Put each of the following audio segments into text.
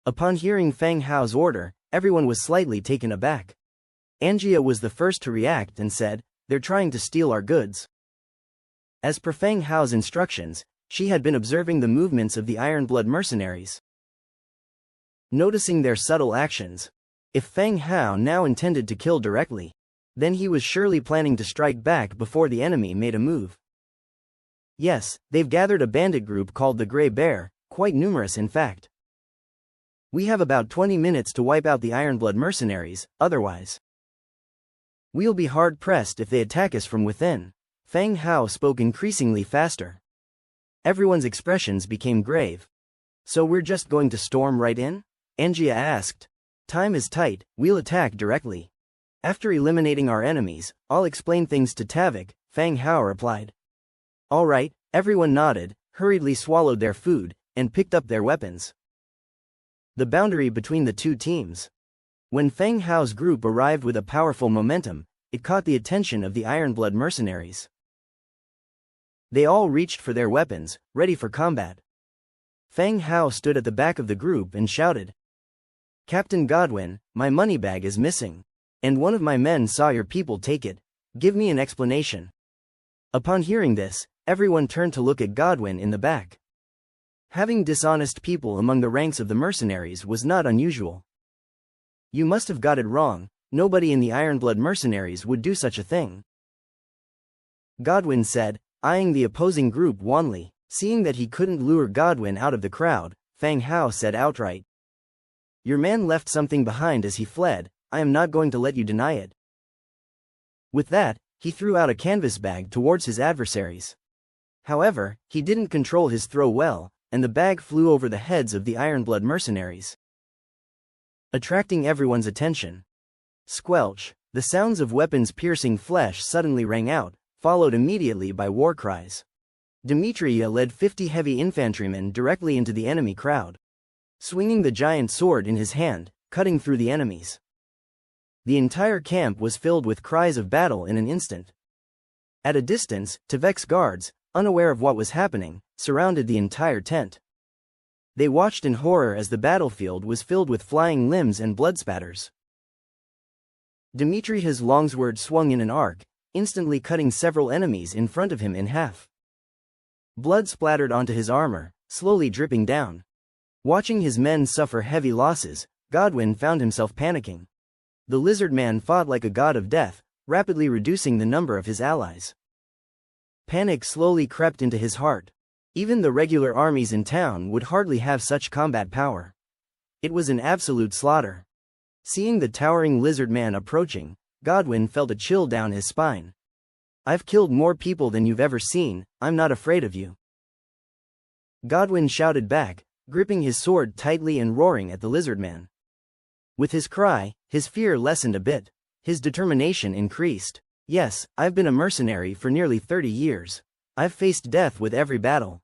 Upon hearing Fang Hao's order, everyone was slightly taken aback. Angia was the first to react and said, "They're trying to steal our goods." As per Fang Hao's instructions, she had been observing the movements of the Ironblood mercenaries. Noticing their subtle actions, if Fang Hao now intended to kill directly, then he was surely planning to strike back before the enemy made a move. Yes, they've gathered a bandit group called the Grey Bear, quite numerous in fact. We have about 20 minutes to wipe out the Ironblood mercenaries, otherwise we'll be hard-pressed if they attack us from within. Fang Hao spoke increasingly faster. Everyone's expressions became grave. "So we're just going to storm right in?" Angia asked. "Time is tight, we'll attack directly. After eliminating our enemies, I'll explain things to Tavik," Fang Hao replied. "All right," everyone nodded, hurriedly swallowed their food, and picked up their weapons. The boundary between the two teams. When Fang Hao's group arrived with a powerful momentum, it caught the attention of the Ironblood mercenaries. They all reached for their weapons, ready for combat. Fang Hao stood at the back of the group and shouted, "Captain Godwin, my money bag is missing. And one of my men saw your people take it. Give me an explanation." Upon hearing this, everyone turned to look at Godwin in the back. Having dishonest people among the ranks of the mercenaries was not unusual. "You must have got it wrong, nobody in the Ironblood mercenaries would do such a thing," Godwin said, eyeing the opposing group wanly. Seeing that he couldn't lure Godwin out of the crowd, Fang Hao said outright, "Your man left something behind as he fled, I am not going to let you deny it." With that, he threw out a canvas bag towards his adversaries. However, he didn't control his throw well, and the bag flew over the heads of the Ironblood mercenaries, attracting everyone's attention. Squelch! The sounds of weapons piercing flesh suddenly rang out, followed immediately by war cries. Demetria led 50 heavy infantrymen directly into the enemy crowd, swinging the giant sword in his hand, cutting through the enemies. The entire camp was filled with cries of battle in an instant. At a distance, Tavek's guards, unaware of what was happening, surrounded the entire tent. They watched in horror as the battlefield was filled with flying limbs and blood spatters. Demetria's longsword swung in an arc, instantly cutting several enemies in front of him in half. Blood splattered onto his armor, slowly dripping down. Watching his men suffer heavy losses, Godwin found himself panicking. The lizard man fought like a god of death, rapidly reducing the number of his allies. Panic slowly crept into his heart. Even the regular armies in town would hardly have such combat power. It was an absolute slaughter. Seeing the towering lizard man approaching, Godwin felt a chill down his spine. "I've killed more people than you've ever seen, I'm not afraid of you," Godwin shouted back, gripping his sword tightly and roaring at the lizard man. With his cry, his fear lessened a bit. His determination increased. "Yes, I've been a mercenary for nearly 30 years. I've faced death with every battle.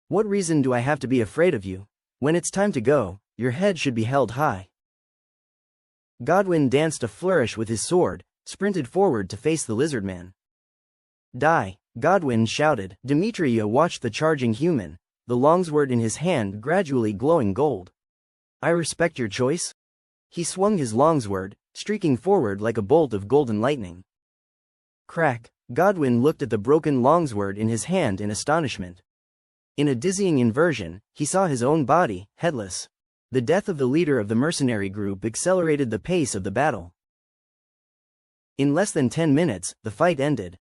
What reason do I have to be afraid of you? When it's time to go, your head should be held high." Godwin danced a flourish with his sword, sprinted forward to face the lizard man. "Die!" Godwin shouted. Demetria watched the charging human, the longsword in his hand gradually glowing gold. "I respect your choice." He swung his longsword, streaking forward like a bolt of golden lightning. Crack! Godwin looked at the broken longsword in his hand in astonishment. In a dizzying inversion, he saw his own body, headless. The death of the leader of the mercenary group accelerated the pace of the battle. In less than 10 minutes, the fight ended,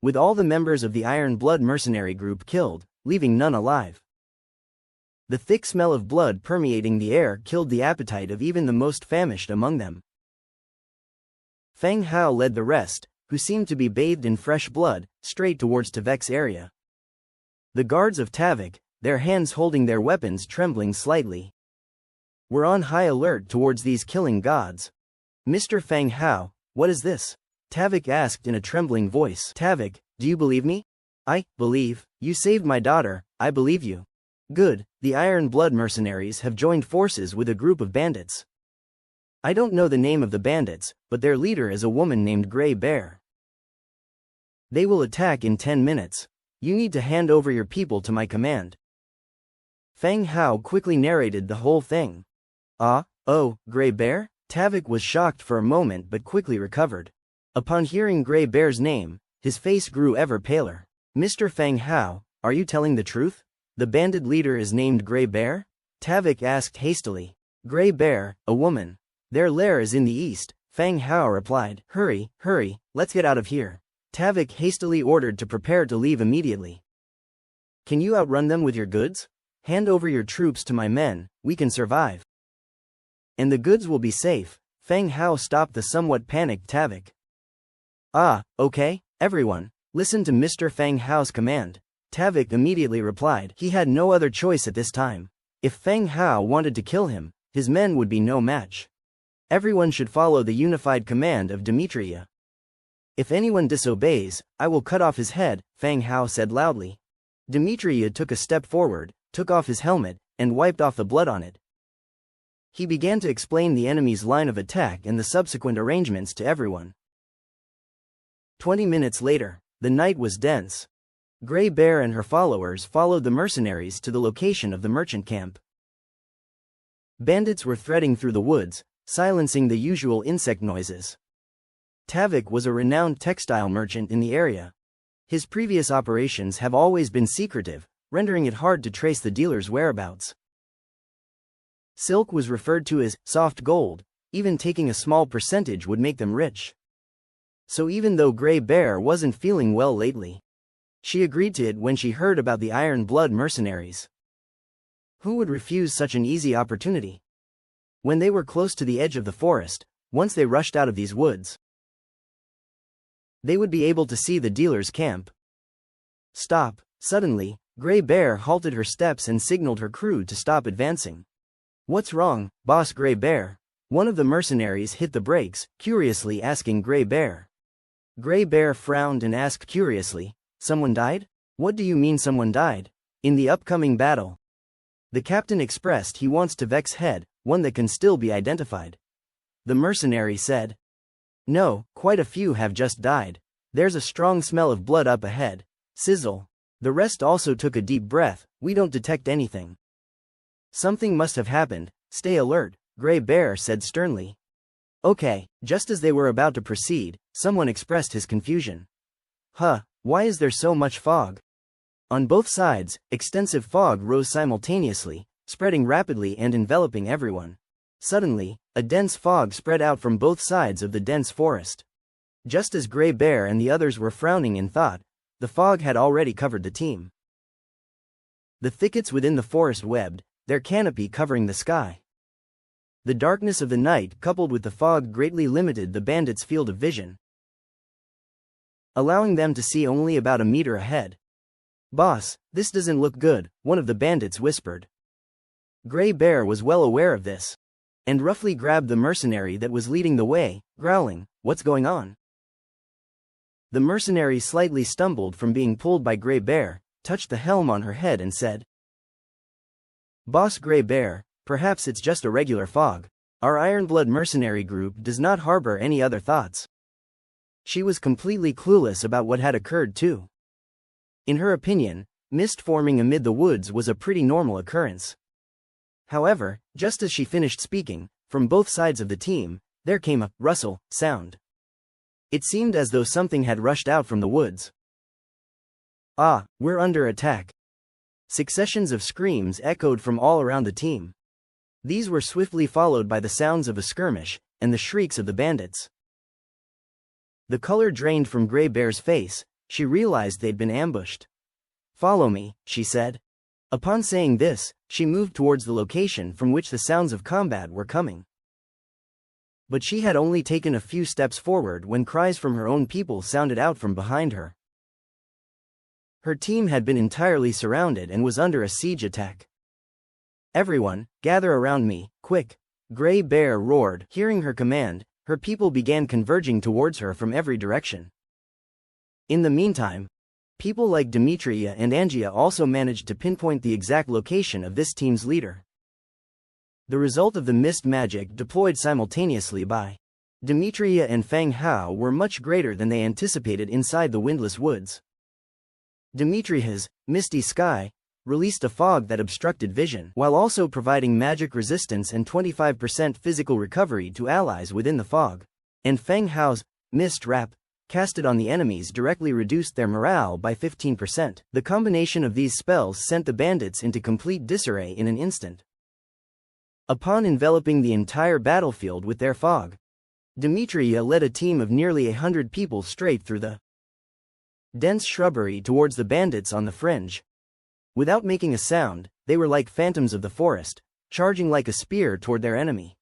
with all the members of the Ironblood mercenary group killed, leaving none alive. The thick smell of blood permeating the air killed the appetite of even the most famished among them. Fang Hao led the rest, who seemed to be bathed in fresh blood, straight towards Tavek's area. The guards of Tavik, their hands holding their weapons trembling slightly, were on high alert towards these killing gods. "Mr. Fang Hao, what is this?" Tavik asked in a trembling voice. "Tavik, do you believe me?" "I believe. You saved my daughter, I believe you." "Good, the Ironblood mercenaries have joined forces with a group of bandits. I don't know the name of the bandits, but their leader is a woman named Grey Bear. They will attack in 10 minutes. You need to hand over your people to my command." Fang Hao quickly narrated the whole thing. Oh, Gray Bear? Tavik was shocked for a moment but quickly recovered. Upon hearing Gray Bear's name, his face grew ever paler. Mr. Feng Hao, are you telling the truth? The bandit leader is named Gray Bear? Tavik asked hastily. Gray Bear, a woman. Their lair is in the east, Feng Hao replied. Hurry, let's get out of here. Tavik hastily ordered to prepare to leave immediately. Can you outrun them with your goods? Hand over your troops to my men, we can survive. And the goods will be safe. Feng Hao stopped the somewhat panicked Tavik. Okay, everyone, listen to Mr. Feng Hao's command. Tavik immediately replied. He had no other choice at this time. If Feng Hao wanted to kill him, his men would be no match. Everyone should follow the unified command of Demetria. If anyone disobeys, I will cut off his head, Feng Hao said loudly. Demetria took a step forward, took off his helmet, and wiped off the blood on it. He began to explain the enemy's line of attack and the subsequent arrangements to everyone. 20 minutes later, the night was dense. Gray Bear and her followers followed the mercenaries to the location of the merchant camp. Bandits were threading through the woods, silencing the usual insect noises. Tavik was a renowned textile merchant in the area. His previous operations have always been secretive, rendering it hard to trace the dealer's whereabouts. Silk was referred to as soft gold, even taking a small percentage would make them rich. So even though Gray Bear wasn't feeling well lately, she agreed to it when she heard about the Iron Blood mercenaries. Who would refuse such an easy opportunity? When they were close to the edge of the forest, once they rushed out of these woods, they would be able to see the dealer's camp. Stop! Suddenly, Gray Bear halted her steps and signaled her crew to stop advancing. What's wrong, Boss Gray Bear? One of the mercenaries hit the brakes, curiously asking Gray Bear. Gray Bear frowned and asked curiously, someone died? What do you mean someone died? In the upcoming battle. The captain expressed he wants to Vex head, one that can still be identified. The mercenary said. No, quite a few have just died. There's a strong smell of blood up ahead. Sizzle. The rest also took a deep breath. We don't detect anything. Something must have happened. Stay alert, Gray Bear said sternly. Okay, just as they were about to proceed, someone expressed his confusion. Why is there so much fog? On both sides, extensive fog rose simultaneously, spreading rapidly and enveloping everyone. Suddenly, a dense fog spread out from both sides of the dense forest. Just as Gray Bear and the others were frowning in thought, the fog had already covered the team. The thickets within the forest webbed, their canopy covering the sky. The darkness of the night coupled with the fog greatly limited the bandits' field of vision, allowing them to see only about a meter ahead. Boss, this doesn't look good, one of the bandits whispered. Gray Bear was well aware of this, and roughly grabbed the mercenary that was leading the way, growling, what's going on? The mercenary slightly stumbled from being pulled by Gray Bear, touched the helm on her head and said, Boss Gray Bear, perhaps it's just a regular fog. Our Ironblood mercenary group does not harbor any other thoughts. She was completely clueless about what had occurred too. In her opinion, mist forming amid the woods was a pretty normal occurrence. However, just as she finished speaking, from both sides of the team, there came a rustle sound. It seemed as though something had rushed out from the woods. We're under attack. Successions of screams echoed from all around the team. These were swiftly followed by the sounds of a skirmish, and the shrieks of the bandits. The color drained from Gray Bear's face, she realized they'd been ambushed. Follow me, she said. Upon saying this, she moved towards the location from which the sounds of combat were coming. But she had only taken a few steps forward when cries from her own people sounded out from behind her. Her team had been entirely surrounded and was under a siege attack. Everyone, gather around me, quick! Gray Bear roared. Hearing her command, her people began converging towards her from every direction. In the meantime, people like Demetria and Angia also managed to pinpoint the exact location of this team's leader. The result of the mist magic deployed simultaneously by Demetria and Feng Hao were much greater than they anticipated inside the windless woods. Demetria's misty sky released a fog that obstructed vision, while also providing magic resistance and 25% physical recovery to allies within the fog. And Feng Hao's mist wrap, casted on the enemies, directly reduced their morale by 15%. The combination of these spells sent the bandits into complete disarray in an instant. Upon enveloping the entire battlefield with their fog, Demetria led a team of nearly 100 people straight through the dense shrubbery towards the bandits on the fringe. Without making a sound, they were like phantoms of the forest, charging like a spear toward their enemy.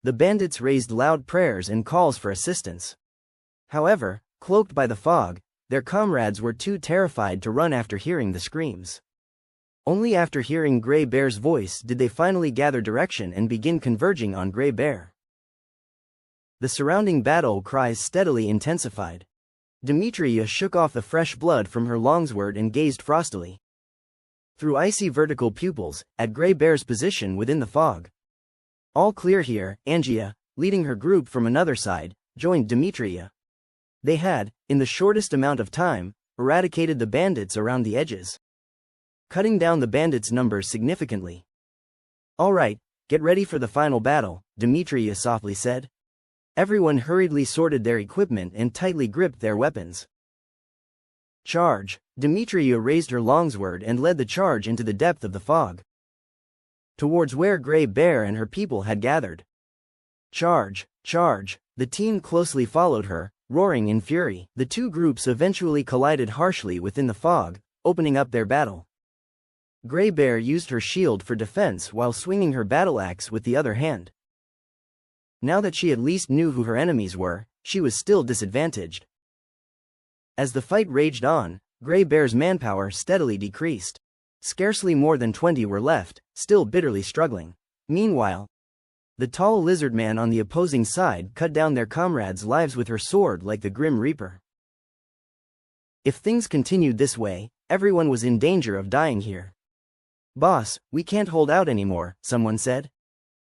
The bandits raised loud prayers and calls for assistance. However, cloaked by the fog, their comrades were too terrified to run after hearing the screams. Only after hearing Grey Bear's voice did they finally gather direction and begin converging on Grey Bear. The surrounding battle cries steadily intensified. Demetria shook off the fresh blood from her longsword and gazed frostily through icy vertical pupils at Grey Bear's position within the fog. All clear here. Angia, leading her group from another side, joined Demetria. They had, in the shortest amount of time, eradicated the bandits around the edges, cutting down the bandits' numbers significantly. "All right, get ready for the final battle," Demetria softly said. Everyone hurriedly sorted their equipment and tightly gripped their weapons. "Charge!" Demetria raised her longsword and led the charge into the depth of the fog, towards where Grey Bear and her people had gathered. "Charge! Charge!" The team closely followed her, roaring in fury. The two groups eventually collided harshly within the fog, opening up their battle. Grey Bear used her shield for defense while swinging her battle axe with the other hand. Now that she at least knew who her enemies were, she was still disadvantaged. As the fight raged on, Grey Bear's manpower steadily decreased. Scarcely more than 20 were left, still bitterly struggling. Meanwhile, the tall lizard man on the opposing side cut down their comrades' lives with her sword like the Grim Reaper. If things continued this way, everyone was in danger of dying here. "Boss, we can't hold out anymore," someone said.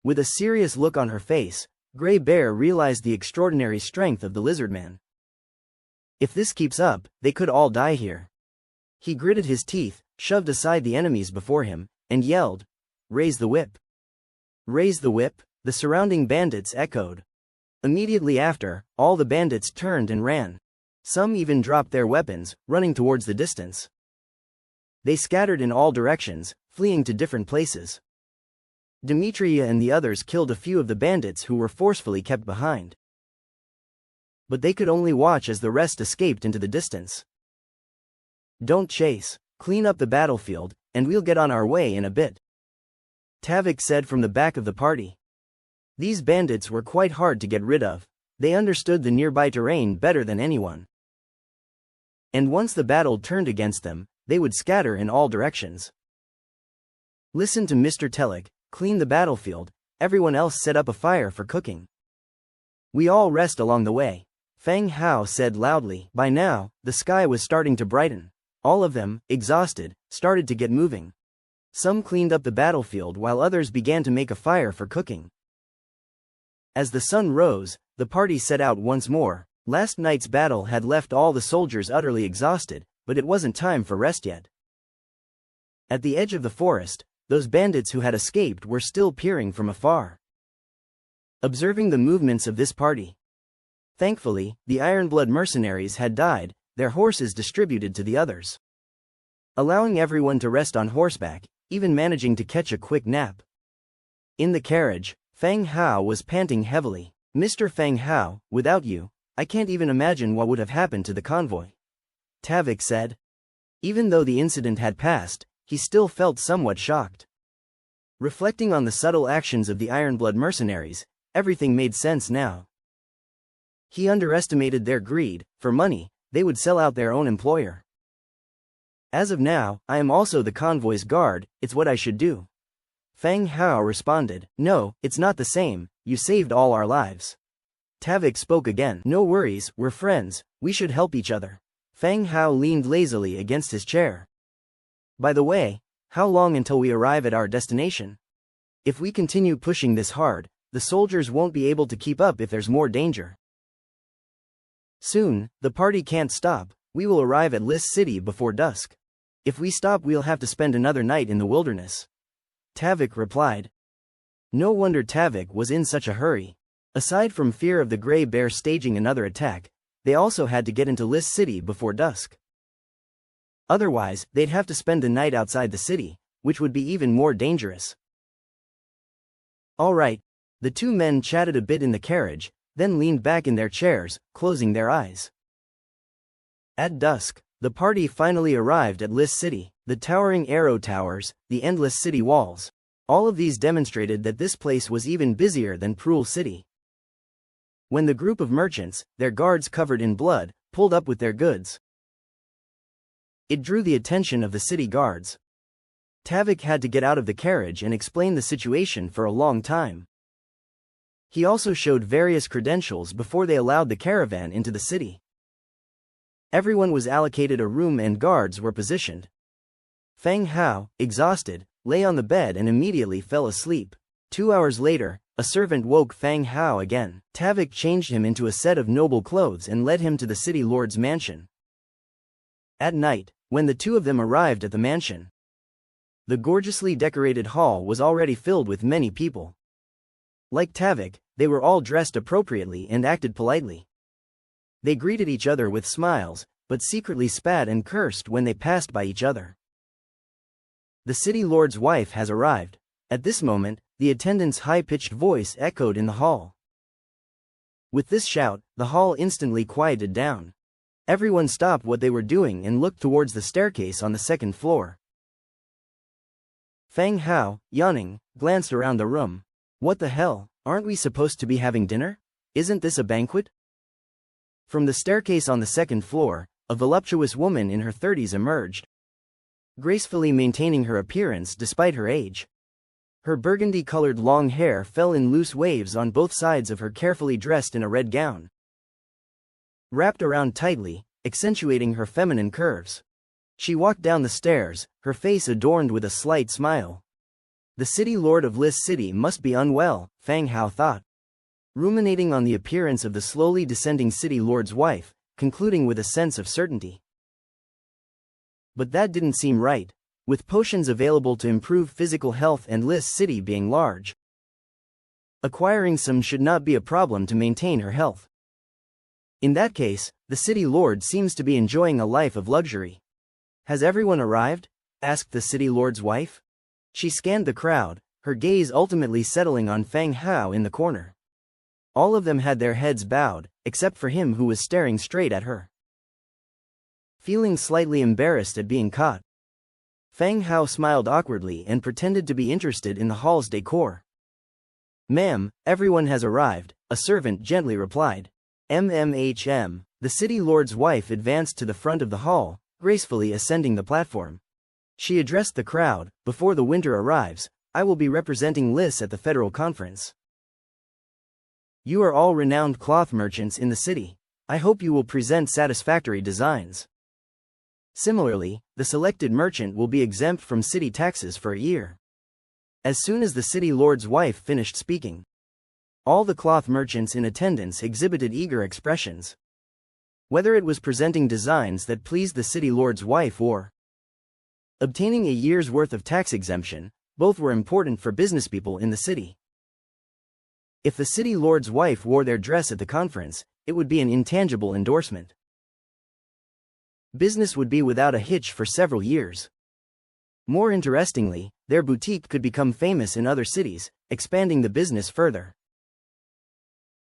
With a serious look on her face, Grey Bear realized the extraordinary strength of the lizard man. If this keeps up, they could all die here. He gritted his teeth, shoved aside the enemies before him, and yelled, "Raise the whip! Raise the whip!" The surrounding bandits echoed. Immediately after, all the bandits turned and ran. Some even dropped their weapons, running towards the distance. They scattered in all directions, fleeing to different places. Demetria and the others killed a few of the bandits who were forcefully kept behind. But they could only watch as the rest escaped into the distance. "Don't chase, clean up the battlefield, and we'll get on our way in a bit," Tavik said from the back of the party. These bandits were quite hard to get rid of. They understood the nearby terrain better than anyone. And once the battle turned against them, they would scatter in all directions. "Listen to Mr. Telik, clean the battlefield, everyone else set up a fire for cooking. We all rest along the way," Feng Hao said loudly. By now, the sky was starting to brighten. All of them, exhausted, started to get moving. Some cleaned up the battlefield while others began to make a fire for cooking. As the sun rose, the party set out once more. Last night's battle had left all the soldiers utterly exhausted, but it wasn't time for rest yet. At the edge of the forest, those bandits who had escaped were still peering from afar, observing the movements of this party. Thankfully, the Ironblood mercenaries had died, their horses distributed to the others, allowing everyone to rest on horseback, even managing to catch a quick nap. In the carriage, Feng Hao was panting heavily. "Mr. Feng Hao, without you, I can't even imagine what would have happened to the convoy," Tavik said. Even though the incident had passed, he still felt somewhat shocked. Reflecting on the subtle actions of the Ironblood mercenaries, everything made sense now. He underestimated their greed. For money, they would sell out their own employer. "As of now, I am also the convoy's guard, it's what I should do," Feng Hao responded. "No, it's not the same, you saved all our lives." Tavik spoke again. "No worries, we're friends, we should help each other." Feng Hao leaned lazily against his chair. "By the way, how long until we arrive at our destination? If we continue pushing this hard, the soldiers won't be able to keep up if there's more danger." "Soon, the party can't stop, we will arrive at Lis City before dusk. If we stop, we'll have to spend another night in the wilderness. Tavik replied. No wonder Tavik was in such a hurry. Aside from fear of the Grey Bear staging another attack, they also had to get into Lys City before dusk. Otherwise, they'd have to spend the night outside the city, which would be even more dangerous. All right. The two men chatted a bit in the carriage, then leaned back in their chairs, closing their eyes. At dusk, the party finally arrived at Lys City. The towering arrow towers, the endless city walls. All of these demonstrated that this place was even busier than Prul City. When the group of merchants, their guards covered in blood, pulled up with their goods, it drew the attention of the city guards. Tavik had to get out of the carriage and explain the situation for a long time. He also showed various credentials before they allowed the caravan into the city. Everyone was allocated a room and guards were positioned. Feng Hao, exhausted, lay on the bed and immediately fell asleep. 2 hours later, a servant woke Feng Hao again. Tavik changed him into a set of noble clothes and led him to the city lord's mansion. At night, when the two of them arrived at the mansion, the gorgeously decorated hall was already filled with many people. Like Tavik, they were all dressed appropriately and acted politely. They greeted each other with smiles, but secretly spat and cursed when they passed by each other. The city lord's wife has arrived. At this moment, the attendant's high-pitched voice echoed in the hall. With this shout, the hall instantly quieted down. Everyone stopped what they were doing and looked towards the staircase on the second floor. Feng Hao, yawning, glanced around the room. What the hell, aren't we supposed to be having dinner? Isn't this a banquet? From the staircase on the second floor, a voluptuous woman in her 30s emerged, gracefully maintaining her appearance despite her age. Her burgundy-colored long hair fell in loose waves on both sides of her, carefully dressed in a red gown, wrapped around tightly, accentuating her feminine curves. She walked down the stairs, her face adorned with a slight smile. The city lord of Lys City must be unwell, Feng Hao thought, ruminating on the appearance of the slowly descending city lord's wife, concluding with a sense of certainty. But that didn't seem right. With potions available to improve physical health and Lys City being large, acquiring some should not be a problem to maintain her health. In that case, the city lord seems to be enjoying a life of luxury. Has everyone arrived? Asked the city lord's wife. She scanned the crowd, her gaze ultimately settling on Feng Hao in the corner. All of them had their heads bowed, except for him who was staring straight at her. Feeling slightly embarrassed at being caught, Feng Hao smiled awkwardly and pretended to be interested in the hall's decor. Ma'am, everyone has arrived, a servant gently replied. MMHM. The city lord's wife advanced to the front of the hall, gracefully ascending the platform. She addressed the crowd. Before the winter arrives, I will be representing Lys at the federal conference. You are all renowned cloth merchants in the city. I hope you will present satisfactory designs. Similarly, the selected merchant will be exempt from city taxes for a year. As soon as the city lord's wife finished speaking, all the cloth merchants in attendance exhibited eager expressions. Whether it was presenting designs that pleased the city lord's wife or obtaining a year's worth of tax exemption, both were important for businesspeople in the city. If the city lord's wife wore their dress at the conference, it would be an intangible endorsement. Business would be without a hitch for several years. More interestingly, their boutique could become famous in other cities, expanding the business further.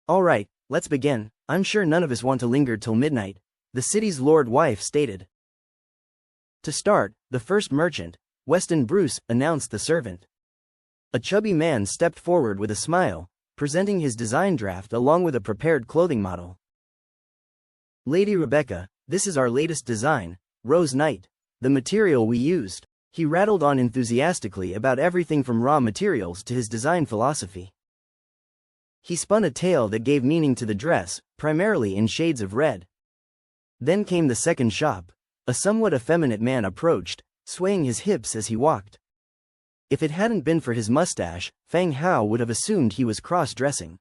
All right, let's begin. I'm sure none of us want to linger till midnight, the city's lord wife stated. To start, the first merchant, Weston Bruce, announced the servant. A chubby man stepped forward with a smile, presenting his design draft along with a prepared clothing model. Lady Rebecca, this is our latest design, Rose Knight. The material we used. He rattled on enthusiastically about everything from raw materials to his design philosophy. He spun a tale that gave meaning to the dress, primarily in shades of red. Then came the second shop. A somewhat effeminate man approached, swaying his hips as he walked. If it hadn't been for his mustache, Feng Hao would have assumed he was cross-dressing.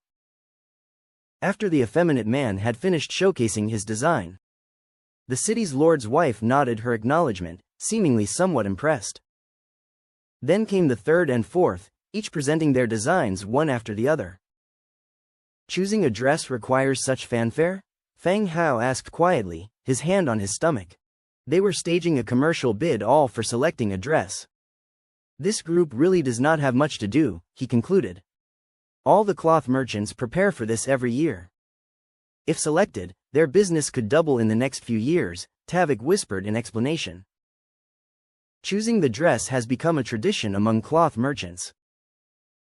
After the effeminate man had finished showcasing his design, the city's lord's wife nodded her acknowledgement, seemingly somewhat impressed. Then came the third and fourth, each presenting their designs one after the other. Choosing a dress requires such fanfare? Feng Hao asked quietly, his hand on his stomach. They were staging a commercial bid all for selecting a dress. This group really does not have much to do, he concluded. All the cloth merchants prepare for this every year. If selected, their business could double in the next few years, Tavik whispered in explanation. Choosing the dress has become a tradition among cloth merchants.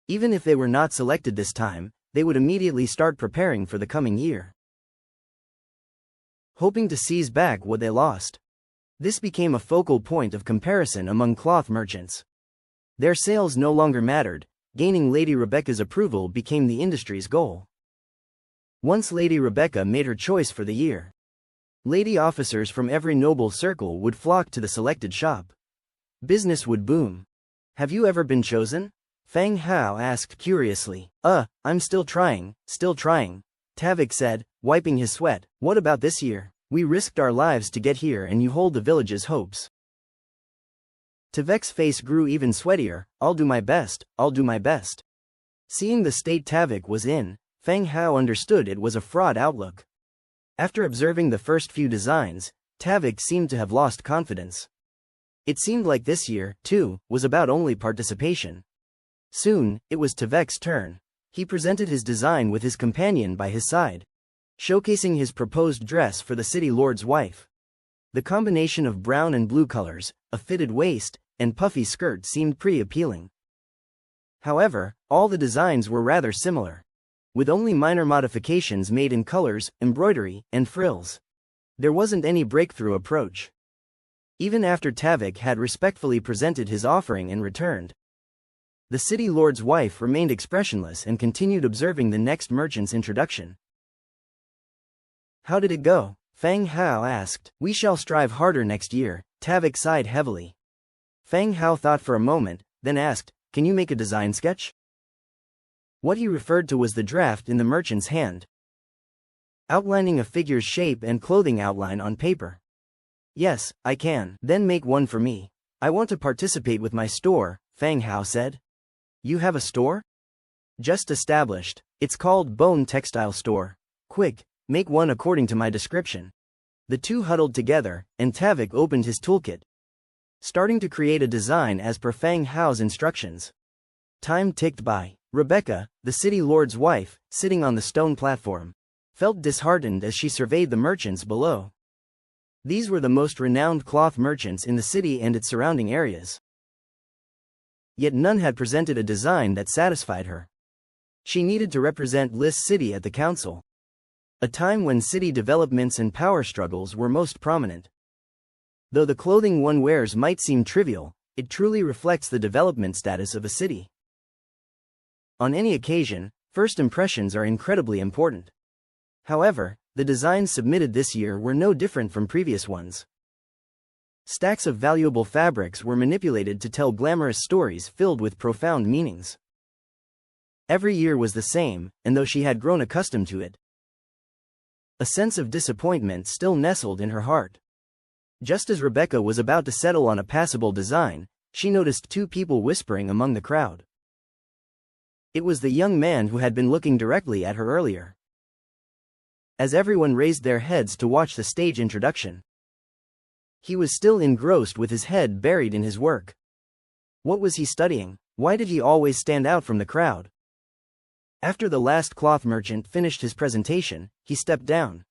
Even if they were not selected this time, they would immediately start preparing for the coming year, hoping to seize back what they lost. This became a focal point of comparison among cloth merchants. Their sales no longer mattered, gaining Lady Rebecca's approval became the industry's goal. Once Lady Rebecca made her choice for the year, lady officers from every noble circle would flock to the selected shop. Business would boom. Have you ever been chosen? Feng Hao asked curiously. I'm still trying, Tavik said, wiping his sweat. What about this year? We risked our lives to get here and you hold the village's hopes. Tavik's face grew even sweatier. I'll do my best. Seeing the state Tavik was in, Feng Hao understood it was a fraud outlook. After observing the first few designs, Tavik seemed to have lost confidence. It seemed like this year, too, was about only participation. Soon, it was Tavik's turn. He presented his design with his companion by his side, showcasing his proposed dress for the city lord's wife. The combination of brown and blue colors, a fitted waist, and puffy skirt seemed pretty appealing. However, all the designs were rather similar, with only minor modifications made in colors, embroidery, and frills. There wasn't any breakthrough approach. Even after Tavik had respectfully presented his offering and returned, the city lord's wife remained expressionless and continued observing the next merchant's introduction. How did it go? Feng Hao asked. We shall strive harder next year, Tavik sighed heavily. Feng Hao thought for a moment, then asked, can you make a design sketch? What he referred to was the draft in the merchant's hand, outlining a figure's shape and clothing outline on paper. Yes, I can. Then make one for me. I want to participate with my store, Feng Hao said. You have a store? Just established. It's called Bone Textile Store. Quick, make one according to my description. The two huddled together, and Tavik opened his toolkit, starting to create a design as per Feng Hao's instructions. Time ticked by. Rebecca, the city lord's wife, sitting on the stone platform, felt disheartened as she surveyed the merchants below. These were the most renowned cloth merchants in the city and its surrounding areas. Yet none had presented a design that satisfied her. She needed to represent Lis City at the council, a time when city developments and power struggles were most prominent. Though the clothing one wears might seem trivial, it truly reflects the development status of a city. On any occasion, first impressions are incredibly important. However, the designs submitted this year were no different from previous ones. Stacks of valuable fabrics were manipulated to tell glamorous stories filled with profound meanings. Every year was the same, and though she had grown accustomed to it, a sense of disappointment still nestled in her heart. Just as Rebecca was about to settle on a passable design, she noticed two people whispering among the crowd. It was the young man who had been looking directly at her earlier. As everyone raised their heads to watch the stage introduction, he was still engrossed with his head buried in his work. What was he studying? Why did he always stand out from the crowd? After the last cloth merchant finished his presentation, he stepped down.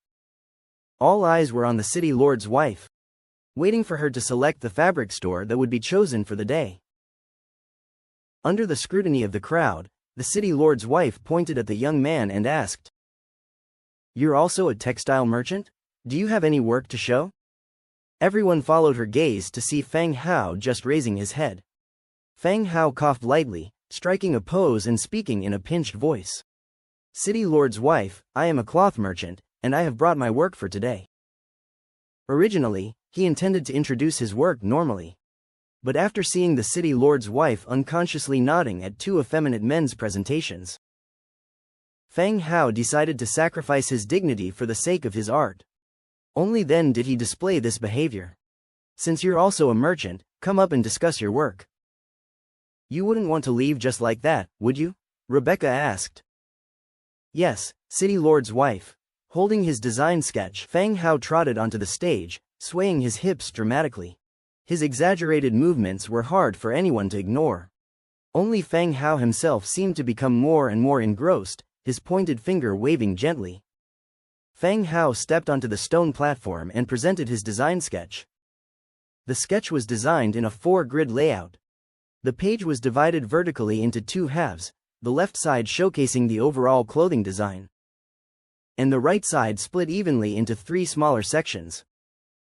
All eyes were on the city lord's wife, waiting for her to select the fabric store that would be chosen for the day. Under the scrutiny of the crowd, the city lord's wife pointed at the young man and asked, "You're also a textile merchant? Do you have any work to show?" Everyone followed her gaze to see Feng Hao just raising his head. Feng Hao coughed lightly, striking a pose and speaking in a pinched voice. "City lord's wife, I am a cloth merchant, and I have brought my work for today." Originally, he intended to introduce his work normally. But after seeing the city lord's wife unconsciously nodding at two effeminate men's presentations, Feng Hao decided to sacrifice his dignity for the sake of his art. Only then did he display this behavior. Since you're also a merchant, come up and discuss your work. You wouldn't want to leave just like that, would you? Rebecca asked. Yes, City Lord's wife. Holding his design sketch, Feng Hao trotted onto the stage, swaying his hips dramatically. His exaggerated movements were hard for anyone to ignore. Only Feng Hao himself seemed to become more and more engrossed, his pointed finger waving gently. Feng Hao stepped onto the stone platform and presented his design sketch. The sketch was designed in a 4-grid layout. The page was divided vertically into 2 halves, the left side showcasing the overall clothing design, and the right side split evenly into 3 smaller sections.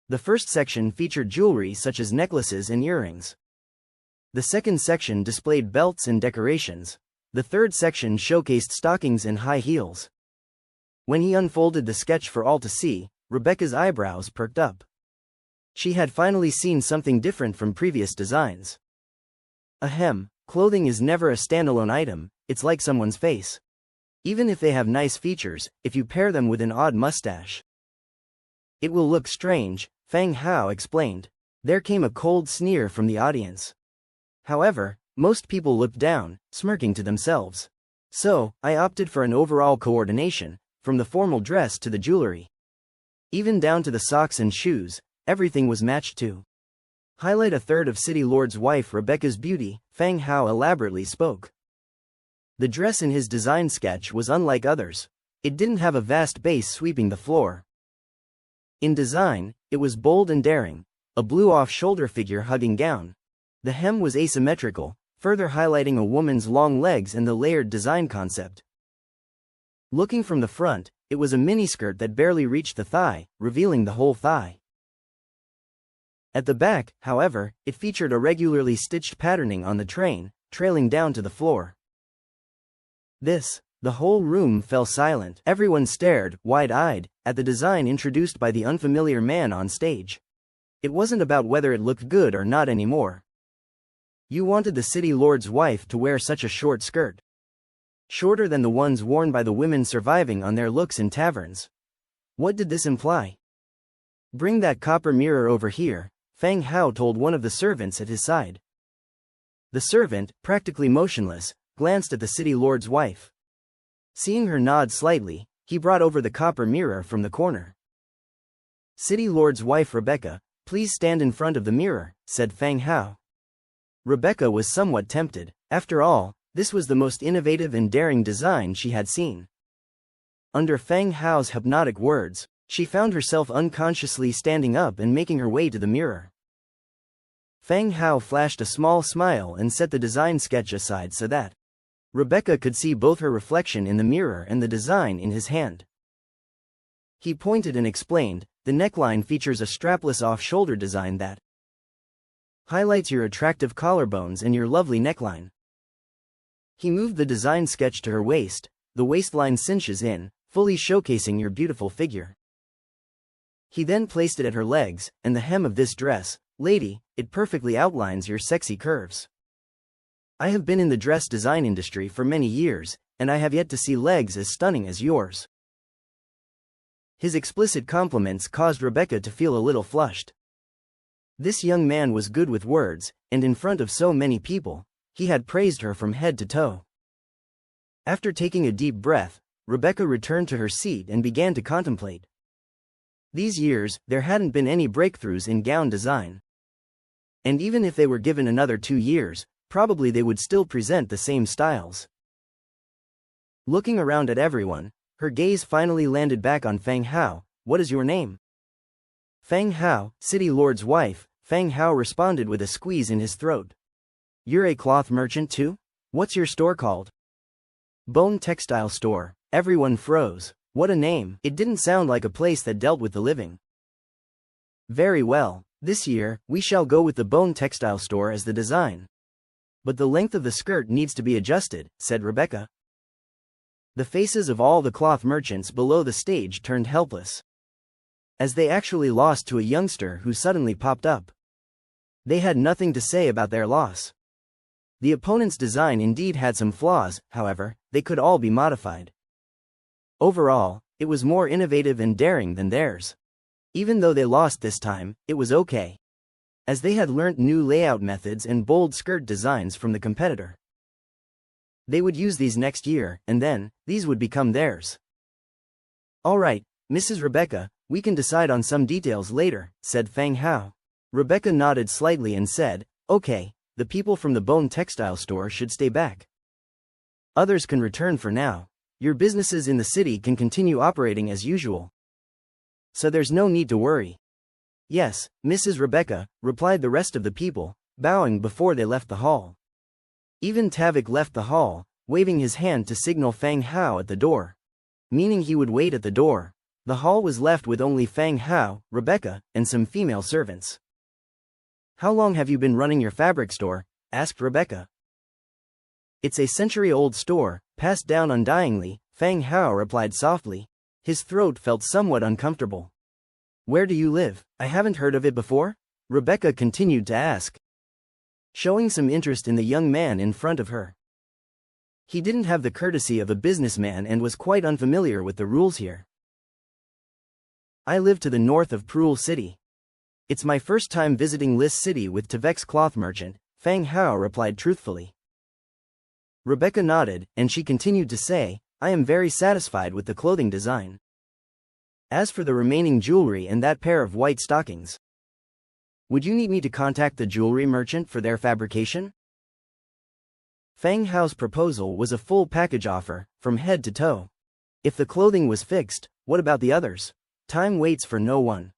The first section featured jewelry such as necklaces and earrings. The second section displayed belts and decorations. The third section showcased stockings and high heels. When he unfolded the sketch for all to see, Rebecca's eyebrows perked up. She had finally seen something different from previous designs. Ahem, clothing is never a standalone item, it's like someone's face. Even if they have nice features, if you pair them with an odd mustache, it will look strange, Feng Hao explained. There came a cold sneer from the audience. However, most people looked down, smirking to themselves. So, I opted for an overall coordination, from the formal dress to the jewelry. Even down to the socks and shoes, everything was matched to highlight a third of City Lord's wife Rebecca's beauty, Feng Hao elaborately spoke. The dress in his design sketch was unlike others. It didn't have a vast base sweeping the floor. In design, it was bold and daring, a blue off-shoulder figure hugging gown. The hem was asymmetrical, further highlighting a woman's long legs and the layered design concept. Looking from the front, it was a miniskirt that barely reached the thigh, revealing the whole thigh. At the back, however, it featured irregularly stitched patterning on the train, trailing down to the floor. The whole room fell silent. Everyone stared, wide-eyed, at the design introduced by the unfamiliar man on stage. It wasn't about whether it looked good or not anymore. You wanted the City Lord's wife to wear such a short skirt. Shorter than the ones worn by the women surviving on their looks in taverns. What did this imply? Bring that copper mirror over here, Feng Hao told one of the servants at his side. The servant, practically motionless, glanced at the City Lord's wife. Seeing her nod slightly, he brought over the copper mirror from the corner. City Lord's wife Rebecca, please stand in front of the mirror, said Feng Hao. Rebecca was somewhat tempted. After all, this was the most innovative and daring design she had seen. Under Feng Hao's hypnotic words, she found herself unconsciously standing up and making her way to the mirror. Feng Hao flashed a small smile and set the design sketch aside so that Rebecca could see both her reflection in the mirror and the design in his hand. He pointed and explained, the neckline features a strapless off-shoulder design that highlights your attractive collarbones and your lovely neckline. He moved the design sketch to her waist, the waistline cinches in, fully showcasing your beautiful figure. He then placed it at her legs, and the hem of this dress, lady, it perfectly outlines your sexy curves. I have been in the dress design industry for many years, and I have yet to see legs as stunning as yours. His explicit compliments caused Rebecca to feel a little flushed. This young man was good with words, and in front of so many people, he had praised her from head to toe. After taking a deep breath, Rebecca returned to her seat and began to contemplate. These years, there hadn't been any breakthroughs in gown design. And even if they were given another 2 years, probably they would still present the same styles. Looking around at everyone, her gaze finally landed back on Feng Hao. What is your name? Feng Hao, City Lord's wife, Feng Hao responded with a squeeze in his throat. You're a cloth merchant too? What's your store called? Bone Textile Store. Everyone froze. What a name. It didn't sound like a place that dealt with the living. Very well, this year, we shall go with the Bone Textile Store as the design. But the length of the skirt needs to be adjusted, said Rebecca. The faces of all the cloth merchants below the stage turned helpless, as they actually lost to a youngster who suddenly popped up. They had nothing to say about their loss. The opponent's design indeed had some flaws, however, they could all be modified. Overall, it was more innovative and daring than theirs. Even though they lost this time, it was okay. as they had learnt new layout methods and bold skirt designs from the competitor. They would use these next year, and then, these would become theirs. "All right, Mrs. Rebecca, we can decide on some details later," said Feng Hao. Rebecca nodded slightly and said, "Okay, the people from the Bone Textile store should stay back. Others can return for now. Your businesses in the city can continue operating as usual. So there's no need to worry." "Yes, Mrs. Rebecca," replied the rest of the people, bowing before they left the hall. Even Tavik left the hall, waving his hand to signal Feng Hao at the door, meaning he would wait at the door. The hall was left with only Feng Hao, Rebecca, and some female servants. "How long have you been running your fabric store?" asked Rebecca. "It's a century-old store, passed down undyingly," Feng Hao replied softly. His throat felt somewhat uncomfortable. "Where do you live? I haven't heard of it before?" Rebecca continued to ask, showing some interest in the young man in front of her. He didn't have the courtesy of a businessman and was quite unfamiliar with the rules here. "I live to the north of Prul City. It's my first time visiting Lis City with Tavek's cloth merchant," Feng Hao replied truthfully. Rebecca nodded, and she continued to say, "I am very satisfied with the clothing design. As for the remaining jewelry and that pair of white stockings, would you need me to contact the jewelry merchant for their fabrication?" Feng Hao's proposal was a full package offer, from head to toe. If the clothing was fixed, what about the others? Time waits for no one.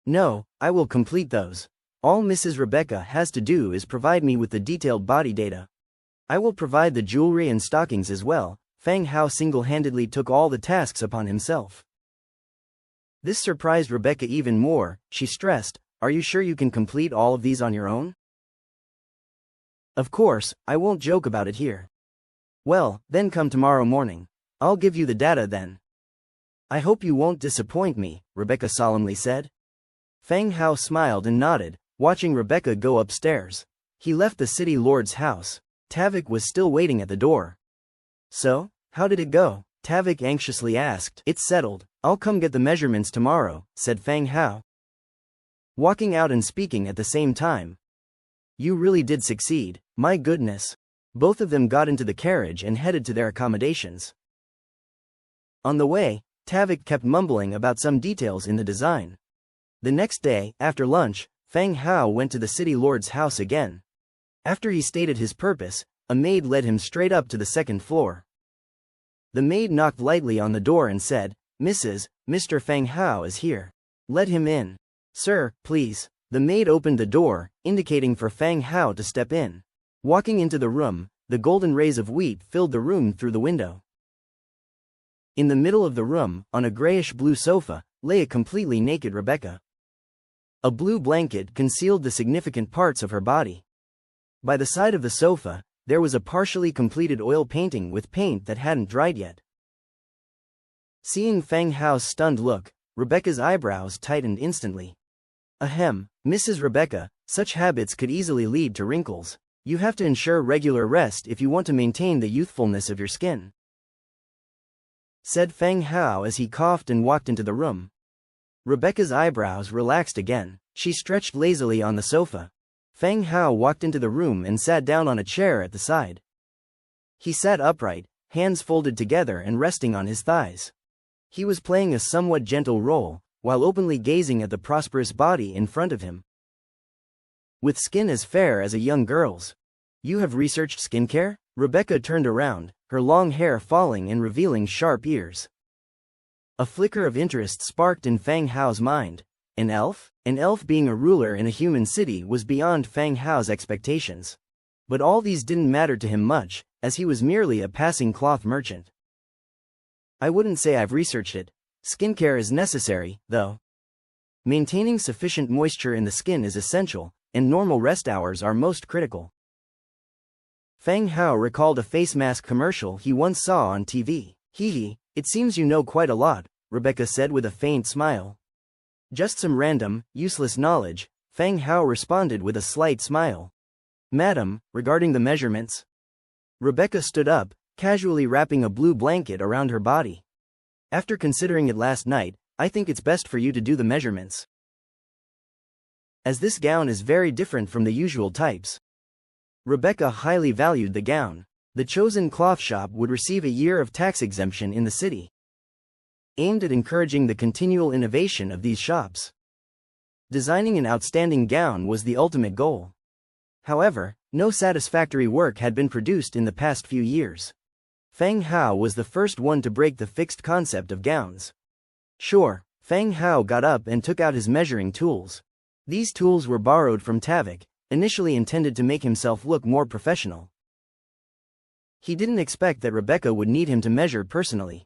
"No, I will complete those. All Mrs. Rebecca has to do is provide me with the detailed body data. I will provide the jewelry and stockings as well." Feng Hao single-handedly took all the tasks upon himself. This surprised Rebecca even more. She stressed, "Are you sure you can complete all of these on your own?" "Of course, I won't joke about it here." "Well, then come tomorrow morning. I'll give you the data then." "I hope you won't disappoint me," Rebecca solemnly said. Feng Hao smiled and nodded, watching Rebecca go upstairs. He left the city lord's house. Tavik was still waiting at the door. "So, how did it go?" Tavik anxiously asked. "It's settled. I'll come get the measurements tomorrow," said Feng Hao, walking out and speaking at the same time. "You really did succeed, my goodness." Both of them got into the carriage and headed to their accommodations. On the way, Tavik kept mumbling about some details in the design. The next day, after lunch, Feng Hao went to the city lord's house again. After he stated his purpose, a maid led him straight up to the second floor. The maid knocked lightly on the door and said, Mr. Feng Hao is here. Let him in." "Sir, please." The maid opened the door, indicating for Feng Hao to step in. Walking into the room, the golden rays of wheat filled the room through the window. In the middle of the room, on a grayish-blue sofa, lay a completely naked Rebecca. A blue blanket concealed the significant parts of her body. By the side of the sofa, there was a partially completed oil painting with paint that hadn't dried yet. Seeing Feng Hao's stunned look, Rebecca's eyebrows tightened instantly. "Ahem, Mrs. Rebecca, such habits could easily lead to wrinkles. You have to ensure regular rest if you want to maintain the youthfulness of your skin," said Feng Hao as he coughed and walked into the room. Rebecca's eyebrows relaxed again. She stretched lazily on the sofa. Feng Hao walked into the room and sat down on a chair at the side. He sat upright, hands folded together and resting on his thighs. He was playing a somewhat gentle role, while openly gazing at the prosperous body in front of him. With skin as fair as a young girl's. "You have researched skincare?" Rebecca turned around, her long hair falling and revealing sharp ears. A flicker of interest sparked in Feng Hao's mind. An elf? An elf being a ruler in a human city was beyond Feng Hao's expectations. But all these didn't matter to him much, as he was merely a passing cloth merchant. "I wouldn't say I've researched it. Skincare is necessary, though. Maintaining sufficient moisture in the skin is essential, and normal rest hours are most critical." Feng Hao recalled a face mask commercial he once saw on TV. Hee, it seems you know quite a lot," Rebecca said with a faint smile. "Just some random, useless knowledge," Feng Hao responded with a slight smile. "Madam, regarding the measurements?" Rebecca stood up, casually wrapping a blue blanket around her body. "After considering it last night, I think it's best for you to do the measurements." as this gown is very different from the usual types. Rebecca highly valued the gown. The chosen cloth shop would receive a year of tax exemption in the city, aimed at encouraging the continual innovation of these shops. Designing an outstanding gown was the ultimate goal. However, no satisfactory work had been produced in the past few years. Feng Hao was the first one to break the fixed concept of gowns. Sure, Feng Hao got up and took out his measuring tools. These tools were borrowed from Tavik, initially intended to make himself look more professional. He didn't expect that Rebecca would need him to measure personally.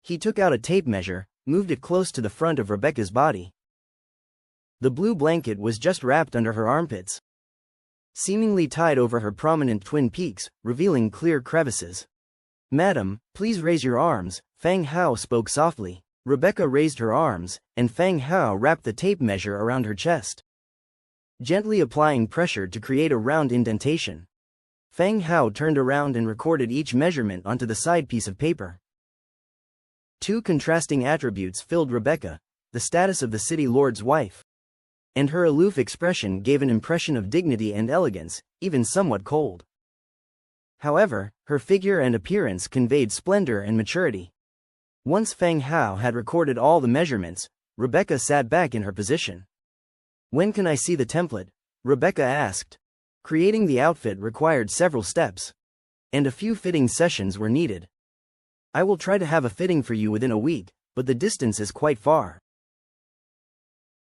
He took out a tape measure, moved it close to the front of Rebecca's body. The blue blanket was just wrapped under her armpits, seemingly tied over her prominent twin peaks, revealing clear crevices. "Madam, please raise your arms," Feng Hao spoke softly. Rebecca raised her arms, and Feng Hao wrapped the tape measure around her chest, gently applying pressure to create a round indentation. Feng Hao turned around and recorded each measurement onto the side piece of paper. Two contrasting attributes filled Rebecca: the status of the city lord's wife, and her aloof expression gave an impression of dignity and elegance, even somewhat cold. However, her figure and appearance conveyed splendor and maturity. Once Feng Hao had recorded all the measurements, Rebecca sat back in her position. "When can I see the template?" Rebecca asked. Creating the outfit required several steps, and a few fitting sessions were needed. "I will try to have a fitting for you within a week, but the distance is quite far,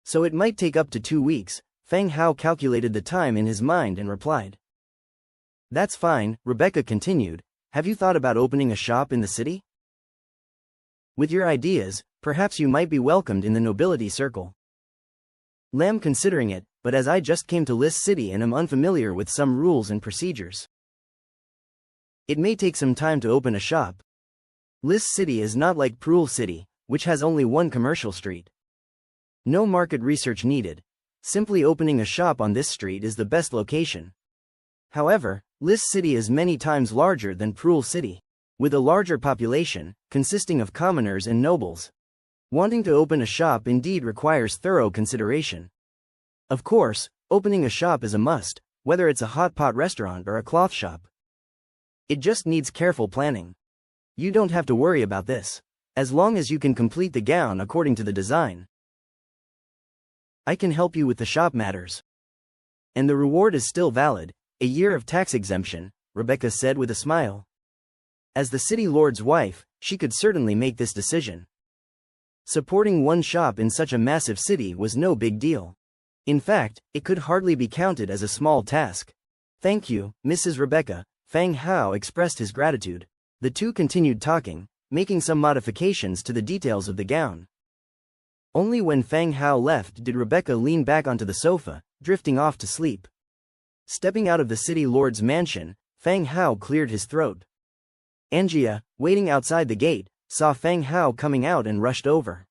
so it might take up to 2 weeks, Feng Hao calculated the time in his mind and replied. "That's fine," Rebecca continued. "Have you thought about opening a shop in the city? With your ideas, perhaps you might be welcomed in the nobility circle." "Lam considering it, but as I just came to Lis City and am unfamiliar with some rules and procedures, it may take some time to open a shop. Lis City is not like Prul City, which has only one commercial street. No market research needed. Simply opening a shop on this street is the best location. However, Lis City is many times larger than Prul City, with a larger population, consisting of commoners and nobles. Wanting to open a shop indeed requires thorough consideration. Of course, opening a shop is a must, whether it's a hot pot restaurant or a cloth shop. It just needs careful planning. You don't have to worry about this, as long as you can complete the gown according to the design. I can help you with the shop matters. And the reward is still valid, a year of tax exemption," Rebecca said with a smile. As the city lord's wife, she could certainly make this decision. Supporting one shop in such a massive city was no big deal. In fact, it could hardly be counted as a small task. "Thank you, Mrs. Rebecca," Feng Hao expressed his gratitude. The two continued talking, making some modifications to the details of the gown. Only when Feng Hao left did Rebecca lean back onto the sofa, drifting off to sleep. Stepping out of the city lord's mansion, Feng Hao cleared his throat. Angia, waiting outside the gate, saw Feng Hao coming out and rushed over.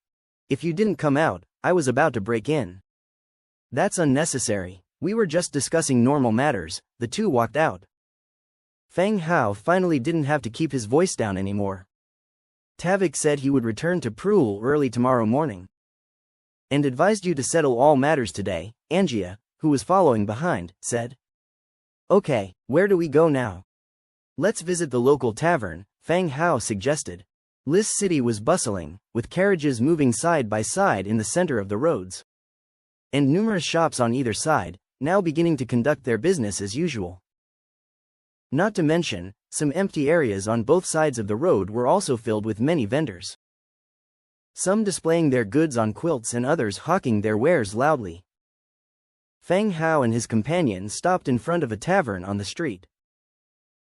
"If you didn't come out, I was about to break in." "That's unnecessary. We were just discussing normal matters." The two walked out. Feng Hao finally didn't have to keep his voice down anymore. Tavik said he would return to Prul early tomorrow morning, and advised you to settle all matters today, Angia, who was following behind, said. "Okay, where do we go now?" "Let's visit the local tavern," Feng Hao suggested. Lis City was bustling, with carriages moving side by side in the center of the roads, and numerous shops on either side, now beginning to conduct their business as usual. Not to mention, some empty areas on both sides of the road were also filled with many vendors, some displaying their goods on quilts and others hawking their wares loudly. Feng Hao and his companion stopped in front of a tavern on the street.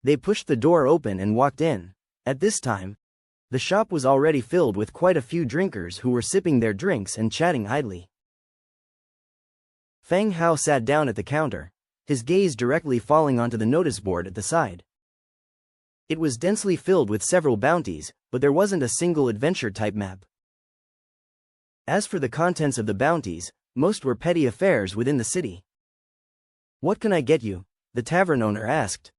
They pushed the door open and walked in. At this time, the shop was already filled with quite a few drinkers who were sipping their drinks and chatting idly. Feng Hao sat down at the counter, his gaze directly falling onto the notice board at the side. It was densely filled with several bounties, but there wasn't a single adventure-type map. As for the contents of the bounties, most were petty affairs within the city. "What can I get you?" the tavern owner asked.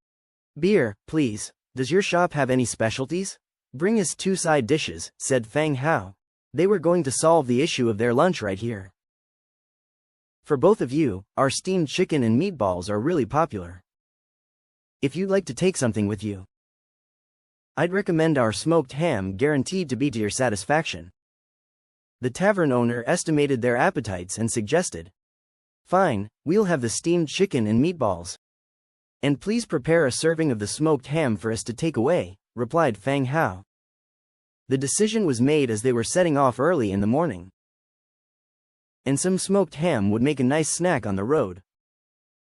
"Beer, please. Does your shop have any specialties?" "Bring us 2 side dishes," said Feng Hao. They were going to solve the issue of their lunch right here. For both of you, our steamed chicken and meatballs are really popular. If you'd like to take something with you, I'd recommend our smoked ham, guaranteed to be to your satisfaction. The tavern owner estimated their appetites and suggested, "Fine, we'll have the steamed chicken and meatballs. And please prepare a serving of the smoked ham for us to take away," replied Fang Hao. The decision was made as they were setting off early in the morning. And some smoked ham would make a nice snack on the road.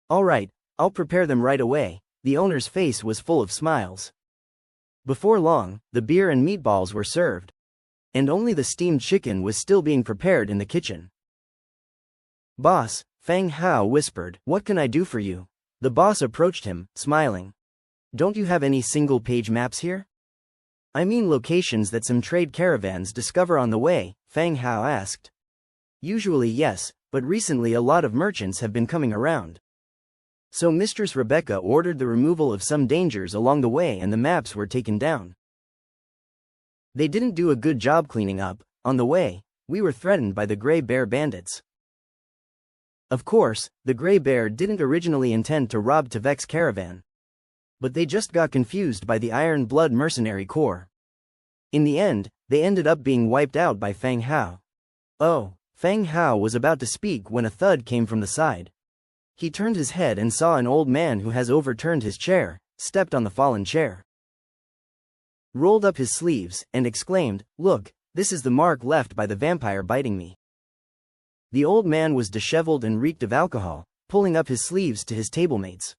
"All right, I'll prepare them right away." The owner's face was full of smiles. Before long, the beer and meatballs were served. And only the steamed chicken was still being prepared in the kitchen. "Boss," Fang Hao whispered, "what can I do for you?" The boss approached him, smiling. "Don't you have any single-page maps here? I mean locations that some trade caravans discover on the way," Fang Hao asked. "Usually yes, but recently a lot of merchants have been coming around. So Mistress Rebecca ordered the removal of some dangers along the way and the maps were taken down. They didn't do a good job cleaning up. On the way, we were threatened by the Grey Bear bandits. Of course, the Grey Bear didn't originally intend to rob Tavek's caravan. But they just got confused by the Iron Blood Mercenary Corps. In the end, they ended up being wiped out by Fang Hao." "Oh," Fang Hao was about to speak when a thud came from the side. He turned his head and saw an old man who has overturned his chair, stepped on the fallen chair, rolled up his sleeves, and exclaimed, "Look, this is the mark left by the vampire biting me." The old man was disheveled and reeked of alcohol, pulling up his sleeves to his tablemates.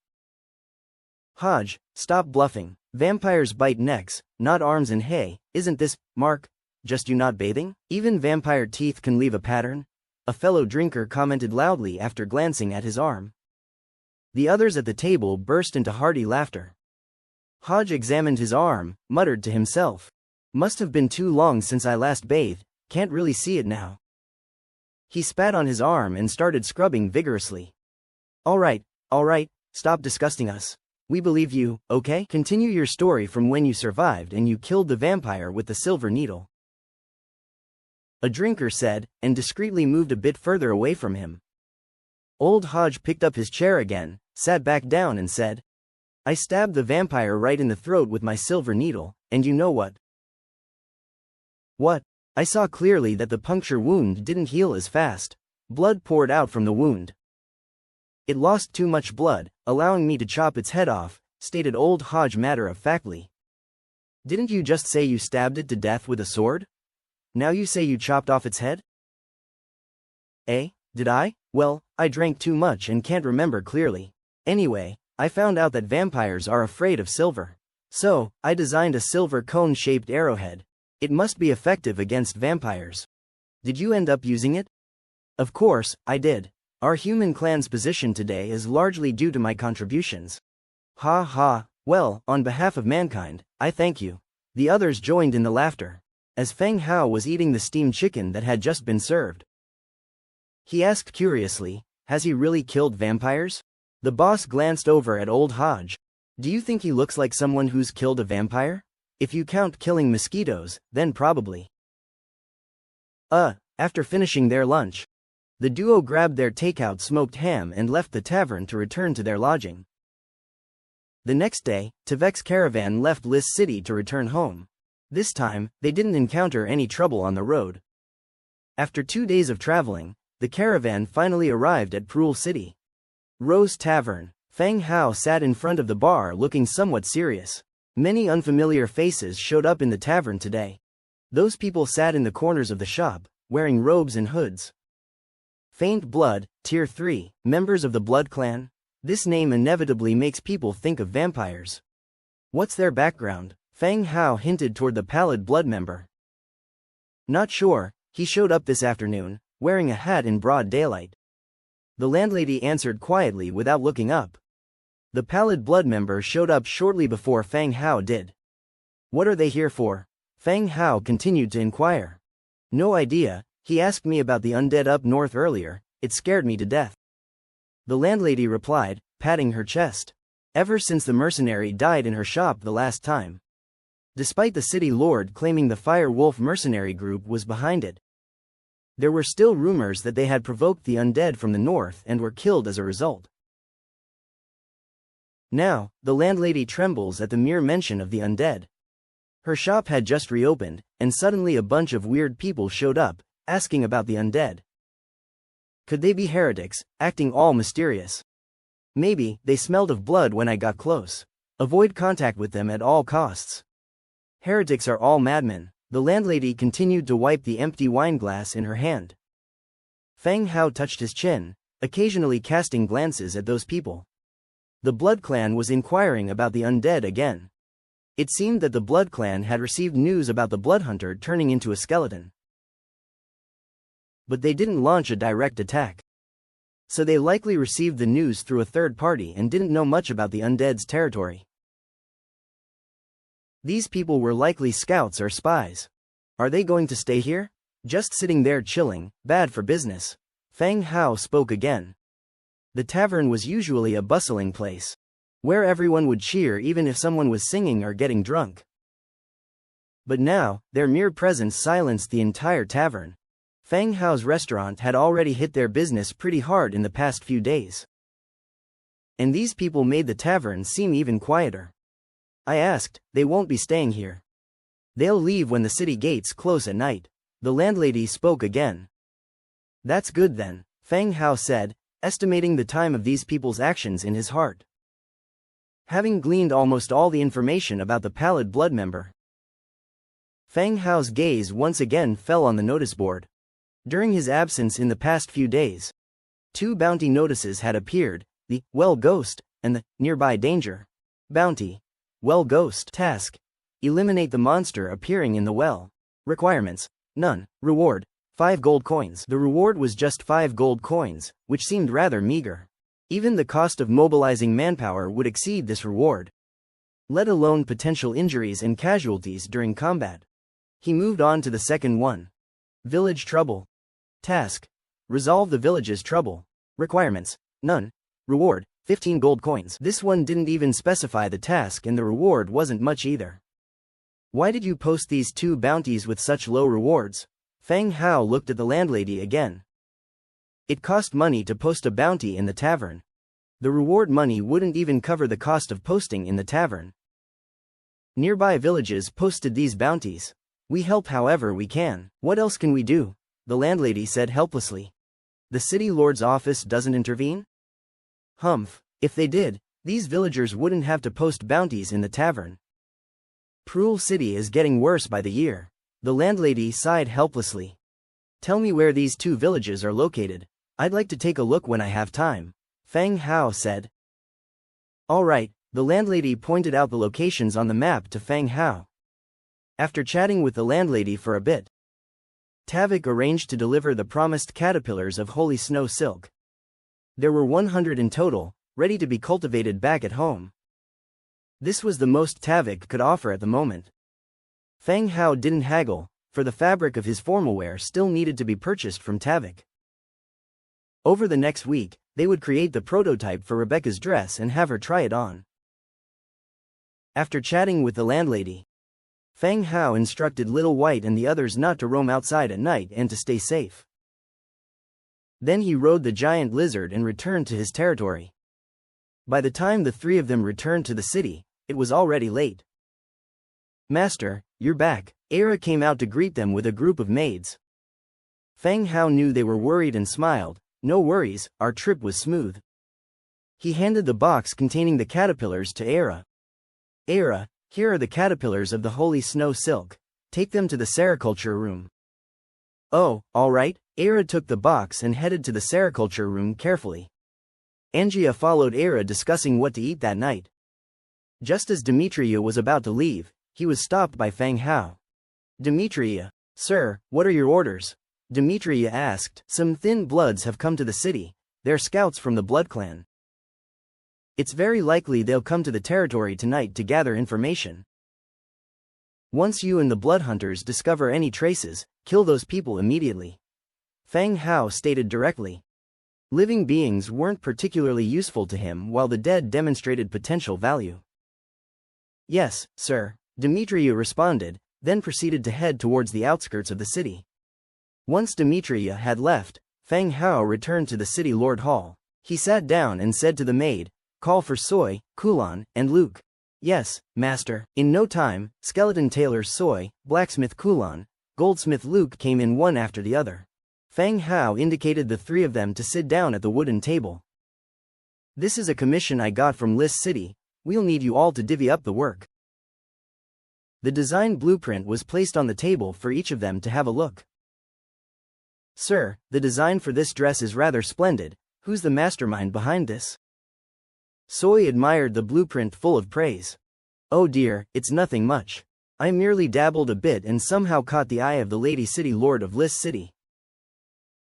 "Hodge, stop bluffing. Vampires bite necks, not arms, and hey, isn't this, Mark, just you not bathing? Even vampire teeth can leave a pattern," a fellow drinker commented loudly after glancing at his arm. The others at the table burst into hearty laughter. Hodge examined his arm, muttered to himself, "Must have been too long since I last bathed, can't really see it now." He spat on his arm and started scrubbing vigorously. All right, stop disgusting us. We believe you, okay? Continue your story from when you survived and you killed the vampire with the silver needle," a drinker said, and discreetly moved a bit further away from him. Old Hodge picked up his chair again, sat back down and said, "I stabbed the vampire right in the throat with my silver needle, and you know what? What? I saw clearly that the puncture wound didn't heal as fast. Blood poured out from the wound. It lost too much blood, allowing me to chop its head off," stated Old Hodge matter-of-factly. "Didn't you just say you stabbed it to death with a sword? Now you say you chopped off its head?" "Eh, did I? Well, I drank too much and can't remember clearly. Anyway, I found out that vampires are afraid of silver. So, I designed a silver cone-shaped arrowhead. It must be effective against vampires. Did you end up using it?" "Of course, I did. Our human clan's position today is largely due to my contributions." "Ha ha, well, on behalf of mankind, I thank you." The others joined in the laughter. As Feng Hao was eating the steamed chicken that had just been served, he asked curiously, "Has he really killed vampires?" The boss glanced over at Old Hodge. "Do you think he looks like someone who's killed a vampire? If you count killing mosquitoes, then probably." After finishing their lunch, the duo grabbed their takeout smoked ham and left the tavern to return to their lodging. The next day, Tavek's caravan left Lis City to return home. This time, they didn't encounter any trouble on the road. After 2 days of traveling, the caravan finally arrived at Prul City. Rose Tavern. Feng Hao sat in front of the bar looking somewhat serious. Many unfamiliar faces showed up in the tavern today. Those people sat in the corners of the shop, wearing robes and hoods. Faint Blood, Tier 3, members of the Blood Clan? This name inevitably makes people think of vampires. What's their background? Feng Hao hinted toward the Pallid Blood member. Not sure, he showed up this afternoon, wearing a hat in broad daylight. The landlady answered quietly without looking up. The Pallid Blood member showed up shortly before Feng Hao did. What are they here for? Feng Hao continued to inquire. No idea, he asked me about the undead up north earlier, it scared me to death. The landlady replied, patting her chest. Ever since the mercenary died in her shop the last time. Despite the city lord claiming the Fire Wolf mercenary group was behind it. There were still rumors that they had provoked the undead from the north and were killed as a result. Now, the landlady trembles at the mere mention of the undead. Her shop had just reopened, and suddenly a bunch of weird people showed up, asking about the undead. Could they be heretics, acting all mysterious? Maybe, they smelled of blood when I got close. Avoid contact with them at all costs. Heretics are all madmen. The landlady continued to wipe the empty wineglass in her hand. Fang Hao touched his chin, occasionally casting glances at those people. The Blood Clan was inquiring about the undead again. It seemed that the Blood Clan had received news about the Blood Hunter turning into a skeleton. But they didn't launch a direct attack. So they likely received the news through a third party and didn't know much about the undead's territory. These people were likely scouts or spies. Are they going to stay here? Just sitting there chilling, bad for business. Fang Hao spoke again. The tavern was usually a bustling place, where everyone would cheer even if someone was singing or getting drunk. But now, their mere presence silenced the entire tavern. Fang Hao's restaurant had already hit their business pretty hard in the past few days. And these people made the tavern seem even quieter. I asked, they won't be staying here. They'll leave when the city gates close at night. The landlady spoke again. That's good then, Fang Hao said, estimating the time of these people's actions in his heart. Having gleaned almost all the information about the pallid blood member, Fang Hao's gaze once again fell on the notice board. During his absence in the past few days, 2 bounty notices had appeared, the Well Ghost and the Nearby Danger. Bounty. Well Ghost task. Eliminate the monster appearing in the well. Requirements. None. Reward. 5 gold coins. The reward was just 5 gold coins, which seemed rather meager. Even the cost of mobilizing manpower would exceed this reward, let alone potential injuries and casualties during combat. He moved on to the second one. Village Trouble. Task. Resolve the village's trouble. Requirements. None. Reward. 15 gold coins. This one didn't even specify the task and the reward wasn't much either. Why did you post these 2 bounties with such low rewards? Fang Hao looked at the landlady again. It cost money to post a bounty in the tavern. The reward money wouldn't even cover the cost of posting in the tavern. Nearby villages posted these bounties. We help however we can. What else can we do? The landlady said helplessly. The city lord's office doesn't intervene? Humph, if they did, these villagers wouldn't have to post bounties in the tavern. Prul City is getting worse by the year. The landlady sighed helplessly. Tell me where these 2 villages are located. I'd like to take a look when I have time, Fang Hao said. All right, the landlady pointed out the locations on the map to Fang Hao. After chatting with the landlady for a bit, Tavik arranged to deliver the promised caterpillars of holy snow silk. There were 100 in total, ready to be cultivated back at home. This was the most Tavik could offer at the moment. Fang Hao didn't haggle, for the fabric of his formalwear still needed to be purchased from Tavik. Over the next week, they would create the prototype for Rebecca's dress and have her try it on. After chatting with the landlady, Fang Hao instructed Little White and the others not to roam outside at night and to stay safe. Then he rode the giant lizard and returned to his territory. By the time the 3 of them returned to the city, it was already late. Master, you're back. Era came out to greet them with a group of maids. Fang Hao knew they were worried and smiled. No worries, our trip was smooth. He handed the box containing the caterpillars to Era. Era, here are the caterpillars of the holy snow silk. Take them to the sericulture room. Oh, all right. Era took the box and headed to the sericulture room carefully. Angia followed Era discussing what to eat that night. Just as Demetria was about to leave, he was stopped by Fang Hao. Demetria, sir, what are your orders? Demetria asked. Some thin bloods have come to the city. They're scouts from the Blood Clan. It's very likely they'll come to the territory tonight to gather information. Once you and the Blood Hunters discover any traces, kill those people immediately. Fang Hao stated directly. Living beings weren't particularly useful to him while the dead demonstrated potential value. Yes, sir, Demetria responded, then proceeded to head towards the outskirts of the city. Once Demetria had left, Feng Hao returned to the city lord hall. He sat down and said to the maid, "Call for Soy, Kulan, and Luke." "Yes, master." In no time, skeleton tailor Soy, blacksmith Kulan, goldsmith Luke came in one after the other. Feng Hao indicated the three of them to sit down at the wooden table. "This is a commission I got from Lis City. We'll need you all to divvy up the work." The design blueprint was placed on the table for each of them to have a look. "Sir, the design for this dress is rather splendid. Who's the mastermind behind this?" Soy admired the blueprint full of praise. "Oh dear, it's nothing much. I merely dabbled a bit and somehow caught the eye of the Lady City Lord of Lis City.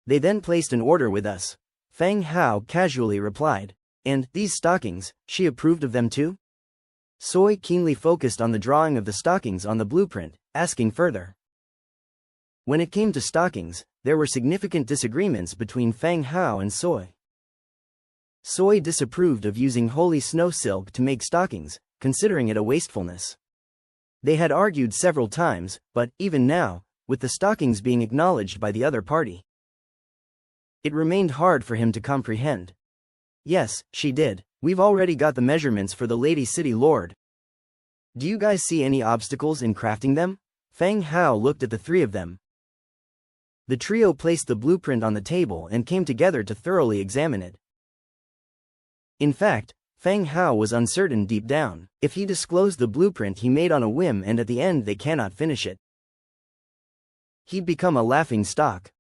They then placed an order with us," Feng Hao casually replied. "And these stockings, she approved of them too?" Soy keenly focused on the drawing of the stockings on the blueprint, asking further. When it came to stockings, there were significant disagreements between Feng Hao and Soy. Soy disapproved of using holy snow silk to make stockings, considering it a wastefulness. They had argued several times, but, even now, with the stockings being acknowledged by the other party, it remained hard for him to comprehend. "Yes, she did. We've already got the measurements for the Lady City Lord. Do you guys see any obstacles in crafting them?" Feng Hao looked at the three of them. The trio placed the blueprint on the table and came together to thoroughly examine it. In fact, Feng Hao was uncertain deep down. If he disclosed the blueprint he made on a whim and at the end they cannot finish it, he'd become a laughing stock.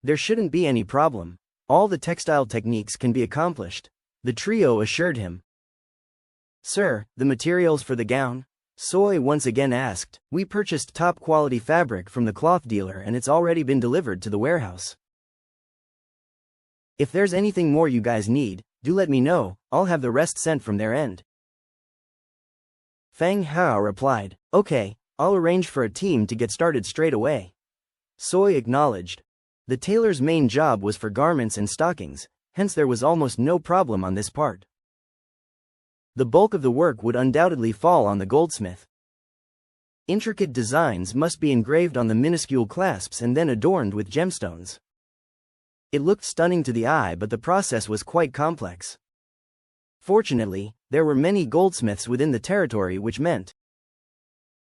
There shouldn't be any problem. All the textile techniques can be accomplished, the trio assured him. "Sir, the materials for the gown?" Soy once again asked. "We purchased top-quality fabric from the cloth dealer and it's already been delivered to the warehouse. If there's anything more you guys need, do let me know, I'll have the rest sent from their end." Feng Hao replied, "Okay, I'll arrange for a team to get started straight away." Soy acknowledged. The tailor's main job was for garments and stockings, hence there was almost no problem on this part. The bulk of the work would undoubtedly fall on the goldsmith. Intricate designs must be engraved on the minuscule clasps and then adorned with gemstones. It looked stunning to the eye, but the process was quite complex. Fortunately, there were many goldsmiths within the territory, which meant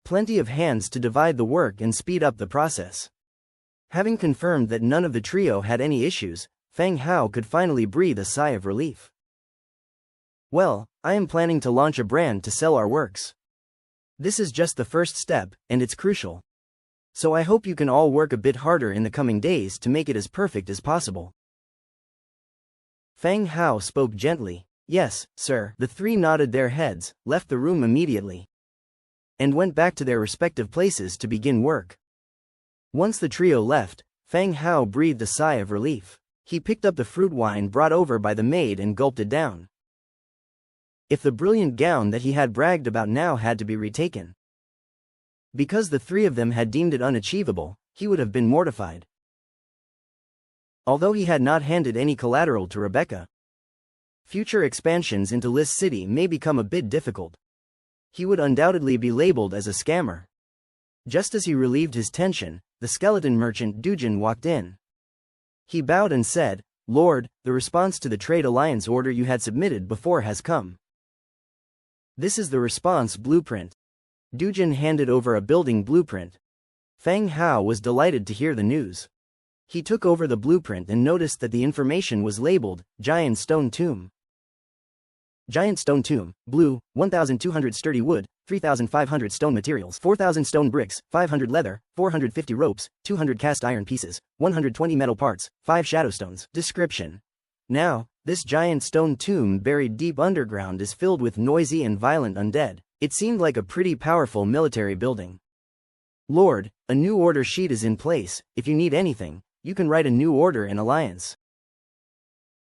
plenty of hands to divide the work and speed up the process. Having confirmed that none of the trio had any issues, Feng Hao could finally breathe a sigh of relief. "Well, I am planning to launch a brand to sell our works. This is just the first step, and it's crucial. So I hope you can all work a bit harder in the coming days to make it as perfect as possible." Feng Hao spoke gently. "Yes, sir." The three nodded their heads, left the room immediately, and went back to their respective places to begin work. Once the trio left, Feng Hao breathed a sigh of relief. He picked up the fruit wine brought over by the maid and gulped it down. If the brilliant gown that he had bragged about now had to be retaken, because the three of them had deemed it unachievable, he would have been mortified. Although he had not handed any collateral to Rebecca, future expansions into Lis City may become a bit difficult. He would undoubtedly be labeled as a scammer. Just as he relieved his tension, the skeleton merchant Dujin walked in. He bowed and said, "Lord, the response to the trade alliance order you had submitted before has come. This is the response blueprint." Dujin handed over a building blueprint. Feng Hao was delighted to hear the news. He took over the blueprint and noticed that the information was labeled, Giant Stone Tomb. Giant Stone Tomb, blue, 1,200 sturdy wood, 3,500 stone materials, 4,000 stone bricks, 500 leather, 450 ropes, 200 cast iron pieces, 120 metal parts, 5 shadowstones. Description: Now, this giant stone tomb buried deep underground is filled with noisy and violent undead. It seemed like a pretty powerful military building. Lord, a new order sheet is in place. If you need anything, you can write a new order in alliance.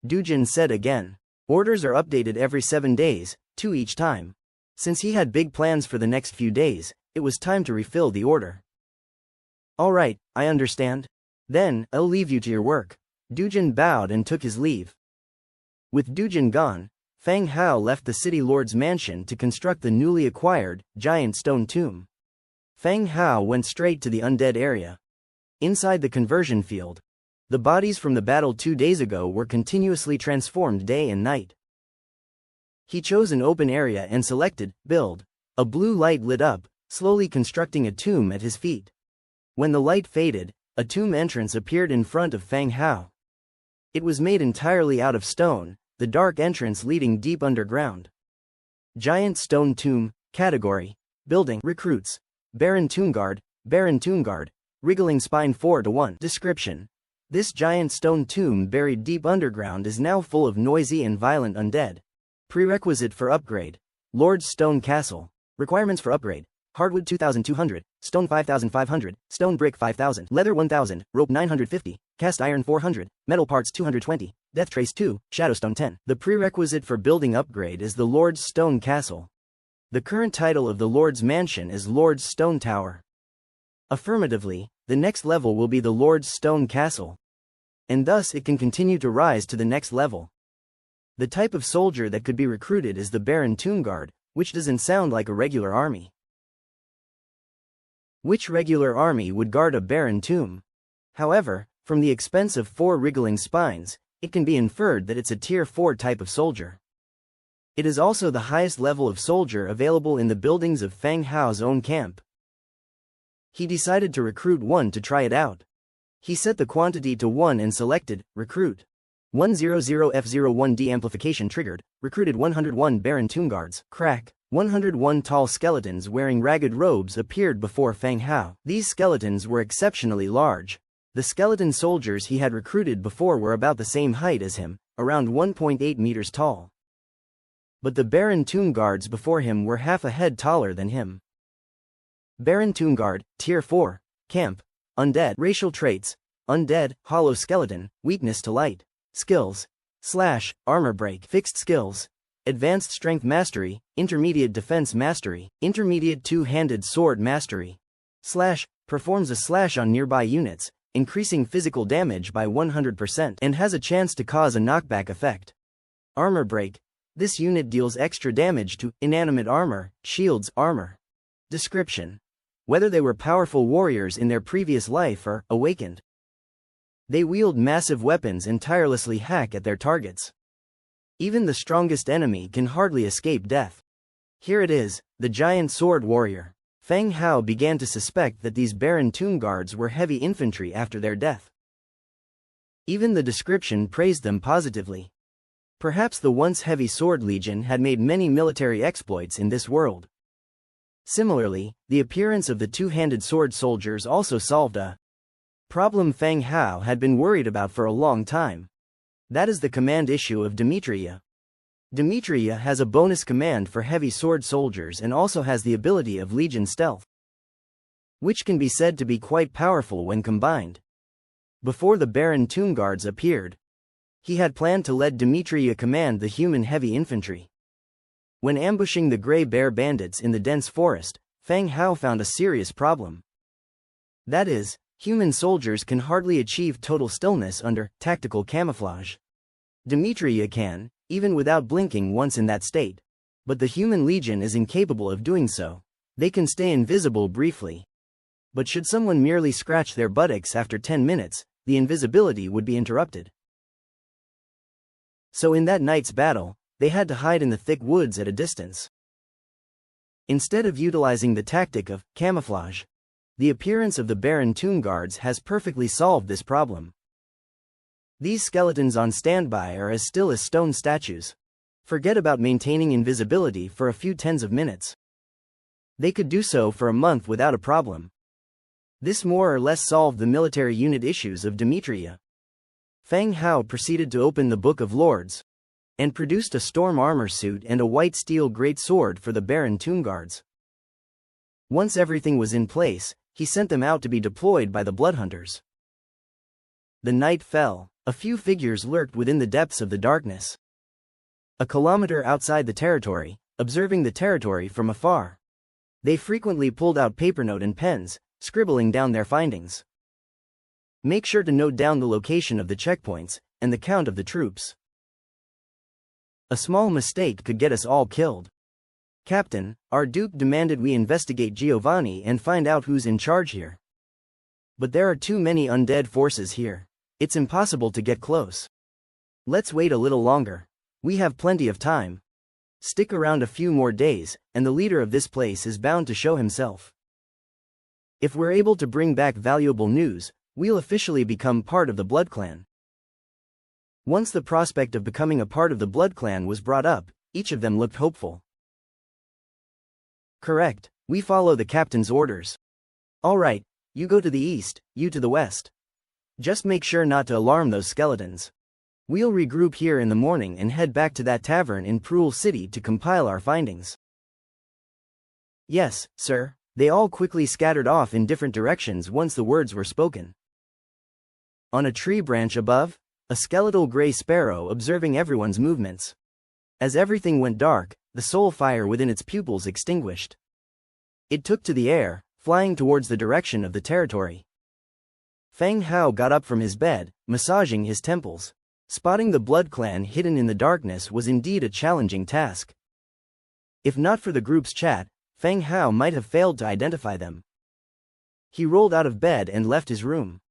Dujin said again. Orders are updated every 7 days, 2 each time. Since he had big plans for the next few days, it was time to refill the order. Alright, I understand. Then, I'll leave you to your work. Dujin bowed and took his leave. With Dujin gone, Feng Hao left the city lord's mansion to construct the newly acquired, giant stone tomb. Feng Hao went straight to the undead area. Inside the conversion field, the bodies from the battle 2 days ago were continuously transformed day and night. He chose an open area and selected, build. A blue light lit up, slowly constructing a tomb at his feet. When the light faded, a tomb entrance appeared in front of Feng Hao. It was made entirely out of stone, the dark entrance leading deep underground. Giant stone tomb, category, building, recruits, Baron Toonguard, wriggling spine 4-1. Description: this giant stone tomb buried deep underground is now full of noisy and violent undead. Prerequisite for upgrade: Lord's Stone Castle. Requirements for upgrade: hardwood 2200, stone 5500, stone brick 5000, leather 1000, rope 950, cast iron 400, metal parts 220, death trace 2, shadowstone 10. The prerequisite for building upgrade is the Lord's Stone Castle. The current title of the Lord's Mansion is Lord's Stone Tower. Affirmatively, the next level will be the Lord's Stone Castle, and thus it can continue to rise to the next level. The type of soldier that could be recruited is the Baron Toonguard, which doesn't sound like a regular army. Which regular army would guard a barren tomb? However, from the expense of 4 wriggling spines, it can be inferred that it's a Tier 4 type of soldier. It is also the highest level of soldier available in the buildings of Feng Hao's own camp. He decided to recruit one to try it out. He set the quantity to 1 and selected, recruit. 100F01D amplification triggered, recruited 101 Baron Toonguards. Crack. 101 tall skeletons wearing ragged robes appeared before Feng Hao. These skeletons were exceptionally large. The skeleton soldiers he had recruited before were about the same height as him, around 1.8 meters tall. But the Baron Toonguards before him were half a head taller than him. Baron Toonguard, Tier 4, Camp, Undead. Racial traits: Undead, Hollow Skeleton, Weakness to Light. Skills: Slash, Armor Break. Fixed skills: Advanced Strength Mastery, Intermediate Defense Mastery, Intermediate Two-Handed Sword Mastery. Slash, performs a slash on nearby units, increasing physical damage by 100% and has a chance to cause a knockback effect. Armor Break: this unit deals extra damage to inanimate armor, shields, armor. Description: whether they were powerful warriors in their previous life or awakened, they wield massive weapons and tirelessly hack at their targets. Even the strongest enemy can hardly escape death. Here it is, the giant sword warrior. Feng Hao began to suspect that these Baron Toonguards were heavy infantry after their death. Even the description praised them positively. Perhaps the once heavy sword legion had made many military exploits in this world. Similarly, the appearance of the two-handed sword soldiers also solved a problem Feng Hao had been worried about for a long time. That is the command issue of Demetria. Demetria has a bonus command for heavy sword soldiers and also has the ability of Legion Stealth, which can be said to be quite powerful when combined. Before the Baron Toonguards appeared, he had planned to let Demetria command the human heavy infantry. When ambushing the Grey Bear bandits in the dense forest, Feng Hao found a serious problem. That is, human soldiers can hardly achieve total stillness under tactical camouflage. Demetria can, even without blinking once in that state. But the human legion is incapable of doing so. They can stay invisible briefly. But should someone merely scratch their buttocks after 10 minutes, the invisibility would be interrupted. So in that night's battle, they had to hide in the thick woods at a distance. Instead of utilizing the tactic of camouflage, the appearance of the Baron Toonguards has perfectly solved this problem. These skeletons on standby are as still as stone statues. Forget about maintaining invisibility for a few tens of minutes. They could do so for a month without a problem. This more or less solved the military unit issues of Demetria. Feng Hao proceeded to open the Book of Lords, and produced a storm armor suit and a white steel great sword for the Baron Toonguards. Once everything was in place, he sent them out to be deployed by the Bloodhunters. The night fell. A few figures lurked within the depths of the darkness. A kilometer outside the territory, observing the territory from afar, they frequently pulled out paper note and pens, scribbling down their findings. Make sure to note down the location of the checkpoints, and the count of the troops. A small mistake could get us all killed. Captain, our Duke demanded we investigate Giovanni and find out who's in charge here. But there are too many undead forces here. It's impossible to get close. Let's wait a little longer. We have plenty of time. Stick around a few more days, and the leader of this place is bound to show himself. If we're able to bring back valuable news, we'll officially become part of the Blood Clan. Once the prospect of becoming a part of the Blood Clan was brought up, each of them looked hopeful. Correct, we follow the captain's orders. All right, you go to the east, you to the west. Just make sure not to alarm those skeletons. We'll regroup here in the morning and head back to that tavern in Prule City to compile our findings. Yes, sir. They all quickly scattered off in different directions once the words were spoken. On a tree branch above, a skeletal gray sparrow observing everyone's movements. As everything went dark, the soul fire within its pupils extinguished. It took to the air, flying towards the direction of the territory. Fang Hao got up from his bed, massaging his temples. Spotting the Blood Clan hidden in the darkness was indeed a challenging task. If not for the group's chat, Fang Hao might have failed to identify them. He rolled out of bed and left his room.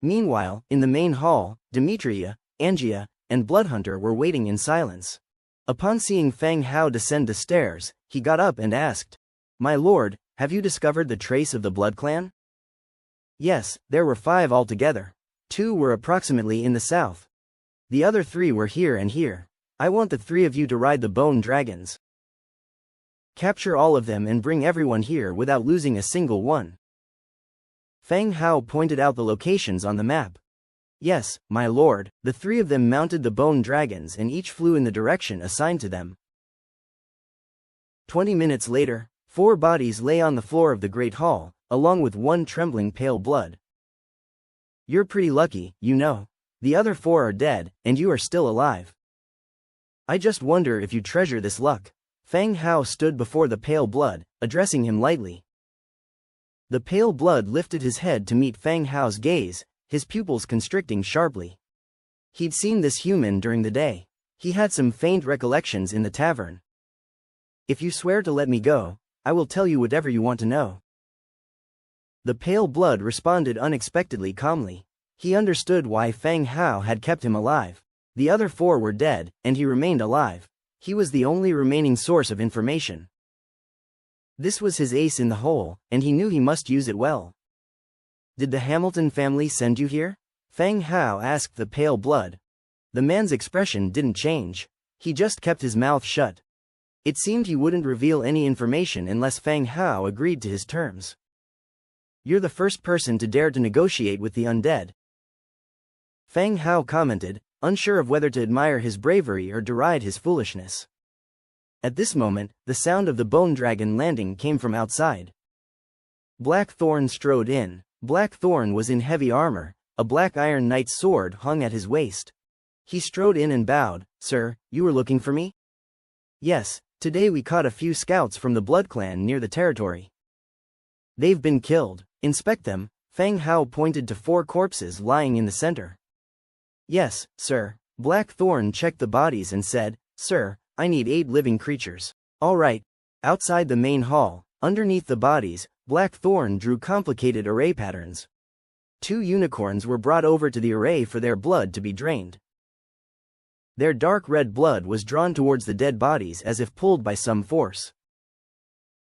Meanwhile, in the main hall, Demetria, Angia, and Bloodhunter were waiting in silence. Upon seeing Fang Hao descend the stairs, he got up and asked, "My lord, have you discovered the trace of the Blood Clan?" Yes, there were 5 altogether. 2 were approximately in the south. The other 3 were here and here. I want the 3 of you to ride the bone dragons. Capture all of them and bring everyone here without losing a single one. Fang Hao pointed out the locations on the map. Yes, my lord, the 3 of them mounted the bone dragons and each flew in the direction assigned to them. 20 minutes later, 4 bodies lay on the floor of the Great Hall, along with 1 trembling pale blood. You're pretty lucky, you know. The other 4 are dead, and you are still alive. I just wonder if you treasure this luck. Fang Hao stood before the pale blood, addressing him lightly. The pale blood lifted his head to meet Fang Hao's gaze, his pupils constricting sharply. He'd seen this human during the day. He had some faint recollections in the tavern. If you swear to let me go, I will tell you whatever you want to know. The pale blood responded unexpectedly calmly. He understood why Fang Hao had kept him alive. The other 4 were dead, and he remained alive. He was the only remaining source of information. This was his ace in the hole, and he knew he must use it well. Did the Hamilton family send you here? Fang Hao asked the pale blood. The man's expression didn't change. He just kept his mouth shut. It seemed he wouldn't reveal any information unless Fang Hao agreed to his terms. You're the first person to dare to negotiate with the undead. Fang Hao commented, unsure of whether to admire his bravery or deride his foolishness. At this moment, the sound of the bone dragon landing came from outside. Blackthorn strode in. Blackthorn was in heavy armor, a black iron knight's sword hung at his waist. He strode in and bowed. Sir, you were looking for me? Yes, today we caught a few scouts from the Blood Clan near the territory. They've been killed. Inspect them. Fang Hao pointed to 4 corpses lying in the center. Yes, sir. Blackthorn checked the bodies and said, Sir, I need 8 living creatures. All right. Outside the main hall, underneath the bodies, Blackthorn drew complicated array patterns. 2 unicorns were brought over to the array for their blood to be drained. Their dark red blood was drawn towards the dead bodies as if pulled by some force.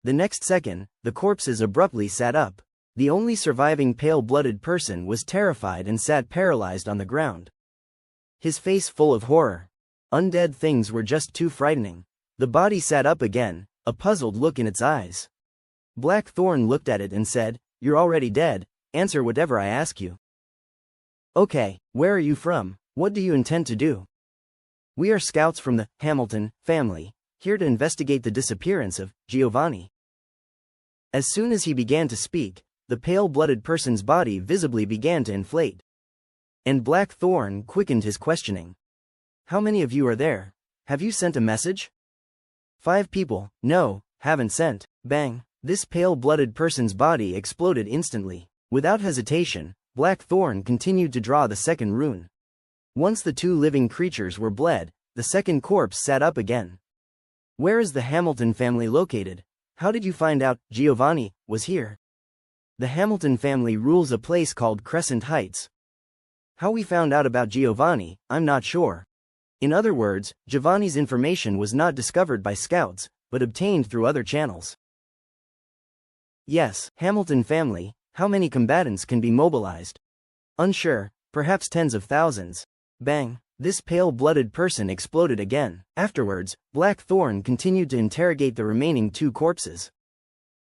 The next second, the corpses abruptly sat up. The only surviving pale-blooded person was terrified and sat paralyzed on the ground. His face full of horror. Undead things were just too frightening. The body sat up again, a puzzled look in its eyes. Blackthorn looked at it and said, You're already dead, answer whatever I ask you. Okay, where are you from? What do you intend to do? We are scouts from the Hamilton family, here to investigate the disappearance of Giovanni. As soon as he began to speak, the pale-blooded person's body visibly began to inflate. And Blackthorn quickened his questioning. How many of you are there? Have you sent a message? 5 people. No, haven't sent. Bang. This pale-blooded person's body exploded instantly. Without hesitation, Blackthorn continued to draw the second rune. Once the 2 living creatures were bled, the second corpse sat up again. Where is the Hamilton family located? How did you find out Giovanni was here? The Hamilton family rules a place called Crescent Heights. How we found out about Giovanni, I'm not sure. In other words, Giovanni's information was not discovered by scouts, but obtained through other channels. Yes, Hamilton family, how many combatants can be mobilized? Unsure, perhaps tens of thousands. Bang, this pale-blooded person exploded again. Afterwards, Blackthorn continued to interrogate the remaining 2 corpses.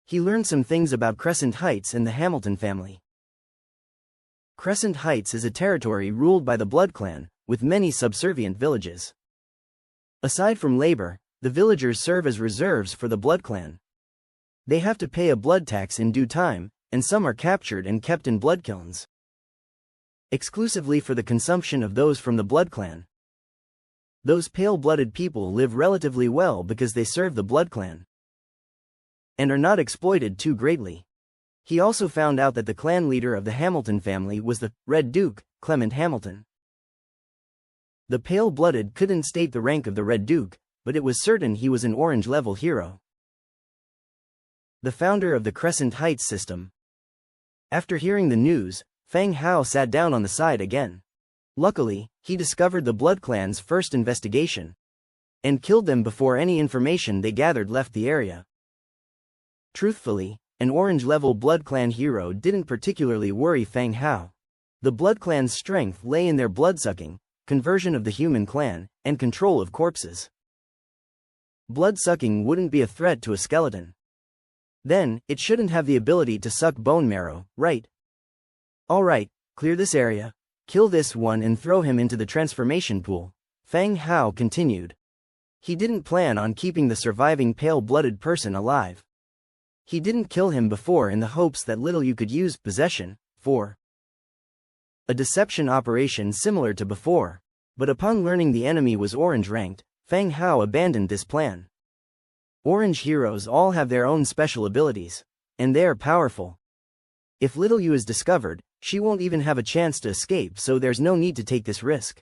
He learned some things about Crescent Heights and the Hamilton family. Crescent Heights is a territory ruled by the Blood Clan, with many subservient villages. Aside from labor, the villagers serve as reserves for the Blood Clan. They have to pay a blood tax in due time, and some are captured and kept in blood kilns, exclusively for the consumption of those from the Blood Clan. Those pale-blooded people live relatively well because they serve the Blood Clan and are not exploited too greatly. He also found out that the clan leader of the Hamilton family was the Red Duke, Clement Hamilton. The pale-blooded couldn't state the rank of the Red Duke, but it was certain he was an orange-level hero. The founder of the Crescent Heights system. After hearing the news, Fang Hao sat down on the side again. Luckily, he discovered the Blood Clan's first investigation and killed them before any information they gathered left the area. Truthfully, an orange-level Blood Clan hero didn't particularly worry Fang Hao. The Blood Clan's strength lay in their blood-sucking, conversion of the human clan, and control of corpses. Blood-sucking wouldn't be a threat to a skeleton. Then, it shouldn't have the ability to suck bone marrow, right? Alright, clear this area, kill this one and throw him into the transformation pool, Fang Hao continued. He didn't plan on keeping the surviving pale-blooded person alive. He didn't kill him before in the hopes that little you could use possession for a deception operation similar to before, but upon learning the enemy was orange-ranked, Fang Hao abandoned this plan. Orange heroes all have their own special abilities, and they're powerful. If Little Yu is discovered, she won't even have a chance to escape, so there's no need to take this risk.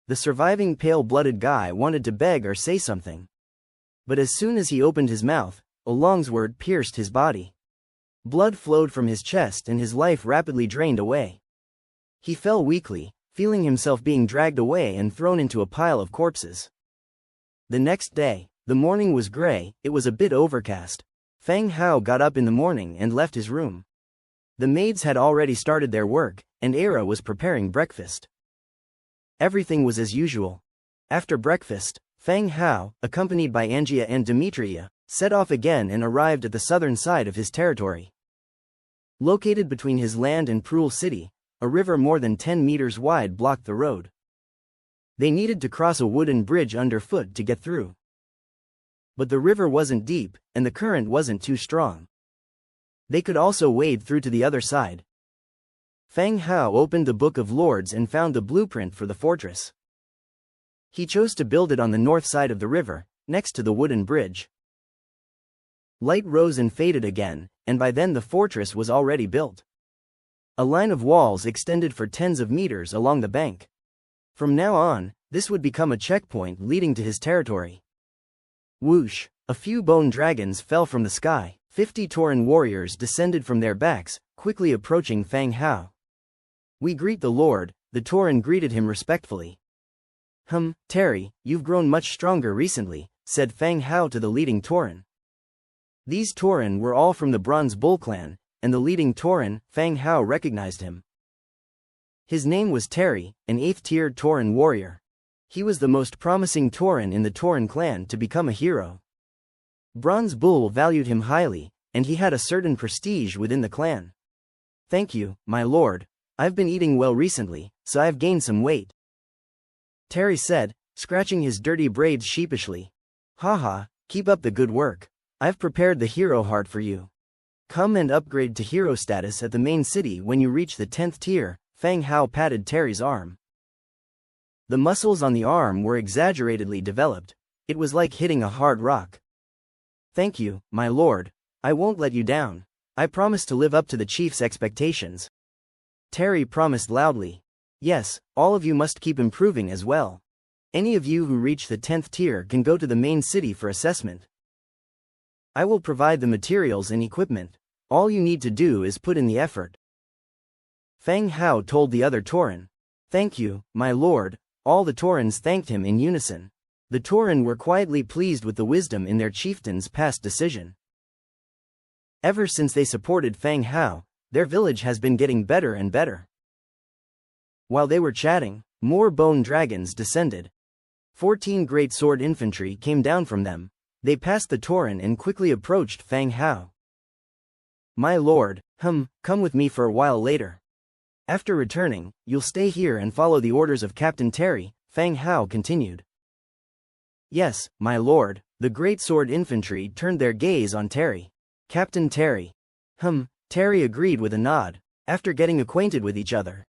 The surviving pale-blooded guy wanted to beg or say something, but as soon as he opened his mouth, a longsword pierced his body. Blood flowed from his chest and his life rapidly drained away. He fell weakly, feeling himself being dragged away and thrown into a pile of corpses. The next day, the morning was gray, it was a bit overcast. Fang Hao got up in the morning and left his room. The maids had already started their work, and Era was preparing breakfast. Everything was as usual. After breakfast, Fang Hao, accompanied by Angia and Demetria, set off again and arrived at the southern side of his territory. Located between his land and Prul City, a river more than 10 meters wide blocked the road. They needed to cross a wooden bridge underfoot to get through. But the river wasn't deep, and the current wasn't too strong. They could also wade through to the other side. Fang Hao opened the Book of Lords and found the blueprint for the fortress. He chose to build it on the north side of the river, next to the wooden bridge. Light rose and faded again, and by then the fortress was already built. A line of walls extended for tens of meters along the bank. From now on, this would become a checkpoint leading to his territory. Whoosh! A few bone dragons fell from the sky. 50 Tauren warriors descended from their backs, quickly approaching Fang Hao. "We greet the Lord," the Tauren greeted him respectfully. Terry, you've grown much stronger recently," said Fang Hao to the leading Tauren. These Tauren were all from the Bronze Bull clan, and the leading Tauren, Fang Hao recognized him. His name was Terry, an 8th-tier Tauren warrior. He was the most promising Tauren in the Tauren clan to become a hero. Bronze Bull valued him highly, and he had a certain prestige within the clan. "Thank you, my lord. I've been eating well recently, so I've gained some weight," Terry said, scratching his dirty braids sheepishly. "Haha, keep up the good work. I've prepared the hero heart for you. Come and upgrade to hero status at the main city when you reach the 10th tier, Fang Hao patted Terry's arm. The muscles on the arm were exaggeratedly developed. It was like hitting a hard rock. "Thank you, my lord. I won't let you down. I promise to live up to the chief's expectations." Terry promised loudly. "Yes, all of you must keep improving as well. Any of you who reach the 10th tier can go to the main city for assessment. I will provide the materials and equipment. All you need to do is put in the effort. Feng Hao told the other Tauren. Thank you, my lord. All the Taurens thanked him in unison. The Tauren were quietly pleased with the wisdom in their chieftain's past decision. Ever since they supported Feng Hao, their village has been getting better and better. While they were chatting, more bone dragons descended. 14 great sword infantry came down from them. They passed the Tauren and quickly approached Feng Hao. My lord, come with me for a while later. After returning, you'll stay here and follow the orders of Captain Terry, Feng Hao continued. Yes, my lord. The great sword infantry turned their gaze on Terry. Captain Terry. Terry agreed with a nod. After getting acquainted with each other,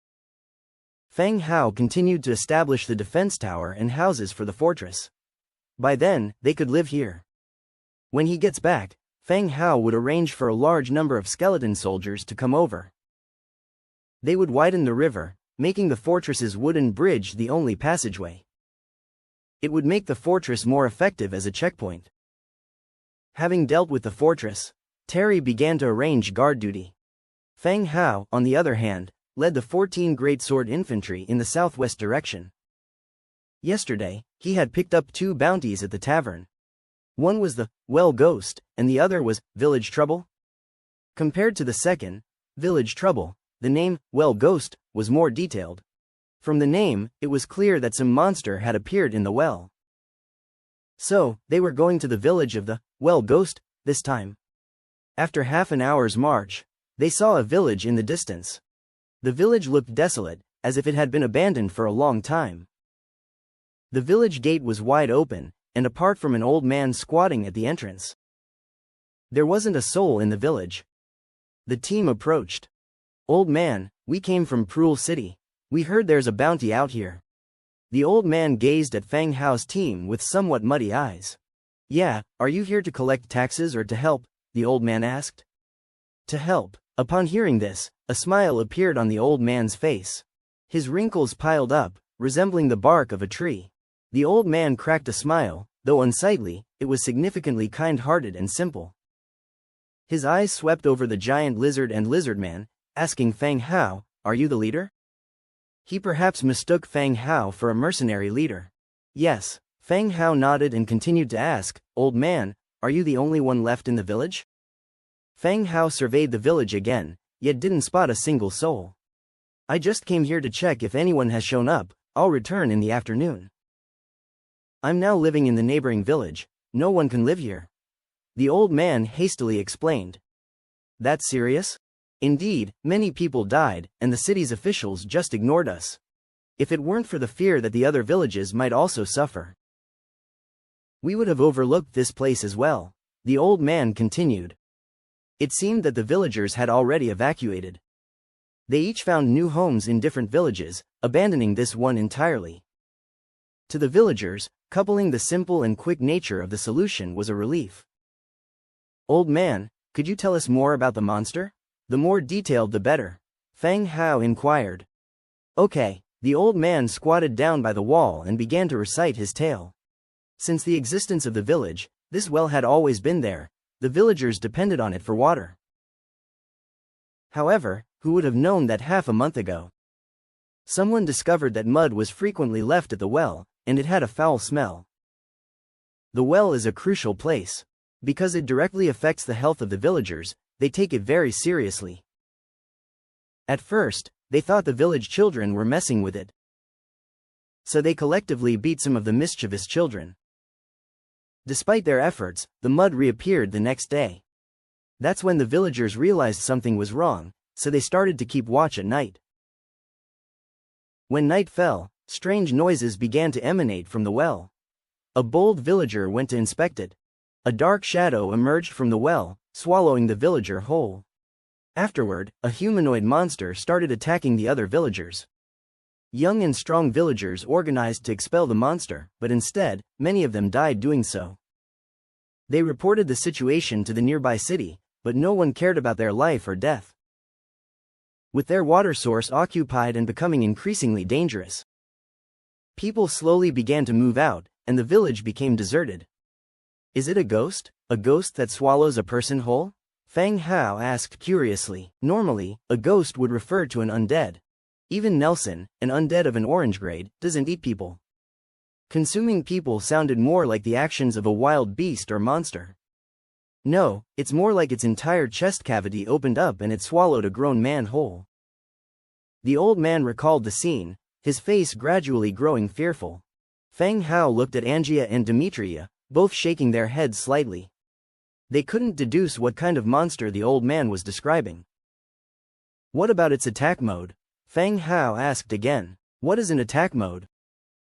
Feng Hao continued to establish the defense tower and houses for the fortress. By then, they could live here. When he gets back, Feng Hao would arrange for a large number of skeleton soldiers to come over. They would widen the river, making the fortress's wooden bridge the only passageway. It would make the fortress more effective as a checkpoint. Having dealt with the fortress, Terry began to arrange guard duty. Feng Hao, on the other hand, led the 14 great sword infantry in the southwest direction. Yesterday, he had picked up 2 bounties at the tavern. One was the Well Ghost, and the other was Village Trouble. Compared to the second, Village Trouble, the name Well Ghost was more detailed. From the name, it was clear that some monster had appeared in the well. So, they were going to the village of the Well Ghost this time. After half an hour's march, they saw a village in the distance. The village looked desolate, as if it had been abandoned for a long time. The village gate was wide open, and apart from an old man squatting at the entrance, there wasn't a soul in the village. The team approached. Old man, we came from Prul City. We heard there's a bounty out here. The old man gazed at Feng Hao's team with somewhat muddy eyes. Yeah, are you here to collect taxes or to help? The old man asked. To help. Upon hearing this, a smile appeared on the old man's face. His wrinkles piled up, resembling the bark of a tree. The old man cracked a smile, though unsightly, it was significantly kind-hearted and simple. His eyes swept over the giant lizard and lizardman, asking Feng Hao, are you the leader? He perhaps mistook Feng Hao for a mercenary leader. Yes, Feng Hao nodded and continued to ask, old man, are you the only one left in the village? Feng Hao surveyed the village again, yet didn't spot a single soul. I just came here to check if anyone has shown up. I'll return in the afternoon. I'm now living in the neighboring village. No one can live here. The old man hastily explained. That's serious? Indeed, many people died, and the city's officials just ignored us. If it weren't for the fear that the other villages might also suffer, we would have overlooked this place as well. The old man continued. It seemed that the villagers had already evacuated. They each found new homes in different villages, abandoning this one entirely. To the villagers, coupling the simple and quick nature of the solution was a relief. Old man, could you tell us more about the monster? The more detailed the better. Feng Hao inquired. Okay, the old man squatted down by the wall and began to recite his tale. Since the existence of the village, this well had always been there. The villagers depended on it for water. However, who would have known that half a month ago, someone discovered that mud was frequently left at the well, and it had a foul smell. The well is a crucial place. Because it directly affects the health of the villagers, they take it very seriously. At first, they thought the village children were messing with it. So they collectively beat some of the mischievous children. Despite their efforts, the mud reappeared the next day. That's when the villagers realized something was wrong, so they started to keep watch at night. When night fell, strange noises began to emanate from the well. A bold villager went to inspect it. A dark shadow emerged from the well, swallowing the villager whole. Afterward, a humanoid monster started attacking the other villagers. Young and strong villagers organized to expel the monster, but instead, many of them died doing so. They reported the situation to the nearby city, but no one cared about their life or death. With their water source occupied and becoming increasingly dangerous, people slowly began to move out, and the village became deserted. Is it a ghost? A ghost that swallows a person whole? Fang Hao asked curiously. Normally, a ghost would refer to an undead. Even Nelson, an undead of an orange grade, doesn't eat people. Consuming people sounded more like the actions of a wild beast or monster. No, it's more like its entire chest cavity opened up and it swallowed a grown man whole. The old man recalled the scene, his face gradually growing fearful. Fang Hao looked at Angia and Demetria, both shaking their heads slightly. They couldn't deduce what kind of monster the old man was describing. What about its attack mode? Fang Hao asked again. What is an attack mode?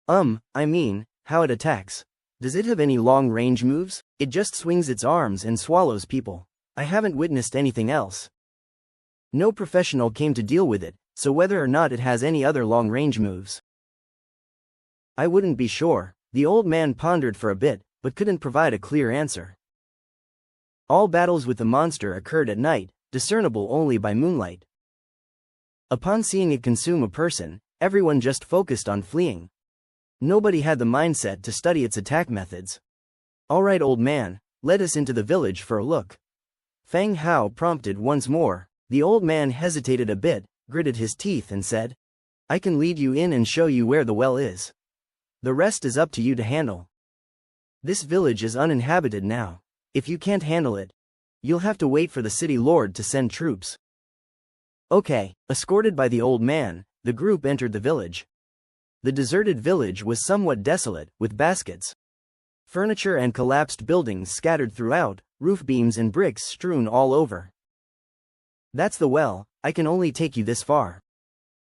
I mean, how it attacks. Does it have any long-range moves? It just swings its arms and swallows people. I haven't witnessed anything else. No professional came to deal with it, so whether or not it has any other long-range moves, I wouldn't be sure. The old man pondered for a bit, but couldn't provide a clear answer. All battles with the monster occurred at night, discernible only by moonlight. Upon seeing it consume a person, everyone just focused on fleeing. Nobody had the mindset to study its attack methods. All right, old man, let us into the village for a look. Fang Hao prompted once more. The old man hesitated a bit, gritted his teeth and said, I can lead you in and show you where the well is. The rest is up to you to handle. This village is uninhabited now. If you can't handle it, you'll have to wait for the city lord to send troops. Okay. Escorted by the old man, the group entered the village. The deserted village was somewhat desolate, with baskets, furniture and collapsed buildings scattered throughout, roof beams and bricks strewn all over. That's the well, I can only take you this far.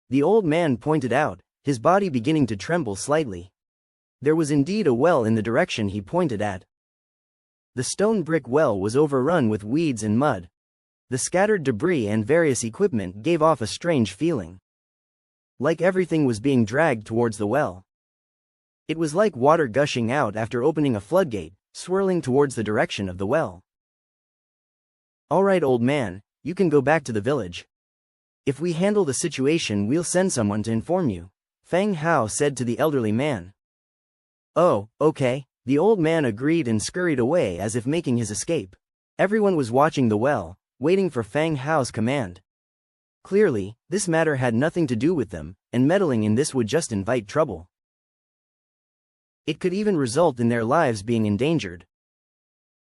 The old man pointed out, his body beginning to tremble slightly. There was indeed a well in the direction he pointed at. The stone brick well was overrun with weeds and mud. The scattered debris and various equipment gave off a strange feeling. Like everything was being dragged towards the well. It was like water gushing out after opening a floodgate, swirling towards the direction of the well. All right, old man, you can go back to the village. If we handle the situation, we'll send someone to inform you, Fang Hao said to the elderly man. Oh, okay, the old man agreed and scurried away as if making his escape. Everyone was watching the well, waiting for Fang Hao's command. Clearly, this matter had nothing to do with them, and meddling in this would just invite trouble. It could even result in their lives being endangered.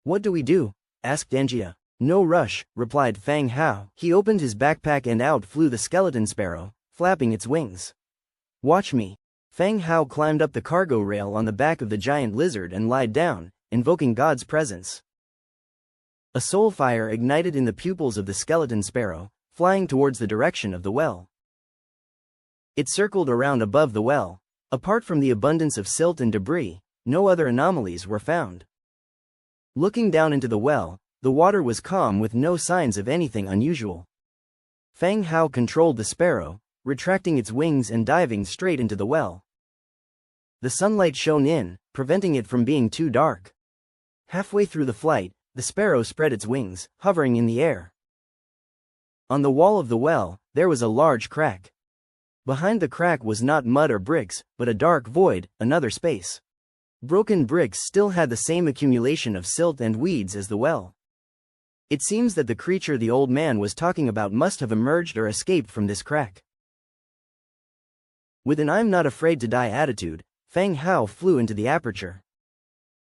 What do we do? Asked Angia. No rush, replied Fang Hao. He opened his backpack and out flew the skeleton sparrow, flapping its wings. Watch me. Fang Hao climbed up the cargo rail on the back of the giant lizard and lied down, invoking God's presence. A soul fire ignited in the pupils of the skeleton sparrow, flying towards the direction of the well. It circled around above the well. Apart from the abundance of silt and debris, no other anomalies were found. Looking down into the well, the water was calm with no signs of anything unusual. Fang Hao controlled the sparrow, retracting its wings and diving straight into the well. The sunlight shone in, preventing it from being too dark. Halfway through the flight, the sparrow spread its wings, hovering in the air. On the wall of the well, there was a large crack. Behind the crack was not mud or bricks, but a dark void, another space. Broken bricks still had the same accumulation of silt and weeds as the well. It seems that the creature the old man was talking about must have emerged or escaped from this crack. With an I'm not afraid to die attitude, Fang Hao flew into the aperture.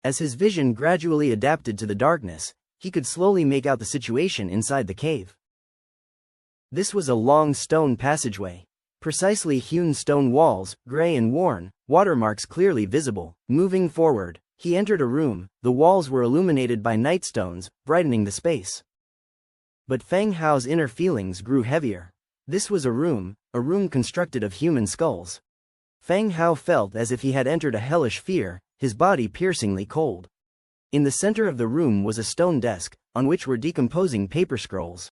As his vision gradually adapted to the darkness, he could slowly make out the situation inside the cave. This was a long stone passageway. Precisely hewn stone walls, gray and worn, watermarks clearly visible. Moving forward, he entered a room. The walls were illuminated by nightstones, brightening the space. But Fang Hao's inner feelings grew heavier. This was a room constructed of human skulls. Fang Hao felt as if he had entered a hellish fear, his body piercingly cold. In the center of the room was a stone desk, on which were decomposing paper scrolls,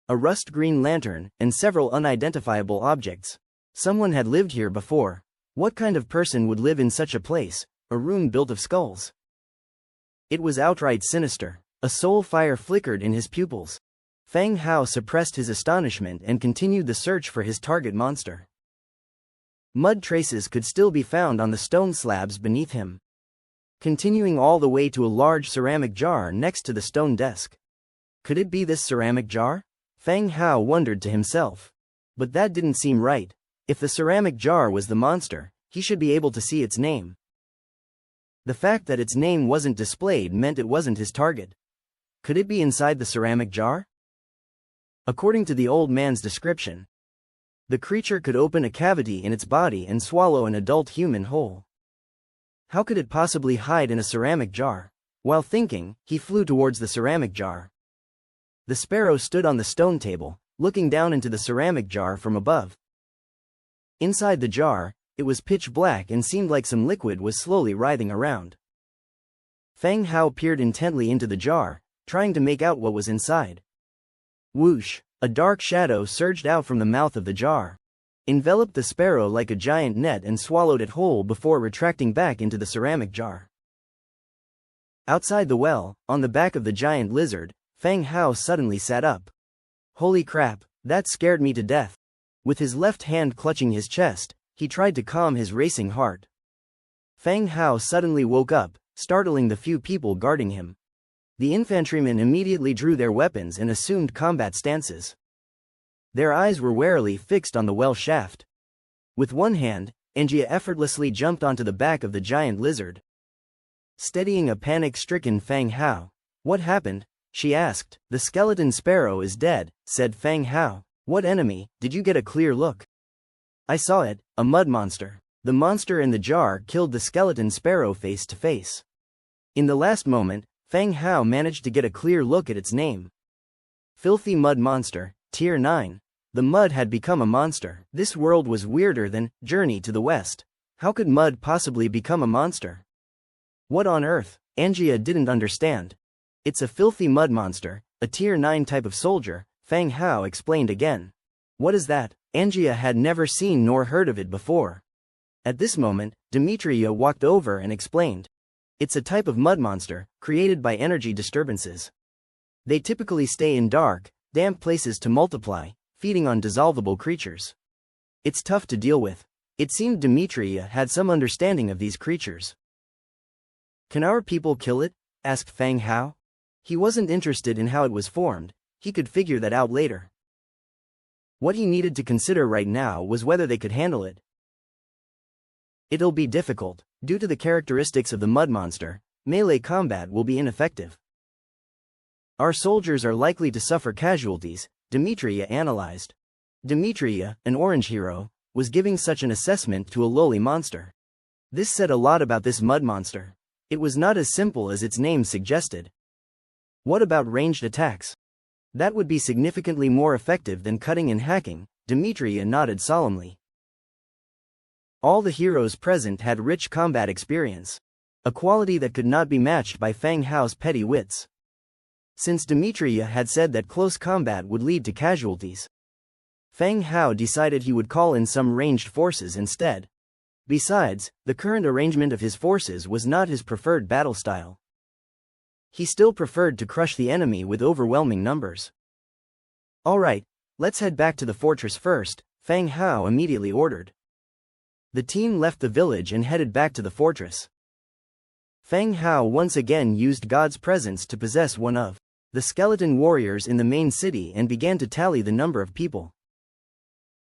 a rust-green lantern, and several unidentifiable objects. Someone had lived here before. What kind of person would live in such a place, a room built of skulls? It was outright sinister. A soul fire flickered in his pupils. Fang Hao suppressed his astonishment and continued the search for his target monster. Mud traces could still be found on the stone slabs beneath him, continuing all the way to a large ceramic jar next to the stone desk. Could it be this ceramic jar? Feng Hao wondered to himself. But that didn't seem right. If the ceramic jar was the monster, he should be able to see its name. The fact that its name wasn't displayed meant it wasn't his target. Could it be inside the ceramic jar? According to the old man's description, the creature could open a cavity in its body and swallow an adult human whole. How could it possibly hide in a ceramic jar? While thinking, he flew towards the ceramic jar. The sparrow stood on the stone table, looking down into the ceramic jar from above. Inside the jar, it was pitch black and seemed like some liquid was slowly writhing around. Feng Hao peered intently into the jar, trying to make out what was inside. Whoosh! A dark shadow surged out from the mouth of the jar, enveloped the sparrow like a giant net and swallowed it whole before retracting back into the ceramic jar. Outside the well, on the back of the giant lizard, Feng Hao suddenly sat up. Holy crap, that scared me to death. With his left hand clutching his chest, he tried to calm his racing heart. Feng Hao suddenly woke up, startling the few people guarding him. The infantrymen immediately drew their weapons and assumed combat stances. Their eyes were warily fixed on the well shaft. With one hand, Angia effortlessly jumped onto the back of the giant lizard, steadying a panic-stricken Feng Hao. What happened? She asked. The skeleton sparrow is dead, said Feng Hao. What enemy? Did you get a clear look? I saw it, a mud monster. The monster in the jar killed the skeleton sparrow face to face. In the last moment, Feng Hao managed to get a clear look at its name. Filthy mud monster, tier 9. The mud had become a monster. This world was weirder than Journey to the West. How could mud possibly become a monster? What on earth? Angia didn't understand. It's a filthy mud monster, a tier 9 type of soldier, Feng Hao explained again. What is that? Angia had never seen nor heard of it before. At this moment, Demetria walked over and explained. It's a type of mud monster, created by energy disturbances. They typically stay in dark, damp places to multiply, feeding on dissolvable creatures. It's tough to deal with. It seemed Demetria had some understanding of these creatures. Can our people kill it? Asked Feng Hao. He wasn't interested in how it was formed, he could figure that out later. What he needed to consider right now was whether they could handle it. It'll be difficult. Due to the characteristics of the mud monster, melee combat will be ineffective. Our soldiers are likely to suffer casualties, Demetria analyzed. Demetria, an orange hero, was giving such an assessment to a lowly monster. This said a lot about this mud monster. It was not as simple as its name suggested. What about ranged attacks? That would be significantly more effective than cutting and hacking, Demetria nodded solemnly. All the heroes present had rich combat experience, a quality that could not be matched by Feng Hao's petty wits. Since Demetria had said that close combat would lead to casualties, Feng Hao decided he would call in some ranged forces instead. Besides, the current arrangement of his forces was not his preferred battle style. He still preferred to crush the enemy with overwhelming numbers. Alright, let's head back to the fortress first, Feng Hao immediately ordered. The team left the village and headed back to the fortress. Feng Hao once again used God's presence to possess one of the skeleton warriors in the main city and began to tally the number of people.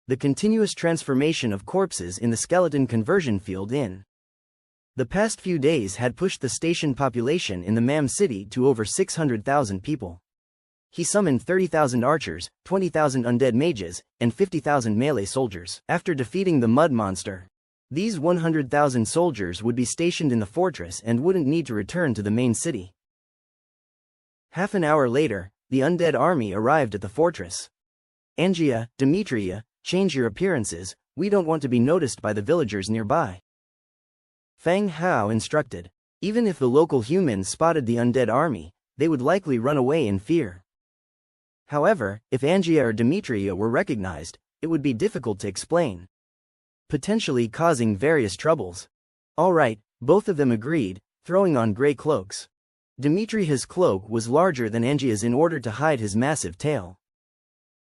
The continuous transformation of corpses in the skeleton conversion field in the past few days had pushed the station population in the Mam city to over 600,000 people. He summoned 30,000 archers, 20,000 undead mages, and 50,000 melee soldiers. After defeating the mud monster, these 100,000 soldiers would be stationed in the fortress and wouldn't need to return to the main city. Half an hour later, the undead army arrived at the fortress. Angia, Demetria, change your appearances, we don't want to be noticed by the villagers nearby. Feng Hao instructed. Even if the local humans spotted the undead army, they would likely run away in fear. However, if Angia or Demetria were recognized, it would be difficult to explain, potentially causing various troubles. Alright, both of them agreed, throwing on gray cloaks. Demetria's cloak was larger than Angia's in order to hide his massive tail.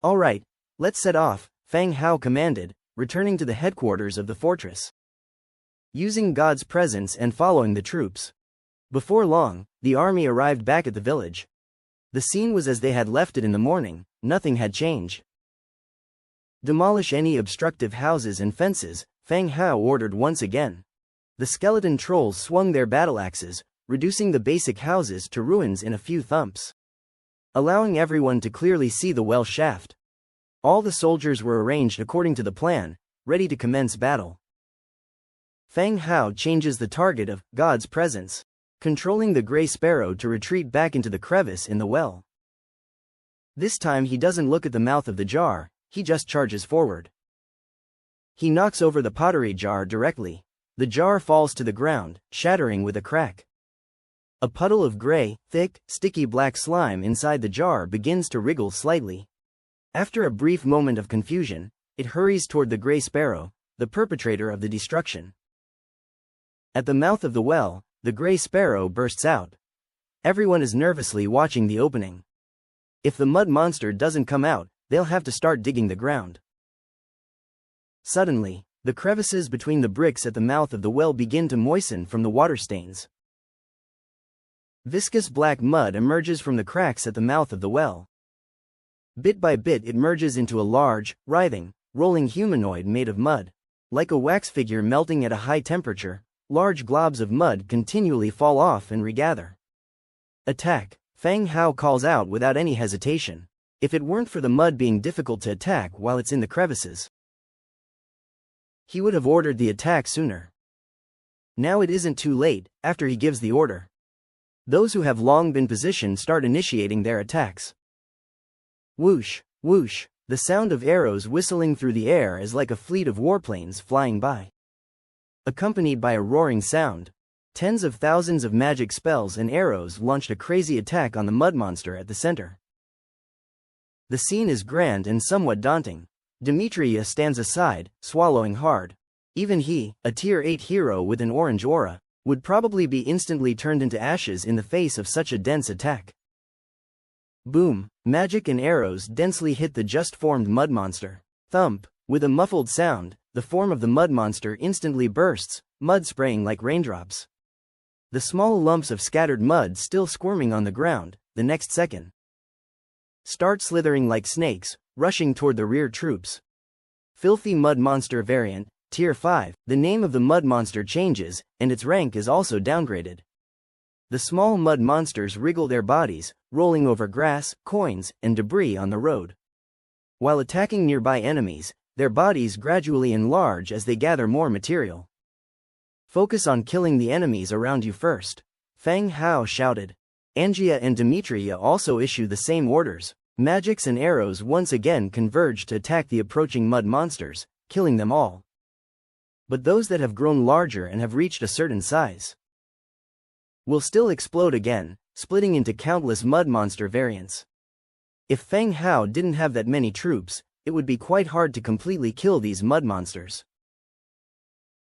Alright, let's set off, Feng Hao commanded, returning to the headquarters of the fortress. Using God's presence and following the troops. Before long, the army arrived back at the village. The scene was as they had left it in the morning, nothing had changed. Demolish any obstructive houses and fences, Feng Hao ordered once again. The skeleton trolls swung their battle axes, reducing the basic houses to ruins in a few thumps, allowing everyone to clearly see the well shaft. All the soldiers were arranged according to the plan, ready to commence battle. Feng Hao changes the target of God's presence, controlling the gray sparrow to retreat back into the crevice in the well. This time he doesn't look at the mouth of the jar, he just charges forward. He knocks over the pottery jar directly. The jar falls to the ground, shattering with a crack. A puddle of gray, thick, sticky black slime inside the jar begins to wriggle slightly. After a brief moment of confusion, it hurries toward the gray sparrow, the perpetrator of the destruction. At the mouth of the well, the gray sparrow bursts out. Everyone is nervously watching the opening. If the mud monster doesn't come out, they'll have to start digging the ground. Suddenly, the crevices between the bricks at the mouth of the well begin to moisten from the water stains. Viscous black mud emerges from the cracks at the mouth of the well. Bit by bit it merges into a large, writhing, rolling humanoid made of mud. Like a wax figure melting at a high temperature, large globs of mud continually fall off and regather. Attack! Feng Hao calls out without any hesitation. If it weren't for the mud being difficult to attack while it's in the crevices, he would have ordered the attack sooner. Now it isn't too late. After he gives the order, those who have long been positioned start initiating their attacks. Whoosh, whoosh, the sound of arrows whistling through the air is like a fleet of warplanes flying by. Accompanied by a roaring sound, tens of thousands of magic spells and arrows launched a crazy attack on the mud monster at the center. The scene is grand and somewhat daunting. Demetria stands aside, swallowing hard. Even he, a Tier 8 hero with an orange aura, would probably be instantly turned into ashes in the face of such a dense attack. Boom, magic and arrows densely hit the just-formed mud monster. Thump, with a muffled sound, the form of the mud monster instantly bursts, mud spraying like raindrops. The small lumps of scattered mud still squirming on the ground, the next second start slithering like snakes, rushing toward the rear troops. Filthy Mud Monster Variant, Tier 5, the name of the mud monster changes, and its rank is also downgraded. The small mud monsters wriggle their bodies, rolling over grass, coins, and debris on the road. While attacking nearby enemies, their bodies gradually enlarge as they gather more material. Focus on killing the enemies around you first, Feng Hao shouted. Angia and Demetria also issue the same orders. Magics and arrows once again converge to attack the approaching mud monsters, killing them all. But those that have grown larger and have reached a certain size will still explode again, splitting into countless mud monster variants. If Feng Hao didn't have that many troops, it would be quite hard to completely kill these mud monsters.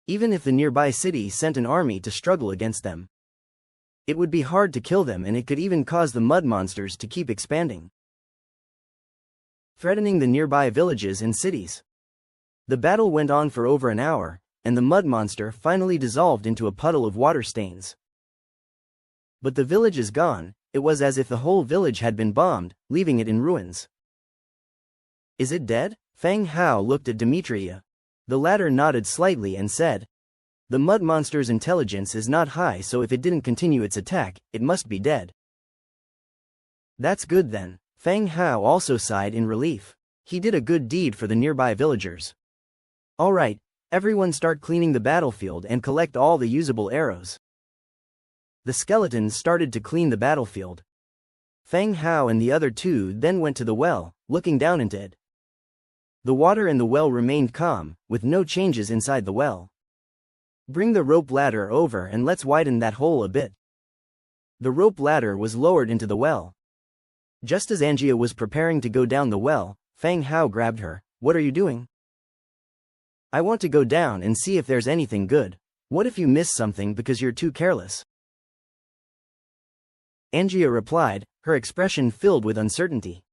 Even if the nearby city sent an army to struggle against them, it would be hard to kill them, and it could even cause the mud monsters to keep expanding, threatening the nearby villages and cities. The battle went on for over an hour, and the mud monster finally dissolved into a puddle of water stains. But the village is gone. It was as if the whole village had been bombed, leaving it in ruins. Is it dead? Feng Hao looked at Demetria. The latter nodded slightly and said, the mud monster's intelligence is not high, so if it didn't continue its attack, it must be dead. That's good then. Feng Hao also sighed in relief. He did a good deed for the nearby villagers. All right, everyone start cleaning the battlefield and collect all the usable arrows. The skeletons started to clean the battlefield. Feng Hao and the other two then went to the well, looking down into it. The water in the well remained calm, with no changes inside the well. Bring the rope ladder over and let's widen that hole a bit. The rope ladder was lowered into the well. Just as Angia was preparing to go down the well, Feng Hao grabbed her. What are you doing? I want to go down and see if there's anything good. What if you miss something because you're too careless? Angia replied, her expression filled with uncertainty.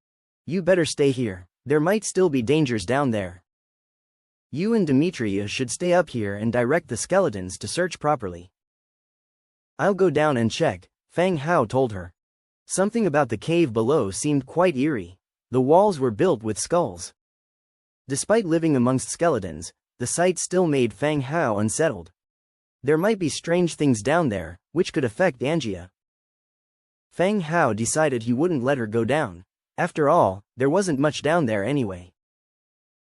You better stay here. There might still be dangers down there. You and Demetria should stay up here and direct the skeletons to search properly. I'll go down and check, Feng Hao told her. Something about the cave below seemed quite eerie. The walls were built with skulls. Despite living amongst skeletons, the sight still made Fang Hao unsettled. There might be strange things down there, which could affect Angia. Fang Hao decided he wouldn't let her go down. After all, there wasn't much down there anyway.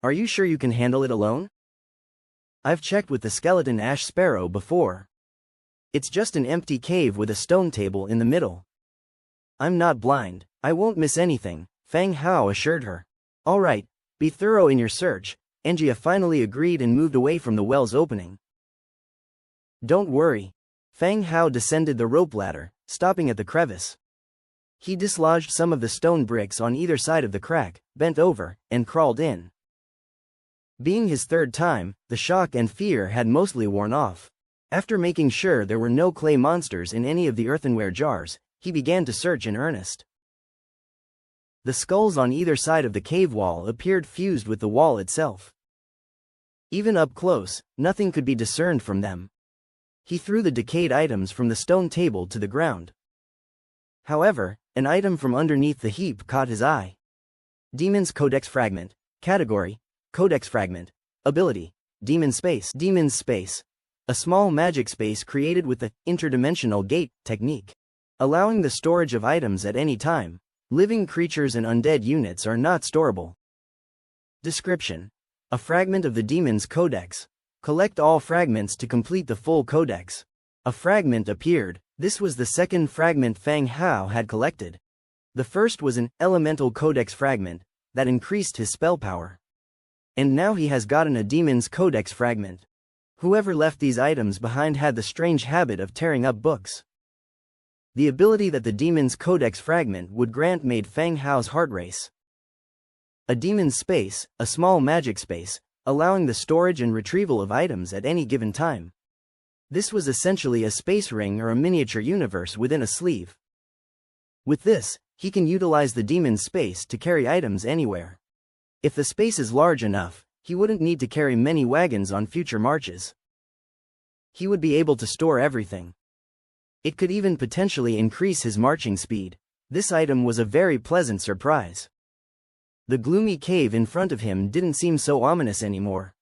Are you sure you can handle it alone? I've checked with the skeleton ash sparrow before. It's just an empty cave with a stone table in the middle. I'm not blind, I won't miss anything, Fang Hao assured her. All right, be thorough in your search. Angia finally agreed and moved away from the well's opening. Don't worry. Fang Hao descended the rope ladder, stopping at the crevice. He dislodged some of the stone bricks on either side of the crack, bent over, and crawled in. Being his third time, the shock and fear had mostly worn off. After making sure there were no clay monsters in any of the earthenware jars, he began to search in earnest. The skulls on either side of the cave wall appeared fused with the wall itself. Even up close, nothing could be discerned from them. He threw the decayed items from the stone table to the ground. However, an item from underneath the heap caught his eye. Demon's Codex Fragment. Category: Codex Fragment. Ability: Demon's Space. Demon's Space. A small magic space created with the interdimensional gate technique, allowing the storage of items at any time. Living creatures and undead units are not storable. Description: a fragment of the Demon's Codex. Collect all fragments to complete the full codex. A fragment appeared. This was the second fragment Fang Hao had collected. The first was an elemental codex fragment that increased his spell power. And now he has gotten a Demon's Codex fragment. Whoever left these items behind had the strange habit of tearing up books. The ability that the Demon's Codex fragment would grant made Fang Hao's heart race. A Demon's Space, a small magic space, allowing the storage and retrieval of items at any given time. This was essentially a space ring or a miniature universe within a sleeve. With this, he can utilize the Demon's Space to carry items anywhere. If the space is large enough, he wouldn't need to carry many wagons on future marches. He would be able to store everything. It could even potentially increase his marching speed. This item was a very pleasant surprise. The gloomy cave in front of him didn't seem so ominous anymore.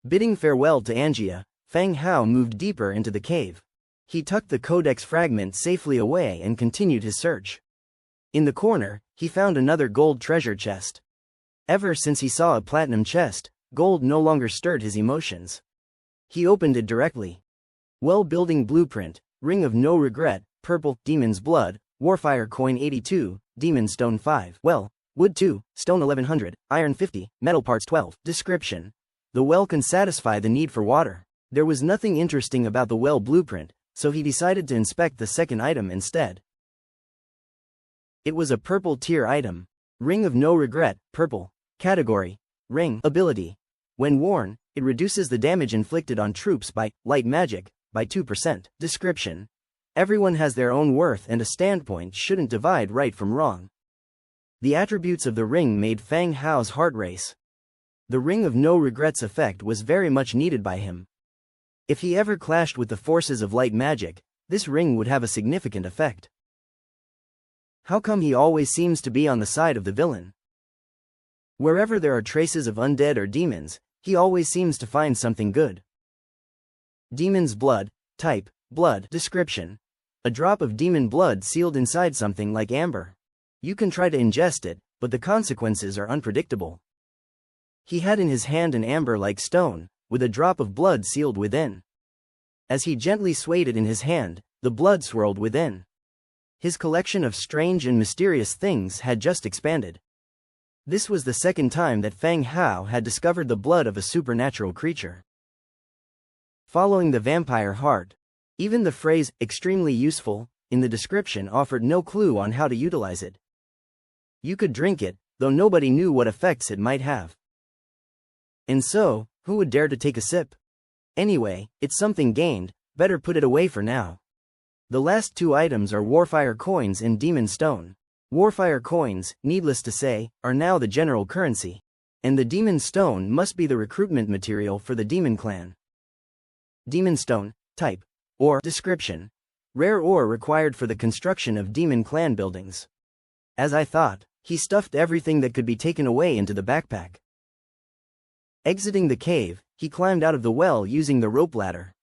Bidding farewell to Angia, Fang Hao moved deeper into the cave. He tucked the codex fragment safely away and continued his search. In the corner, he found another gold treasure chest. Ever since he saw a platinum chest, gold no longer stirred his emotions. He opened it directly. Well building blueprint, ring of no regret, purple, demon's blood, warfire coin 82, demon stone 5. Well, wood 2, stone 1100, iron 50, metal parts 12. Description: the well can satisfy the need for water. There was nothing interesting about the well blueprint, so he decided to inspect the second item instead. It was a purple tier item. Ring of no regret, purple. Category: ring. Ability: when worn, it reduces the damage inflicted on troops by light magic by 2%. Description: everyone has their own worth and a standpoint shouldn't divide right from wrong. The attributes of the ring made Fang Hao's heart race. The ring of no regrets effect was very much needed by him. If he ever clashed with the forces of light magic, this ring would have a significant effect. How come he always seems to be on the side of the villain? Wherever there are traces of undead or demons, he always seems to find something good. Demon's blood. Type: blood. Description: a drop of demon blood sealed inside something like amber. You can try to ingest it, but the consequences are unpredictable. He had in his hand an amber-like stone, with a drop of blood sealed within. As he gently swayed it in his hand, the blood swirled within. His collection of strange and mysterious things had just expanded. This was the second time that Fang Hao had discovered the blood of a supernatural creature. Following the vampire heart. Even the phrase, extremely useful, in the description offered no clue on how to utilize it. You could drink it, though nobody knew what effects it might have. And so, who would dare to take a sip? Anyway, it's something gained, better put it away for now. The last two items are Warfire coins and Demon Stone. Warfire coins, needless to say, are now the general currency. And the Demon Stone must be the recruitment material for the Demon Clan. Demon Stone. Type: or description: Rare ore required for the construction of demon clan buildings. As I thought, he stuffed everything that could be taken away into the backpack. Exiting the cave, he climbed out of the well using the rope ladder.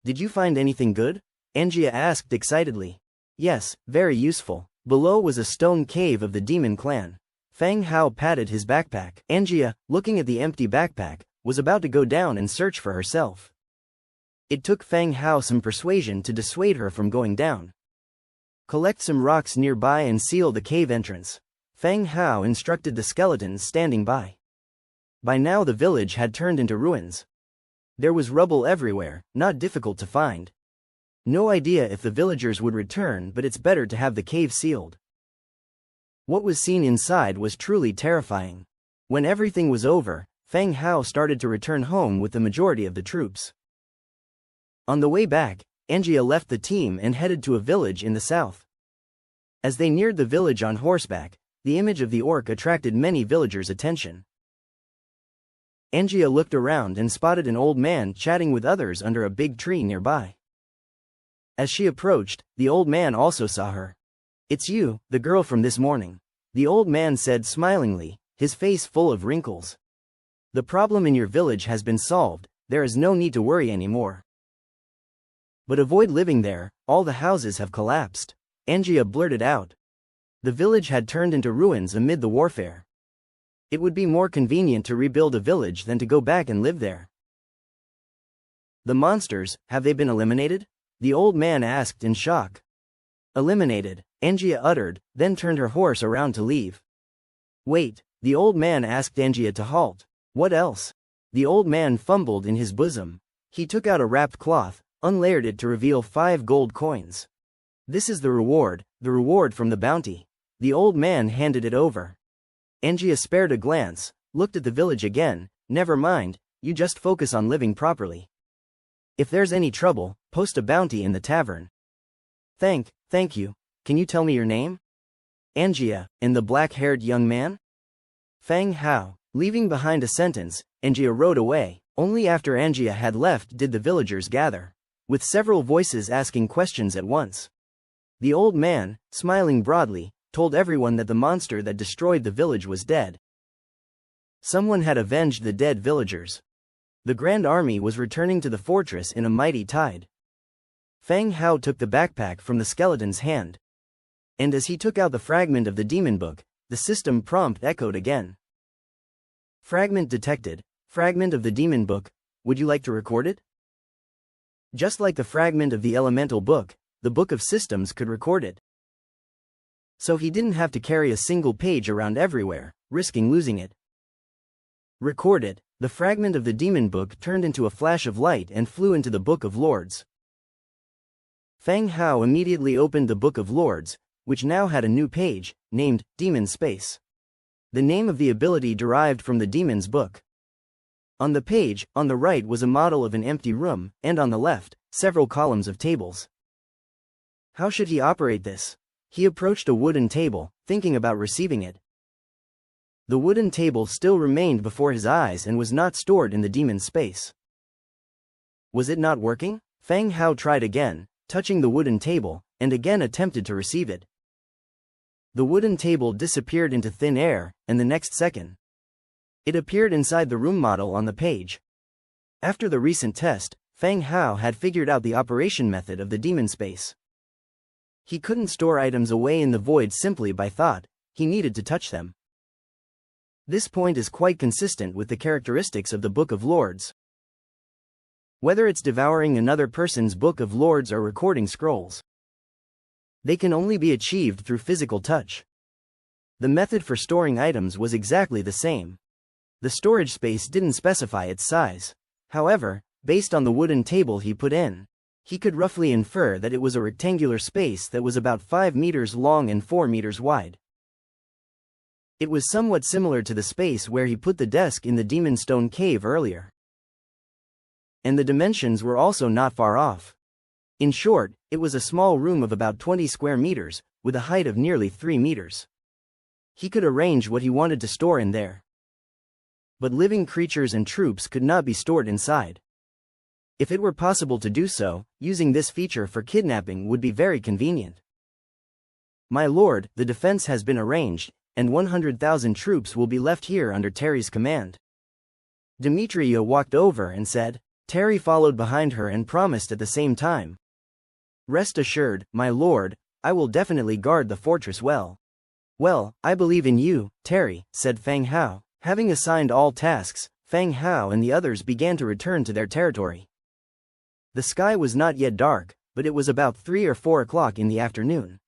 Did you find anything good? Angia asked excitedly. Yes, very useful. Below was a stone cave of the demon clan. Fang Hao patted his backpack. Angia, looking at the empty backpack, was about to go down and search for herself. It took Fang Hao some persuasion to dissuade her from going down. Collect some rocks nearby and seal the cave entrance. Fang Hao instructed the skeletons standing by. By now the village had turned into ruins. There was rubble everywhere, not difficult to find. No idea if the villagers would return, but it's better to have the cave sealed. What was seen inside was truly terrifying. When everything was over, Fang Hao started to return home with the majority of the troops. On the way back, Angia left the team and headed to a village in the south. As they neared the village on horseback, the image of the orc attracted many villagers' attention. Angia looked around and spotted an old man chatting with others under a big tree nearby. As she approached, the old man also saw her. It's you, the girl from this morning, the old man said smilingly, his face full of wrinkles. The problem in your village has been solved, there is no need to worry anymore. But avoid living there, all the houses have collapsed. Angia blurted out. The village had turned into ruins amid the warfare. It would be more convenient to rebuild a village than to go back and live there. The monsters, have they been eliminated? The old man asked in shock. Eliminated, Angia uttered, then turned her horse around to leave. Wait, the old man asked Angia to halt. What else? The old man fumbled in his bosom. He took out a wrapped cloth, unlayered it to reveal 5 gold coins. This is the reward from the bounty. The old man handed it over. Angia spared a glance, looked at the village again. Never mind, you just focus on living properly. If there's any trouble, post a bounty in the tavern. Thank you. Can you tell me your name? Angia, and the black-haired young man? Fang Hao. Leaving behind a sentence, Angia rode away. Only after Angia had left did the villagers gather, with several voices asking questions at once. The old man, smiling broadly, told everyone that the monster that destroyed the village was dead. Someone had avenged the dead villagers. The Grand Army was returning to the fortress in a mighty tide. Fang Hao took the backpack from the skeleton's hand. And as he took out the fragment of the demon book, the system prompt echoed again. Fragment detected. Fragment of the demon book. Would you like to record it? Just like the fragment of the elemental book, the book of systems could record it. So he didn't have to carry a single page around everywhere, risking losing it. Recorded, the fragment of the demon book turned into a flash of light and flew into the Book of Lords. Fang Hao immediately opened the Book of Lords, which now had a new page, named Demon Space. The name of the ability derived from the Demon's Book. On the page, on the right was a model of an empty room, and on the left, several columns of tables. How should he operate this? He approached a wooden table, thinking about receiving it. The wooden table still remained before his eyes and was not stored in the demon space. Was it not working? Fang Hao tried again, touching the wooden table, and again attempted to receive it. The wooden table disappeared into thin air, and the next second, it appeared inside the room model on the page. After the recent test, Fang Hao had figured out the operation method of the demon space. He couldn't store items away in the void simply by thought, he needed to touch them. This point is quite consistent with the characteristics of the Book of Lords. Whether it's devouring another person's Book of Lords or recording scrolls, they can only be achieved through physical touch. The method for storing items was exactly the same. The storage space didn't specify its size. However, based on the wooden table he put in, he could roughly infer that it was a rectangular space that was about 5 meters long and 4 meters wide. It was somewhat similar to the space where he put the desk in the Demon Stone Cave earlier. And the dimensions were also not far off. In short, it was a small room of about 20 square meters, with a height of nearly 3 meters. He could arrange what he wanted to store in there. But living creatures and troops could not be stored inside. If it were possible to do so, using this feature for kidnapping would be very convenient. My lord, the defense has been arranged, and 100,000 troops will be left here under Terry's command. Demetria walked over and said. Terry followed behind her and promised at the same time. Rest assured, my lord, I will definitely guard the fortress well. Well, I believe in you, Terry, said Fang Hao. Having assigned all tasks, Fang Hao and the others began to return to their territory. The sky was not yet dark, but it was about 3 or 4 o'clock in the afternoon.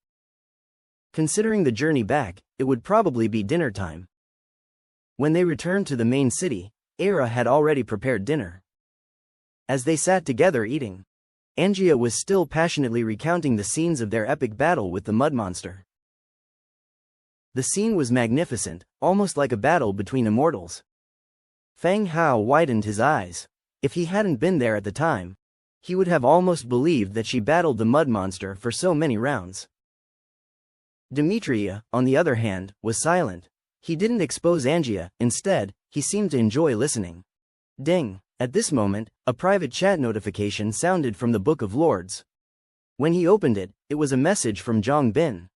Considering the journey back, it would probably be dinner time. When they returned to the main city, Era had already prepared dinner. As they sat together eating, Angia was still passionately recounting the scenes of their epic battle with the mud monster. The scene was magnificent, almost like a battle between immortals. Fang Hao widened his eyes. If he hadn't been there at the time, he would have almost believed that she battled the mud monster for so many rounds. Demetria, on the other hand, was silent. He didn't expose Angia, instead, he seemed to enjoy listening. Ding! At this moment, a private chat notification sounded from the Book of Lords. When he opened it, it was a message from Zhang Bin.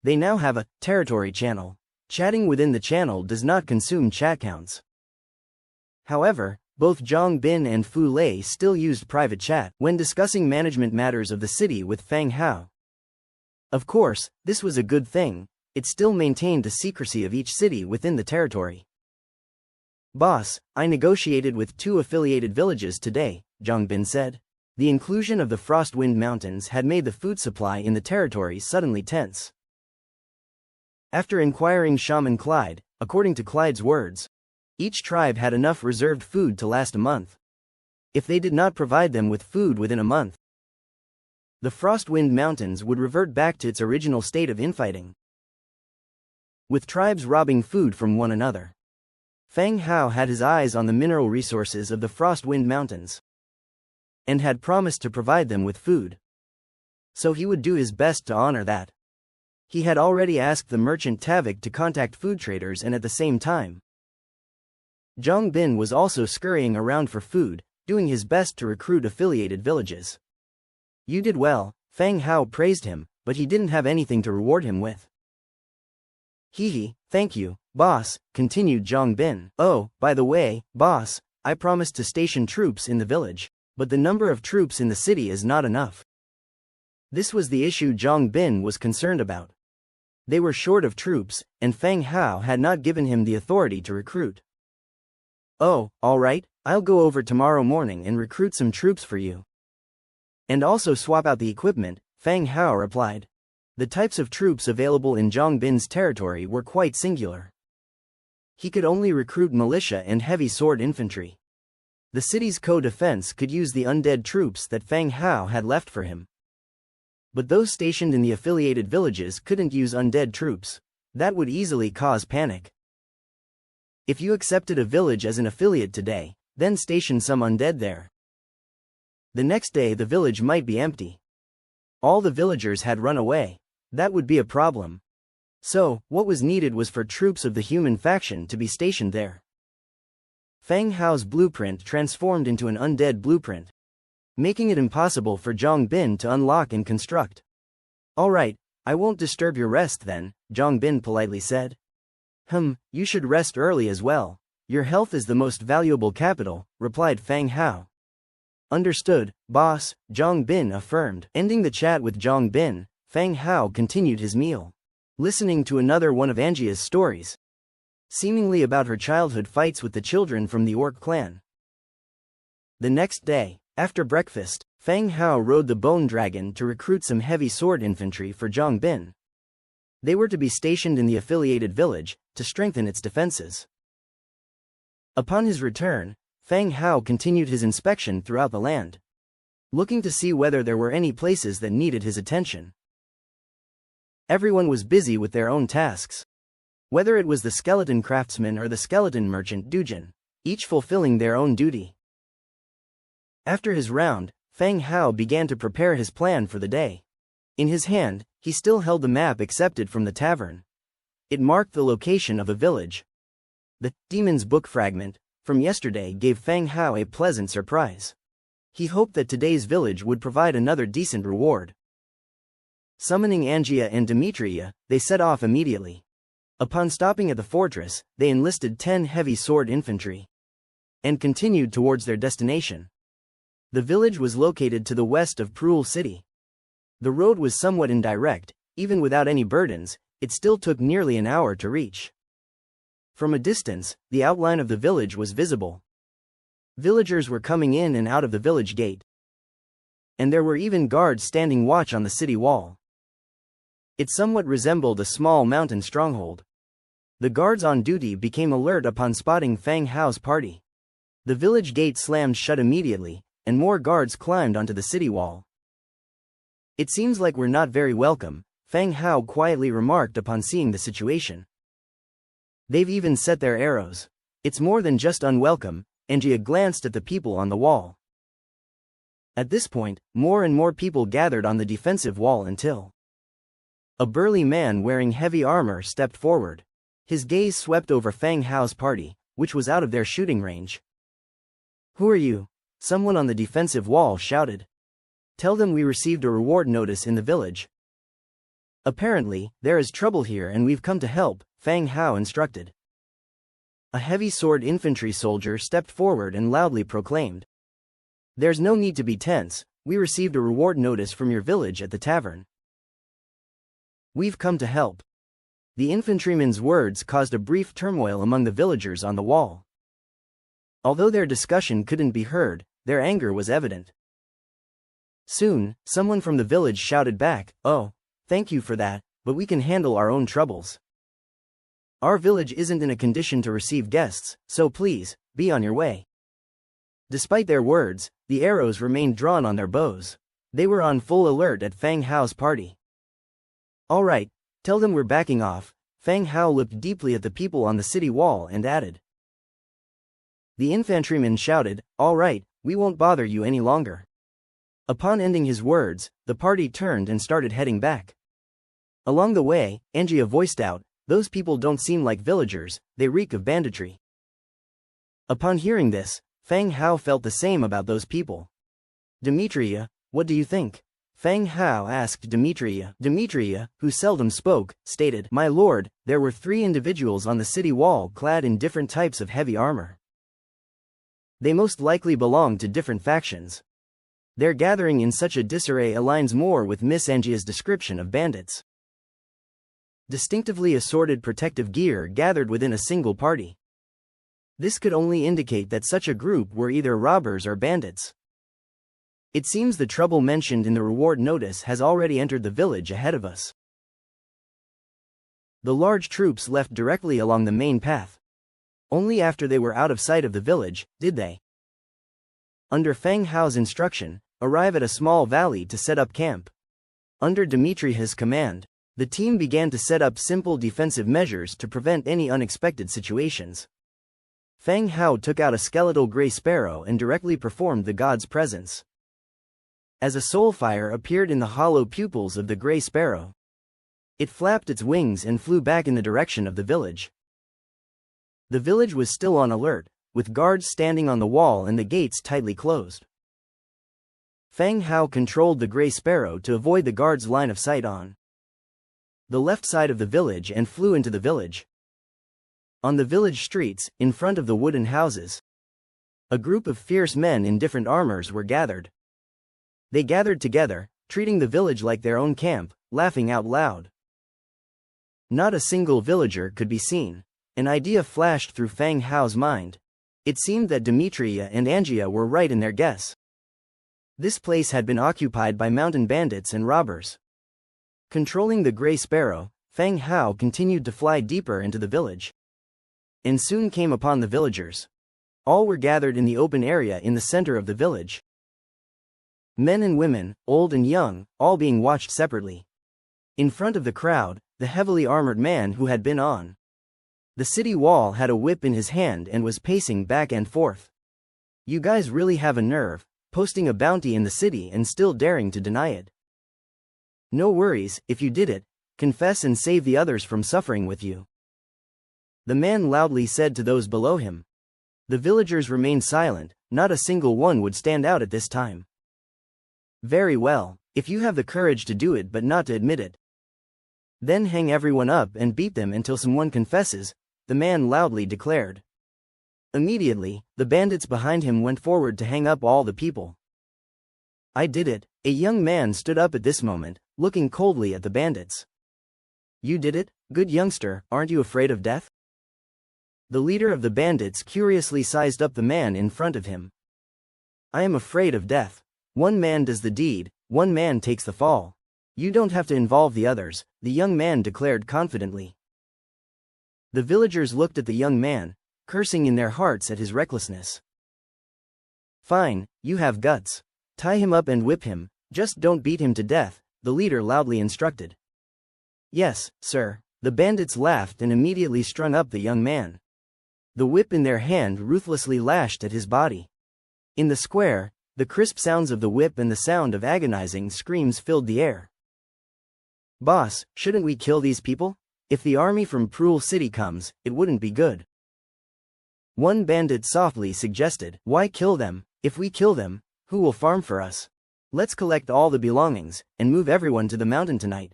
They now have a territory channel. Chatting within the channel does not consume chat counts. However, both Zhang Bin and Fu Lei still used private chat when discussing management matters of the city with Fang Hao. Of course, this was a good thing. It still maintained the secrecy of each city within the territory. Boss, I negotiated with 2 affiliated villages today, Zhang Bin said. The inclusion of the Frostwind Mountains had made the food supply in the territory suddenly tense. After inquiring Shaman Clyde, according to Clyde's words, each tribe had enough reserved food to last a month. If they did not provide them with food within a month, the Frostwind Mountains would revert back to its original state of infighting, with tribes robbing food from one another. Fang Hao had his eyes on the mineral resources of the Frostwind Mountains, and had promised to provide them with food. So he would do his best to honor that. He had already asked the merchant Tavik to contact food traders, and at the same time, Zhang Bin was also scurrying around for food, doing his best to recruit affiliated villages. You did well, Fang Hao praised him, but he didn't have anything to reward him with. Hehe, thank you, boss, continued Zhang Bin. Oh, by the way, boss, I promised to station troops in the village, but the number of troops in the city is not enough. This was the issue Zhang Bin was concerned about. They were short of troops, and Fang Hao had not given him the authority to recruit. Oh, alright, I'll go over tomorrow morning and recruit some troops for you. And also swap out the equipment, Fang Hao replied. The types of troops available in Zhang Bin's territory were quite singular. He could only recruit militia and heavy sword infantry. The city's co-defense could use the undead troops that Fang Hao had left for him. But those stationed in the affiliated villages couldn't use undead troops. That would easily cause panic. If you accepted a village as an affiliate today, then station some undead there. The next day the village might be empty. All the villagers had run away. That would be a problem. So, what was needed was for troops of the human faction to be stationed there. Fang Hao's blueprint transformed into an undead blueprint, making it impossible for Zhang Bin to unlock and construct. Alright, I won't disturb your rest then, Zhang Bin politely said. You should rest early as well. Your health is the most valuable capital, replied Fang Hao. Understood, boss, Zhang Bin affirmed. Ending the chat with Zhang Bin, Fang Hao continued his meal, listening to another one of Angia's stories, seemingly about her childhood fights with the children from the Orc clan. The next day, after breakfast, Fang Hao rode the bone dragon to recruit some heavy sword infantry for Zhang Bin. They were to be stationed in the affiliated village, to strengthen its defenses. Upon his return, Fang Hao continued his inspection throughout the land, looking to see whether there were any places that needed his attention. Everyone was busy with their own tasks. Whether it was the skeleton craftsman or the skeleton merchant Dujin, each fulfilling their own duty. After his round, Fang Hao began to prepare his plan for the day. In his hand, he still held the map accepted from the tavern. It marked the location of a village. The Demon's Book fragment from yesterday gave Fang Hao a pleasant surprise. He hoped that today's village would provide another decent reward. Summoning Angia and Demetria, they set off immediately. Upon stopping at the fortress, they enlisted 10 heavy sword infantry and continued towards their destination. The village was located to the west of Prul city. The road was somewhat indirect, even without any burdens, it still took nearly an hour to reach. From a distance, the outline of the village was visible. Villagers were coming in and out of the village gate. And there were even guards standing watch on the city wall. It somewhat resembled a small mountain stronghold. The guards on duty became alert upon spotting Fang Hao's party. The village gate slammed shut immediately, and more guards climbed onto the city wall. "It seems like we're not very welcome," Fang Hao quietly remarked upon seeing the situation. "They've even set their arrows. It's more than just unwelcome," Angia glanced at the people on the wall. At this point, more and more people gathered on the defensive wall until a burly man wearing heavy armor stepped forward. His gaze swept over Fang Hao's party, which was out of their shooting range. "Who are you?" someone on the defensive wall shouted. "Tell them we received a reward notice in the village. Apparently, there is trouble here and we've come to help," Fang Hao instructed. A heavy sword infantry soldier stepped forward and loudly proclaimed, "There's no need to be tense, we received a reward notice from your village at the tavern. We've come to help." The infantryman's words caused a brief turmoil among the villagers on the wall. Although their discussion couldn't be heard, their anger was evident. Soon, someone from the village shouted back, "Oh, thank you for that, but we can handle our own troubles. Our village isn't in a condition to receive guests, so please, be on your way." Despite their words, the arrows remained drawn on their bows. They were on full alert at Fang Hao's party. "All right, tell them we're backing off." Fang Hao looked deeply at the people on the city wall and added. The infantryman shouted, "All right, we won't bother you any longer." Upon ending his words, the party turned and started heading back. Along the way, Angia voiced out, "Those people don't seem like villagers, they reek of banditry." Upon hearing this, Fang Hao felt the same about those people. "Demetria, what do you think?" Fang Hao asked Demetria. Demetria, who seldom spoke, stated, "My lord, there were 3 individuals on the city wall clad in different types of heavy armor. They most likely belong to different factions. Their gathering in such a disarray aligns more with Miss Angia's description of bandits. Distinctively assorted protective gear gathered within a single party. This could only indicate that such a group were either robbers or bandits. It seems the trouble mentioned in the reward notice has already entered the village ahead of us." The large troops left directly along the main path. Only after they were out of sight of the village, did they, under Fang Hao's instruction, arrive at a small valley to set up camp. Under Demetria's command, the team began to set up simple defensive measures to prevent any unexpected situations. Fang Hao took out a skeletal gray sparrow and directly performed the god's presence. As a soulfire appeared in the hollow pupils of the gray sparrow, it flapped its wings and flew back in the direction of the village. The village was still on alert, with guards standing on the wall and the gates tightly closed. Fang Hao controlled the gray sparrow to avoid the guards' line of sight on the left side of the village and flew into the village. On the village streets, in front of the wooden houses, a group of fierce men in different armors were gathered. They gathered together, treating the village like their own camp, laughing out loud. Not a single villager could be seen. An idea flashed through Fang Hao's mind. It seemed that Demetria and Angia were right in their guess. This place had been occupied by mountain bandits and robbers. Controlling the gray sparrow, Fang Hao continued to fly deeper into the village, and soon came upon the villagers. All were gathered in the open area in the center of the village. Men and women, old and young, all being watched separately. In front of the crowd, the heavily armored man who had been on the city wall had a whip in his hand and was pacing back and forth. "You guys really have a nerve, posting a bounty in the city and still daring to deny it. No worries, if you did it, confess and save the others from suffering with you," the man loudly said to those below him. The villagers remained silent, not a single one would stand out at this time. Very well, if you have the courage to do it but not to admit it, then hang everyone up and beat them until someone confesses, the man loudly declared. Immediately, the bandits behind him went forward to hang up all the people. I did it. A young man stood up at this moment, looking coldly at the bandits. You did it, good youngster, aren't you afraid of death? The leader of the bandits curiously sized up the man in front of him. I am afraid of death. One man does the deed, one man takes the fall. You don't have to involve the others, the young man declared confidently. The villagers looked at the young man, cursing in their hearts at his recklessness. Fine, you have guts. Tie him up and whip him, just don't beat him to death, the leader loudly instructed. Yes, sir. The bandits laughed and immediately strung up the young man. The whip in their hand ruthlessly lashed at his body. In the square, the crisp sounds of the whip and the sound of agonizing screams filled the air. Boss, shouldn't we kill these people? If the army from Prule City comes, it wouldn't be good. One bandit softly suggested, why kill them? If we kill them, who will farm for us? Let's collect all the belongings, and move everyone to the mountain tonight.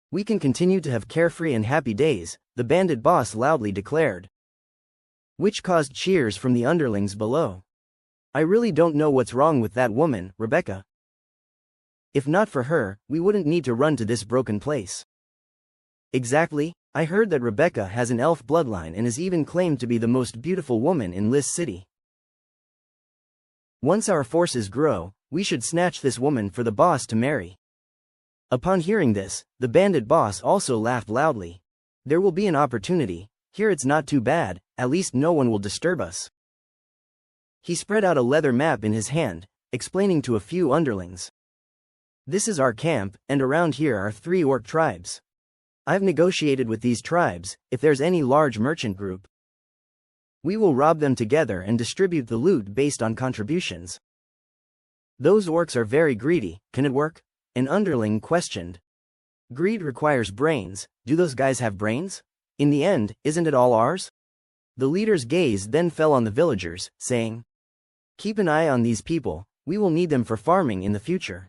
We can continue to have carefree and happy days, the bandit boss loudly declared. Which caused cheers from the underlings below. I really don't know what's wrong with that woman, Rebecca. If not for her, we wouldn't need to run to this broken place. Exactly, I heard that Rebecca has an elf bloodline and is even claimed to be the most beautiful woman in Liss City. Once our forces grow, we should snatch this woman for the boss to marry. Upon hearing this, the bandit boss also laughed loudly. There will be an opportunity, here it's not too bad, at least no one will disturb us. He spread out a leather map in his hand, explaining to a few underlings. This is our camp, and around here are 3 orc tribes. I've negotiated with these tribes, if there's any large merchant group, we will rob them together and distribute the loot based on contributions. Those orcs are very greedy, can it work? An underling questioned. Greed requires brains, do those guys have brains? In the end, isn't it all ours? The leader's gaze then fell on the villagers, saying, keep an eye on these people, we will need them for farming in the future.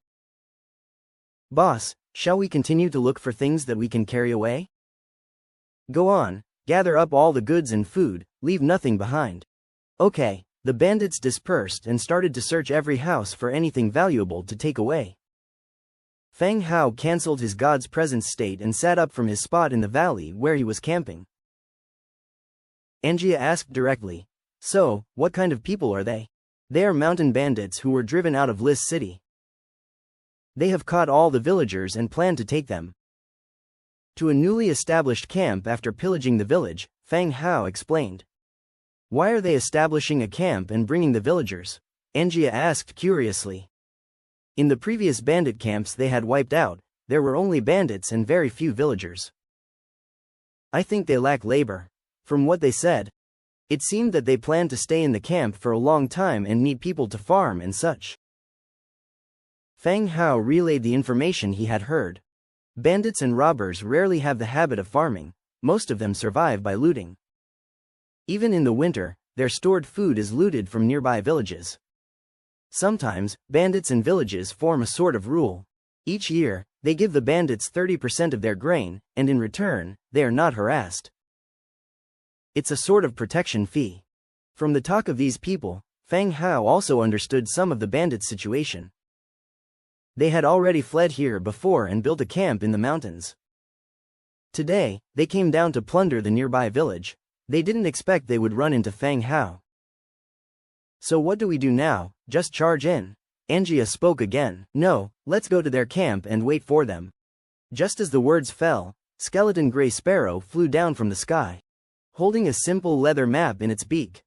Boss, shall we continue to look for things that we can carry away? Go on, gather up all the goods and food, leave nothing behind. Okay, the bandits dispersed and started to search every house for anything valuable to take away. Fang Hao cancelled his God's presence state and sat up from his spot in the valley where he was camping. Angia asked directly, so, what kind of people are they? They are mountain bandits who were driven out of Liss City. They have caught all the villagers and plan to take them to a newly established camp after pillaging the village, Fang Hao explained. Why are they establishing a camp and bringing the villagers? Angia asked curiously. In the previous bandit camps they had wiped out, there were only bandits and very few villagers. I think they lack labor. From what they said, it seemed that they planned to stay in the camp for a long time and need people to farm and such. Fang Hao relayed the information he had heard. Bandits and robbers rarely have the habit of farming, most of them survive by looting. Even in the winter, their stored food is looted from nearby villages. Sometimes, bandits and villages form a sort of rule. Each year, they give the bandits 30% of their grain, and in return, they are not harassed. It's a sort of protection fee. From the talk of these people, Fang Hao also understood some of the bandits' situation. They had already fled here before and built a camp in the mountains. Today, they came down to plunder the nearby village. They didn't expect they would run into Fang Hao. So what do we do now, just charge in? Angia spoke again. No, let's go to their camp and wait for them. Just as the words fell, Skeleton Grey Sparrow flew down from the sky, holding a simple leather map in its beak.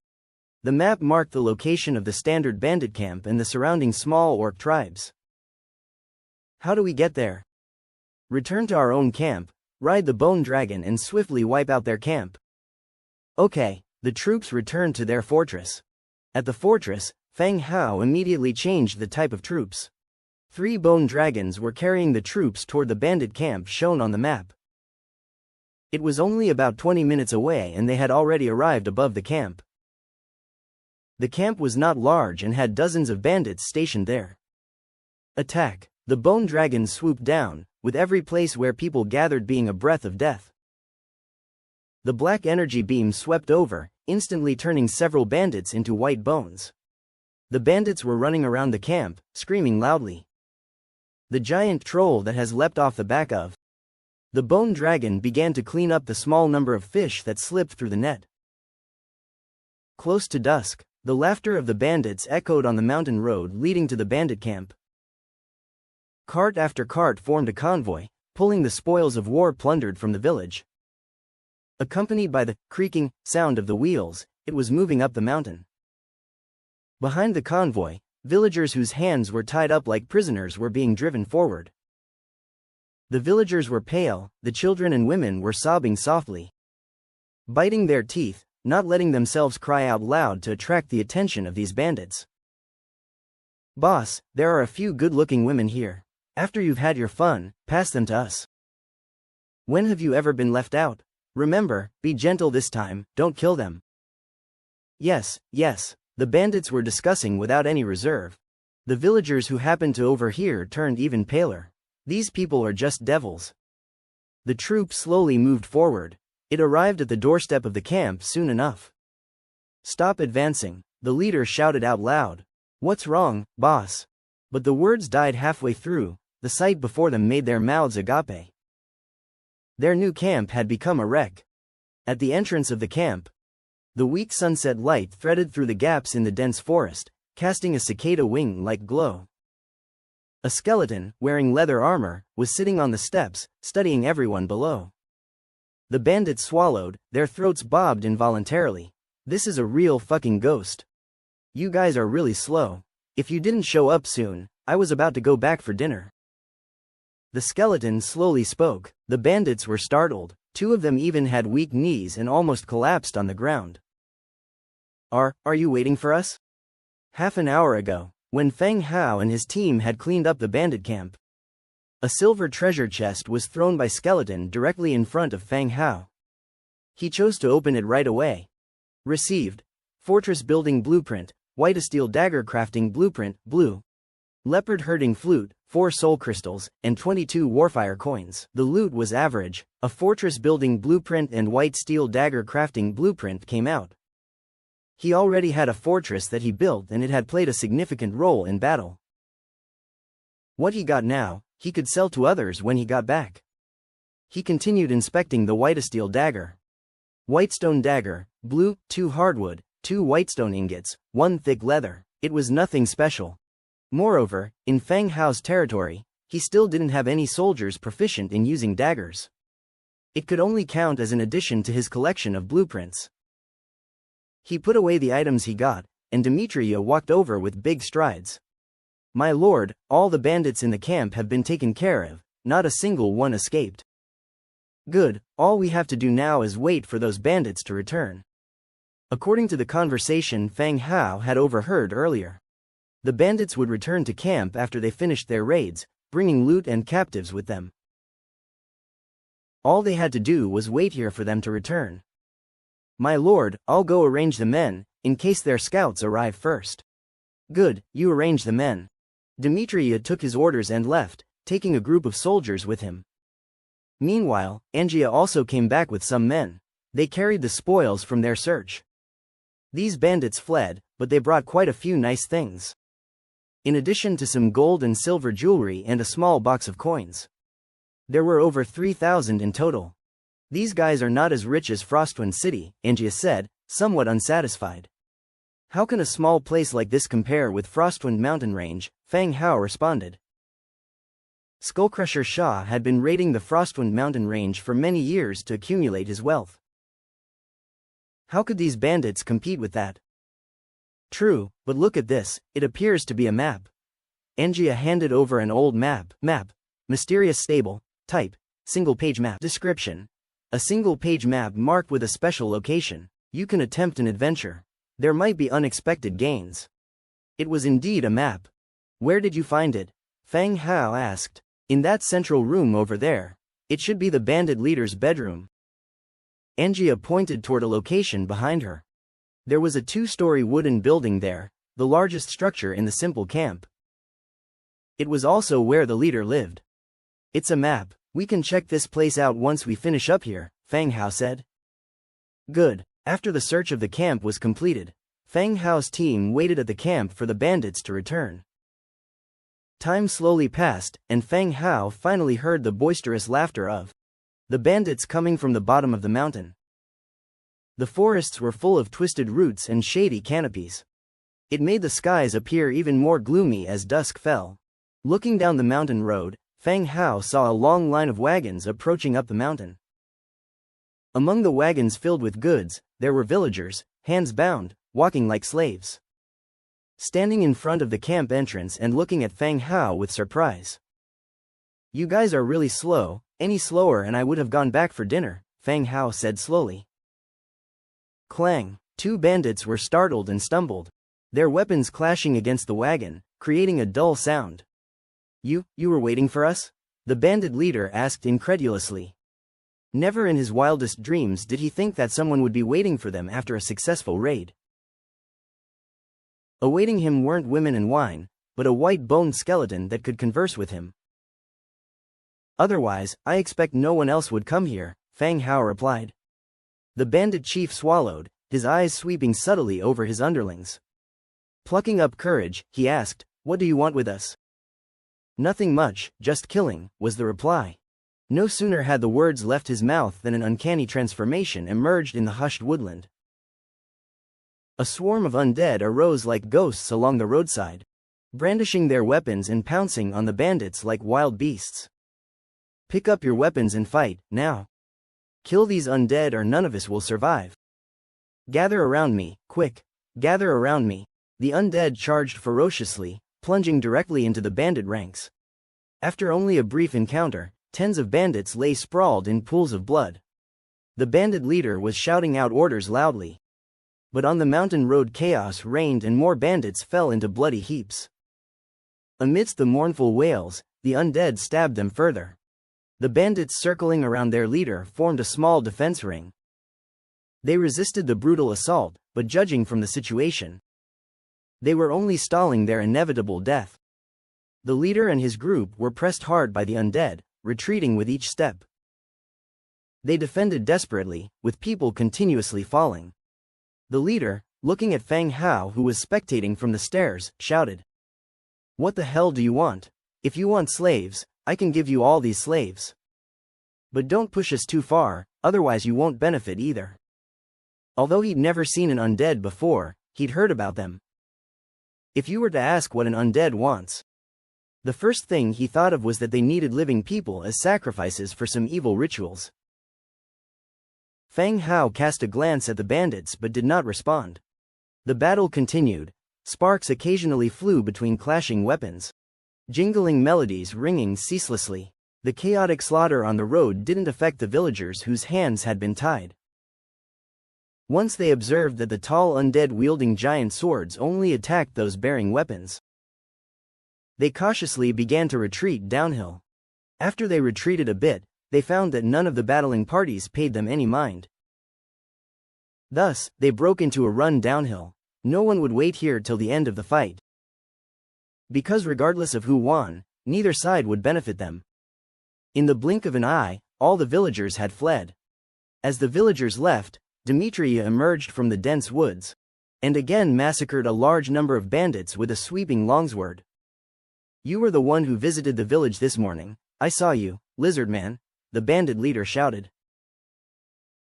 The map marked the location of the standard bandit camp and the surrounding small orc tribes. How do we get there? Return to our own camp, ride the bone dragon and swiftly wipe out their camp. Okay, the troops returned to their fortress. At the fortress, Fang Hao immediately changed the type of troops. 3 bone dragons were carrying the troops toward the bandit camp shown on the map. It was only about 20 minutes away and they had already arrived above the camp. The camp was not large and had dozens of bandits stationed there. Attack! The bone dragon swooped down, with every place where people gathered being a breath of death. The black energy beam swept over, instantly turning several bandits into white bones. The bandits were running around the camp, screaming loudly. The giant troll that has leapt off the back of the bone dragon began to clean up the small number of fish that slipped through the net. Close to dusk, the laughter of the bandits echoed on the mountain road leading to the bandit camp. Cart after cart formed a convoy, pulling the spoils of war plundered from the village. Accompanied by the creaking sound of the wheels, it was moving up the mountain. Behind the convoy, villagers whose hands were tied up like prisoners were being driven forward. The villagers were pale, the children and women were sobbing softly, biting their teeth, not letting themselves cry out loud to attract the attention of these bandits. "Boss, there are a few good-looking women here. After you've had your fun, pass them to us. When have you ever been left out? Remember, be gentle this time, don't kill them." Yes, the bandits were discussing without any reserve. The villagers who happened to overhear turned even paler. These people are just devils. The troop slowly moved forward. It arrived at the doorstep of the camp soon enough. "Stop advancing," the leader shouted out loud. "What's wrong, boss?" But the words died halfway through. The sight before them made their mouths agape. Their new camp had become a wreck. At the entrance of the camp, the weak sunset light threaded through the gaps in the dense forest, casting a cicada wing-like glow. A skeleton, wearing leather armor, was sitting on the steps, studying everyone below. The bandits swallowed, their throats bobbed involuntarily. "This is a real fucking ghost. You guys are really slow. If you didn't show up soon, I was about to go back for dinner." The skeleton slowly spoke. The bandits were startled. Two of them even had weak knees and almost collapsed on the ground. Are you waiting for us?" Half an hour ago, when Feng Hao and his team had cleaned up the bandit camp, a silver treasure chest was thrown by Skeleton directly in front of Feng Hao. He chose to open it right away. Received. Fortress building blueprint, white steel dagger crafting blueprint, blue. Leopard herding flute, 4 soul crystals, and 22 warfire coins. The loot was average. A fortress building blueprint and white steel dagger crafting blueprint came out. He already had a fortress that he built and it had played a significant role in battle. What he got now, he could sell to others when he got back. He continued inspecting the white steel dagger. Whitestone dagger, blue, 2 hardwood, 2 whitestone ingots, 1 thick leather. It was nothing special. Moreover, in Feng Hao's territory, he still didn't have any soldiers proficient in using daggers. It could only count as an addition to his collection of blueprints. He put away the items he got, and Demetria walked over with big strides. "My lord, all the bandits in the camp have been taken care of, not a single one escaped." "Good, all we have to do now is wait for those bandits to return." According to the conversation Feng Hao had overheard earlier, the bandits would return to camp after they finished their raids, bringing loot and captives with them. All they had to do was wait here for them to return. "My lord, I'll go arrange the men, in case their scouts arrive first." "Good, you arrange the men." Demetria took his orders and left, taking a group of soldiers with him. Meanwhile, Angia also came back with some men. They carried the spoils from their search. These bandits fled, but they brought quite a few nice things. In addition to some gold and silver jewelry and a small box of coins. There were over 3,000 in total. "These guys are not as rich as Frostwind City," Angia said, somewhat unsatisfied. "How can a small place like this compare with Frostwind Mountain Range?" Feng Hao responded. Skullcrusher Shah had been raiding the Frostwind Mountain Range for many years to accumulate his wealth. How could these bandits compete with that? "True, but look at this, it appears to be a map." Angia handed over an old map. Mysterious stable, type, single-page map. Description: a single-page map marked with a special location. You can attempt an adventure. There might be unexpected gains. It was indeed a map. "Where did you find it?" Feng Hao asked. "In that central room over there. It should be the bandit leader's bedroom." Angia pointed toward a location behind her. There was a two-story wooden building there, the largest structure in the simple camp. It was also where the leader lived. It's a map. We can check this place out once we finish up here, Fang Hao said. Good. After the search of the camp was completed, Fang Hao's team waited at the camp for the bandits to return. Time slowly passed, and Fang Hao finally heard the boisterous laughter of the bandits coming from the bottom of the mountain. The forests were full of twisted roots and shady canopies. It made the skies appear even more gloomy as dusk fell. Looking down the mountain road, Fang Hao saw a long line of wagons approaching up the mountain. Among the wagons filled with goods, there were villagers, hands bound, walking like slaves. Standing in front of the camp entrance and looking at Fang Hao with surprise. You guys are really slow, any slower and I would have gone back for dinner, Fang Hao said slowly. Clang! Two bandits were startled and stumbled, their weapons clashing against the wagon, creating a dull sound. You were waiting for us? The bandit leader asked incredulously. Never in his wildest dreams did he think that someone would be waiting for them after a successful raid. Awaiting him weren't women and wine, but a white-boned skeleton that could converse with him. Otherwise, I expect no one else would come here, Fang Hao replied. The bandit chief swallowed, his eyes sweeping subtly over his underlings. Plucking up courage, he asked, "What do you want with us?" "Nothing much, just killing," was the reply. No sooner had the words left his mouth than an uncanny transformation emerged in the hushed woodland. A swarm of undead arose like ghosts along the roadside, brandishing their weapons and pouncing on the bandits like wild beasts. "Pick up your weapons and fight, now. Kill these undead or none of us will survive. Gather around me, quick, gather around me." The undead charged ferociously, plunging directly into the bandit ranks. After only a brief encounter, tens of bandits lay sprawled in pools of blood. The bandit leader was shouting out orders loudly. But on the mountain road chaos reigned and more bandits fell into bloody heaps. Amidst the mournful wails, the undead stabbed them further. The bandits circling around their leader formed a small defense ring. They resisted the brutal assault, but judging from the situation, they were only stalling their inevitable death. The leader and his group were pressed hard by the undead, retreating with each step. They defended desperately, with people continuously falling. The leader, looking at Fang Hao who was spectating from the stairs, shouted, "What the hell do you want? If you want slaves, I can give you all these slaves. But don't push us too far, otherwise you won't benefit either." Although he'd never seen an undead before, he'd heard about them. If you were to ask what an undead wants, the first thing he thought of was that they needed living people as sacrifices for some evil rituals. Fang Hao cast a glance at the bandits but did not respond. The battle continued. Sparks occasionally flew between clashing weapons, jingling melodies ringing ceaselessly. The chaotic slaughter on the road didn't affect the villagers whose hands had been tied. Once they observed that the tall undead wielding giant swords only attacked those bearing weapons, they cautiously began to retreat downhill. After they retreated a bit, they found that none of the battling parties paid them any mind. Thus, they broke into a run downhill. No one would wait here till the end of the fight, because regardless of who won, neither side would benefit them. In the blink of an eye, all the villagers had fled. As the villagers left, Demetria emerged from the dense woods, and again massacred a large number of bandits with a sweeping longsword. "You were the one who visited the village this morning. I saw you, lizard man," the bandit leader shouted.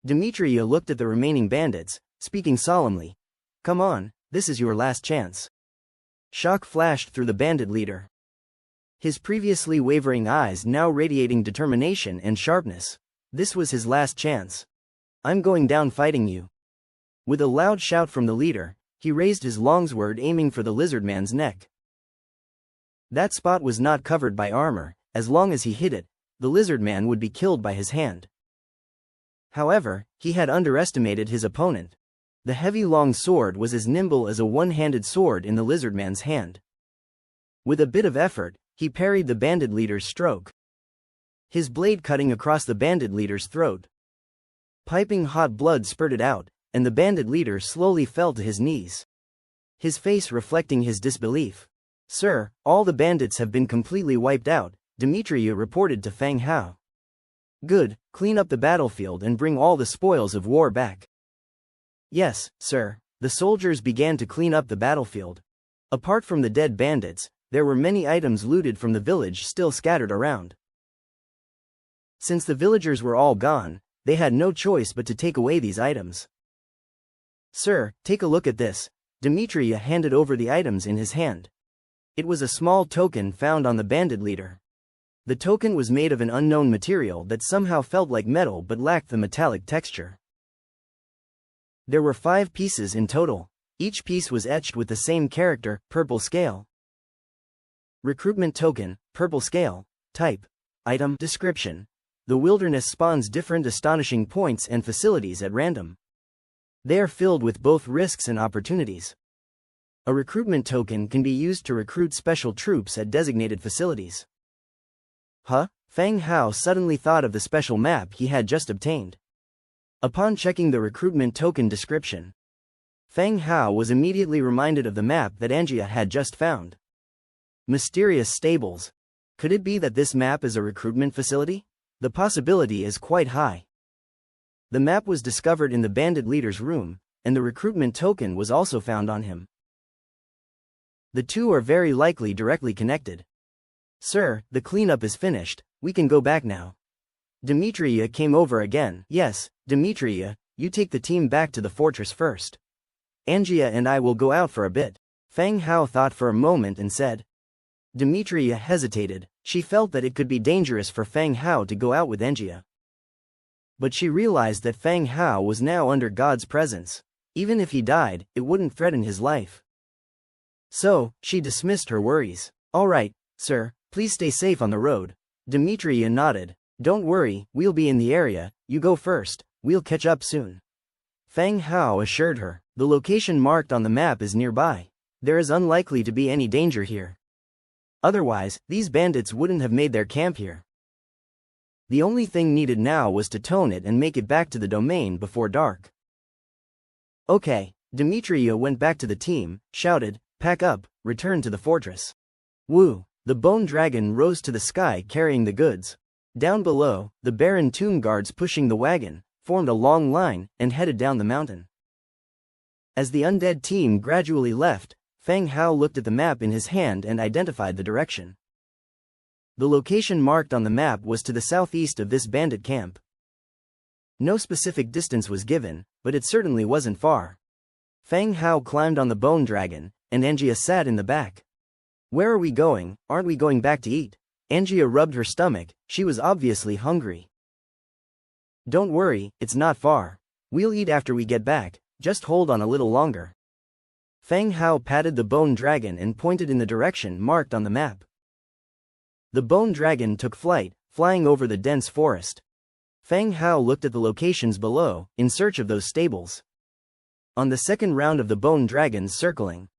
Demetria looked at the remaining bandits, speaking solemnly. "Come on, this is your last chance." Shock flashed through the bandit leader, his previously wavering eyes now radiating determination and sharpness. This was his last chance. "I'm going down fighting you." With a loud shout from the leader, he raised his longsword aiming for the lizard man's neck. That spot was not covered by armor. As long as he hit it, the lizard man would be killed by his hand. However, he had underestimated his opponent. The heavy long sword was as nimble as a one-handed sword in the lizard man's hand. With a bit of effort, he parried the bandit leader's stroke, his blade cutting across the bandit leader's throat. Piping hot blood spurted out, and the bandit leader slowly fell to his knees, his face reflecting his disbelief. "Sir, all the bandits have been completely wiped out," Demetria reported to Feng Hao. "Good, clean up the battlefield and bring all the spoils of war back." "Yes, sir." The soldiers began to clean up the battlefield. Apart from the dead bandits, there were many items looted from the village still scattered around. Since the villagers were all gone, they had no choice but to take away these items. "Sir, take a look at this." Demetria handed over the items in his hand. It was a small token found on the bandit leader. The token was made of an unknown material that somehow felt like metal but lacked the metallic texture. There were 5 pieces in total. Each piece was etched with the same character, purple scale. Recruitment token, purple scale. Type. Item. Description. The wilderness spawns different astonishing points and facilities at random. They are filled with both risks and opportunities. A recruitment token can be used to recruit special troops at designated facilities. Huh? Feng Hao suddenly thought of the special map he had just obtained. Upon checking the recruitment token description, Feng Hao was immediately reminded of the map that Angia had just found. Mysterious stables. Could it be that this map is a recruitment facility? The possibility is quite high. The map was discovered in the bandit leader's room, and the recruitment token was also found on him. The two are very likely directly connected. "Sir, the cleanup is finished, we can go back now." Demetria came over again. "Yes, Demetria, you take the team back to the fortress first. Angia and I will go out for a bit." Feng Hao thought for a moment and said. Demetria hesitated. She felt that it could be dangerous for Feng Hao to go out with Angia. But she realized that Feng Hao was now under God's presence. Even if he died, it wouldn't threaten his life. So, she dismissed her worries. "All right, sir, please stay safe on the road." Demetria nodded. "Don't worry, we'll be in the area, you go first, we'll catch up soon." Feng Hao assured her. "The location marked on the map is nearby. There is unlikely to be any danger here. Otherwise, these bandits wouldn't have made their camp here." The only thing needed now was to tone it and make it back to the domain before dark. "Okay." Demetria went back to the team, shouted, "Pack up, return to the fortress." Woo! The bone dragon rose to the sky carrying the goods. Down below, the barren tomb guards pushing the wagon formed a long line and headed down the mountain. As the undead team gradually left, Feng Hao looked at the map in his hand and identified the direction. The location marked on the map was to the southeast of this bandit camp. No specific distance was given, but it certainly wasn't far. Feng Hao climbed on the bone dragon, and Angia sat in the back. "Where are we going? Aren't we going back to eat?" Angia rubbed her stomach, she was obviously hungry. "Don't worry, it's not far. We'll eat after we get back, just hold on a little longer." Feng Hao patted the bone dragon and pointed in the direction marked on the map. The bone dragon took flight, flying over the dense forest. Feng Hao looked at the locations below, in search of those stables. On the second round of the bone dragon's circling,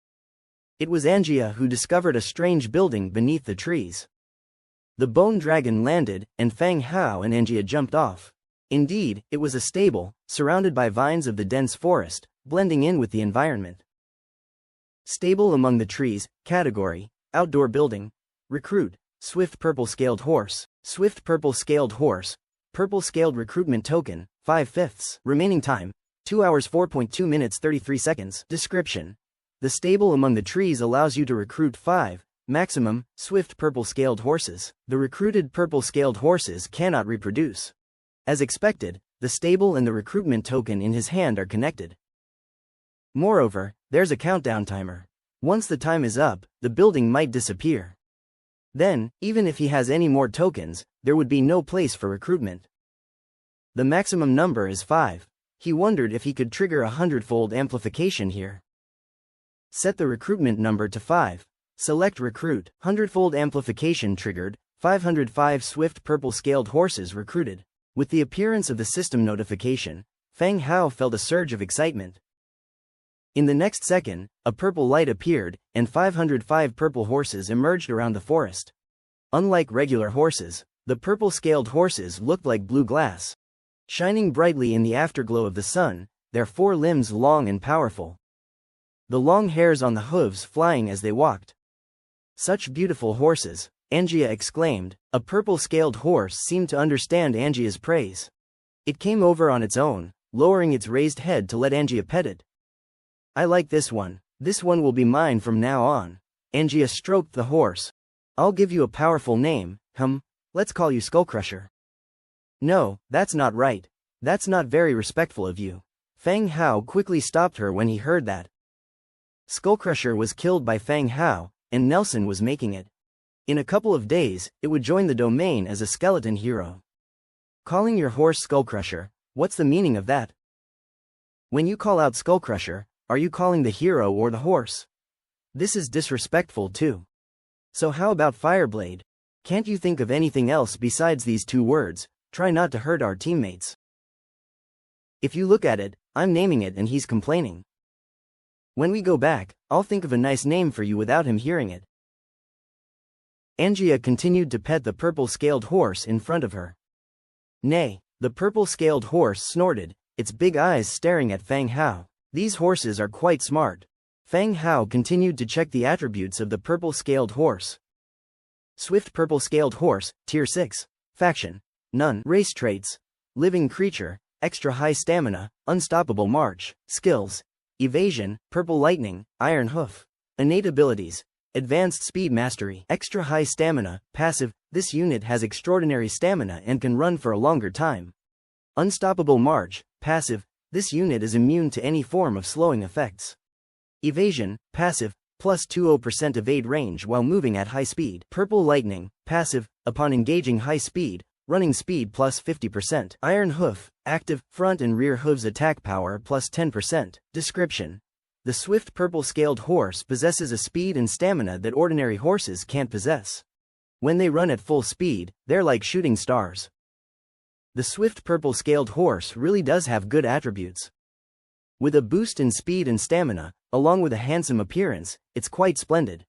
it was Angia who discovered a strange building beneath the trees. The bone dragon landed, and Feng Hao and Angia jumped off. Indeed, it was a stable, surrounded by vines of the dense forest, blending in with the environment. Stable among the trees, category, outdoor building, recruit, swift purple-scaled horse, swift purple-scaled horse, purple-scaled recruitment token, 5/5, remaining time, 2 hours 4.2 minutes 33 seconds. Description. The stable among the trees allows you to recruit 5, maximum, swift purple-scaled horses. The recruited purple-scaled horses cannot reproduce. As expected, the stable and the recruitment token in his hand are connected. Moreover, there's a countdown timer. Once the time is up, the building might disappear. Then, even if he has any more tokens, there would be no place for recruitment. The maximum number is 5. He wondered if he could trigger a 100-fold amplification here. Set the recruitment number to 5. Select recruit, 100-fold amplification triggered, 505 swift purple-scaled horses recruited. With the appearance of the system notification, Feng Hao felt a surge of excitement. In the next second, a purple light appeared, and 505 purple horses emerged around the forest. Unlike regular horses, the purple-scaled horses looked like blue glass. Shining brightly in the afterglow of the sun, their 4 limbs long and powerful. The long hairs on the hooves flying as they walked. Such beautiful horses, Angia exclaimed. A purple-scaled horse seemed to understand Angia's praise. It came over on its own, lowering its raised head to let Angia pet it. I like this one. This one will be mine from now on. Angia stroked the horse. I'll give you a powerful name. Let's call you Skullcrusher. No, that's not right. That's not very respectful of you. Fang Hao quickly stopped her when he heard that. Skullcrusher was killed by Fang Hao, and Nelson was making it. In a couple of days, it would join the domain as a skeleton hero. Calling your horse Skullcrusher, what's the meaning of that? When you call out Skullcrusher, are you calling the hero or the horse? This is disrespectful too. So how about Fireblade? Can't you think of anything else besides these 2 words? Try not to hurt our teammates. If you look at it, I'm naming it and he's complaining. When we go back, I'll think of a nice name for you without him hearing it. Angia continued to pet the purple-scaled horse in front of her. Nay, the purple-scaled horse snorted, its big eyes staring at Fang Hao. These horses are quite smart. Fang Hao continued to check the attributes of the purple-scaled horse. Swift purple-scaled horse, Tier 6. Faction. None. Race traits. Living creature, extra high stamina, unstoppable march. Skills. Evasion, purple lightning, iron hoof. Innate abilities. Advanced speed mastery, extra high stamina. Passive, this unit has extraordinary stamina and can run for a longer time. Unstoppable march. Passive, this unit is immune to any form of slowing effects. Evasion, passive, plus 20% evade range while moving at high speed. Purple lightning, passive, upon engaging high speed, running speed plus 50%. Iron hoof, active, front and rear hooves attack power plus 10%. Description. The swift purple-scaled horse possesses a speed and stamina that ordinary horses can't possess. When they run at full speed, they're like shooting stars. The swift purple-scaled horse really does have good attributes. With a boost in speed and stamina, along with a handsome appearance, it's quite splendid.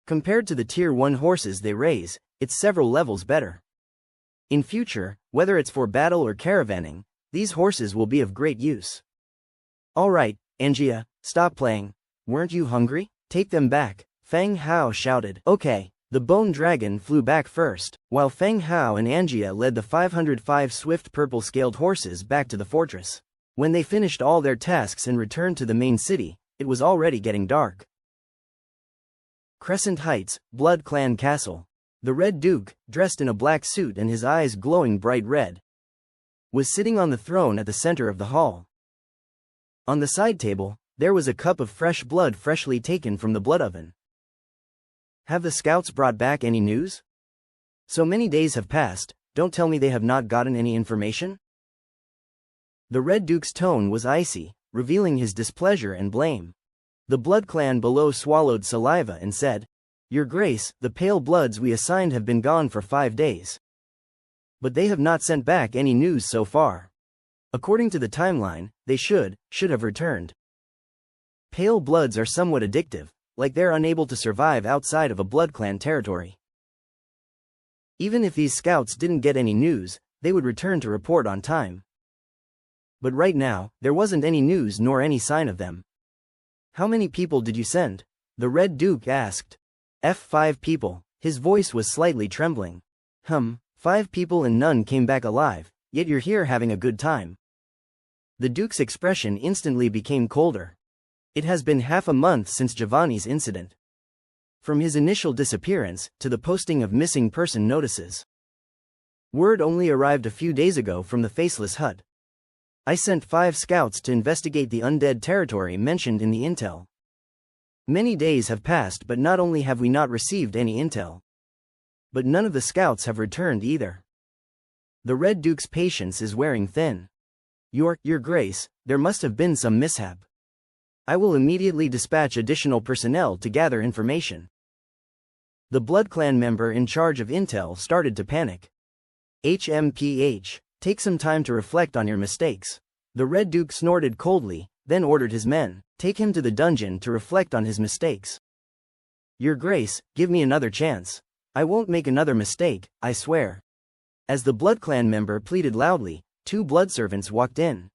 Compared to the Tier 1 horses they raise, it's several levels better. In future, whether it's for battle or caravanning, these horses will be of great use. Alright, Angia, stop playing. Weren't you hungry? Take them back, Fang Hao shouted. Okay. The bone dragon flew back first, while Fang Hao and Angia led the 505 swift purple-scaled horses back to the fortress. When they finished all their tasks and returned to the main city, it was already getting dark. Crescent Heights, Blood Clan Castle. The Red Duke, dressed in a black suit and his eyes glowing bright red, was sitting on the throne at the center of the hall. On the side table, there was a cup of fresh blood freshly taken from the blood oven. Have the scouts brought back any news? So many days have passed, don't tell me they have not gotten any information? The Red Duke's tone was icy, revealing his displeasure and blame. The Blood Clan below swallowed saliva and said, Your Grace, the pale bloods we assigned have been gone for 5 days. But they have not sent back any news so far. According to the timeline, they should have returned. Pale bloods are somewhat addictive, like they're unable to survive outside of a Blood Clan territory. Even if these scouts didn't get any news, they would return to report on time. But right now, there wasn't any news nor any sign of them. How many people did you send? The Red Duke asked. F5 people. His voice was slightly trembling. 5 people and none came back alive, yet you're here having a good time. The Duke's expression instantly became colder. It has been half a month since Giovanni's incident. From his initial disappearance, to the posting of missing person notices. Word only arrived a few days ago from the Faceless Hut. I sent 5 scouts to investigate the Undead territory mentioned in the intel. Many days have passed, but not only have we not received any intel, but none of the scouts have returned either. The Red Duke's patience is wearing thin. Your Grace, there must have been some mishap. I will immediately dispatch additional personnel to gather information. The Blood Clan member in charge of intel started to panic. HMPH, take some time to reflect on your mistakes. The Red Duke snorted coldly, then ordered his men, take him to the dungeon to reflect on his mistakes. Your Grace, give me another chance. I won't make another mistake, I swear. As the Blood Clan member pleaded loudly, 2 blood servants walked in.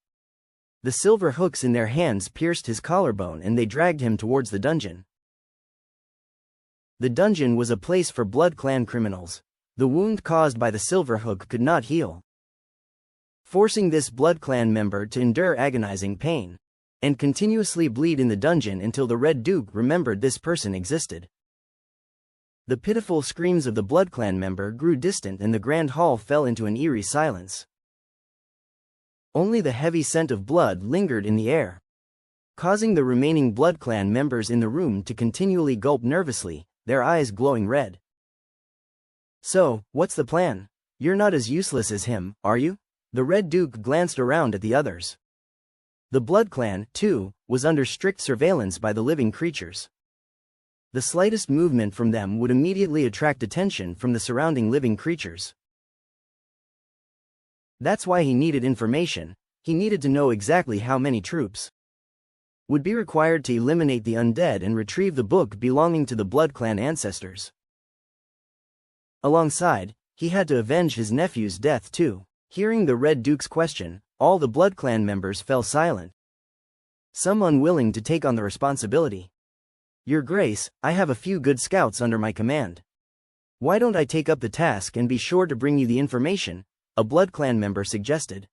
The silver hooks in their hands pierced his collarbone and they dragged him towards the dungeon. The dungeon was a place for Blood Clan criminals. The wound caused by the silver hook could not heal, forcing this Blood Clan member to endure agonizing pain and continuously bleed in the dungeon until the Red Duke remembered this person existed. The pitiful screams of the Blood Clan member grew distant and the grand hall fell into an eerie silence. Only the heavy scent of blood lingered in the air, causing the remaining Blood Clan members in the room to continually gulp nervously, their eyes glowing red. So, what's the plan? You're not as useless as him, are you? The Red Duke glanced around at the others. The Blood Clan, too, was under strict surveillance by the living creatures. The slightest movement from them would immediately attract attention from the surrounding living creatures. That's why he needed information. He needed to know exactly how many troops would be required to eliminate the undead and retrieve the book belonging to the Blood Clan ancestors. Alongside, he had to avenge his nephew's death too. Hearing the Red Duke's question, all the Blood Clan members fell silent, some unwilling to take on the responsibility. Your Grace, I have a few good scouts under my command. Why don't I take up the task and be sure to bring you the information? A Blood Clan member suggested.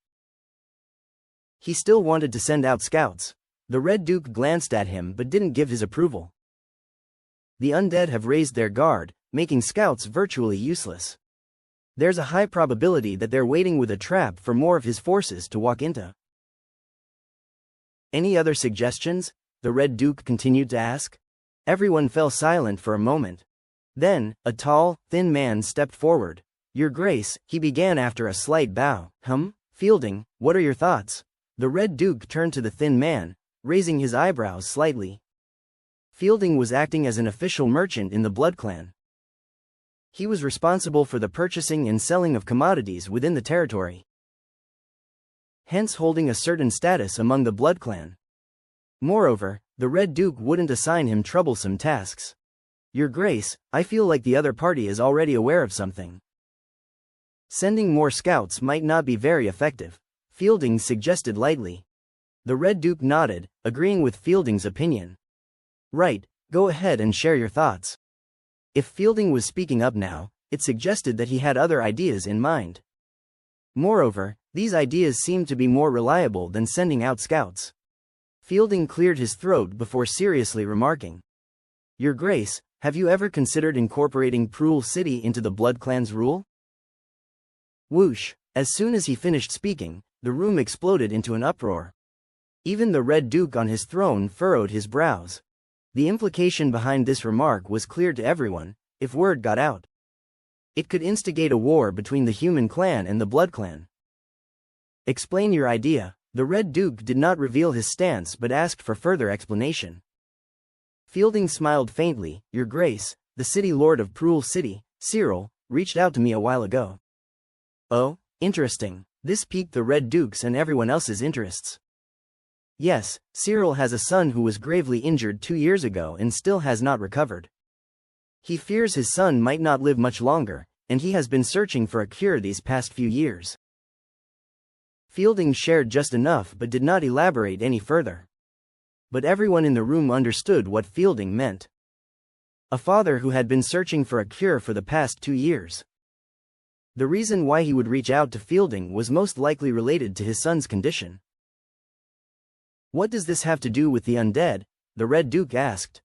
He still wanted to send out scouts. The Red Duke glanced at him but didn't give his approval. The undead have raised their guard, making scouts virtually useless. There's a high probability that they're waiting with a trap for more of his forces to walk into. Any other suggestions? The Red Duke continued to ask. Everyone fell silent for a moment. Then, a tall, thin man stepped forward. Your Grace, he began after a slight bow. Fielding, what are your thoughts? The Red Duke turned to the thin man, raising his eyebrows slightly. Fielding was acting as an official merchant in the Blood Clan. He was responsible for the purchasing and selling of commodities within the territory, hence holding a certain status among the Blood Clan. Moreover, the Red Duke wouldn't assign him troublesome tasks. Your Grace, I feel like the other party is already aware of something. Sending more scouts might not be very effective, Fielding suggested lightly. The Red Duke nodded, agreeing with Fielding's opinion. Right, go ahead and share your thoughts. If Fielding was speaking up now, it suggested that he had other ideas in mind. Moreover, these ideas seemed to be more reliable than sending out scouts. Fielding cleared his throat before seriously remarking. Your Grace, have you ever considered incorporating Proul City into the Blood Clan's rule? Whoosh! As soon as he finished speaking, the room exploded into an uproar. Even the Red Duke on his throne furrowed his brows. The implication behind this remark was clear to everyone. If word got out, it could instigate a war between the human clan and the Blood Clan. Explain your idea. The Red Duke did not reveal his stance but asked for further explanation. Fielding smiled faintly. Your Grace, the city lord of Proul City, Cyril, reached out to me a while ago. Oh, interesting. This piqued the Red Duke's and everyone else's interests. Yes, Cyril has a son who was gravely injured 2 years ago and still has not recovered. He fears his son might not live much longer, and he has been searching for a cure these past few years. Fielding shared just enough but did not elaborate any further. But everyone in the room understood what Fielding meant. A father who had been searching for a cure for the past 2 years. The reason why he would reach out to Fielding was most likely related to his son's condition. What does this have to do with the undead? The Red Duke asked.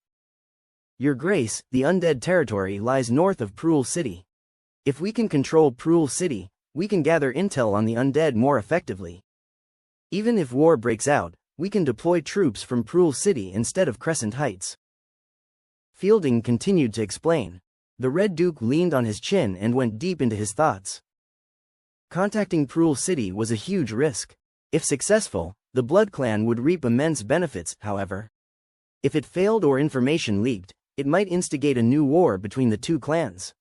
Your Grace, the undead territory lies north of Proul City. If we can control Proul City, we can gather intel on the undead more effectively. Even if war breaks out, we can deploy troops from Proul City instead of Crescent Heights. Fielding continued to explain. The Red Duke leaned on his chin and went deep into his thoughts. Contacting Proul City was a huge risk. If successful, the Blood Clan would reap immense benefits, however. If it failed or information leaked, it might instigate a new war between the two clans.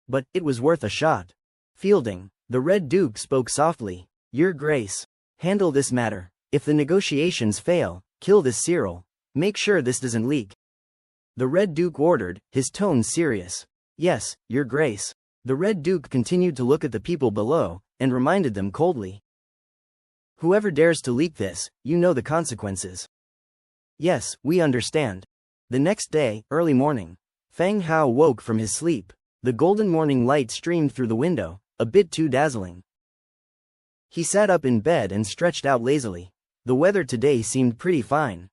But it was worth a shot. Fielding, the Red Duke spoke softly. Your Grace, handle this matter. If the negotiations fail, kill this Cyril. Make sure this doesn't leak. The Red Duke ordered, his tone serious. Yes, Your Grace. The Red Duke continued to look at the people below, and reminded them coldly. Whoever dares to leak this, you know the consequences. Yes, we understand. The next day, early morning, Feng Hao woke from his sleep. The golden morning light streamed through the window, a bit too dazzling. He sat up in bed and stretched out lazily. The weather today seemed pretty fine.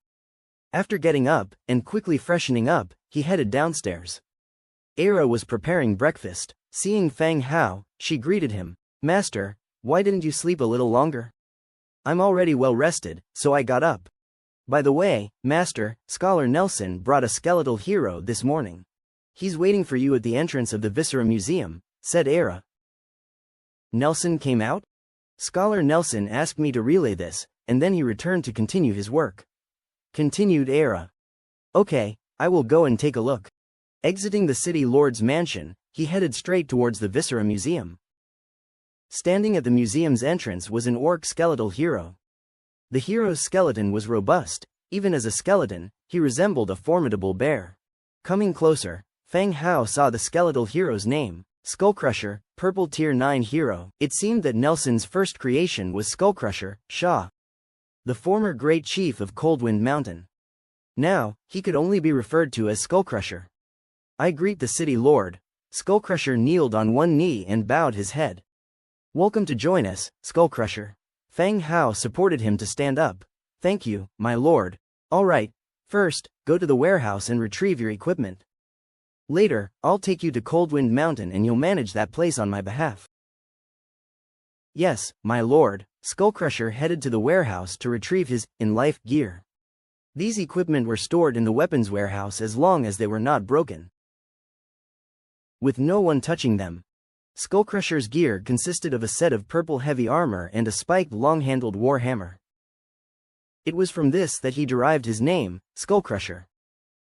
After getting up, and quickly freshening up, he headed downstairs. Era was preparing breakfast. Seeing Feng Hao, she greeted him. Master, why didn't you sleep a little longer? I'm already well rested, so I got up. By the way, Master, Scholar Nelson brought a skeletal hero this morning. He's waiting for you at the entrance of the Viscera Museum, said Era. Nelson came out? Scholar Nelson asked me to relay this, and then he returned to continue his work. Continued Era. Okay, I will go and take a look. Exiting the city lord's mansion, he headed straight towards the Viscera Museum. Standing at the museum's entrance was an orc skeletal hero. The hero's skeleton was robust. Even as a skeleton, he resembled a formidable bear. Coming closer, Feng Hao saw the skeletal hero's name, Skullcrusher, Purple Tier 9 hero. It seemed that Nelson's first creation was Skullcrusher, Sha, the former great chief of Coldwind Mountain. Now, he could only be referred to as Skullcrusher. I greet the city lord. Skullcrusher kneeled on one knee and bowed his head. Welcome to join us, Skullcrusher. Feng Hao supported him to stand up. Thank you, my lord. All right, first, go to the warehouse and retrieve your equipment. Later, I'll take you to Coldwind Mountain and you'll manage that place on my behalf. Yes, my lord. Skullcrusher headed to the warehouse to retrieve his in-life gear. These equipment were stored in the weapons warehouse as long as they were not broken, with no one touching them. Skullcrusher's gear consisted of a set of purple heavy armor and a spiked long-handled war hammer. It was from this that he derived his name, Skullcrusher.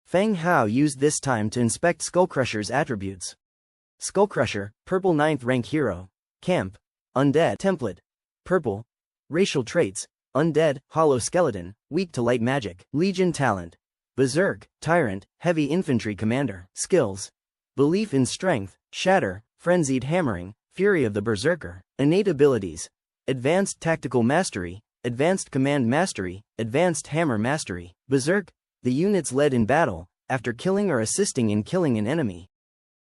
Feng Hao used this time to inspect Skullcrusher's attributes. Skullcrusher, Purple 9th rank hero. Camp, Undead template. Purple. Racial traits, Undead, Hollow skeleton, weak to light magic. Legion talent, Berserk, Tyrant, Heavy infantry commander. Skills, Belief in strength, Shatter, Frenzied hammering, Fury of the Berserker. Innate abilities, Advanced tactical mastery, Advanced command mastery, Advanced hammer mastery. Berserk, the units led in battle, after killing or assisting in killing an enemy.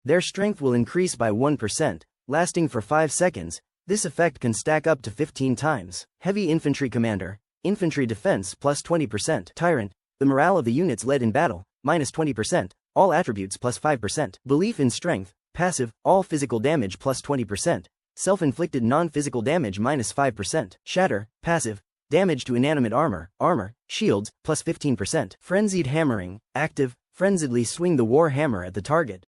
Their strength will increase by 1%, lasting for 5 seconds. This effect can stack up to 15 times. Heavy infantry commander, infantry defense plus 20%. Tyrant, the morale of the units led in battle, minus 20%, all attributes plus 5%. Belief in strength, passive, all physical damage plus 20%, self-inflicted non-physical damage minus 5%. Shatter, passive, damage to inanimate armor, shields, plus 15%. Frenzied hammering, active, frenziedly swing the war hammer at the target,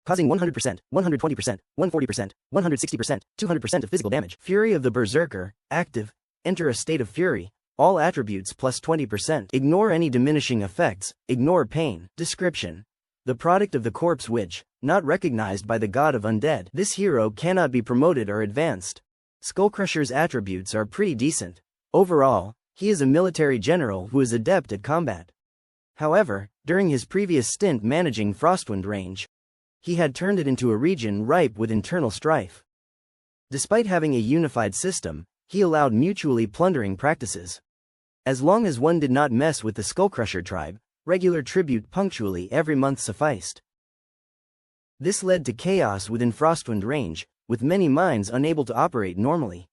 causing 100%, 120%, 140%, 160%, 200% of physical damage. Fury of the Berserker, active, enter a state of fury, all attributes plus 20%. Ignore any diminishing effects, ignore pain. Description: the product of the corpse which, not recognized by the god of Undead. This hero cannot be promoted or advanced. Skullcrusher's attributes are pretty decent. Overall, he is a military general who is adept at combat. However, during his previous stint managing Frostwind range, he had turned it into a region ripe with internal strife. Despite having a unified system, he allowed mutually plundering practices. As long as one did not mess with the Skullcrusher tribe, regular tribute punctually every month sufficed. This led to chaos within Frostwind range, with many mines unable to operate normally.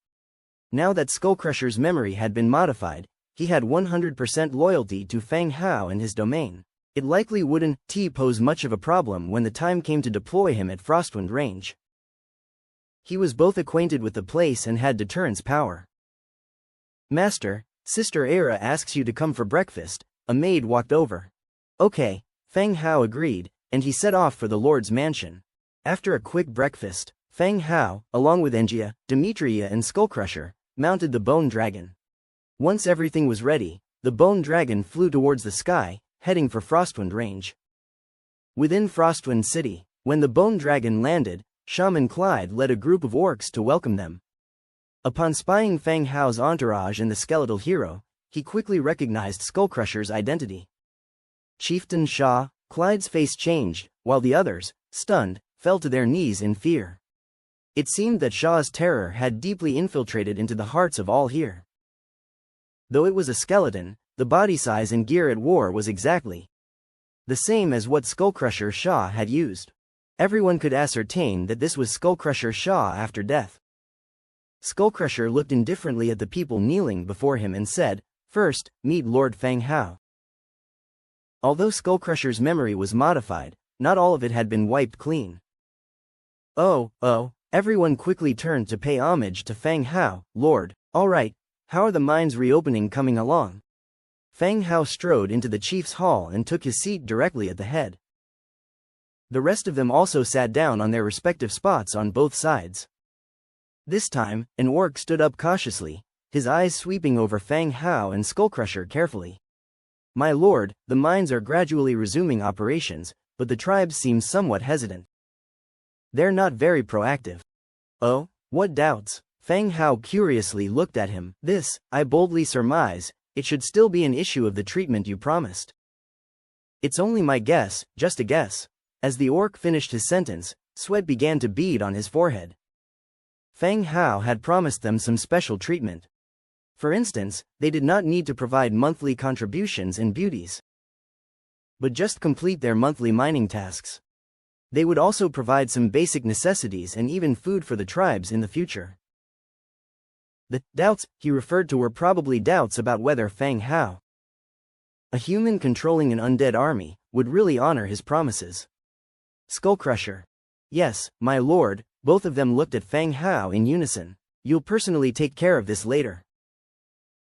Now that Skullcrusher's memory had been modified, he had 100% loyalty to Feng Hao and his domain. It likely wouldn't pose much of a problem when the time came to deploy him at Frostwind range. He was both acquainted with the place and had deterrence power. Master, Sister Era asks you to come for breakfast. A maid walked over. Okay, Feng Hao agreed, and he set off for the Lord's mansion. After a quick breakfast, Feng Hao, along with Engia, Demetria and Skullcrusher, mounted the Bone Dragon. Once everything was ready, the Bone Dragon flew towards the sky, heading for Frostwind range. Within Frostwind City, when the Bone Dragon landed, Shaman Clyde led a group of orcs to welcome them. Upon spying Feng Hao's entourage and the skeletal hero, he quickly recognized Skullcrusher's identity. Chieftain Sha, Clyde's face changed, while the others, stunned, fell to their knees in fear. It seemed that Sha's terror had deeply infiltrated into the hearts of all here. Though it was a skeleton, the body size and gear it wore was exactly the same as what Skullcrusher Shah had used. Everyone could ascertain that this was Skullcrusher Shah after death. Skullcrusher looked indifferently at the people kneeling before him and said, "First, meet Lord Feng Hao." Although Skullcrusher's memory was modified, not all of it had been wiped clean. Oh, everyone quickly turned to pay homage to Feng Hao. "Lord, all right, how are the mines reopening coming along?" Feng Hao strode into the chief's hall and took his seat directly at the head. The rest of them also sat down on their respective spots on both sides. This time, an orc stood up cautiously, his eyes sweeping over Feng Hao and Skullcrusher carefully. "My lord, the mines are gradually resuming operations, but the tribes seem somewhat hesitant. They're not very proactive." "Oh, what doubts?" Feng Hao curiously looked at him. "This, I boldly surmise, it should still be an issue of the treatment you promised." "It's only my guess, just a guess." As the orc finished his sentence, sweat began to bead on his forehead. Feng Hao had promised them some special treatment. For instance, they did not need to provide monthly contributions and beauties, but just complete their monthly mining tasks. They would also provide some basic necessities and even food for the tribes in the future. The doubts he referred to were probably doubts about whether Feng Hao, a human controlling an undead army, would really honor his promises. Skullcrusher. "Yes, my lord." Both of them looked at Feng Hao in unison. "You'll personally take care of this later.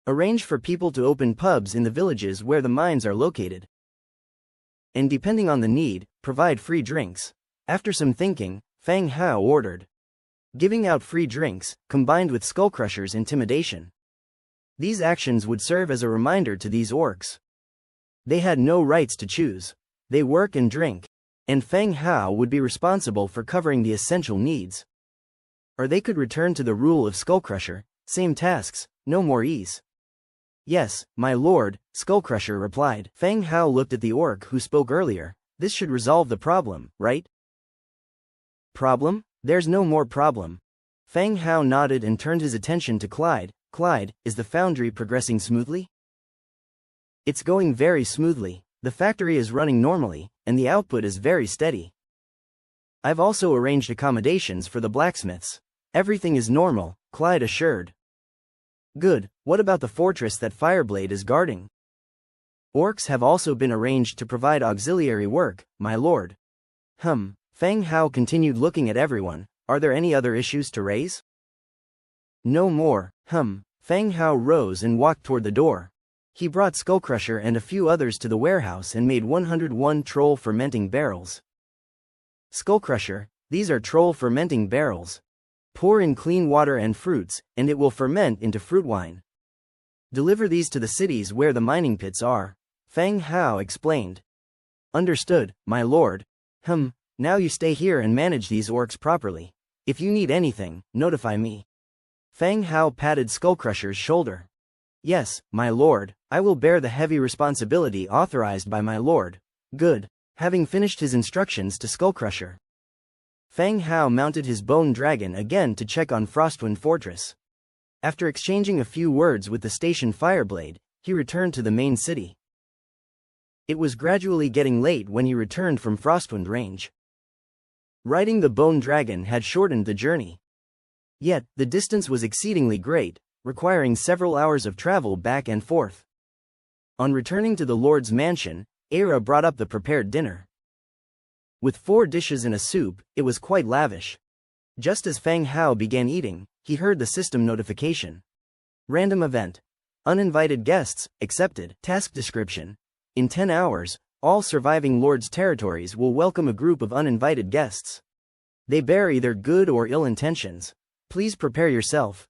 Arrange for people to open pubs in the villages where the mines are located. And depending on the need, provide free drinks." After some thinking, Feng Hao ordered, giving out free drinks, combined with Skullcrusher's intimidation. These actions would serve as a reminder to these orcs. They had no rights to choose. They work and drink. And Feng Hao would be responsible for covering the essential needs. Or they could return to the rule of Skullcrusher, same tasks, no more ease. "Yes, my lord," Skullcrusher replied. Feng Hao looked at the orc who spoke earlier. "This should resolve the problem, right?" "Problem? There's no more problem." Feng Hao nodded and turned his attention to Clyde. "Clyde, is the foundry progressing smoothly?" "It's going very smoothly. The factory is running normally, and the output is very steady. I've also arranged accommodations for the blacksmiths. Everything is normal," Clyde assured. "Good. What about the fortress that Fireblade is guarding?" "Orcs have also been arranged to provide auxiliary work, my lord." Feng Hao continued looking at everyone. "Are there any other issues to raise?" "No more." Feng Hao rose and walked toward the door. He brought Skullcrusher and a few others to the warehouse and made 101 troll fermenting barrels. "Skullcrusher, these are troll fermenting barrels. Pour in clean water and fruits, and it will ferment into fruit wine. Deliver these to the cities where the mining pits are," Feng Hao explained. "Understood, my lord." Now you stay here and manage these orcs properly. If you need anything, notify me." Feng Hao patted Skullcrusher's shoulder. "Yes, my lord, I will bear the heavy responsibility authorized by my lord." "Good." Having finished his instructions to Skullcrusher, Feng Hao mounted his bone dragon again to check on Frostwind Fortress. After exchanging a few words with the station Fireblade, he returned to the main city. It was gradually getting late when he returned from Frostwind Range. Riding the bone dragon had shortened the journey. Yet, the distance was exceedingly great, requiring several hours of travel back and forth. On returning to the Lord's mansion, Era brought up the prepared dinner. With 4 dishes and a soup, it was quite lavish. Just as Feng Hao began eating, he heard the system notification. Random event. Uninvited guests, accepted. Task description. In 10 hours, all surviving Lord's territories will welcome a group of uninvited guests. They bear either good or ill intentions. Please prepare yourself.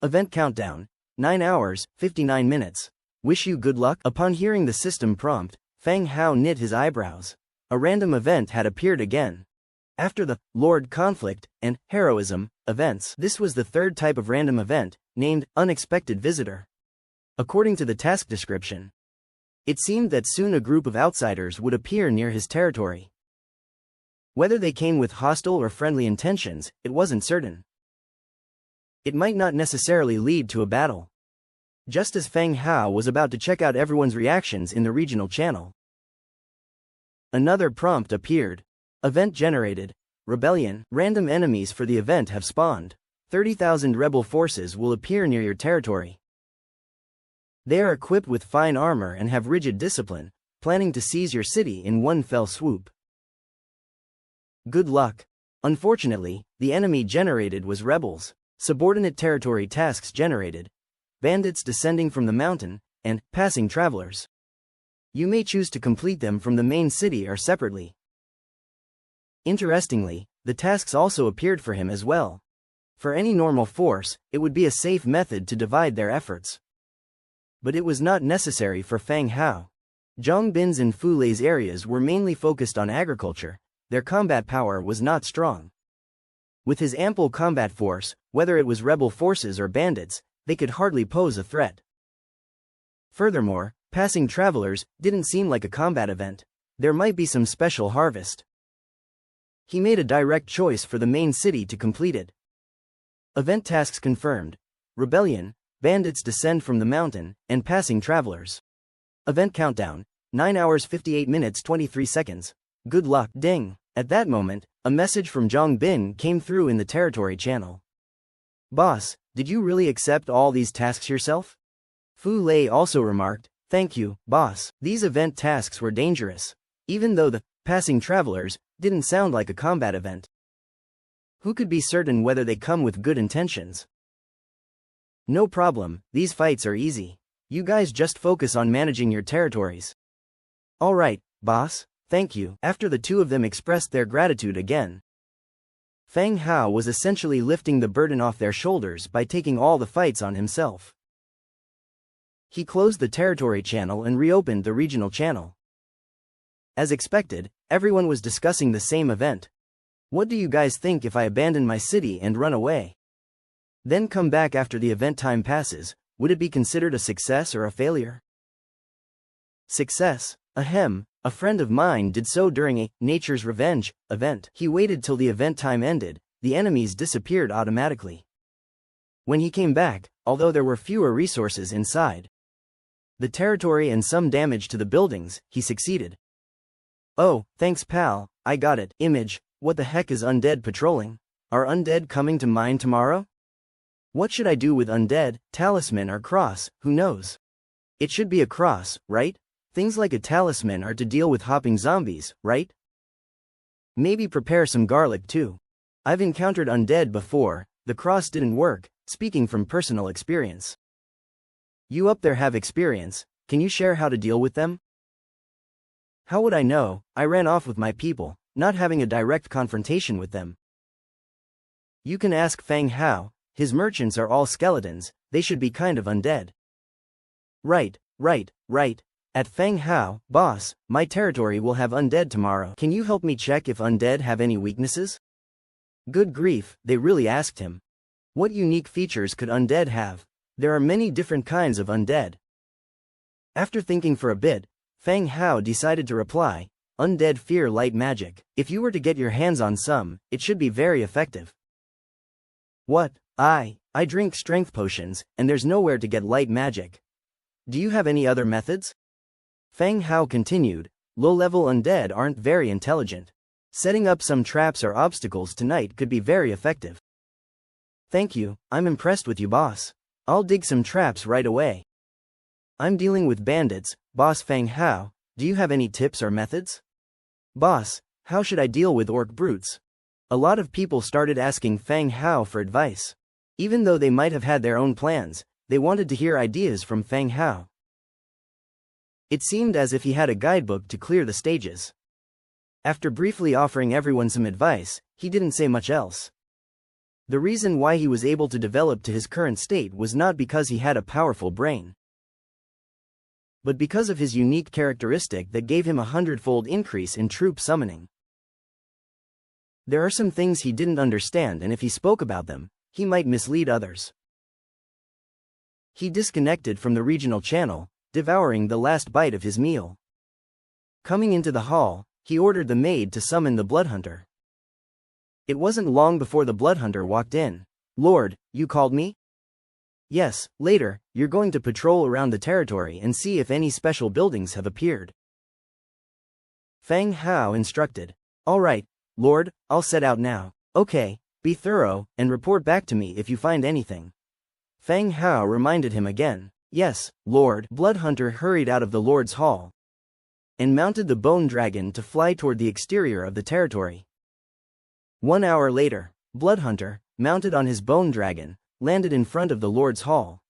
Event countdown. 9 hours, 59 minutes. Wish you good luck. Upon hearing the system prompt, Feng Hao knit his eyebrows. A random event had appeared again. After the Lord Conflict and Heroism events, this was the 3rd type of random event, named Unexpected Visitor. According to the task description, it seemed that soon a group of outsiders would appear near his territory. Whether they came with hostile or friendly intentions, it wasn't certain. It might not necessarily lead to a battle. just as Feng Hao was about to check out everyone's reactions in the regional channel. Another prompt appeared. Event generated. Rebellion. Random enemies for the event have spawned. 30,000 rebel forces will appear near your territory. They are equipped with fine armor and have rigid discipline, planning to seize your city in one fell swoop. Good luck. Unfortunately, the enemy generated was rebels. Subordinate territory tasks generated. Bandits descending from the mountain, and passing travelers. You may choose to complete them from the main city or separately. Interestingly, the tasks also appeared for him as well. For any normal force, it would be a safe method to divide their efforts. But it was not necessary for Feng Hao. Zhang Bin's and Fu Lei's areas were mainly focused on agriculture, their combat power was not strong. With his ample combat force, whether it was rebel forces or bandits, they could hardly pose a threat. Furthermore, passing travelers didn't seem like a combat event. There might be some special harvest. He made a direct choice for the main city to complete it. Event tasks confirmed. Rebellion, bandits descend from the mountain, and passing travelers. Event countdown, 9 hours 58 minutes 23 seconds. Good luck, ding. At that moment, a message from Zhang Bin came through in the territory channel. Boss, did you really accept all these tasks yourself? Fu Lei also remarked, thank you, boss. These event tasks were dangerous. Even though the passing travelers didn't sound like a combat event. Who could be certain whether they come with good intentions? No problem, these fights are easy. You guys just focus on managing your territories. Alright, boss, thank you. After the two of them expressed their gratitude again, Feng Hao was essentially lifting the burden off their shoulders by taking all the fights on himself. He closed the territory channel and reopened the regional channel. As expected, everyone was discussing the same event. What do you guys think if I abandon my city and run away? Then come back after the event time passes, would it be considered a success or a failure? Success. Ahem, a friend of mine did so during a Nature's Revenge event. He waited till the event time ended, the enemies disappeared automatically. When he came back, although there were fewer resources inside the territory and some damage to the buildings, he succeeded. Oh, thanks pal, I got it. Image, what the heck is Undead patrolling? Are Undead coming to mine tomorrow? What should I do with Undead, talisman or cross, who knows? It should be a cross, right? Things like a talisman are to deal with hopping zombies, right? Maybe prepare some garlic too. I've encountered Undead before, the cross didn't work, speaking from personal experience. You up there have experience, can you share how to deal with them? How would I know? I ran off with my people, not having a direct confrontation with them. You can ask Feng Hao, his merchants are all skeletons, they should be kind of undead. Right. At Feng Hao, boss, my territory will have undead tomorrow. Can you help me check if undead have any weaknesses? Good grief, they really asked him. What unique features could undead have? There are many different kinds of undead. After thinking for a bit, Feng Hao decided to reply, undead fear light magic. If you were to get your hands on some, it should be very effective. What? I drink strength potions, and there's nowhere to get light magic. Do you have any other methods? Feng Hao continued, low-level undead aren't very intelligent. Setting up some traps or obstacles tonight could be very effective. Thank you, I'm impressed with you boss. I'll dig some traps right away. I'm dealing with bandits, boss Feng Hao, do you have any tips or methods? Boss, how should I deal with orc brutes? A lot of people started asking Feng Hao for advice. Even though they might have had their own plans, they wanted to hear ideas from Feng Hao. It seemed as if he had a guidebook to clear the stages. After briefly offering everyone some advice, he didn't say much else. The reason why he was able to develop to his current state was not because he had a powerful brain, but because of his unique characteristic that gave him a 100-fold increase in troop summoning. There are some things he didn't understand, and if he spoke about them, he might mislead others. He disconnected from the regional channel, devouring the last bite of his meal. Coming into the hall, he ordered the maid to summon the Bloodhunter. It wasn't long before the Bloodhunter walked in. Lord, you called me? Yes, later, you're going to patrol around the territory and see if any special buildings have appeared. Feng Hao instructed. All right, Lord, I'll set out now. Okay, be thorough, and report back to me if you find anything. Feng Hao reminded him again. Yes, Lord. Bloodhunter hurried out of the Lord's hall and mounted the bone dragon to fly toward the exterior of the territory. 1 hour later, Bloodhunter, mounted on his bone dragon, landed in front of the Lord's hall.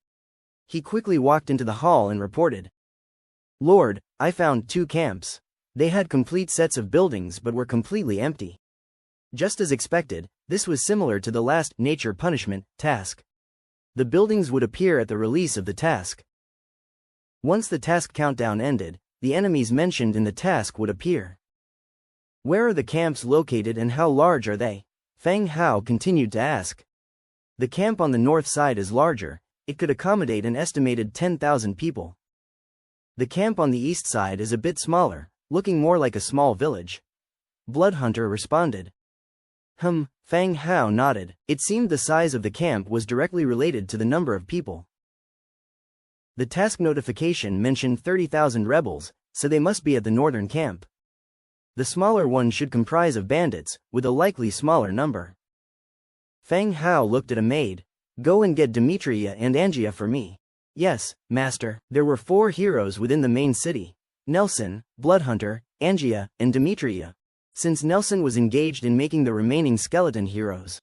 He quickly walked into the hall and reported. Lord, I found 2 camps. They had complete sets of buildings but were completely empty. Just as expected, this was similar to the last nature punishment task. The buildings would appear at the release of the task. Once the task countdown ended, the enemies mentioned in the task would appear. Where are the camps located and how large are they? Feng Hao continued to ask. The camp on the north side is larger, it could accommodate an estimated 10,000 people. The camp on the east side is a bit smaller, looking more like a small village. Bloodhunter responded. Feng Hao nodded. It seemed the size of the camp was directly related to the number of people. The task notification mentioned 30,000 rebels, so they must be at the northern camp. The smaller one should comprise of bandits, with a likely smaller number. Feng Hao looked at a maid. Go and get Demetria and Angia for me. Yes, master. There were 4 heroes within the main city. Nelson, Bloodhunter, Angia, and Demetria. Since Nelson was engaged in making the remaining skeleton heroes,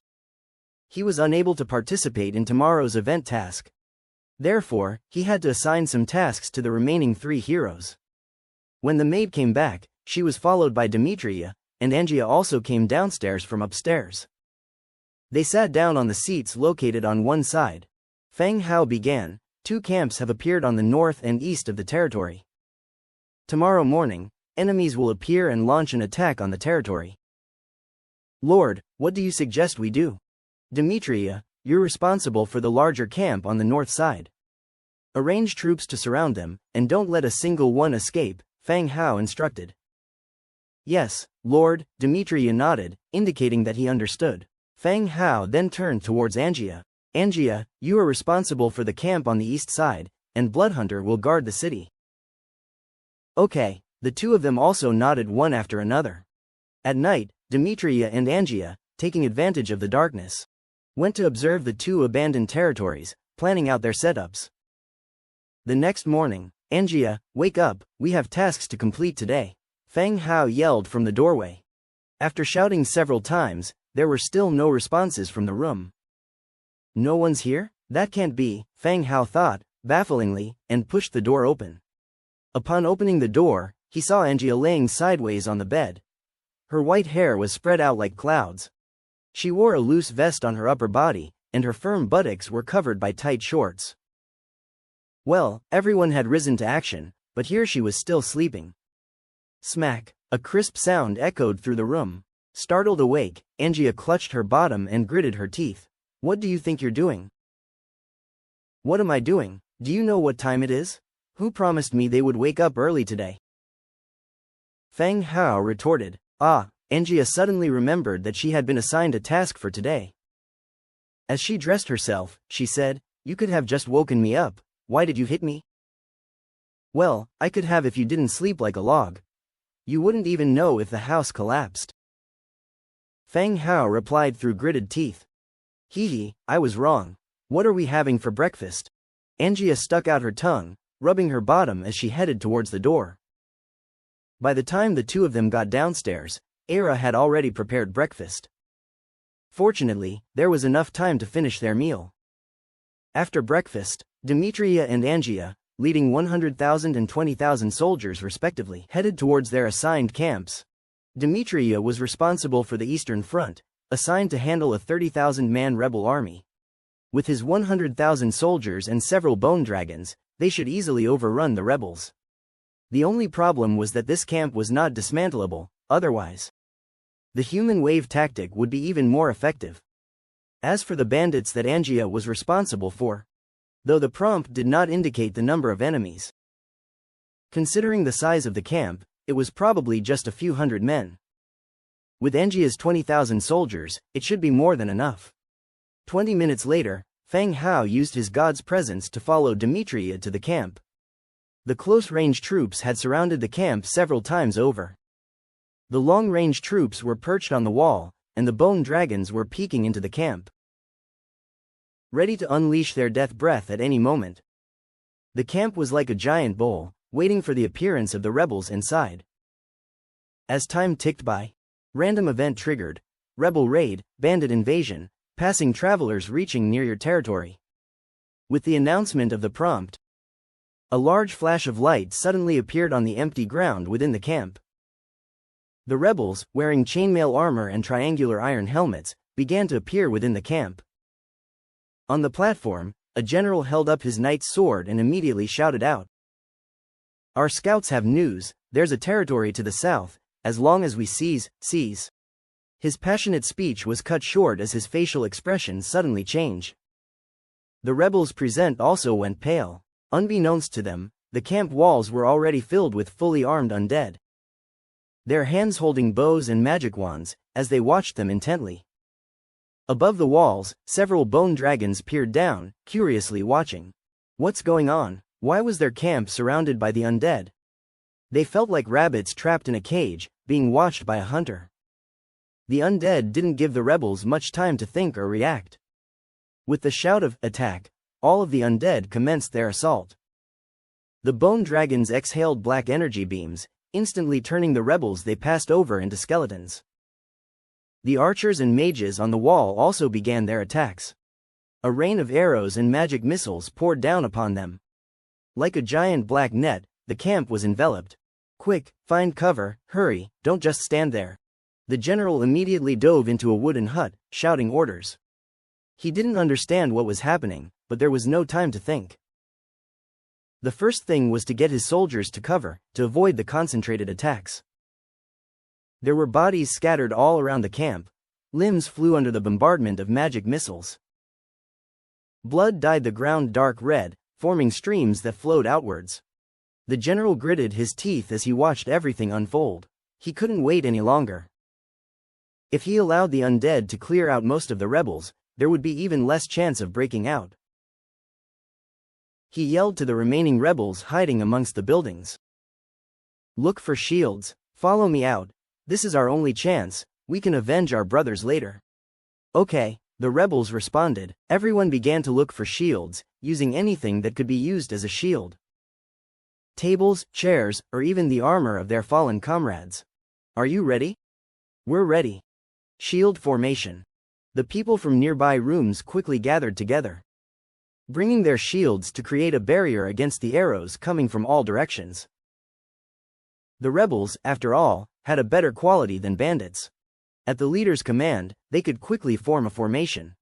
he was unable to participate in tomorrow's event task. Therefore, he had to assign some tasks to the remaining 3 heroes. When the maid came back, she was followed by Demetria, and Angia also came downstairs from upstairs. They sat down on the seats located on one side. Feng Hao began. 2 camps have appeared on the north and east of the territory. Tomorrow morning, enemies will appear and launch an attack on the territory. Lord, what do you suggest we do? Demetria, you're responsible for the larger camp on the north side. Arrange troops to surround them, and don't let a single one escape, Feng Hao instructed. Yes, Lord, Demetria nodded, indicating that he understood. Feng Hao then turned towards Angia. Angia, you are responsible for the camp on the east side, and Bloodhunter will guard the city. Okay. The 2 of them also nodded one after another. At night, Demetria and Angia, taking advantage of the darkness, went to observe the 2 abandoned territories, planning out their setups. The next morning, Angia, wake up, we have tasks to complete today. Feng Hao yelled from the doorway. After shouting several times, there were still no responses from the room. No one's here? That can't be, Feng Hao thought, bafflingly, and pushed the door open. Upon opening the door, he saw Angia laying sideways on the bed. Her white hair was spread out like clouds. She wore a loose vest on her upper body, and her firm buttocks were covered by tight shorts. Well, everyone had risen to action, but here she was still sleeping. Smack! A crisp sound echoed through the room. Startled awake, Angia clutched her bottom and gritted her teeth. What do you think you're doing? What am I doing? Do you know what time it is? Who promised me they would wake up early today? Feng Hao retorted. Angia suddenly remembered that she had been assigned a task for today. As she dressed herself, she said, You could have just woken me up. Why did you hit me? Well, I could have if you didn't sleep like a log. You wouldn't even know if the house collapsed. Feng Hao replied through gritted teeth. Hee, I was wrong. What are we having for breakfast? Angia stuck out her tongue, rubbing her bottom as she headed towards the door. By the time the 2 of them got downstairs, Era had already prepared breakfast. Fortunately, there was enough time to finish their meal. After breakfast, Demetria and Angia, leading 100,000 and 20,000 soldiers respectively, headed towards their assigned camps. Demetria was responsible for the Eastern Front, assigned to handle a 30,000-man rebel army. With his 100,000 soldiers and several bone dragons, they should easily overrun the rebels. The only problem was that this camp was not dismantleable, otherwise the human wave tactic would be even more effective. As for the bandits that Angia was responsible for, though the prompt did not indicate the number of enemies, considering the size of the camp, it was probably just a few hundred men. With Angia's 20,000 soldiers, it should be more than enough. 20 minutes later, Fang Hao used his god's presence to follow Demetria to the camp. The close-range troops had surrounded the camp several times over. The long-range troops were perched on the wall, and the bone dragons were peeking into the camp, ready to unleash their death breath at any moment. The camp was like a giant bowl, waiting for the appearance of the rebels inside. As time ticked by, random event triggered, rebel raid, bandit invasion, passing travelers reaching near your territory. With the announcement of the prompt, a large flash of light suddenly appeared on the empty ground within the camp. The rebels, wearing chainmail armor and triangular iron helmets, began to appear within the camp. On the platform, a general held up his knight's sword and immediately shouted out, "Our scouts have news, there's a territory to the south, as long as we seize." His passionate speech was cut short as his facial expression suddenly changed. The rebels present also went pale. Unbeknownst to them, the camp walls were already filled with fully armed undead, their hands holding bows and magic wands, as they watched them intently. Above the walls, several bone dragons peered down, curiously watching. What's going on? Why was their camp surrounded by the undead? They felt like rabbits trapped in a cage, being watched by a hunter. The undead didn't give the rebels much time to think or react. With the shout of "attack," all of the undead commenced their assault. The bone dragons exhaled black energy beams, instantly turning the rebels they passed over into skeletons. The archers and mages on the wall also began their attacks. A rain of arrows and magic missiles poured down upon them. Like a giant black net, the camp was enveloped. "Quick, find cover, hurry, don't just stand there." The general immediately dove into a wooden hut, shouting orders. He didn't understand what was happening, but there was no time to think. The first thing was to get his soldiers to cover, to avoid the concentrated attacks. There were bodies scattered all around the camp. Limbs flew under the bombardment of magic missiles. Blood dyed the ground dark red, forming streams that flowed outwards. The general gritted his teeth as he watched everything unfold. He couldn't wait any longer. If he allowed the undead to clear out most of the rebels, there would be even less chance of breaking out. He yelled to the remaining rebels hiding amongst the buildings, "Look for shields, follow me out, this is our only chance, we can avenge our brothers later." "Okay," the rebels responded. Everyone began to look for shields, using anything that could be used as a shield. Tables, chairs, or even the armor of their fallen comrades. "Are you ready?" "We're ready." Shield formation. The people from nearby rooms quickly gathered together, bringing their shields to create a barrier against the arrows coming from all directions. The rebels, after all, had a better quality than bandits. At the leader's command, they could quickly form a formation.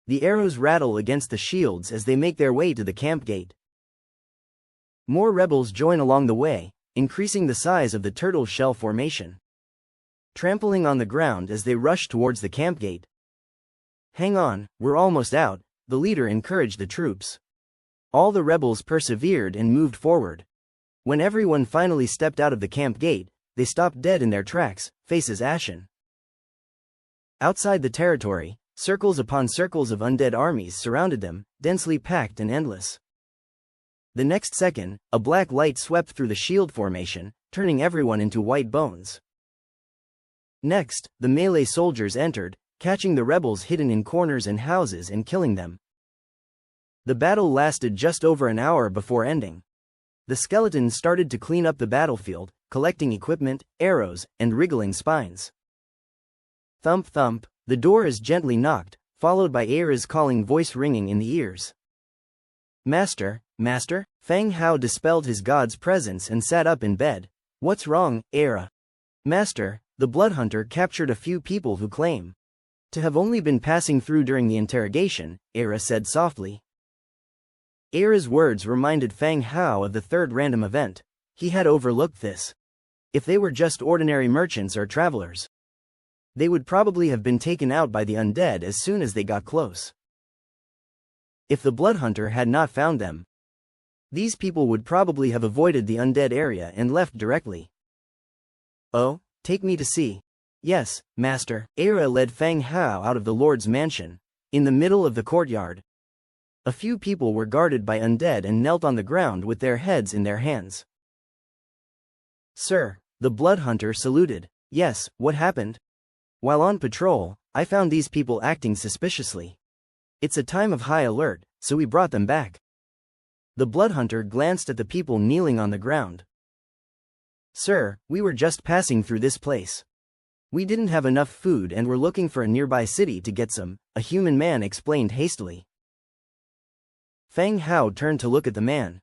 The arrows rattle against the shields as they make their way to the camp gate. More rebels join along the way, increasing the size of the turtle shell formation, trampling on the ground as they rush towards the camp gate. "Hang on, we're almost out," the leader encouraged the troops. All the rebels persevered and moved forward. When everyone finally stepped out of the camp gate, they stopped dead in their tracks, faces ashen. Outside the territory, circles upon circles of undead armies surrounded them, densely packed and endless. The next second, a black light swept through the shield formation, turning everyone into white bones. Next, the melee soldiers entered, catching the rebels hidden in corners and houses and killing them. The battle lasted just over an hour before ending. The skeletons started to clean up the battlefield, collecting equipment, arrows, and wriggling spines. Thump thump, the door is gently knocked, followed by Era's calling voice ringing in the ears. "Master, Master?" Fang Hao dispelled his god's presence and sat up in bed. "What's wrong, Era?" "Master, the blood hunter captured a few people who claim to have only been passing through during the interrogation," Era said softly. Era's words reminded Fang Hao of the third random event. He had overlooked this. If they were just ordinary merchants or travelers, they would probably have been taken out by the undead as soon as they got close. If the blood hunter had not found them, these people would probably have avoided the undead area and left directly. "Oh, take me to see." "Yes, Master." Era led Fang Hao out of the Lord's mansion. In the middle of the courtyard, a few people were guarded by undead and knelt on the ground with their heads in their hands. "Sir," the blood hunter saluted. "Yes, what happened?" "While on patrol, I found these people acting suspiciously. It's a time of high alert, so we brought them back." The blood hunter glanced at the people kneeling on the ground. "Sir, we were just passing through this place. We didn't have enough food and were looking for a nearby city to get some," a human man explained hastily. Fang Hao turned to look at the man.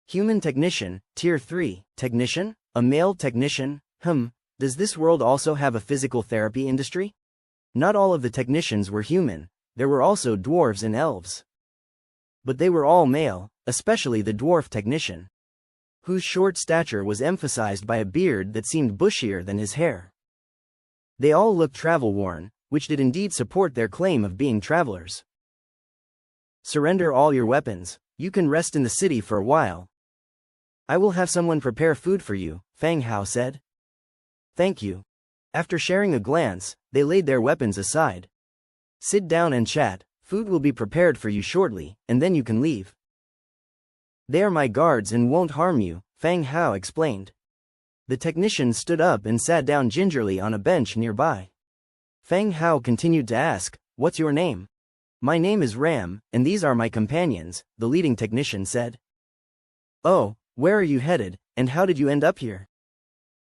"Human technician, tier 3, technician? A male technician? Does this world also have a physical therapy industry?" Not all of the technicians were human, there were also dwarves and elves. But they were all male, especially the dwarf technician, whose short stature was emphasized by a beard that seemed bushier than his hair. They all looked travel-worn, which did indeed support their claim of being travelers. "Surrender all your weapons, you can rest in the city for a while. I will have someone prepare food for you," Fang Hao said. "Thank you." After sharing a glance, they laid their weapons aside. "Sit down and chat, food will be prepared for you shortly, and then you can leave." "They are my guards and won't harm you," Fang Hao explained. The technician stood up and sat down gingerly on a bench nearby. Fang Hao continued to ask, "What's your name?" "My name is Ram, and these are my companions," the leading technician said. "Oh, where are you headed, and how did you end up here?"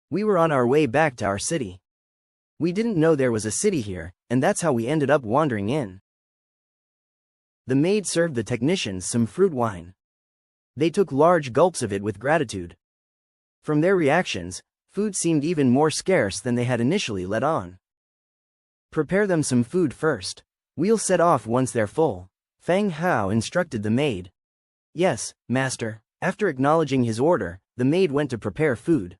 "We were on our way back to our city. We didn't know there was a city here, and that's how we ended up wandering in." The maid served the technicians some fruit wine. They took large gulps of it with gratitude. From their reactions, food seemed even more scarce than they had initially let on. "Prepare them some food first. We'll set off once they're full," Fang Hao instructed the maid. "Yes, master." After acknowledging his order, the maid went to prepare food.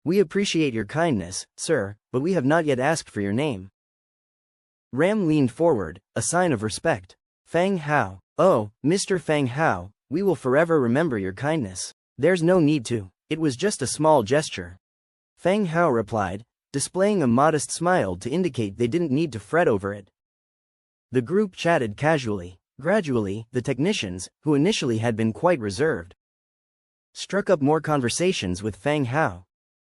"We appreciate your kindness, sir, but we have not yet asked for your name." Ram leaned forward, a sign of respect. "Fang Hao." "Oh, Mr. Fang Hao, we will forever remember your kindness." "There's no need to. It was just a small gesture," Fang Hao replied, displaying a modest smile to indicate they didn't need to fret over it. The group chatted casually. Gradually, the technicians, who initially had been quite reserved, struck up more conversations with Fang Hao.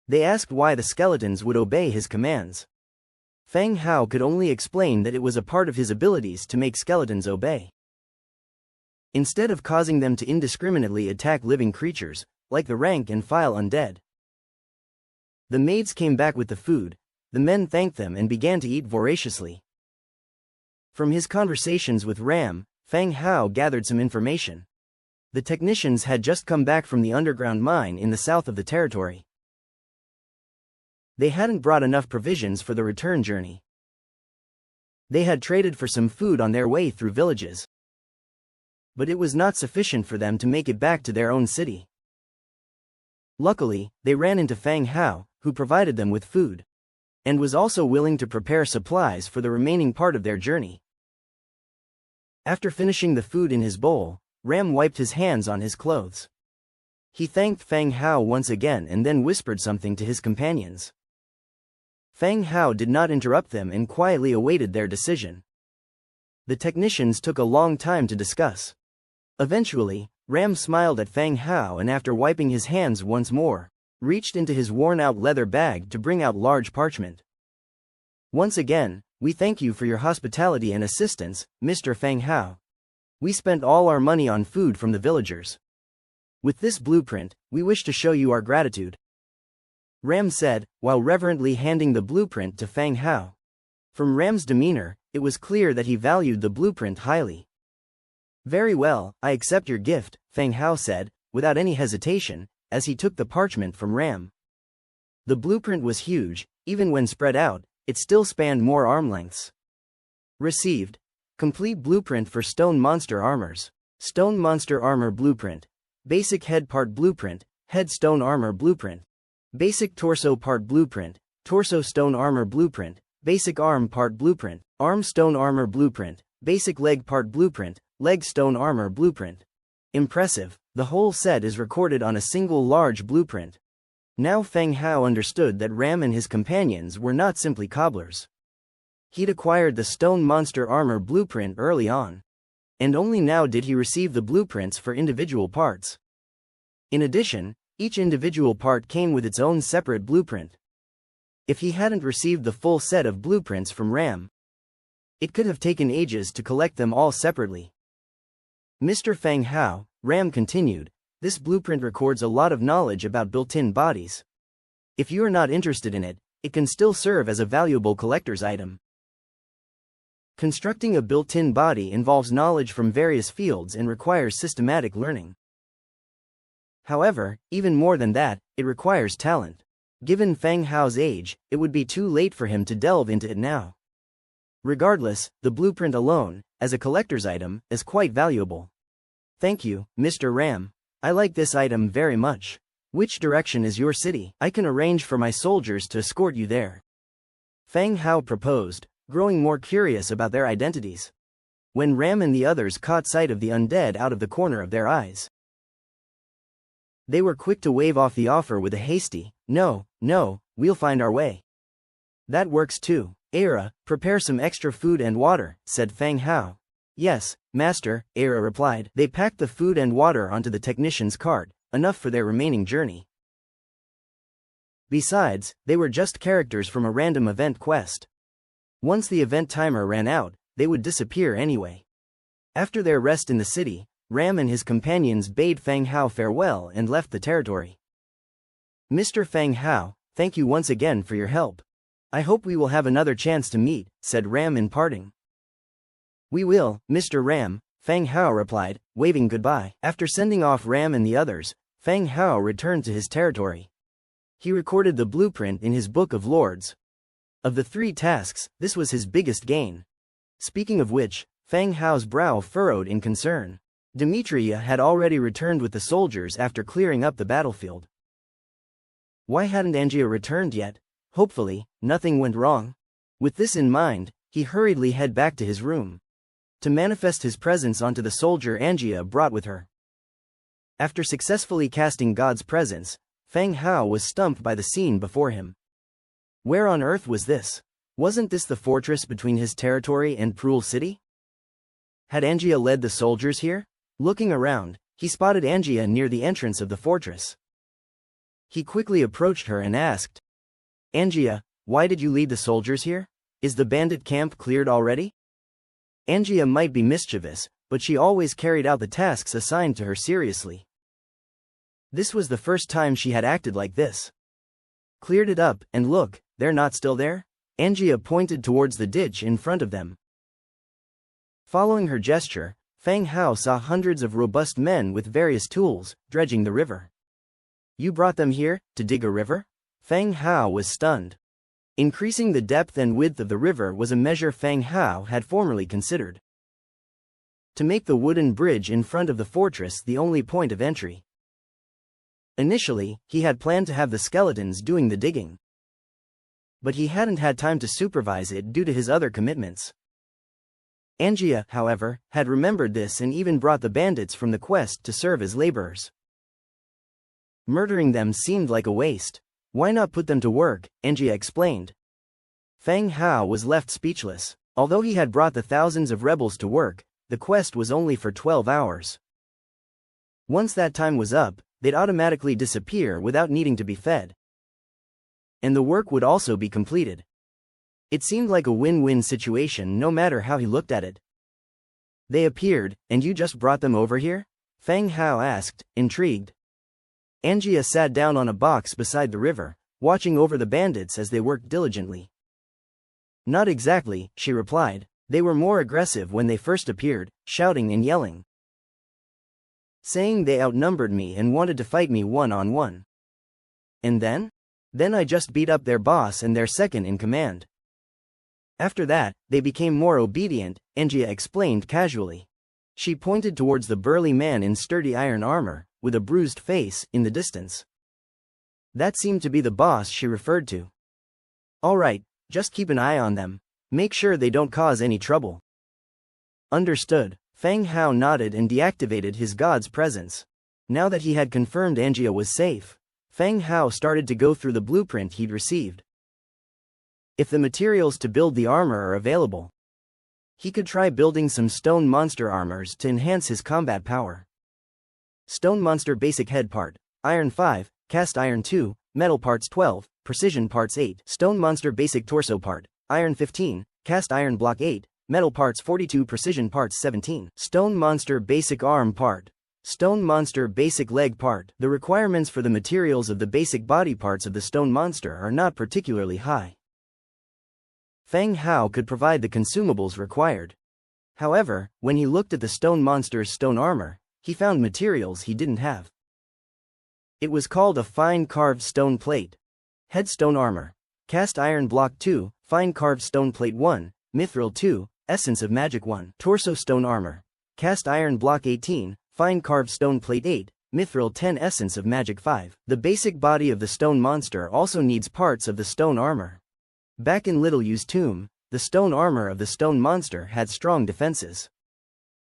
They asked why the skeletons would obey his commands. Fang Hao could only explain that it was a part of his abilities to make skeletons obey. Instead of causing them to indiscriminately attack living creatures, like the rank and file undead. The maids came back with the food, the men thanked them and began to eat voraciously. From his conversations with Ram, Fang Hao gathered some information. The technicians had just come back from the underground mine in the south of the territory. They hadn't brought enough provisions for the return journey. They had traded for some food on their way through villages, but it was not sufficient for them to make it back to their own city. Luckily, they ran into Fang Hao, who provided them with food, and was also willing to prepare supplies for the remaining part of their journey. After finishing the food in his bowl, Ram wiped his hands on his clothes. He thanked Fang Hao once again and then whispered something to his companions. Fang Hao did not interrupt them and quietly awaited their decision. The technicians took a long time to discuss. Eventually, Ram smiled at Fang Hao and after wiping his hands once more, reached into his worn-out leather bag to bring out large parchment. "Once again, we thank you for your hospitality and assistance, Mr. Fang Hao. We spent all our money on food from the villagers. With this blueprint, we wish to show you our gratitude," Ram said, while reverently handing the blueprint to Fang Hao. From Ram's demeanor, it was clear that he valued the blueprint highly. "Very well, I accept your gift," Fang Hao said, without any hesitation, as he took the parchment from Ram. The blueprint was huge, even when spread out, it still spanned more arm lengths. Received. Complete blueprint for stone monster armors. Stone monster armor blueprint. Basic head part blueprint, head stone armor blueprint. Basic torso part blueprint, torso stone armor blueprint. Basic arm part blueprint, arm stone armor blueprint. Basic leg part blueprint, leg stone armor blueprint. Impressive, the whole set is recorded on a single large blueprint. Now Fang Hao understood that Ram and his companions were not simply cobblers. He'd acquired the stone monster armor blueprint early on, and only now did he receive the blueprints for individual parts. In addition, each individual part came with its own separate blueprint. If he hadn't received the full set of blueprints from Ram, it could have taken ages to collect them all separately. Mr. Feng Hao, Ram continued, this blueprint records a lot of knowledge about built-in bodies. If you are not interested in it, it can still serve as a valuable collector's item. Constructing a built-in body involves knowledge from various fields and requires systematic learning. However, even more than that, it requires talent. Given Feng Hao's age, it would be too late for him to delve into it now. Regardless, the blueprint alone, as a collector's item, is quite valuable. Thank you, Mr. Ram. I like this item very much. Which direction is your city? I can arrange for my soldiers to escort you there. Feng Hao proposed, growing more curious about their identities. When Ram and the others caught sight of the undead out of the corner of their eyes, they were quick to wave off the offer with a hasty, "No, no, we'll find our way." "That works too. Era, prepare some extra food and water," said Feng Hao. "Yes, master," Era replied. They packed the food and water onto the technician's cart, enough for their remaining journey. Besides, they were just characters from a random event quest. Once the event timer ran out, they would disappear anyway. After their rest in the city, Ram and his companions bade Feng Hao farewell and left the territory. "Mr. Feng Hao, thank you once again for your help. I hope we will have another chance to meet," said Ram in parting. "We will, Mr. Ram," Feng Hao replied, waving goodbye. After sending off Ram and the others, Feng Hao returned to his territory. He recorded the blueprint in his Book of Lords. Of the 3 tasks, this was his biggest gain. Speaking of which, Feng Hao's brow furrowed in concern. Demetria had already returned with the soldiers after clearing up the battlefield. Why hadn't Angia returned yet? Hopefully, nothing went wrong. With this in mind, he hurriedly headed back to his room to manifest his presence onto the soldier Angia brought with her. After successfully casting God's presence, Feng Hao was stumped by the scene before him. Where on earth was this? Wasn't this the fortress between his territory and Prul City? Had Angia led the soldiers here? Looking around, he spotted Angia near the entrance of the fortress. He quickly approached her and asked, "Angia, why did you lead the soldiers here? Is the bandit camp cleared already?" Angia might be mischievous, but she always carried out the tasks assigned to her seriously. This was the first time she had acted like this. "Cleared it up, and look, they're not still there?" Angia pointed towards the ditch in front of them. Following her gesture, Feng Hao saw hundreds of robust men with various tools, dredging the river. "You brought them here, to dig a river?" Feng Hao was stunned. Increasing the depth and width of the river was a measure Feng Hao had formerly considered. To make the wooden bridge in front of the fortress the only point of entry. Initially, he had planned to have the skeletons doing the digging. But he hadn't had time to supervise it due to his other commitments. Angia, however, had remembered this and even brought the bandits from the quest to serve as laborers. Murdering them seemed like a waste. "Why not put them to work?" Angia explained. Feng Hao was left speechless. Although he had brought the thousands of rebels to work, the quest was only for 12 hours. Once that time was up, they'd automatically disappear without needing to be fed. And the work would also be completed. It seemed like a win-win situation no matter how he looked at it. "They appeared, and you just brought them over here?" Feng Hao asked, intrigued. Angia sat down on a box beside the river, watching over the bandits as they worked diligently. "Not exactly," she replied. "They were more aggressive when they first appeared, shouting and yelling, saying they outnumbered me and wanted to fight me one-on-one. And then? Then I just beat up their boss and their second in command. After that, they became more obedient," Angia explained casually. She pointed towards the burly man in sturdy iron armor, with a bruised face, in the distance. That seemed to be the boss she referred to. "All right, just keep an eye on them. Make sure they don't cause any trouble." "Understood." Feng Hao nodded and deactivated his god's presence. Now that he had confirmed Angia was safe, Feng Hao started to go through the blueprint he'd received. If the materials to build the armor are available, he could try building some stone monster armors to enhance his combat power. Stone monster basic head part, iron 5, cast iron 2, metal parts 12, precision parts 8. Stone monster basic torso part, iron 15, cast iron block 8, metal parts 42, precision parts 17. Stone monster basic arm part, stone monster basic leg part. The requirements for the materials of the basic body parts of the stone monster are not particularly high. Feng Hao could provide the consumables required. However, when he looked at the stone monster's stone armor, he found materials he didn't have. It was called a fine carved stone plate. Headstone armor. Cast iron block 2, fine carved stone plate 1, mithril 2, essence of magic 1. Torso stone armor. Cast iron block 18, fine carved stone plate 8, mithril 10, essence of magic 5. The basic body of the stone monster also needs parts of the stone armor. Back in Little Yu's tomb, the stone armor of the stone monster had strong defenses.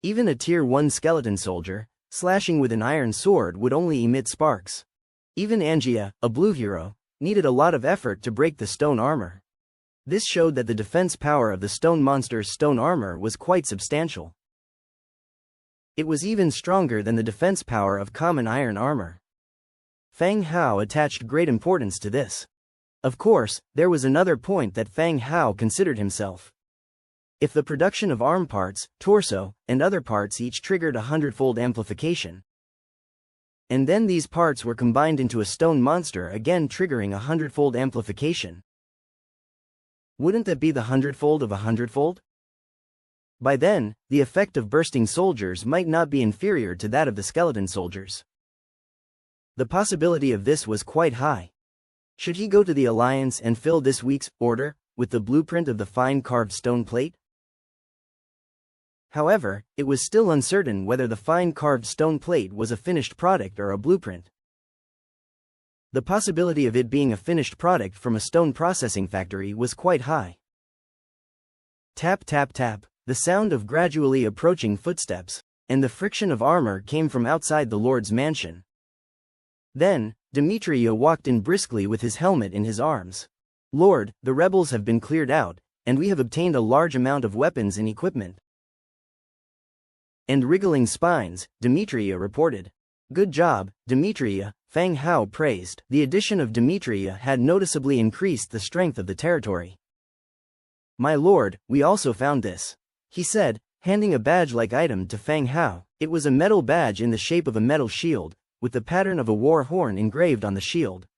Even a tier 1 skeleton soldier, slashing with an iron sword would only emit sparks. Even Angia, a blue hero, needed a lot of effort to break the stone armor. This showed that the defense power of the stone monster's stone armor was quite substantial. It was even stronger than the defense power of common iron armor. Feng Hao attached great importance to this. Of course, there was another point that Feng Hao considered himself. If the production of arm parts, torso, and other parts each triggered a 100-fold amplification, and then these parts were combined into a stone monster again triggering a 100-fold amplification, wouldn't that be the 100-fold of a 100-fold? By then, the effect of bursting soldiers might not be inferior to that of the skeleton soldiers. The possibility of this was quite high. Should he go to the Alliance and fill this week's order with the blueprint of the fine carved stone plate? However, it was still uncertain whether the fine carved stone plate was a finished product or a blueprint. The possibility of it being a finished product from a stone processing factory was quite high. Tap tap tap, the sound of gradually approaching footsteps, and the friction of armor came from outside the Lord's mansion. Then, Demetria walked in briskly with his helmet in his arms. "Lord, the rebels have been cleared out, and we have obtained a large amount of weapons and equipment." And wriggling spines, Demetria reported. "Good job, Demetria," Feng Hao praised. The addition of Demetria had noticeably increased the strength of the territory. "My lord, we also found this," he said, handing a badge-like item to Feng Hao. It was a metal badge in the shape of a metal shield, with the pattern of a war horn engraved on the shield.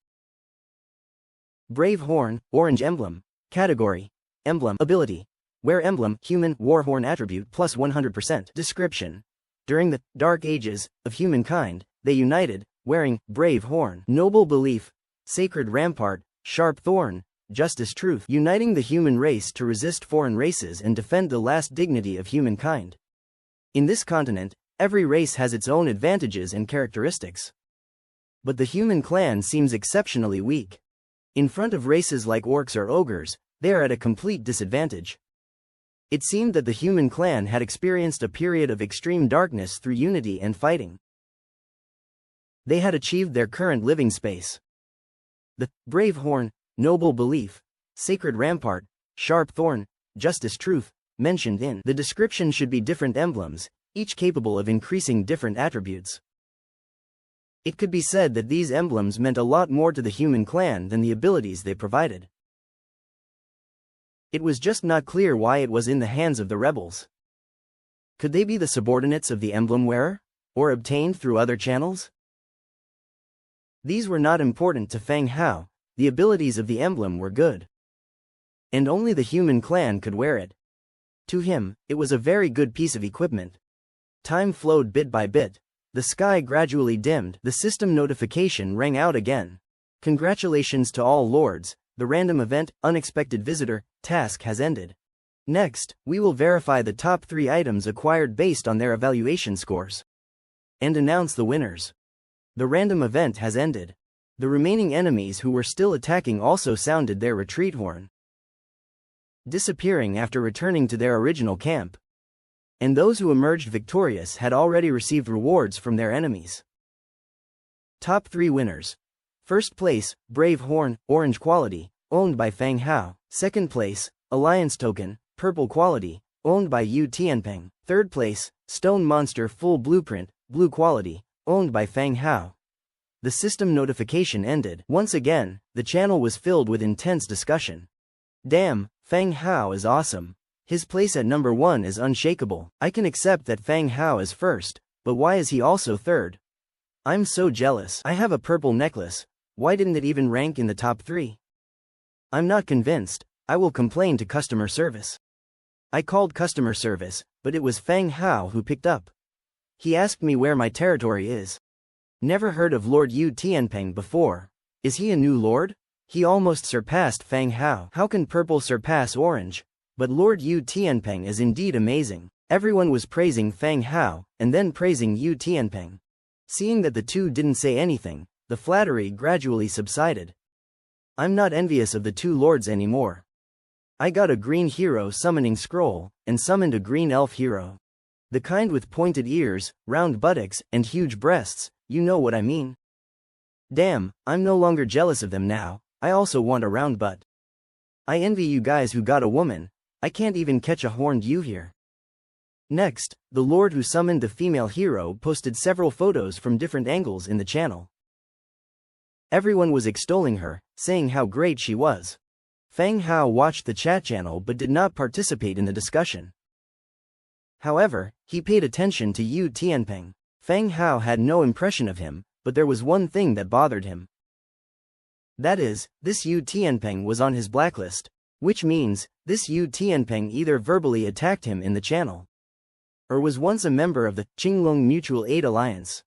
Brave Horn, Orange Emblem. Category: Emblem. Ability: Wear Emblem, Human, War Horn attribute plus 100%. Description: During the Dark Ages of humankind, they united, wearing Brave Horn. Noble Belief: Sacred Rampart, Sharp Thorn, Justice Truth. Uniting the human race to resist foreign races and defend the last dignity of humankind. In this continent, every race has its own advantages and characteristics. But the human clan seems exceptionally weak. In front of races like orcs or ogres, they are at a complete disadvantage. It seemed that the human clan had experienced a period of extreme darkness through unity and fighting. They had achieved their current living space. The Brave Horn, Noble Belief, Sacred Rampart, Sharp Thorn, Justice Truth, mentioned in the description should be different emblems, each capable of increasing different attributes. It could be said that these emblems meant a lot more to the human clan than the abilities they provided. It was just not clear why it was in the hands of the rebels. Could they be the subordinates of the emblem wearer, or obtained through other channels? These were not important to Feng Hao. The abilities of the emblem were good, and only the human clan could wear it. To him, it was a very good piece of equipment. Time flowed bit by bit. The sky gradually dimmed. The system notification rang out again. "Congratulations to all lords, the random event, unexpected visitor, task has ended. Next, we will verify the top 3 items acquired based on their evaluation scores, and announce the winners. The random event has ended." The remaining enemies who were still attacking also sounded their retreat horn, disappearing after returning to their original camp. And those who emerged victorious had already received rewards from their enemies. Top 3 winners. First place, Brave Horn, Orange Quality, owned by Feng Hao. Second place, Alliance Token, purple quality, owned by Yu Tianpeng. Third place, Stone Monster Full Blueprint, blue quality, owned by Feng Hao. The system notification ended. Once again, the channel was filled with intense discussion. Damn, Feng Hao is awesome. His place at number 1 is unshakable. I can accept that Feng Hao is first, but why is he also third? I'm so jealous. I have a purple necklace. Why didn't it even rank in the top 3? I'm not convinced. I will complain to customer service. I called customer service, but it was Feng Hao who picked up. He asked me where my territory is. Never heard of Lord Yu Tianpeng before. Is he a new lord? He almost surpassed Feng Hao. How can purple surpass orange? But Lord Yu Tianpeng is indeed amazing. Everyone was praising Feng Hao, and then praising Yu Tianpeng. Seeing that the two didn't say anything, the flattery gradually subsided. I'm not envious of the two lords anymore. I got a green hero summoning scroll, and summoned a green elf hero. The kind with pointed ears, round buttocks, and huge breasts, you know what I mean. Damn, I'm no longer jealous of them now, I also want a round butt. I envy you guys who got a woman. I can't even catch a horned ewe here. Next, the lord who summoned the female hero posted several photos from different angles in the channel. Everyone was extolling her, saying how great she was. Feng Hao watched the chat channel but did not participate in the discussion. However, he paid attention to Yu Tianpeng. Feng Hao had no impression of him, but there was one thing that bothered him. That is, this Yu Tianpeng was on his blacklist, which means, this Yu Tianpeng either verbally attacked him in the channel, or was once a member of the Qinglong Mutual Aid Alliance.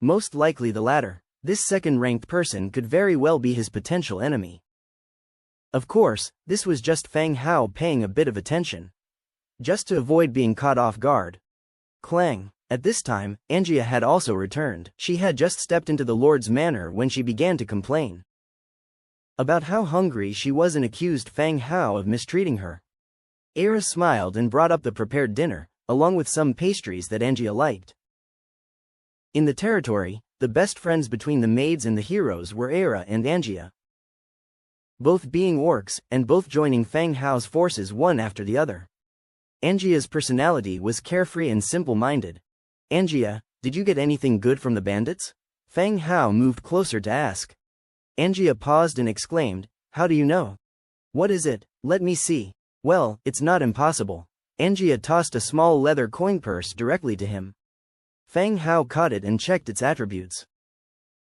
Most likely the latter. This second-ranked person could very well be his potential enemy. Of course, this was just Feng Hao paying a bit of attention, just to avoid being caught off guard. Clang. At this time, Angia had also returned. She had just stepped into the Lord's manor when she began to complain about how hungry she was and accused Feng Hao of mistreating her. Era smiled and brought up the prepared dinner, along with some pastries that Angia liked. In the territory, the best friends between the maids and the heroes were Era and Angia, both being orcs, and both joining Feng Hao's forces one after the other. Angia's personality was carefree and simple-minded. Angia, did you get anything good from the bandits? Feng Hao moved closer to ask. Angia paused and exclaimed, how do you know? What is it? Let me see. Well, it's not impossible. Angia tossed a small leather coin purse directly to him. Feng Hao caught it and checked its attributes.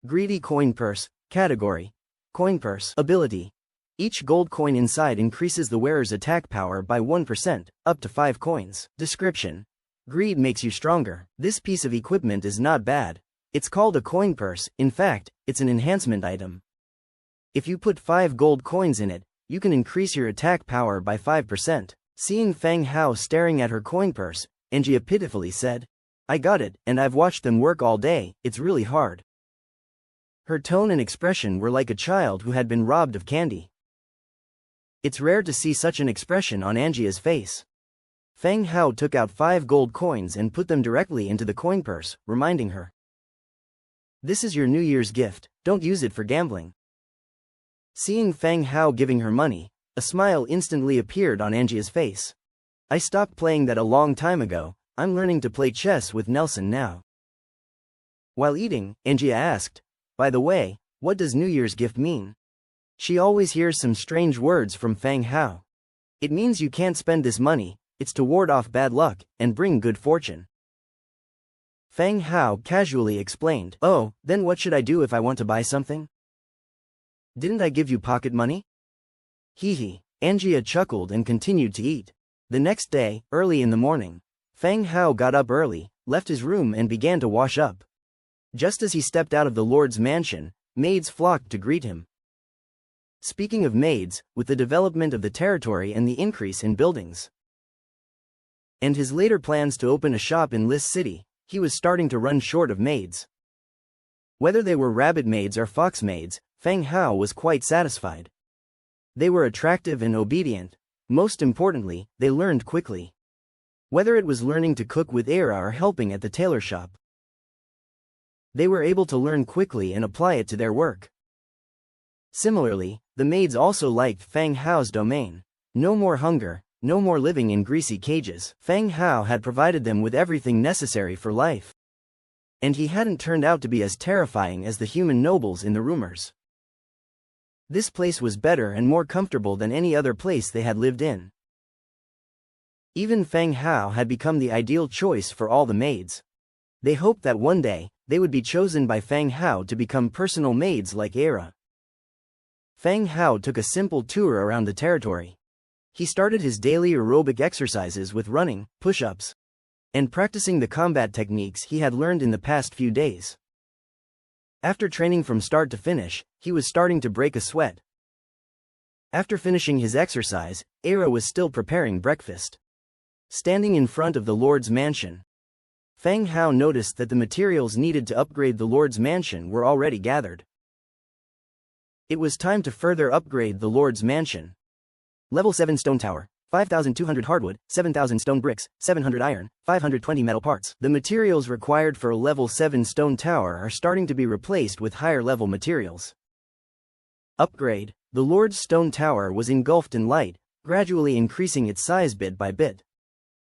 Greedy coin purse. Category: coin purse. Ability: each gold coin inside increases the wearer's attack power by 1%, up to 5 coins. Description: greed makes you stronger. This piece of equipment is not bad. It's called a coin purse. In fact, it's an enhancement item. If you put 5 gold coins in it, you can increase your attack power by 5%. Seeing Feng Hao staring at her coin purse, Angia pitifully said, I got it, and I've watched them work all day. It's really hard. Her tone and expression were like a child who had been robbed of candy. It's rare to see such an expression on Angia's face. Feng Hao took out 5 gold coins and put them directly into the coin purse, reminding her, this is your New Year's gift, don't use it for gambling. Seeing Feng Hao giving her money, a smile instantly appeared on Angia's face. I stopped playing that a long time ago. I'm learning to play chess with Nelson now. While eating, Angia asked, by the way, what does New Year's gift mean? She always hears some strange words from Feng Hao. It means you can't spend this money, it's to ward off bad luck, and bring good fortune. Feng Hao casually explained, oh, then what should I do if I want to buy something? Didn't I give you pocket money? Hee hee. Angia chuckled and continued to eat. The next day, early in the morning, Feng Hao got up early, left his room and began to wash up. Just as he stepped out of the Lord's mansion, maids flocked to greet him. Speaking of maids, with the development of the territory and the increase in buildings, and his later plans to open a shop in Lis City, he was starting to run short of maids. Whether they were rabbit maids or fox maids, Feng Hao was quite satisfied. They were attractive and obedient. Most importantly, they learned quickly. Whether it was learning to cook with Era or helping at the tailor shop, they were able to learn quickly and apply it to their work. Similarly, The maids also liked Fang Hao's domain. No more hunger, no more living in greasy cages. Fang Hao had provided them with everything necessary for life. And he hadn't turned out to be as terrifying as the human nobles in the rumors. This place was better and more comfortable than any other place they had lived in. Even Fang Hao had become the ideal choice for all the maids. They hoped that one day, they would be chosen by Fang Hao to become personal maids like Era. Fang Hao took a simple tour around the territory. He started his daily aerobic exercises with running, push-ups, and practicing the combat techniques he had learned in the past few days. After training from start to finish, he was starting to break a sweat. After finishing his exercise, Era was still preparing breakfast. Standing in front of the Lord's mansion, Fang Hao noticed that the materials needed to upgrade the Lord's mansion were already gathered. It was time to further upgrade the Lord's mansion. Level 7 stone tower, 5,200 hardwood, 7,000 stone bricks, 700 iron, 520 metal parts. The materials required for a level 7 stone tower are starting to be replaced with higher level materials. Upgrade. The Lord's stone tower was engulfed in light, gradually increasing its size bit by bit.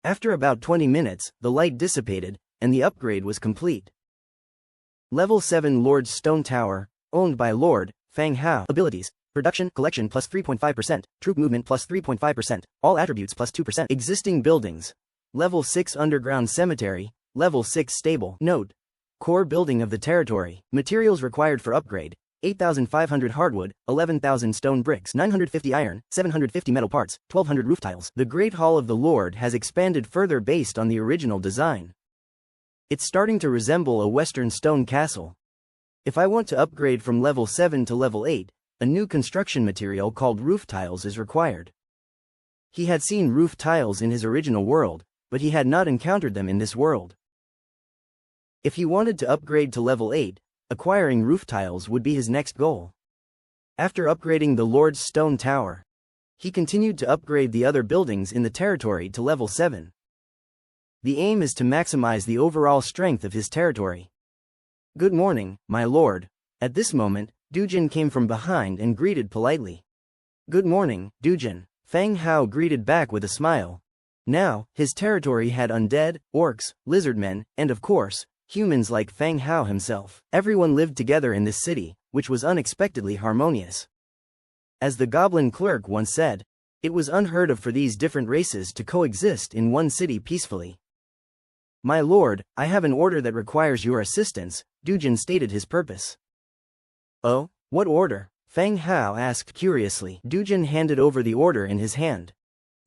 After about 20 minutes, the light dissipated, and the upgrade was complete. Level 7 Lord's stone tower, owned by Lord Fang Hao. Abilities: production, collection plus 3.5%, troop movement plus 3.5%, all attributes plus 2%. Existing buildings: Level 6 underground cemetery, Level 6 stable. Note: core building of the territory. Materials required for upgrade: 8,500 hardwood, 11,000 stone bricks, 950 iron, 750 metal parts, 1,200 roof tiles. The Great Hall of the Lord has expanded further based on the original design. It's starting to resemble a Western stone castle. If I want to upgrade from level 7 to level 8, a new construction material called roof tiles is required. He had seen roof tiles in his original world, but he had not encountered them in this world. If he wanted to upgrade to level 8, acquiring roof tiles would be his next goal. After upgrading the Lord's stone tower, he continued to upgrade the other buildings in the territory to level 7. The aim is to maximize the overall strength of his territory. Good morning, my lord. At this moment, Dujin came from behind and greeted politely. Good morning, Dujin. Fang Hao greeted back with a smile. Now, his territory had undead, orcs, lizardmen, and of course, humans like Fang Hao himself. Everyone lived together in this city, which was unexpectedly harmonious. As the goblin clerk once said, it was unheard of for these different races to coexist in one city peacefully. My lord, I have an order that requires your assistance, Dujin stated his purpose. Oh, what order? Fang Hao asked curiously. Dujin handed over the order in his hand.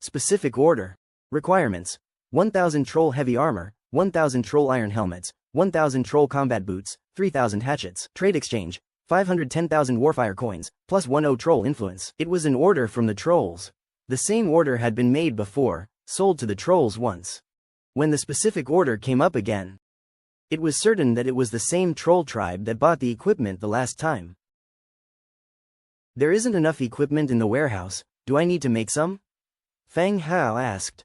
Specific order. Requirements: 1,000 troll heavy armor, 1,000 troll iron helmets, 1,000 troll combat boots, 3,000 hatchets. Trade exchange: 510,000 warfire coins, plus 10 troll influence. It was an order from the trolls. The same order had been made before, sold to the trolls once. When the specific order came up again, it was certain that it was the same troll tribe that bought the equipment the last time. There isn't enough equipment in the warehouse, do I need to make some? Fang Hao asked.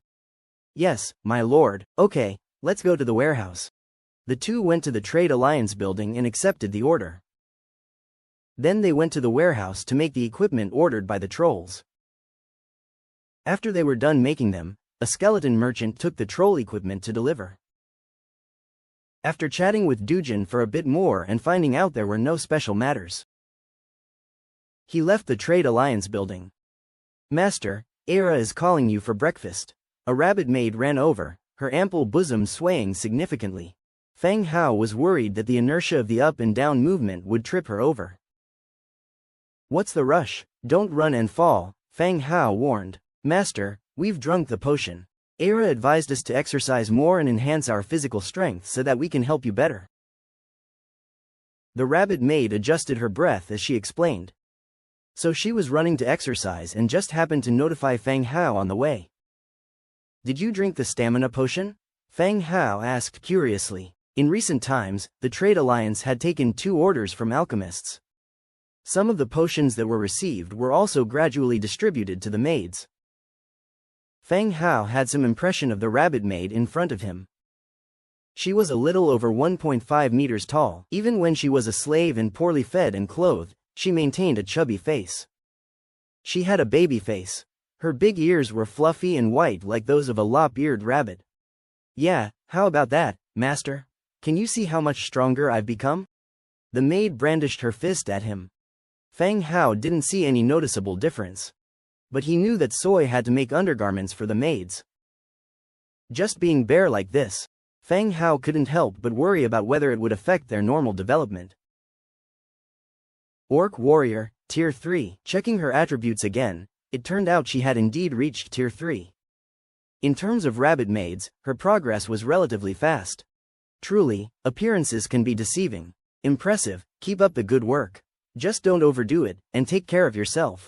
Yes, my lord. Okay, let's go to the warehouse. The two went to the Trade Alliance building and accepted the order. Then they went to the warehouse to make the equipment ordered by the trolls. After they were done making them, a skeleton merchant took the troll equipment to deliver. After chatting with Dujin for a bit more and finding out there were no special matters, he left the Trade Alliance building. Master, Era is calling you for breakfast. A rabbit maid ran over, her ample bosom swaying significantly. Fang Hao was worried that the inertia of the up and down movement would trip her over. What's the rush? Don't run and fall, Fang Hao warned. Master, we've drunk the potion. Era advised us to exercise more and enhance our physical strength so that we can help you better. The rabbit maid adjusted her breath as she explained. So she was running to exercise and just happened to notify Fang Hao on the way. Did you drink the stamina potion? Fang Hao asked curiously. In recent times, the Trade Alliance had taken 2 orders from alchemists. Some of the potions that were received were also gradually distributed to the maids. Fang Hao had some impression of the rabbit maid in front of him. She was a little over 1.5 meters tall. Even when she was a slave and poorly fed and clothed, she maintained a chubby face. She had a baby face. Her big ears were fluffy and white like those of a lop-eared rabbit. Yeah, how about that, master? Can you see how much stronger I've become? The maid brandished her fist at him. Fang Hao didn't see any noticeable difference. But he knew that Soy had to make undergarments for the maids. Just being bare like this, Fang Hao couldn't help but worry about whether it would affect their normal development. Orc Warrior, Tier 3. Checking her attributes again, it turned out she had indeed reached Tier 3. In terms of rabbit maids, her progress was relatively fast. Truly, appearances can be deceiving. Impressive, keep up the good work. Just don't overdo it, and take care of yourself.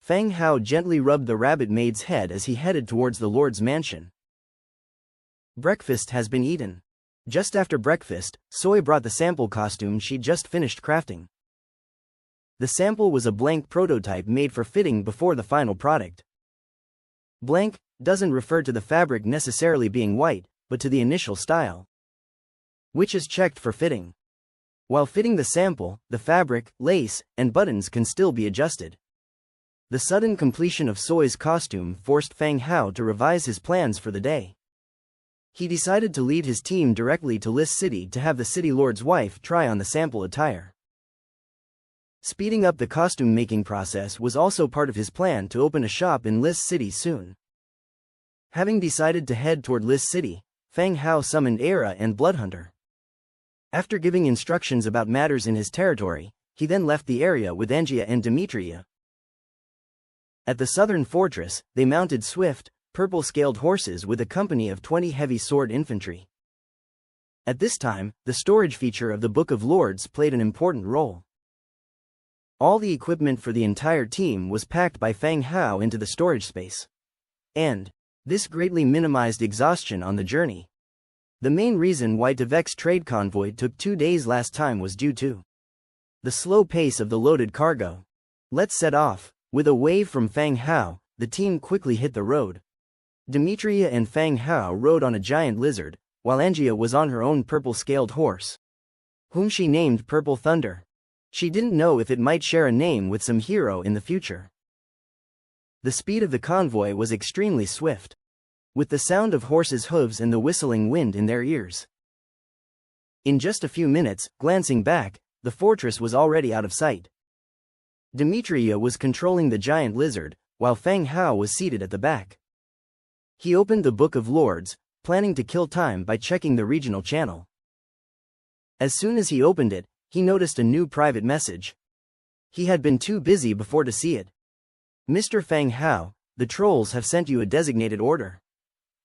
Fang Hao gently rubbed the rabbit maid's head as he headed towards the Lord's mansion. Breakfast has been eaten. Just after breakfast, Soy brought the sample costume she'd just finished crafting. The sample was a blank prototype made for fitting before the final product. Blank doesn't refer to the fabric necessarily being white, but to the initial style, which is checked for fitting. While fitting the sample, the fabric, lace, and buttons can still be adjusted. The sudden completion of Soy's costume forced Fang Hao to revise his plans for the day. He decided to lead his team directly to Lis City to have the city lord's wife try on the sample attire. Speeding up the costume-making process was also part of his plan to open a shop in Lis City soon. Having decided to head toward Lis City, Fang Hao summoned Era and Bloodhunter. After giving instructions about matters in his territory, he then left the area with Angia and Demetria. At the southern fortress, they mounted swift, purple-scaled horses with a company of 20 heavy sword infantry. At this time, the storage feature of the Book of Lords played an important role. All the equipment for the entire team was packed by Fang Hao into the storage space. And this greatly minimized exhaustion on the journey. The main reason why Tevek's trade convoy took 2 days last time was due to the slow pace of the loaded cargo. Let's set off. With a wave from Fang Hao, the team quickly hit the road. Demetria and Fang Hao rode on a giant lizard, while Angia was on her own purple-scaled horse, whom she named Purple Thunder. She didn't know if it might share a name with some hero in the future. The speed of the convoy was extremely swift, with the sound of horses' hooves and the whistling wind in their ears. In just a few minutes, glancing back, the fortress was already out of sight. Demetria was controlling the giant lizard, while Fang Hao was seated at the back. He opened the Book of Lords, planning to kill time by checking the regional channel. As soon as he opened it, he noticed a new private message. He had been too busy before to see it. Mr. Fang Hao, the trolls have sent you a designated order.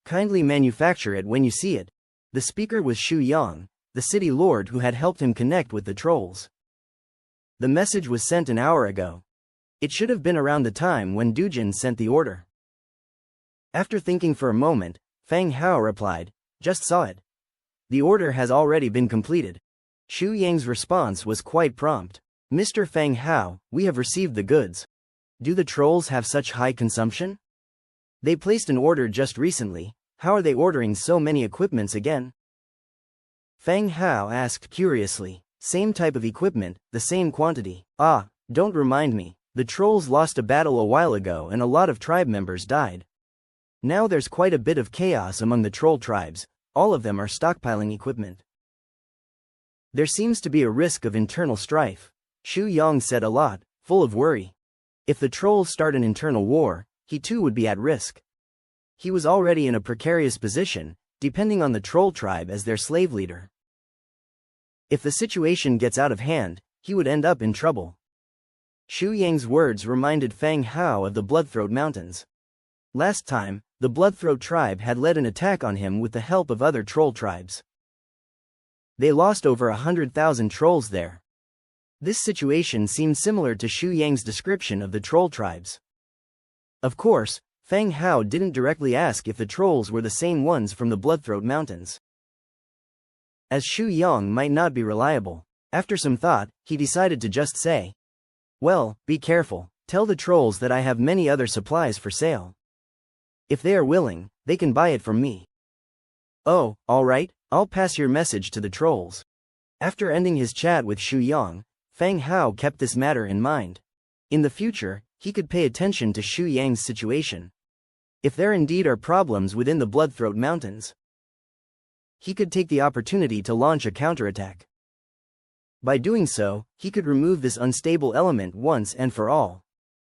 Kindly manufacture it when you see it. The speaker was Xu Yang, the city lord who had helped him connect with the trolls. The message was sent an hour ago. It should have been around the time when Dujin sent the order. After thinking for a moment, Fang Hao replied, "Just saw it. The order has already been completed." Xu Yang's response was quite prompt. "Mr. Fang Hao, we have received the goods. Do the trolls have such high consumption? They placed an order just recently, how are they ordering so many equipments again?" Fang Hao asked curiously. "Same type of equipment, the same quantity." "Ah, don't remind me. The trolls lost a battle a while ago and a lot of tribe members died. Now there's quite a bit of chaos among the troll tribes, all of them are stockpiling equipment. There seems to be a risk of internal strife." Xu Yang said a lot, full of worry. If the trolls start an internal war, he too would be at risk. He was already in a precarious position, depending on the troll tribe as their slave leader. If the situation gets out of hand, he would end up in trouble. Xu Yang's words reminded Fang Hao of the Bloodthroat Mountains. Last time, the Bloodthroat tribe had led an attack on him with the help of other troll tribes. They lost over 100,000 trolls there. This situation seemed similar to Xu Yang's description of the troll tribes. Of course, Fang Hao didn't directly ask if the trolls were the same ones from the Bloodthroat Mountains, as Xu Yang might not be reliable. After some thought, he decided to just say, "Well, be careful, tell the trolls that I have many other supplies for sale. If they are willing, they can buy it from me." "Oh, alright, I'll pass your message to the trolls." After ending his chat with Xu Yang, Fang Hao kept this matter in mind. In the future, he could pay attention to Xu Yang's situation. If there indeed are problems within the Bloodthroat Mountains, he could take the opportunity to launch a counterattack. By doing so, he could remove this unstable element once and for all.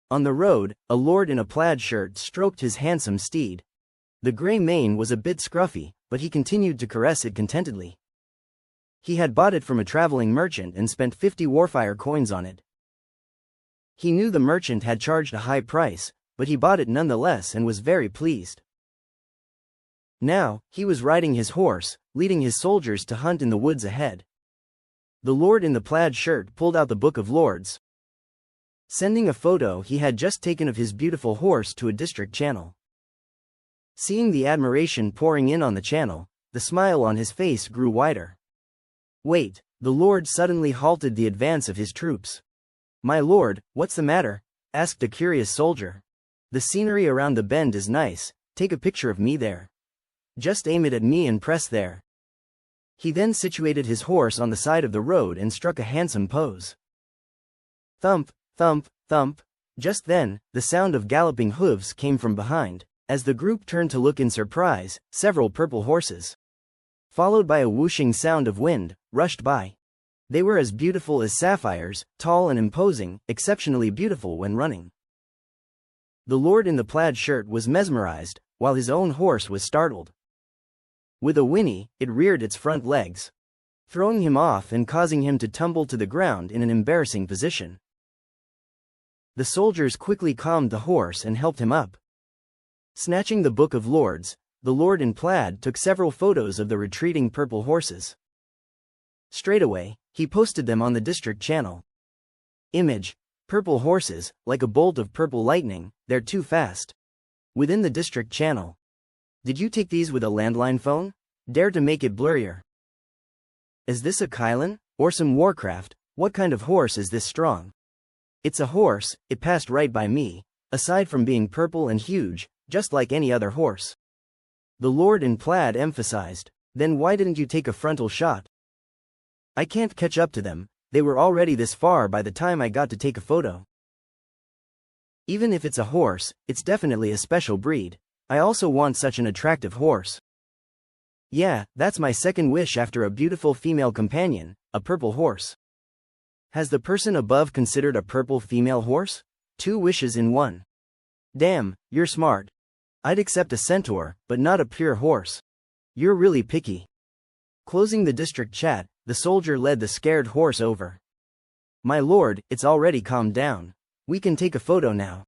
On the road, a lord in a plaid shirt stroked his handsome steed. The gray mane was a bit scruffy, but he continued to caress it contentedly. He had bought it from a traveling merchant and spent 50 warfire coins on it. He knew the merchant had charged a high price, but he bought it nonetheless and was very pleased. Now, he was riding his horse, leading his soldiers to hunt in the woods ahead. The lord in the plaid shirt pulled out the Book of Lords, sending a photo he had just taken of his beautiful horse to a district channel. Seeing the admiration pouring in on the channel, the smile on his face grew wider. Wait, the lord suddenly halted the advance of his troops. My lord, what's the matter? Asked a curious soldier. The scenery around the bend is nice, take a picture of me there. Just aim it at me and press there. He then situated his horse on the side of the road and struck a handsome pose. Thump, thump, thump. Just then, the sound of galloping hooves came from behind. As the group turned to look in surprise, several purple horses, followed by a whooshing sound of wind, rushed by. They were as beautiful as sapphires, tall and imposing, exceptionally beautiful when running. The lord in the plaid shirt was mesmerized, while his own horse was startled. With a whinny, it reared its front legs, throwing him off and causing him to tumble to the ground in an embarrassing position. The soldiers quickly calmed the horse and helped him up. Snatching the Book of Lords, the lord in plaid took several photos of the retreating purple horses. Straightaway, he posted them on the district channel. Image: purple horses, like a bolt of purple lightning, they're too fast. Within the district channel. Did you take these with a landline phone? Dare to make it blurrier. Is this a Kylan, or some Warcraft? What kind of horse is this strong? It's a horse, it passed right by me, aside from being purple and huge, just like any other horse. The lord in plaid emphasized. Then why didn't you take a frontal shot? I can't catch up to them, they were already this far by the time I got to take a photo. Even if it's a horse, it's definitely a special breed. I also want such an attractive horse. Yeah, that's my second wish after a beautiful female companion, a purple horse. Has the person above considered a purple female horse? 2 wishes in one. Damn, you're smart. I'd accept a centaur, but not a pure horse. You're really picky. Closing the district chat, the soldier led the scared horse over. My lord, it's already calmed down. We can take a photo now.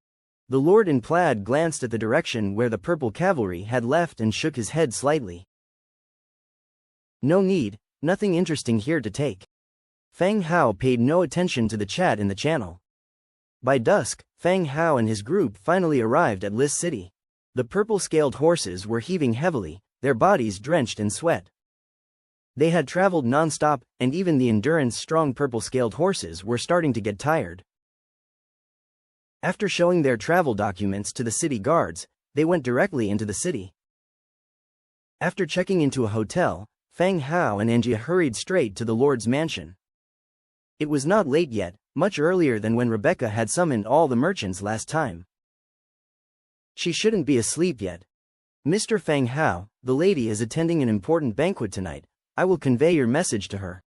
The lord in plaid glanced at the direction where the purple cavalry had left and shook his head slightly. No need, nothing interesting here to take. Fang Hao paid no attention to the chat in the channel. By dusk, Fang Hao and his group finally arrived at Lis City. The purple-scaled horses were heaving heavily, their bodies drenched in sweat. They had traveled non-stop, and even the endurance-strong purple-scaled horses were starting to get tired. After showing their travel documents to the city guards, they went directly into the city. After checking into a hotel, Fang Hao and Angia hurried straight to the lord's mansion. It was not late yet, much earlier than when Rebecca had summoned all the merchants last time. She shouldn't be asleep yet. Mr. Fang Hao, the lady is attending an important banquet tonight. I will convey your message to her.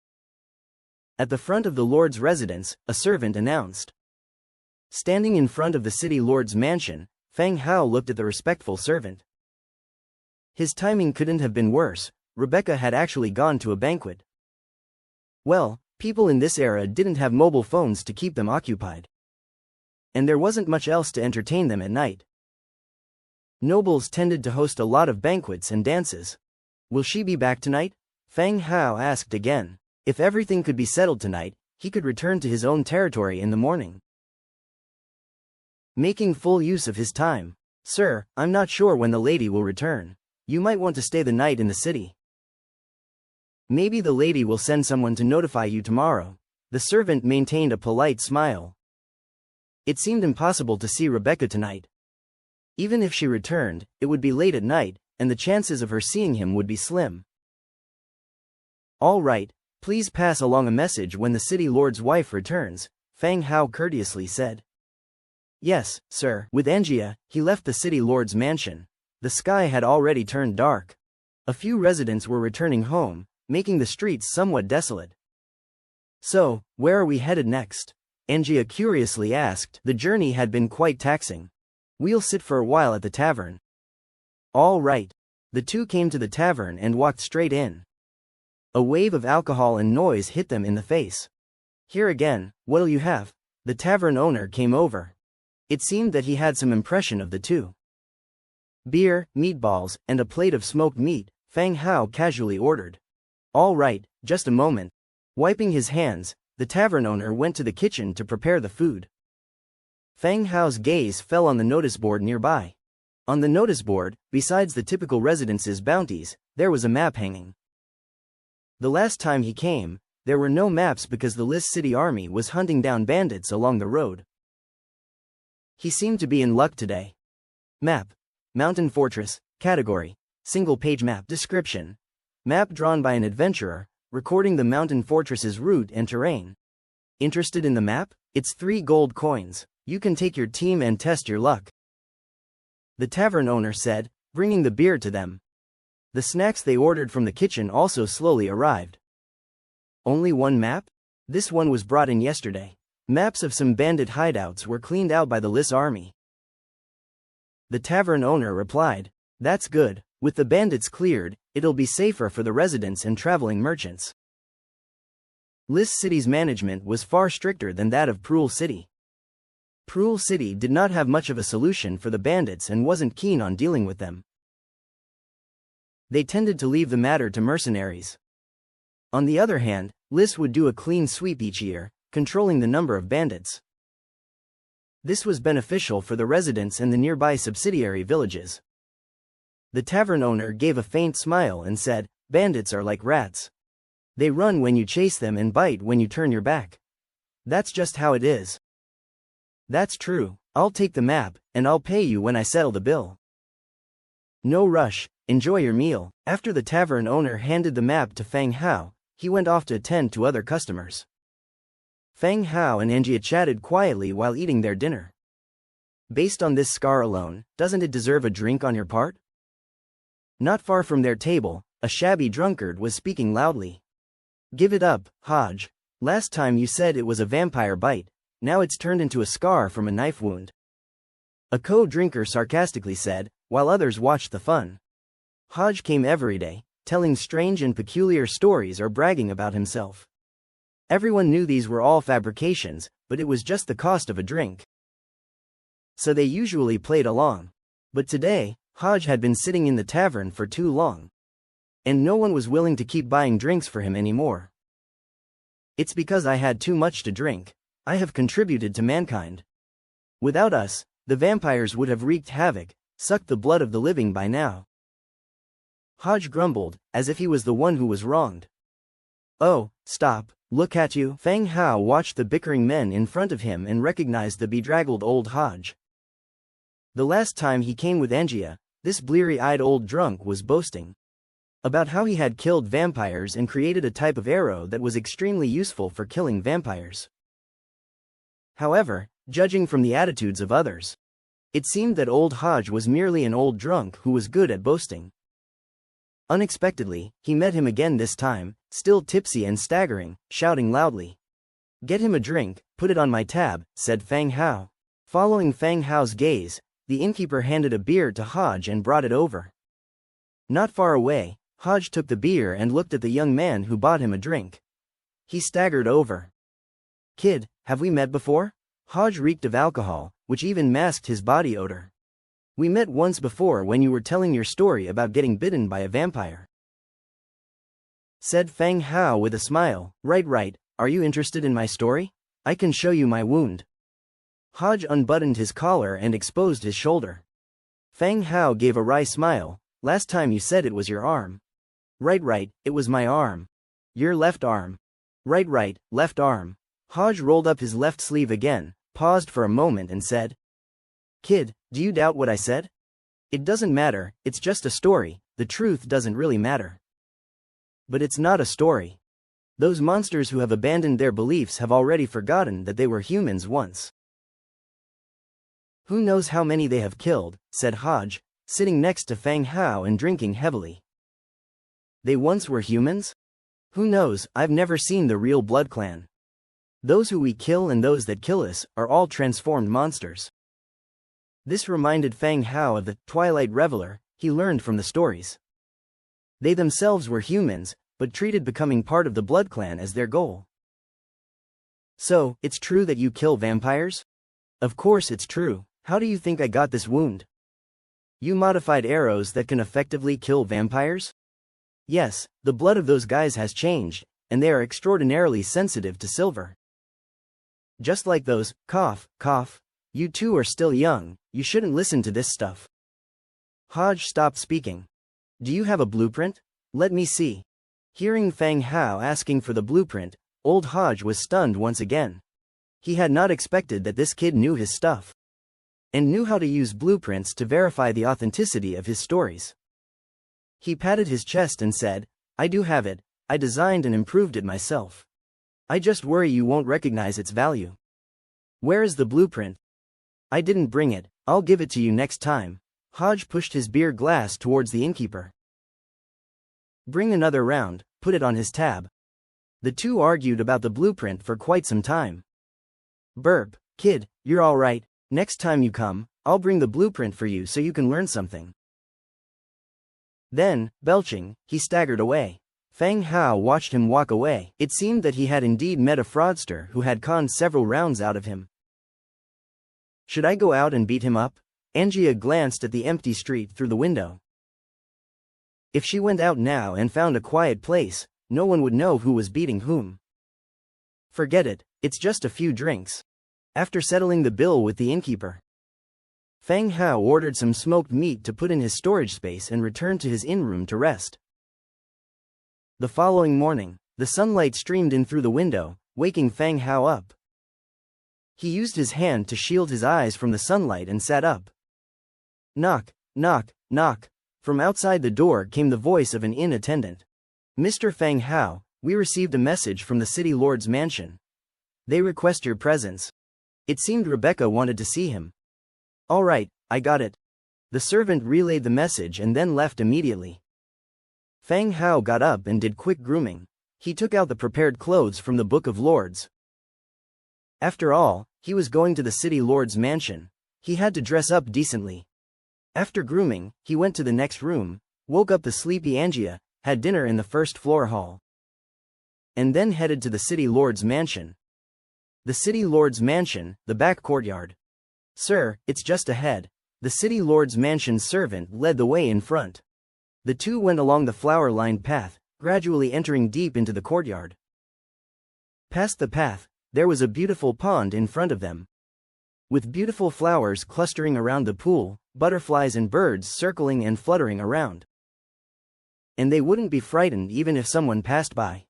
At the front of the lord's residence, a servant announced. Standing in front of the city lord's mansion, Fang Hao looked at the respectful servant. His timing couldn't have been worse. Rebecca had actually gone to a banquet. Well, people in this era didn't have mobile phones to keep them occupied. And there wasn't much else to entertain them at night. Nobles tended to host a lot of banquets and dances. Will she be back tonight? Fang Hao asked again. If everything could be settled tonight, he could return to his own territory in the morning. Making full use of his time. Sir, I'm not sure when the lady will return. You might want to stay the night in the city. Maybe the lady will send someone to notify you tomorrow. The servant maintained a polite smile. It seemed impossible to see Rebecca tonight. Even if she returned, it would be late at night, and the chances of her seeing him would be slim. All right, please pass along a message when the city lord's wife returns, Fang Hao courteously said. Yes, sir. With Angia, he left the city lord's mansion. The sky had already turned dark. A few residents were returning home, making the streets somewhat desolate. So, where are we headed next? Angia curiously asked. The journey had been quite taxing. We'll sit for a while at the tavern. All right. The two came to the tavern and walked straight in. A wave of alcohol and noise hit them in the face. Here again, what'll you have? The tavern owner came over. It seemed that he had some impression of the two. Beer, meatballs, and a plate of smoked meat, Fang Hao casually ordered. All right, just a moment. Wiping his hands, the tavern owner went to the kitchen to prepare the food. Fang Hao's gaze fell on the notice board nearby. On the notice board, besides the typical residence's bounties, there was a map hanging. The last time he came, there were no maps because the Lis City army was hunting down bandits along the road. He seemed to be in luck today. Map. Mountain Fortress. Category. Single-page map. Description. Map drawn by an adventurer, recording the mountain fortress's route and terrain. Interested in the map? It's 3 gold coins. You can take your team and test your luck. The tavern owner said, bringing the beer to them. The snacks they ordered from the kitchen also slowly arrived. Only one map? This one was brought in yesterday. Maps of some bandit hideouts were cleaned out by the Lis army. The tavern owner replied, that's good. With the bandits cleared, it'll be safer for the residents and traveling merchants. Lis City's management was far stricter than that of Prul City. Prul City did not have much of a solution for the bandits and wasn't keen on dealing with them. They tended to leave the matter to mercenaries. On the other hand, Lis would do a clean sweep each year, controlling the number of bandits. This was beneficial for the residents and the nearby subsidiary villages. The tavern owner gave a faint smile and said, bandits are like rats. They run when you chase them and bite when you turn your back. That's just how it is. That's true. I'll take the map, and I'll pay you when I settle the bill. No rush, enjoy your meal. After the tavern owner handed the map to Fang Hao, he went off to attend to other customers. Fang Hao and Angia chatted quietly while eating their dinner. Based on this scar alone, doesn't it deserve a drink on your part? Not far from their table, a shabby drunkard was speaking loudly. Give it up, Hodge. Last time you said it was a vampire bite, now it's turned into a scar from a knife wound. A co-drinker sarcastically said, while others watched the fun. Hodge came every day, telling strange and peculiar stories or bragging about himself. Everyone knew these were all fabrications, but it was just the cost of a drink. So they usually played along. But today, Hodge had been sitting in the tavern for too long. And no one was willing to keep buying drinks for him anymore. It's because I had too much to drink. I have contributed to mankind. Without us, the vampires would have wreaked havoc, sucked the blood of the living by now. Hodge grumbled, as if he was the one who was wronged. Oh, stop, look at you. Fang Hao watched the bickering men in front of him and recognized the bedraggled old Hodge. The last time he came with Angia, this bleary-eyed old drunk was boasting about how he had killed vampires and created a type of arrow that was extremely useful for killing vampires. However, judging from the attitudes of others, it seemed that old Hodge was merely an old drunk who was good at boasting. Unexpectedly, he met him again this time, still tipsy and staggering, shouting loudly. Get him a drink, put it on my tab, said Fang Hao. Following Fang Hao's gaze, the innkeeper handed a beer to Hodge and brought it over. Not far away, Hodge took the beer and looked at the young man who bought him a drink. He staggered over. Kid, have we met before? Hodge reeked of alcohol, which even masked his body odor. We met once before when you were telling your story about getting bitten by a vampire, said Fang Hao with a smile. Right, are you interested in my story? I can show you my wound. Hodge unbuttoned his collar and exposed his shoulder. Fang Hao gave a wry smile. Last time you said it was your arm. Right, it was my arm. Your left arm. Right, left arm. Hodge rolled up his left sleeve again, paused for a moment and said, Kid, do you doubt what I said? It doesn't matter, it's just a story, the truth doesn't really matter. But it's not a story. Those monsters who have abandoned their beliefs have already forgotten that they were humans once. Who knows how many they have killed, said Hodge, sitting next to Fang Hao and drinking heavily. They once were humans? Who knows, I've never seen the real Blood Clan. Those who we kill and those that kill us are all transformed monsters. This reminded Fang Hao of the Twilight Reveler he learned from the stories. They themselves were humans, but treated becoming part of the Blood Clan as their goal. So, it's true that you kill vampires? Of course it's true. How do you think I got this wound? You modified arrows that can effectively kill vampires? Yes, the blood of those guys has changed, and they are extraordinarily sensitive to silver. Just like those, cough, cough. You two are still young, you shouldn't listen to this stuff. Hodge stopped speaking. Do you have a blueprint? Let me see. Hearing Fang Hao asking for the blueprint, old Hodge was stunned once again. He had not expected that this kid knew his stuff. And knew how to use blueprints to verify the authenticity of his stories. He patted his chest and said, I do have it, I designed and improved it myself. I just worry you won't recognize its value. Where is the blueprint? I didn't bring it, I'll give it to you next time. Hodge pushed his beer glass towards the innkeeper. Bring another round, put it on his tab. The two argued about the blueprint for quite some time. Burp, kid, you're all right. Next time you come, I'll bring the blueprint for you so you can learn something. Then, belching, he staggered away. Fang Hao watched him walk away. It seemed that he had indeed met a fraudster who had conned several rounds out of him. Should I go out and beat him up? Angia glanced at the empty street through the window. If she went out now and found a quiet place, no one would know who was beating whom. Forget it, it's just a few drinks. After settling the bill with the innkeeper, Fang Hao ordered some smoked meat to put in his storage space and returned to his inn room to rest. The following morning, the sunlight streamed in through the window, waking Fang Hao up. He used his hand to shield his eyes from the sunlight and sat up. Knock, knock, knock. From outside the door came the voice of an inn attendant. Mr. Fang Hao, we received a message from the city lord's mansion. They request your presence. It seemed Rebecca wanted to see him. All right, I got it. The servant relayed the message and then left immediately. Fang Hao got up and did quick grooming. He took out the prepared clothes from the Book of Lords. After all, he was going to the city lord's mansion. He had to dress up decently. After grooming, he went to the next room, woke up the sleepy Angia, had dinner in the first floor hall, and then headed to the city lord's mansion. The city lord's mansion, the back courtyard. Sir, it's just ahead. The city lord's mansion's servant led the way in front. The two went along the flower-lined path, gradually entering deep into the courtyard. Past the path, there was a beautiful pond in front of them. With beautiful flowers clustering around the pool, butterflies and birds circling and fluttering around. And they wouldn't be frightened even if someone passed by.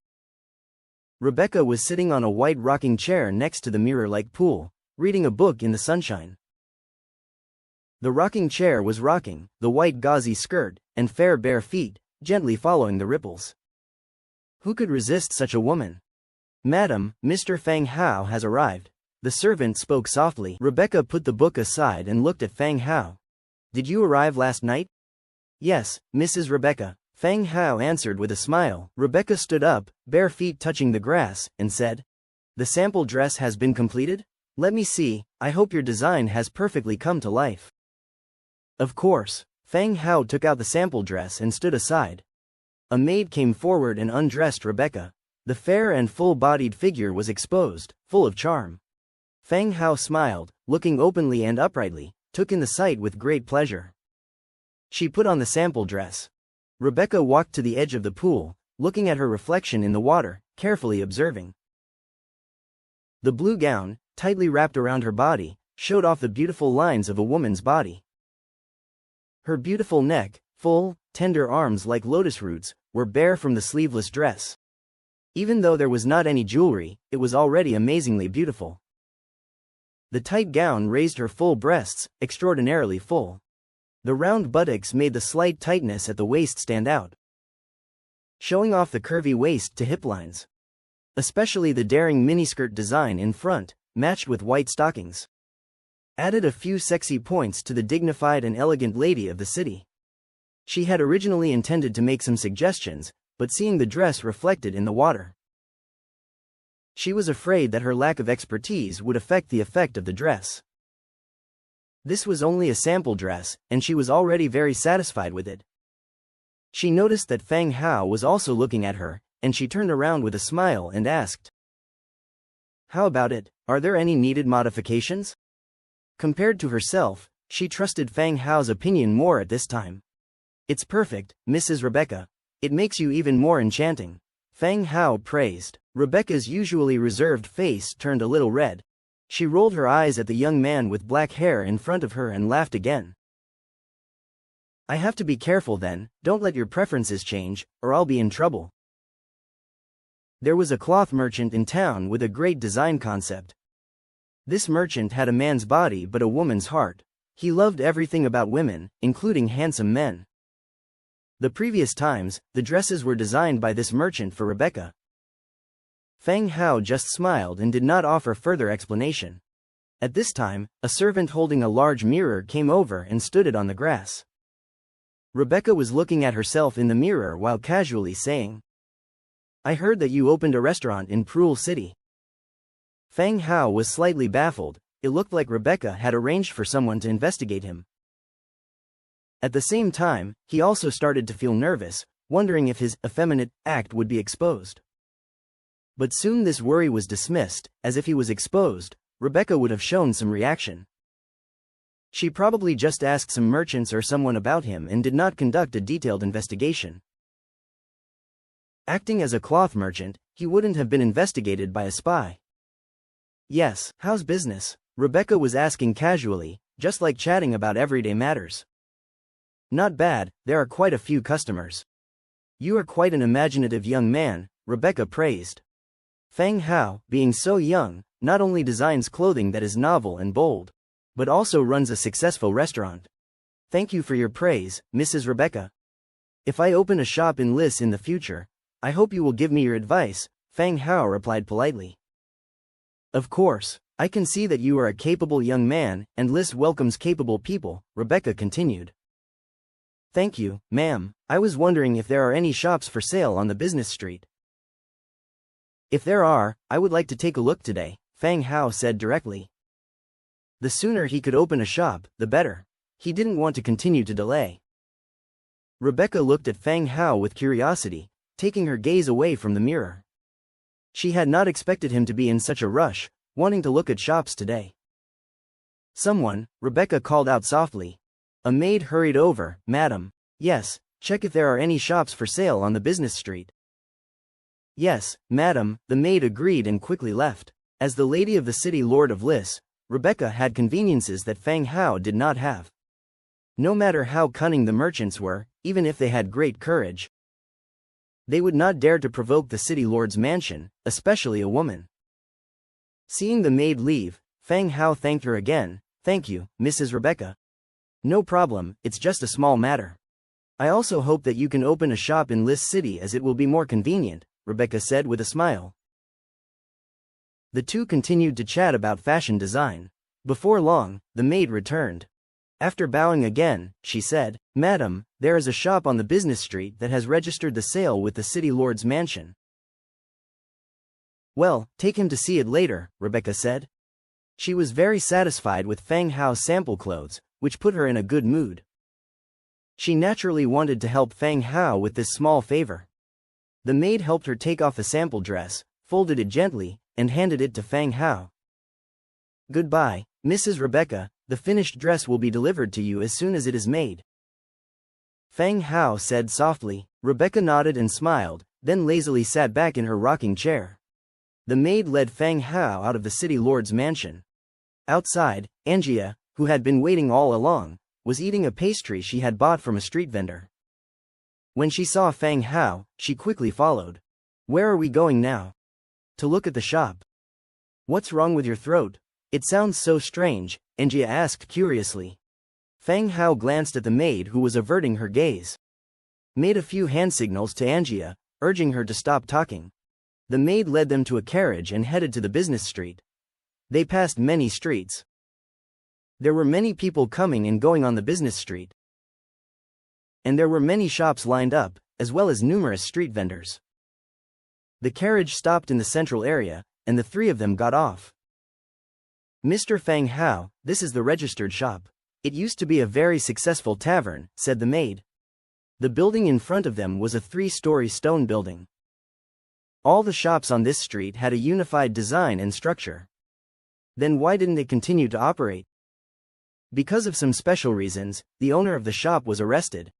Rebecca was sitting on a white rocking chair next to the mirror-like pool, reading a book in the sunshine. The rocking chair was rocking, the white gauzy skirt, and fair bare feet, gently following the ripples. Who could resist such a woman? Madam, Mr. Fang Hao has arrived. The servant spoke softly. Rebecca put the book aside and looked at Fang Hao. Did you arrive last night? Yes, Mrs. Rebecca. Fang Hao answered with a smile. Rebecca stood up, bare feet touching the grass, and said, The sample dress has been completed? Let me see, I hope your design has perfectly come to life. Of course. Fang Hao took out the sample dress and stood aside. A maid came forward and undressed Rebecca. The fair and full-bodied figure was exposed, full of charm. Fang Hao smiled, looking openly and uprightly, took in the sight with great pleasure. She put on the sample dress. Rebecca walked to the edge of the pool, looking at her reflection in the water, carefully observing. The blue gown, tightly wrapped around her body, showed off the beautiful lines of a woman's body. Her beautiful neck, full, tender arms like lotus roots, were bare from the sleeveless dress. Even though there was not any jewelry, it was already amazingly beautiful. The tight gown raised her full breasts, extraordinarily full. The round buttocks made the slight tightness at the waist stand out, showing off the curvy waist to hip lines. Especially the daring miniskirt design in front, matched with white stockings. added a few sexy points to the dignified and elegant lady of the city. She had originally intended to make some suggestions, but seeing the dress reflected in the water, she was afraid that her lack of expertise would affect the effect of the dress. This was only a sample dress, and she was already very satisfied with it. She noticed that Fang Hao was also looking at her, and she turned around with a smile and asked, "How about it? Are there any needed modifications?" Compared to herself, she trusted Fang Hao's opinion more at this time. "It's perfect, Mrs. Rebecca. It makes you even more enchanting," Fang Hao praised. Rebecca's usually reserved face turned a little red. She rolled her eyes at the young man with black hair in front of her and laughed again. "I have to be careful then, don't let your preferences change, or I'll be in trouble." There was a cloth merchant in town with a great design concept. This merchant had a man's body but a woman's heart. He loved everything about women, including handsome men. The previous times, the dresses were designed by this merchant for Rebecca. Fang Hao just smiled and did not offer further explanation. At this time, a servant holding a large mirror came over and stood it on the grass. Rebecca was looking at herself in the mirror while casually saying, "I heard that you opened a restaurant in Pearl City." Fang Hao was slightly baffled. It looked like Rebecca had arranged for someone to investigate him. At the same time, he also started to feel nervous, wondering if his effeminate act would be exposed. But soon this worry was dismissed, as if he was exposed, Rebecca would have shown some reaction. She probably just asked some merchants or someone about him and did not conduct a detailed investigation. Acting as a cloth merchant, he wouldn't have been investigated by a spy. "Yes, how's business?" Rebecca was asking casually, just like chatting about everyday matters. "Not bad, there are quite a few customers." "You are quite an imaginative young man," Rebecca praised. Fang Hao, being so young, not only designs clothing that is novel and bold, but also runs a successful restaurant. "Thank you for your praise, Mrs. Rebecca. If I open a shop in Lis in the future, I hope you will give me your advice," Fang Hao replied politely. "Of course, I can see that you are a capable young man, and Lis welcomes capable people," Rebecca continued. "Thank you, ma'am. I was wondering if there are any shops for sale on the business street." "If there are, I would like to take a look today," Fang Hao said directly. The sooner he could open a shop, the better. He didn't want to continue to delay. Rebecca looked at Fang Hao with curiosity, taking her gaze away from the mirror. She had not expected him to be in such a rush, wanting to look at shops today. "Someone," Rebecca called out softly. A maid hurried over. "Madam." "Yes, check if there are any shops for sale on the business street." "Yes, madam," the maid agreed and quickly left. As the lady of the city lord of Lis, Rebecca had conveniences that Fang Hao did not have. No matter how cunning the merchants were, even if they had great courage, they would not dare to provoke the city lord's mansion, especially a woman. Seeing the maid leave, Fang Hao thanked her again. "Thank you, Mrs. Rebecca. No problem, it's just a small matter. I also hope that you can open a shop in Lis City as it will be more convenient," Rebecca said with a smile. The two continued to chat about fashion design. Before long, the maid returned. After bowing again, she said, "Madam, there is a shop on the business street that has registered the sale with the city lord's mansion." "Well, take him to see it later," Rebecca said. She was very satisfied with Fang Hao's sample clothes, which put her in a good mood. She naturally wanted to help Fang Hao with this small favor. The maid helped her take off a sample dress, folded it gently, and handed it to Fang Hao. "Goodbye, Mrs. Rebecca, the finished dress will be delivered to you as soon as it is made," Fang Hao said softly. Rebecca nodded and smiled, then lazily sat back in her rocking chair. The maid led Fang Hao out of the city lord's mansion. Outside, Angia, who had been waiting all along, was eating a pastry she had bought from a street vendor. When she saw Fang Hao, she quickly followed. "Where are we going now?" "To look at the shop." "What's wrong with your throat? It sounds so strange," Angia asked curiously. Fang Hao glanced at the maid who was averting her gaze. Made a few hand signals to Angia, urging her to stop talking. The maid led them to a carriage and headed to the business street. They passed many streets. There were many people coming and going on the business street. And there were many shops lined up, as well as numerous street vendors. The carriage stopped in the central area, and the three of them got off. "Mr. Feng Hao, this is the registered shop. It used to be a very successful tavern," said the maid. The building in front of them was a 3-story stone building. All the shops on this street had a unified design and structure. Then why didn't it continue to operate? Because of some special reasons, the owner of the shop was arrested.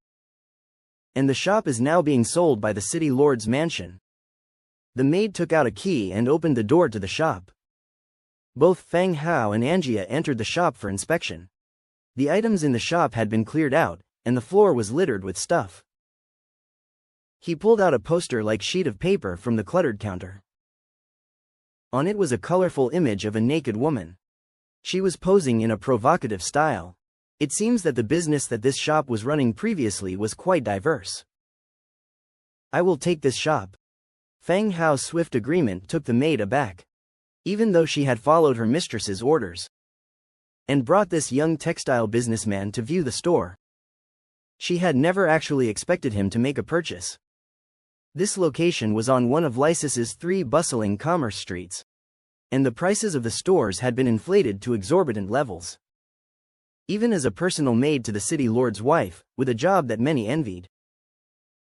And the shop is now being sold by the city lord's mansion. The maid took out a key and opened the door to the shop. Both Feng Hao and Angia entered the shop for inspection. The items in the shop had been cleared out, and the floor was littered with stuff. He pulled out a poster-like sheet of paper from the cluttered counter. On it was a colorful image of a naked woman. She was posing in a provocative style. It seems that the business that this shop was running previously was quite diverse. "I will take this shop." Feng Hao's swift agreement took the maid aback. Even though she had followed her mistress's orders and brought this young textile businessman to view the store, she had never actually expected him to make a purchase. This location was on one of Lysis's 3 bustling commerce streets, and the prices of the stores had been inflated to exorbitant levels. Even as a personal maid to the city lord's wife, with a job that many envied,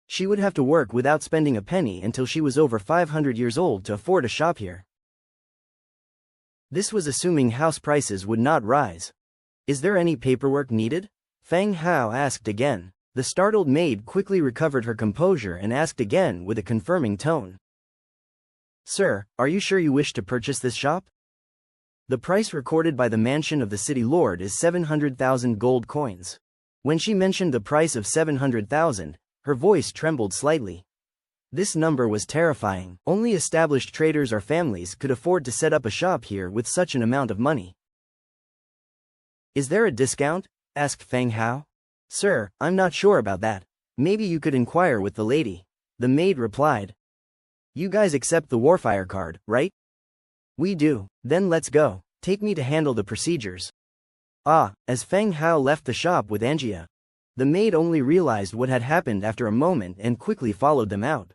she would have to work without spending a penny until she was over 500 years old to afford a shop here. This was assuming house prices would not rise. "Is there any paperwork needed?" Feng Hao asked again. The startled maid quickly recovered her composure and asked again with a confirming tone. "Sir, are you sure you wish to purchase this shop? The price recorded by the mansion of the city lord is 700,000 gold coins." When she mentioned the price of 700,000, her voice trembled slightly. This number was terrifying. Only established traders or families could afford to set up a shop here with such an amount of money. "Is there a discount?" asked Feng Hao. "Sir, I'm not sure about that. Maybe you could inquire with the lady," the maid replied. "You guys accept the Warfire card, right?" "We do." "Then let's go. Take me to handle the procedures." As Feng Hao left the shop with Angia, the maid only realized what had happened after a moment and quickly followed them out.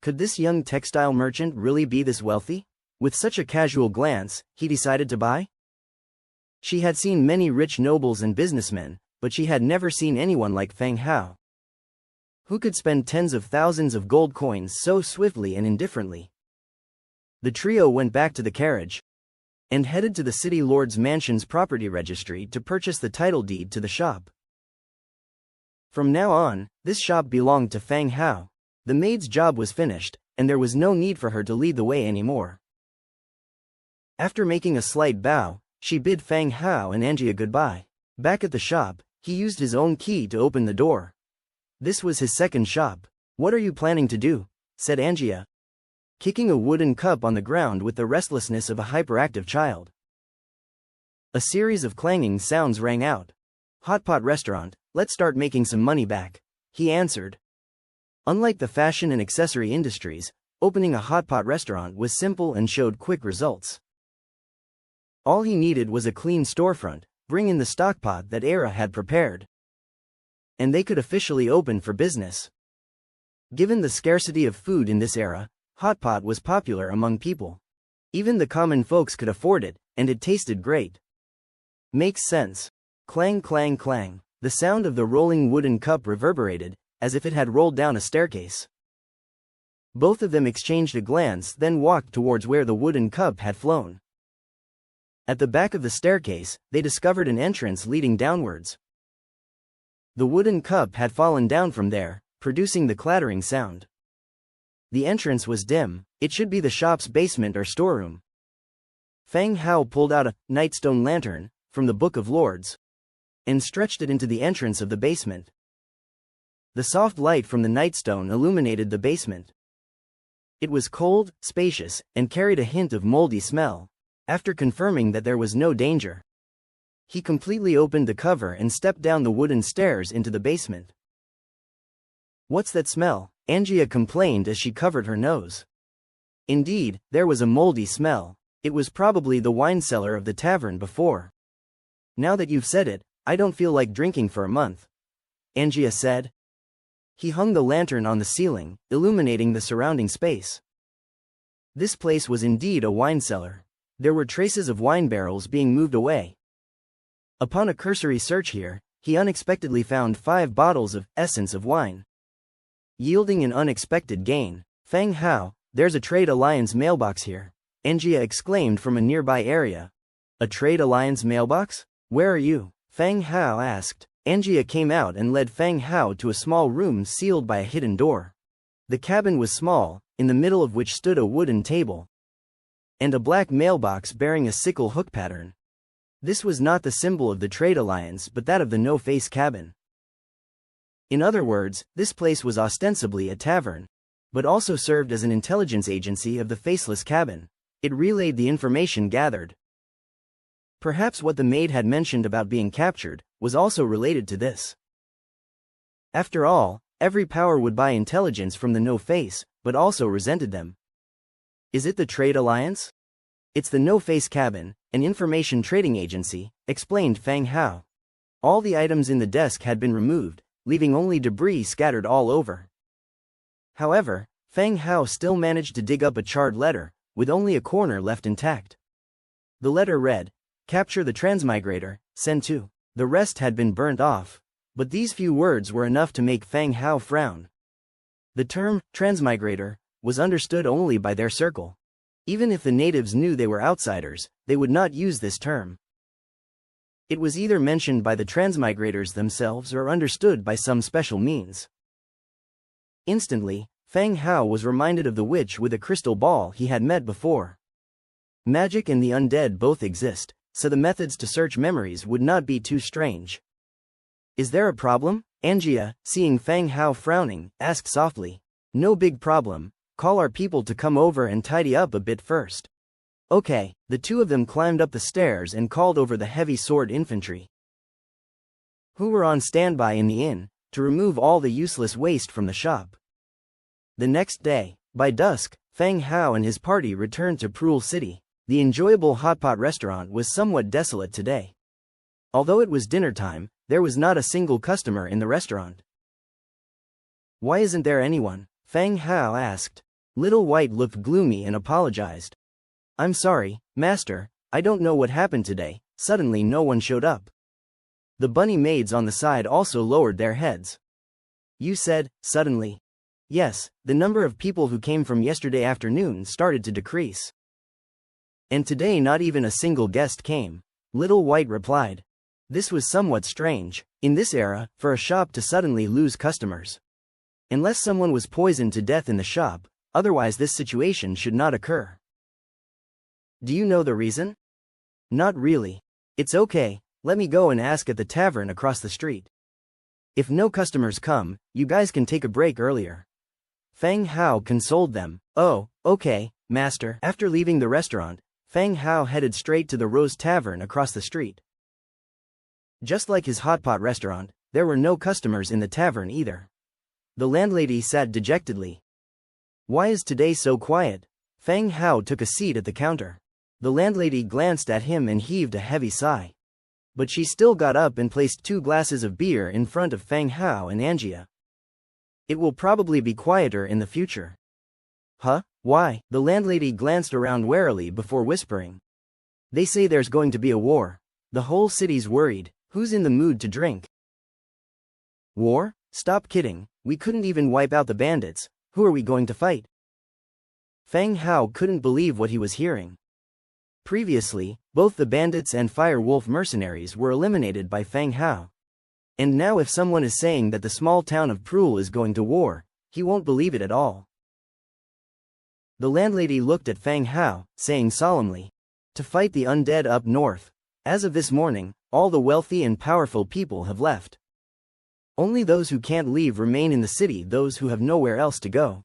Could this young textile merchant really be this wealthy? With such a casual glance, he decided to buy? She had seen many rich nobles and businessmen, but she had never seen anyone like Feng Hao, who could spend tens of thousands of gold coins so swiftly and indifferently. The trio went back to the carriage and headed to the city lord's mansion's property registry to purchase the title deed to the shop. From now on, this shop belonged to Feng Hao. The maid's job was finished, and there was no need for her to lead the way anymore. After making a slight bow, she bid Feng Hao and Angia goodbye. Back at the shop, he used his own key to open the door. This was his second shop. "What are you planning to do?" said Angia, kicking a wooden cup on the ground with the restlessness of a hyperactive child. A series of clanging sounds rang out. "Hot pot restaurant, let's start making some money back," he answered. Unlike the fashion and accessory industries, opening a hot pot restaurant was simple and showed quick results. All he needed was a clean storefront, bring in the stockpot that Era had prepared, and they could officially open for business. Given the scarcity of food in this era, hot pot was popular among people. Even the common folks could afford it, and it tasted great. Makes sense. Clang clang clang. The sound of the rolling wooden cup reverberated, as if it had rolled down a staircase. Both of them exchanged a glance, then walked towards where the wooden cup had flown. At the back of the staircase, they discovered an entrance leading downwards. The wooden cup had fallen down from there, producing the clattering sound. The entrance was dim. It should be the shop's basement or storeroom. Feng Hao pulled out a nightstone lantern from the Book of Lords and stretched it into the entrance of the basement. The soft light from the nightstone illuminated the basement. It was cold, spacious, and carried a hint of moldy smell. After confirming that there was no danger, he completely opened the cover and stepped down the wooden stairs into the basement. "What's that smell?" Angia complained as she covered her nose. Indeed, there was a moldy smell. It was probably the wine cellar of the tavern before. Now that you've said it, I don't feel like drinking for a month, Angia said. He hung the lantern on the ceiling, illuminating the surrounding space. This place was indeed a wine cellar. There were traces of wine barrels being moved away. Upon a cursory search here, he unexpectedly found 5 bottles of essence of wine. Yielding an unexpected gain, Feng Hao, there's a trade alliance mailbox here, Angia exclaimed from a nearby area. A trade alliance mailbox? Where are you? Feng Hao asked. Angia came out and led Feng Hao to a small room sealed by a hidden door. The cabin was small, in the middle of which stood a wooden table and a black mailbox bearing a sickle hook pattern. This was not the symbol of the trade alliance but that of the no-face cabin. In other words, this place was ostensibly a tavern, but also served as an intelligence agency of the faceless cabin. It relayed the information gathered. Perhaps what the maid had mentioned about being captured was also related to this. After all, every power would buy intelligence from the no-face, but also resented them. Is it the trade alliance? It's the no-face cabin, an information trading agency, explained Feng Hao. All the items in the desk had been removed, leaving only debris scattered all over. However, Feng Hao still managed to dig up a charred letter, with only a corner left intact. The letter read, "Capture the Transmigrator, send to." The rest had been burnt off, but these few words were enough to make Feng Hao frown. The term, Transmigrator, was understood only by their circle. Even if the natives knew they were outsiders, they would not use this term. It was either mentioned by the Transmigrators themselves or understood by some special means. Instantly, Feng Hao was reminded of the witch with a crystal ball he had met before. Magic and the undead both exist, so the methods to search memories would not be too strange. Is there a problem? Angia, seeing Feng Hao frowning, asked softly. No big problem. Call our people to come over and tidy up a bit first. Okay, the two of them climbed up the stairs and called over the heavy sword infantry, who were on standby in the inn, to remove all the useless waste from the shop. The next day, by dusk, Feng Hao and his party returned to Prul City. The enjoyable hotpot restaurant was somewhat desolate today. Although it was dinner time, there was not a single customer in the restaurant. Why isn't there anyone? Feng Hao asked. Little White looked gloomy and apologized. I'm sorry, master, I don't know what happened today, suddenly no one showed up. The bunny maids on the side also lowered their heads. You said, suddenly. Yes, the number of people who came from yesterday afternoon started to decrease. And today not even a single guest came, Little White replied. This was somewhat strange, in this era, for a shop to suddenly lose customers. Unless someone was poisoned to death in the shop, otherwise this situation should not occur. Do you know the reason? Not really. It's okay, let me go and ask at the tavern across the street. If no customers come, you guys can take a break earlier. Feng Hao consoled them. Oh, okay, master. After leaving the restaurant, Feng Hao headed straight to the Rose Tavern across the street. Just like his hotpot restaurant, there were no customers in the tavern either. The landlady sat dejectedly. Why is today so quiet? Feng Hao took a seat at the counter. The landlady glanced at him and heaved a heavy sigh. But she still got up and placed 2 glasses of beer in front of Feng Hao and Angia. It will probably be quieter in the future. Huh? Why? The landlady glanced around warily before whispering. They say there's going to be a war. The whole city's worried. Who's in the mood to drink? War? Stop kidding, we couldn't even wipe out the bandits. Who are we going to fight? Feng Hao couldn't believe what he was hearing. Previously, both the bandits and Fire Wolf mercenaries were eliminated by Feng Hao. And now if someone is saying that the small town of Prul is going to war, he won't believe it at all. The landlady looked at Feng Hao, saying solemnly, to fight the undead up north. As of this morning, all the wealthy and powerful people have left. Only those who can't leave remain in the city, those who have nowhere else to go.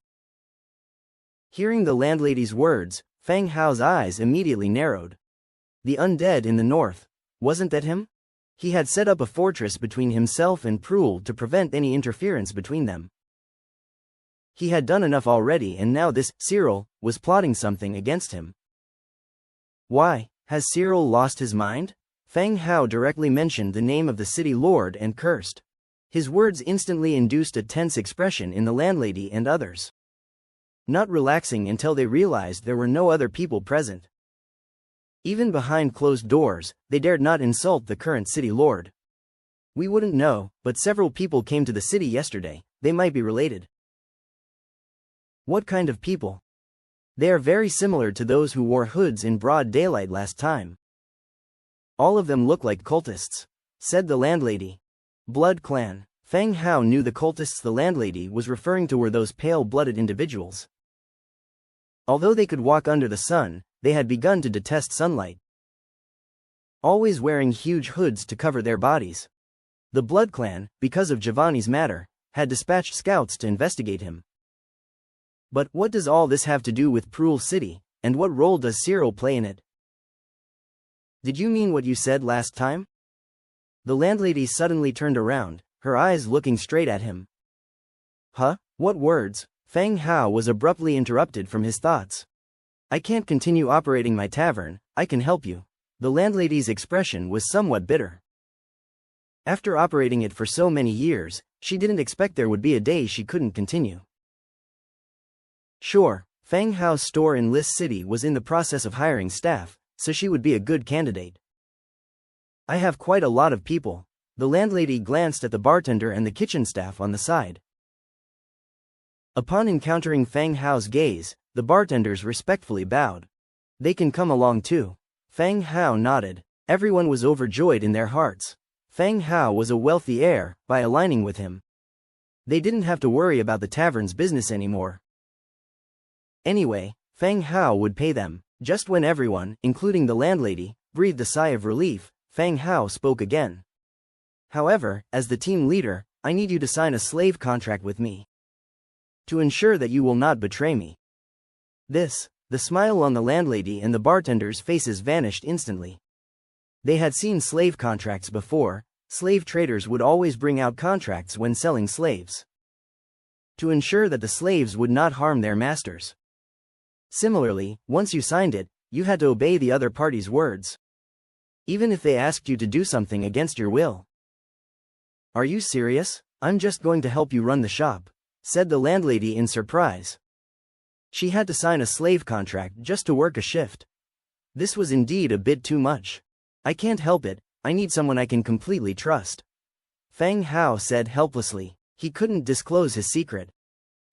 Hearing the landlady's words, Feng Hao's eyes immediately narrowed. The undead in the north, wasn't that him? He had set up a fortress between himself and Prul to prevent any interference between them. He had done enough already, and now this Cyril was plotting something against him. Why, has Cyril lost his mind? Feng Hao directly mentioned the name of the city lord and cursed. His words instantly induced a tense expression in the landlady and others, not relaxing until they realized there were no other people present. Even behind closed doors, they dared not insult the current city lord. We wouldn't know, but several people came to the city yesterday. They might be related. What kind of people? They are very similar to those who wore hoods in broad daylight last time. All of them look like cultists, said the landlady. Blood clan. Feng Hao knew the cultists the landlady was referring to were those pale-blooded individuals. Although they could walk under the sun, they had begun to detest sunlight, always wearing huge hoods to cover their bodies. The Blood Clan, because of Giovanni's matter, had dispatched scouts to investigate him. But what does all this have to do with Prul City, and what role does Cyril play in it? Did you mean what you said last time? The landlady suddenly turned around, her eyes looking straight at him. Huh? What words? Feng Hao was abruptly interrupted from his thoughts. I can't continue operating my tavern, I can help you. The landlady's expression was somewhat bitter. After operating it for so many years, she didn't expect there would be a day she couldn't continue. Sure, Feng Hao's store in Lis City was in the process of hiring staff, so she would be a good candidate. I have quite a lot of people. The landlady glanced at the bartender and the kitchen staff on the side. Upon encountering Feng Hao's gaze, the bartenders respectfully bowed. They can come along too. Feng Hao nodded. Everyone was overjoyed in their hearts. Feng Hao was a wealthy heir, by aligning with him. They didn't have to worry about the tavern's business anymore. Anyway, Feng Hao would pay them. Just when everyone, including the landlady, breathed a sigh of relief, Feng Hao spoke again. However, as the team leader, I need you to sign a slave contract with me, to ensure that you will not betray me. The smile on the landlady and the bartender's faces vanished instantly. They had seen slave contracts before. Slave traders would always bring out contracts when selling slaves, to ensure that the slaves would not harm their masters. Similarly, once you signed it, you had to obey the other party's words, even if they asked you to do something against your will. Are you serious? I'm just going to help you run the shop, said the landlady in surprise. She had to sign a slave contract just to work a shift. This was indeed a bit too much. I can't help it, I need someone I can completely trust. Feng Hao said helplessly. He couldn't disclose his secret,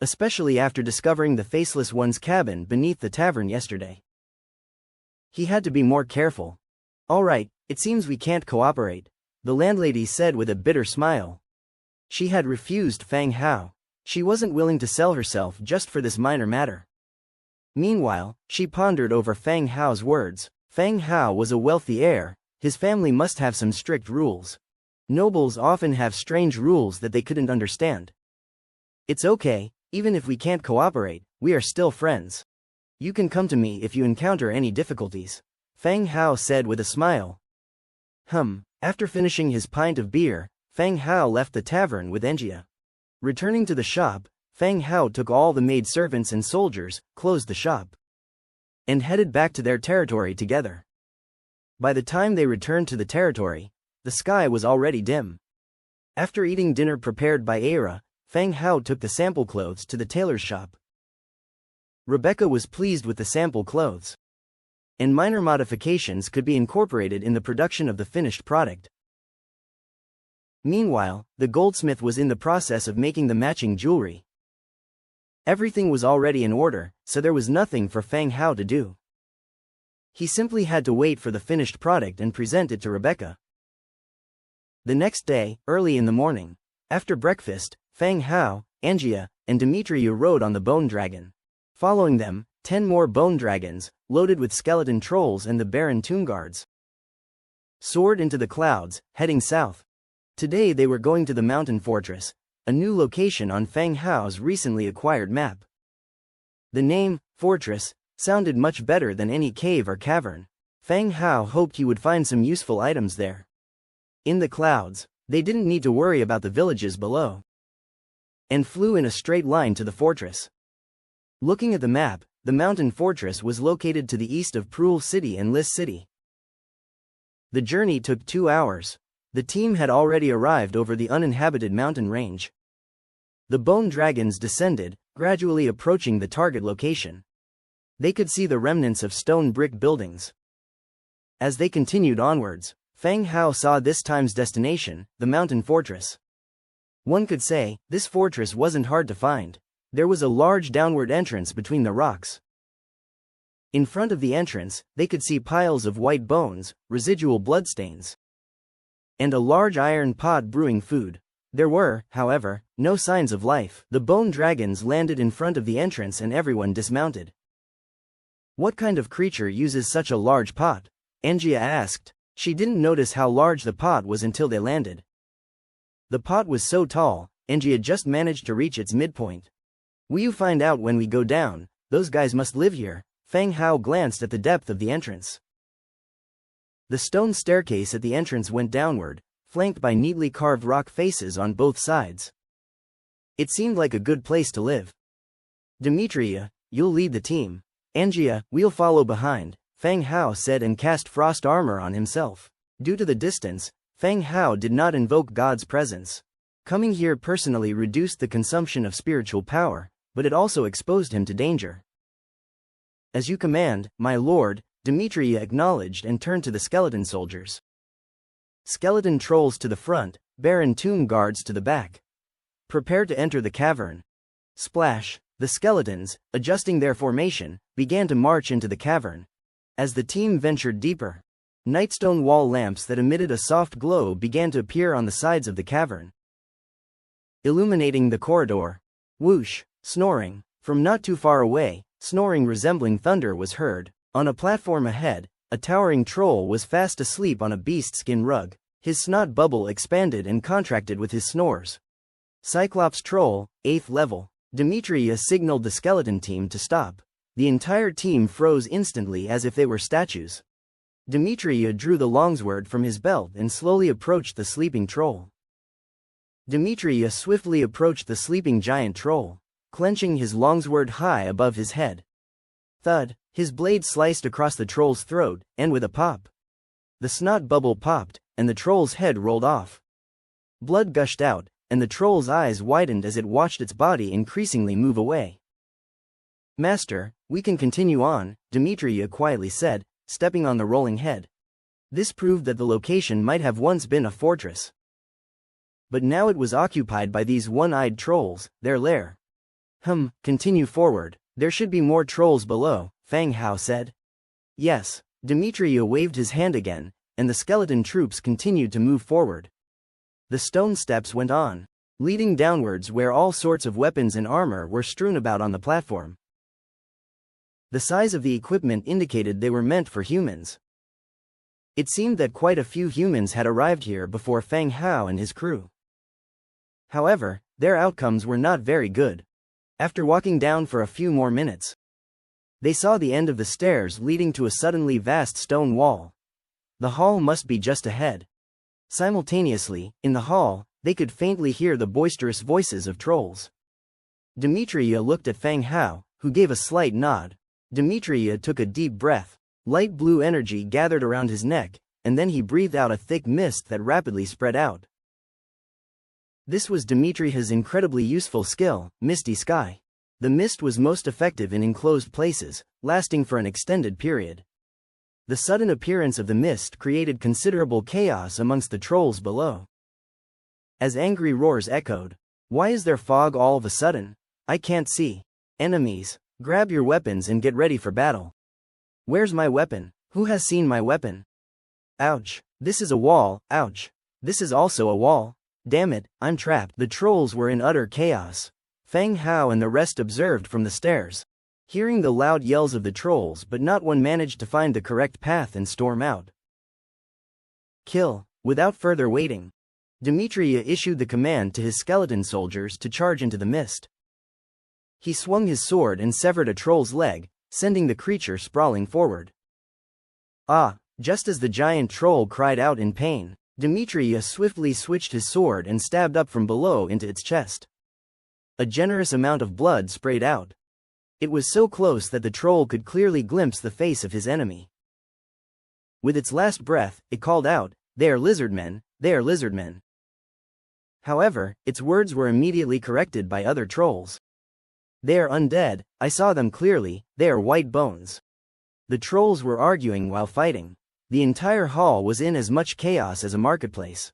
especially after discovering the Faceless One's cabin beneath the tavern yesterday. He had to be more careful. All right, it seems we can't cooperate, the landlady said with a bitter smile. She had refused Feng Hao. She wasn't willing to sell herself just for this minor matter. Meanwhile, she pondered over Feng Hao's words. Feng Hao was a wealthy heir. His family must have some strict rules. Nobles often have strange rules that they couldn't understand. It's okay, even if we can't cooperate, we are still friends. You can come to me if you encounter any difficulties, Feng Hao said with a smile. After finishing his pint of beer, Feng Hao left the tavern with Engia. Returning to the shop, Feng Hao took all the maidservants and soldiers, closed the shop, and headed back to their territory together. By the time they returned to the territory, the sky was already dim. After eating dinner prepared by Aira, Feng Hao took the sample clothes to the tailor's shop. Rebecca was pleased with the sample clothes, and minor modifications could be incorporated in the production of the finished product. Meanwhile, the goldsmith was in the process of making the matching jewelry. Everything was already in order, so there was nothing for Feng Hao to do. He simply had to wait for the finished product and present it to Rebecca. The next day, early in the morning, after breakfast, Feng Hao, Angia, and Demetria rode on the bone dragon. Following them, 10 more bone dragons, loaded with skeleton trolls and the Baron Tomb Guards, soared into the clouds, heading south. Today they were going to the mountain fortress, a new location on Feng Hao's recently acquired map. The name, Fortress, sounded much better than any cave or cavern. Feng Hao hoped he would find some useful items there. In the clouds, they didn't need to worry about the villages below, and flew in a straight line to the fortress. Looking at the map, the mountain fortress was located to the east of Prul City and Lis City. The journey took 2 hours. The team had already arrived over the uninhabited mountain range. The bone dragons descended, gradually approaching the target location. They could see the remnants of stone brick buildings. As they continued onwards, Fang Hao saw this time's destination, the mountain fortress. One could say, this fortress wasn't hard to find. There was a large downward entrance between the rocks. In front of the entrance, they could see piles of white bones, residual bloodstains, and a large iron pot brewing food. There were, however, no signs of life. The bone dragons landed in front of the entrance and everyone dismounted. What kind of creature uses such a large pot? Angia asked. She didn't notice how large the pot was until they landed. The pot was so tall, Angia just managed to reach its midpoint. Will you find out when we go down? Those guys must live here. Fang Hao glanced at the depth of the entrance. The stone staircase at the entrance went downward, flanked by neatly carved rock faces on both sides. It seemed like a good place to live. Demetria, you'll lead the team. Angia, we'll follow behind, Fang Hao said and cast frost armor on himself. Due to the distance, Fang Hao did not invoke God's presence. Coming here personally reduced the consumption of spiritual power, but it also exposed him to danger. As you command, my lord, Demetria acknowledged and turned to the skeleton soldiers. Skeleton trolls to the front, barren tomb guards to the back. Prepare to enter the cavern. Splash! The skeletons, adjusting their formation, began to march into the cavern. As the team ventured deeper, nightstone wall lamps that emitted a soft glow began to appear on the sides of the cavern, illuminating the corridor. Whoosh! Snoring. From not too far away, snoring resembling thunder was heard. On a platform ahead, a towering troll was fast asleep on a beast-skin rug. His snot bubble expanded and contracted with his snores. Cyclops troll, 8th level. Demetria signaled the skeleton team to stop. The entire team froze instantly as if they were statues. Demetria drew the longsword from his belt and slowly approached the sleeping troll. Demetria swiftly approached the sleeping giant troll, clenching his longsword high above his head. Thud! His blade sliced across the troll's throat, and with a pop, the snot bubble popped, and the troll's head rolled off. Blood gushed out, and the troll's eyes widened as it watched its body increasingly move away. Master, we can continue on, Demetria quietly said, stepping on the rolling head. This proved that the location might have once been a fortress. But now it was occupied by these one-eyed trolls, their lair. Continue forward. There should be more trolls below, Fang Hao said. Yes, Demetria waved his hand again, and the skeleton troops continued to move forward. The stone steps went on, leading downwards where all sorts of weapons and armor were strewn about on the platform. The size of the equipment indicated they were meant for humans. It seemed that quite a few humans had arrived here before Fang Hao and his crew. However, their outcomes were not very good. After walking down for a few more minutes, they saw the end of the stairs leading to a suddenly vast stone wall. The hall must be just ahead. Simultaneously, in the hall, they could faintly hear the boisterous voices of trolls. Demetria looked at Fang Hao, who gave a slight nod. Demetria took a deep breath. Light blue energy gathered around his neck, and then he breathed out a thick mist that rapidly spread out. This was Demetria's incredibly useful skill, Misty Sky. The mist was most effective in enclosed places, lasting for an extended period. The sudden appearance of the mist created considerable chaos amongst the trolls below. As angry roars echoed, "Why is there fog all of a sudden? I can't see. Enemies, grab your weapons and get ready for battle. Where's my weapon? Who has seen my weapon? Ouch, this is a wall, ouch. This is also a wall. Damn it, I'm trapped." The trolls were in utter chaos. Fang Hao and the rest observed from the stairs, hearing the loud yells of the trolls, but not one managed to find the correct path and storm out. Kill. Without further waiting, Demetria issued the command to his skeleton soldiers to charge into the mist. He swung his sword and severed a troll's leg, sending the creature sprawling forward. Ah! Just as the giant troll cried out in pain, Demetria swiftly switched his sword and stabbed up from below into its chest. A generous amount of blood sprayed out. It was so close that the troll could clearly glimpse the face of his enemy. With its last breath, it called out, "They are lizardmen, they are lizardmen." However, its words were immediately corrected by other trolls. "They are undead, I saw them clearly, they are white bones." The trolls were arguing while fighting. The entire hall was in as much chaos as a marketplace.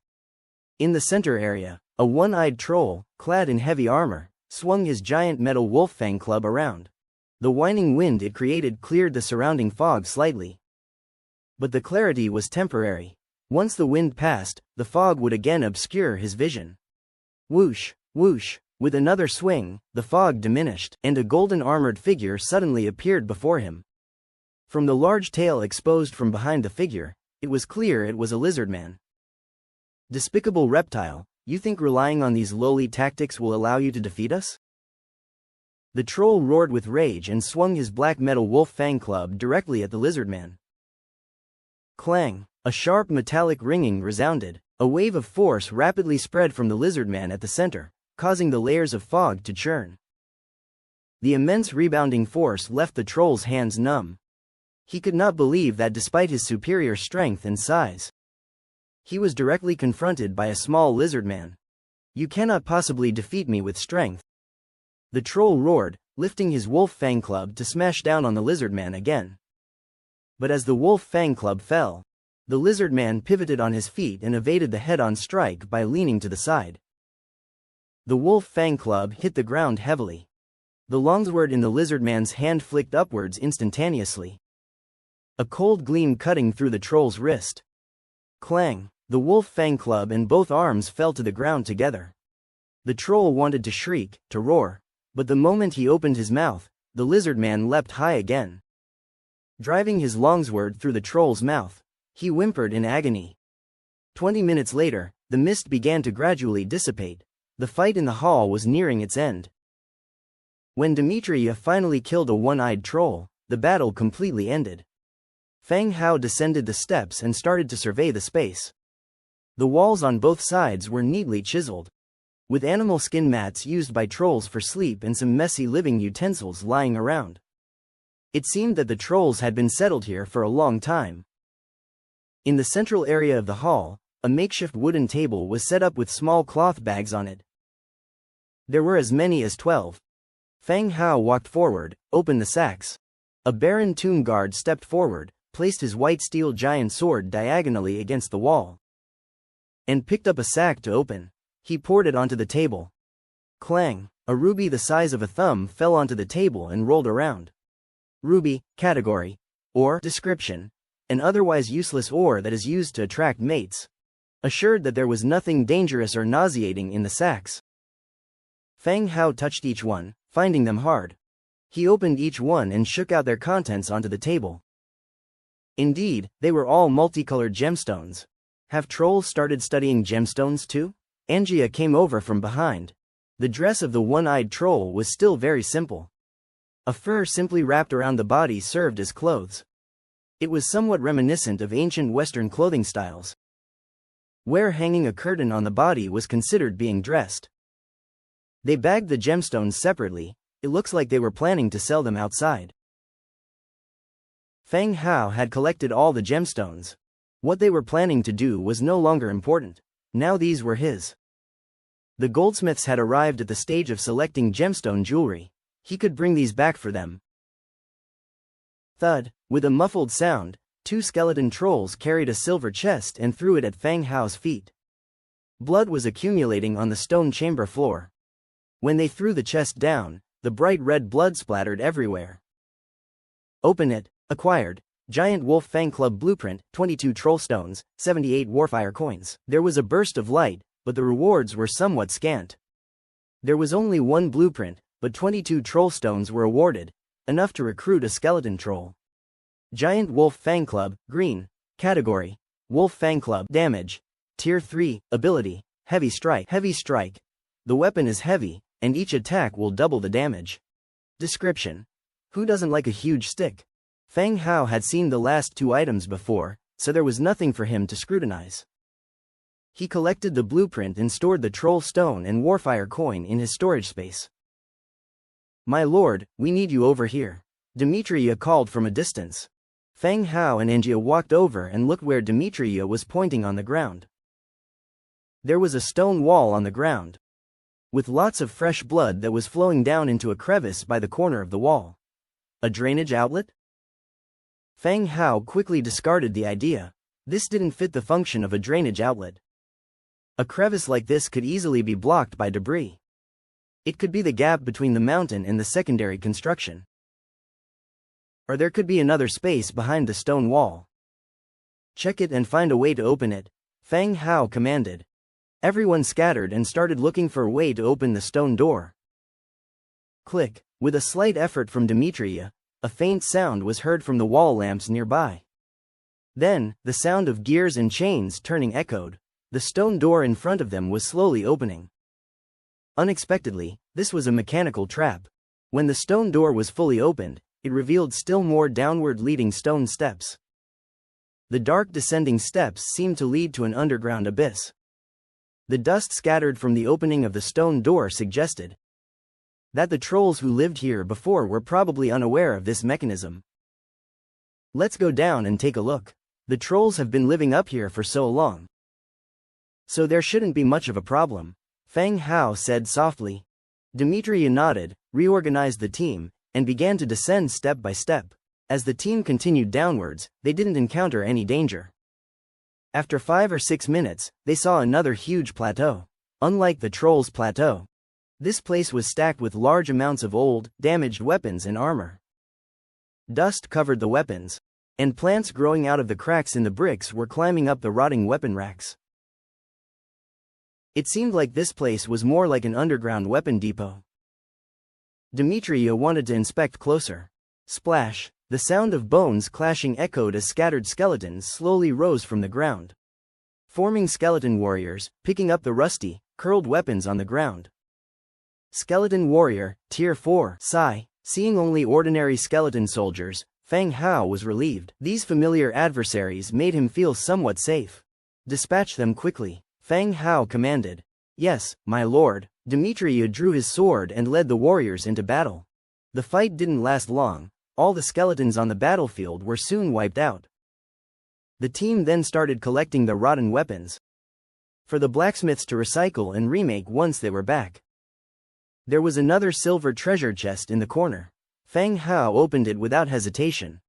In the center area, a one-eyed troll, clad in heavy armor, swung his giant metal wolf fang club around. The whining wind it created cleared the surrounding fog slightly. But the clarity was temporary. Once the wind passed, the fog would again obscure his vision. Whoosh, whoosh, with another swing, the fog diminished, and a golden-armored figure suddenly appeared before him. From the large tail exposed from behind the figure, it was clear it was a lizardman. "Despicable reptile, you think relying on these lowly tactics will allow you to defeat us?" The troll roared with rage and swung his black metal wolf fang club directly at the lizardman. Clang! A sharp metallic ringing resounded. A wave of force rapidly spread from the lizardman at the center, causing the layers of fog to churn. The immense rebounding force left the troll's hands numb. He could not believe that despite his superior strength and size, he was directly confronted by a small lizardman. "You cannot possibly defeat me with strength." The troll roared, lifting his wolf fang club to smash down on the lizardman again. But as the wolf fang club fell, the lizardman pivoted on his feet and evaded the head-on strike by leaning to the side. The wolf fang club hit the ground heavily. The longsword in the lizardman's hand flicked upwards instantaneously, a cold gleam cutting through the troll's wrist. Clang! The wolf fang club and both arms fell to the ground together. The troll wanted to shriek, to roar, but the moment he opened his mouth, the lizardman leapt high again. Driving his longsword through the troll's mouth, he whimpered in agony. 20 minutes later, the mist began to gradually dissipate. The fight in the hall was nearing its end. When Demetria finally killed a one-eyed troll, the battle completely ended. Fang Hao descended the steps and started to survey the space. The walls on both sides were neatly chiseled, with animal skin mats used by trolls for sleep and some messy living utensils lying around. It seemed that the trolls had been settled here for a long time. In the central area of the hall, a makeshift wooden table was set up with small cloth bags on it. There were as many as 12. Fang Hao walked forward, opened the sacks. A Baron tomb guard stepped forward, placed his white steel giant sword diagonally against the wall, and picked up a sack to open. He poured it onto the table. Clang! A ruby the size of a thumb fell onto the table and rolled around. Ruby, category, or description, an otherwise useless ore that is used to attract mates. Assured that there was nothing dangerous or nauseating in the sacks, Fang Hao touched each one, finding them hard. He opened each one and shook out their contents onto the table. Indeed, they were all multicolored gemstones. Have trolls started studying gemstones too? Angia came over from behind. The dress of the one-eyed troll was still very simple. A fur simply wrapped around the body served as clothes. It was somewhat reminiscent of ancient Western clothing styles, where hanging a curtain on the body was considered being dressed. They bagged the gemstones separately. It looks like they were planning to sell them outside. Fang Hao had collected all the gemstones. What they were planning to do was no longer important. Now these were his. The goldsmiths had arrived at the stage of selecting gemstone jewelry. He could bring these back for them. Thud! With a muffled sound, two skeleton trolls carried a silver chest and threw it at Fang Hao's feet. Blood was accumulating on the stone chamber floor. When they threw the chest down, the bright red blood splattered everywhere. Open it. Acquired. Giant Wolf Fang Club Blueprint, 22 Trollstones, 78 Warfire Coins. There was a burst of light, but the rewards were somewhat scant. There was only one blueprint, but 22 Trollstones were awarded, enough to recruit a skeleton troll. Giant Wolf Fang Club, Green. Category: Wolf Fang Club. Damage: Tier 3, Ability: Heavy Strike. Heavy Strike. The weapon is heavy, and each attack will double the damage. Description: Who doesn't like a huge stick? Fang Hao had seen the last two items before, so there was nothing for him to scrutinize. He collected the blueprint and stored the troll stone and warfire coin in his storage space. My lord, we need you over here. Demetria called from a distance. Feng Hao and Angia walked over and looked where Demetria was pointing on the ground. There was a stone wall on the ground, with lots of fresh blood that was flowing down into a crevice by the corner of the wall. A drainage outlet? Feng Hao quickly discarded the idea. This didn't fit the function of a drainage outlet. A crevice like this could easily be blocked by debris. It could be the gap between the mountain and the secondary construction. Or there could be another space behind the stone wall. Check it and find a way to open it, Feng Hao commanded. Everyone scattered and started looking for a way to open the stone door. Click. With a slight effort from Demetria, a faint sound was heard from the wall lamps nearby. Then, the sound of gears and chains turning echoed. The stone door in front of them was slowly opening. Unexpectedly, this was a mechanical trap. When the stone door was fully opened, it revealed still more downward leading stone steps. The dark descending steps seemed to lead to an underground abyss. The dust scattered from the opening of the stone door suggested that the trolls who lived here before were probably unaware of this mechanism. Let's go down and take a look. The trolls have been living up here for so long, so there shouldn't be much of a problem, Feng Hao said softly. Demetria nodded, reorganized the team, and began to descend step by step. As the team continued downwards, they didn't encounter any danger. After 5 or 6 minutes, they saw another huge plateau. Unlike the trolls' plateau, this place was stacked with large amounts of old, damaged weapons and armor. Dust covered the weapons, and plants growing out of the cracks in the bricks were climbing up the rotting weapon racks. It seemed like this place was more like an underground weapon depot. Demetria wanted to inspect closer. Splash! The sound of bones clashing echoed as scattered skeletons slowly rose from the ground, forming skeleton warriors, picking up the rusty, curled weapons on the ground. Skeleton warrior, Tier 4, Sigh. Seeing only ordinary skeleton soldiers, Feng Hao was relieved. These familiar adversaries made him feel somewhat safe. Dispatch them quickly, Feng Hao commanded. Yes, my lord. Demetria drew his sword and led the warriors into battle. The fight didn't last long. All the skeletons on the battlefield were soon wiped out. The team then started collecting the rotten weapons for the blacksmiths to recycle and remake once they were back. There was another silver treasure chest in the corner. Feng Hao opened it without hesitation.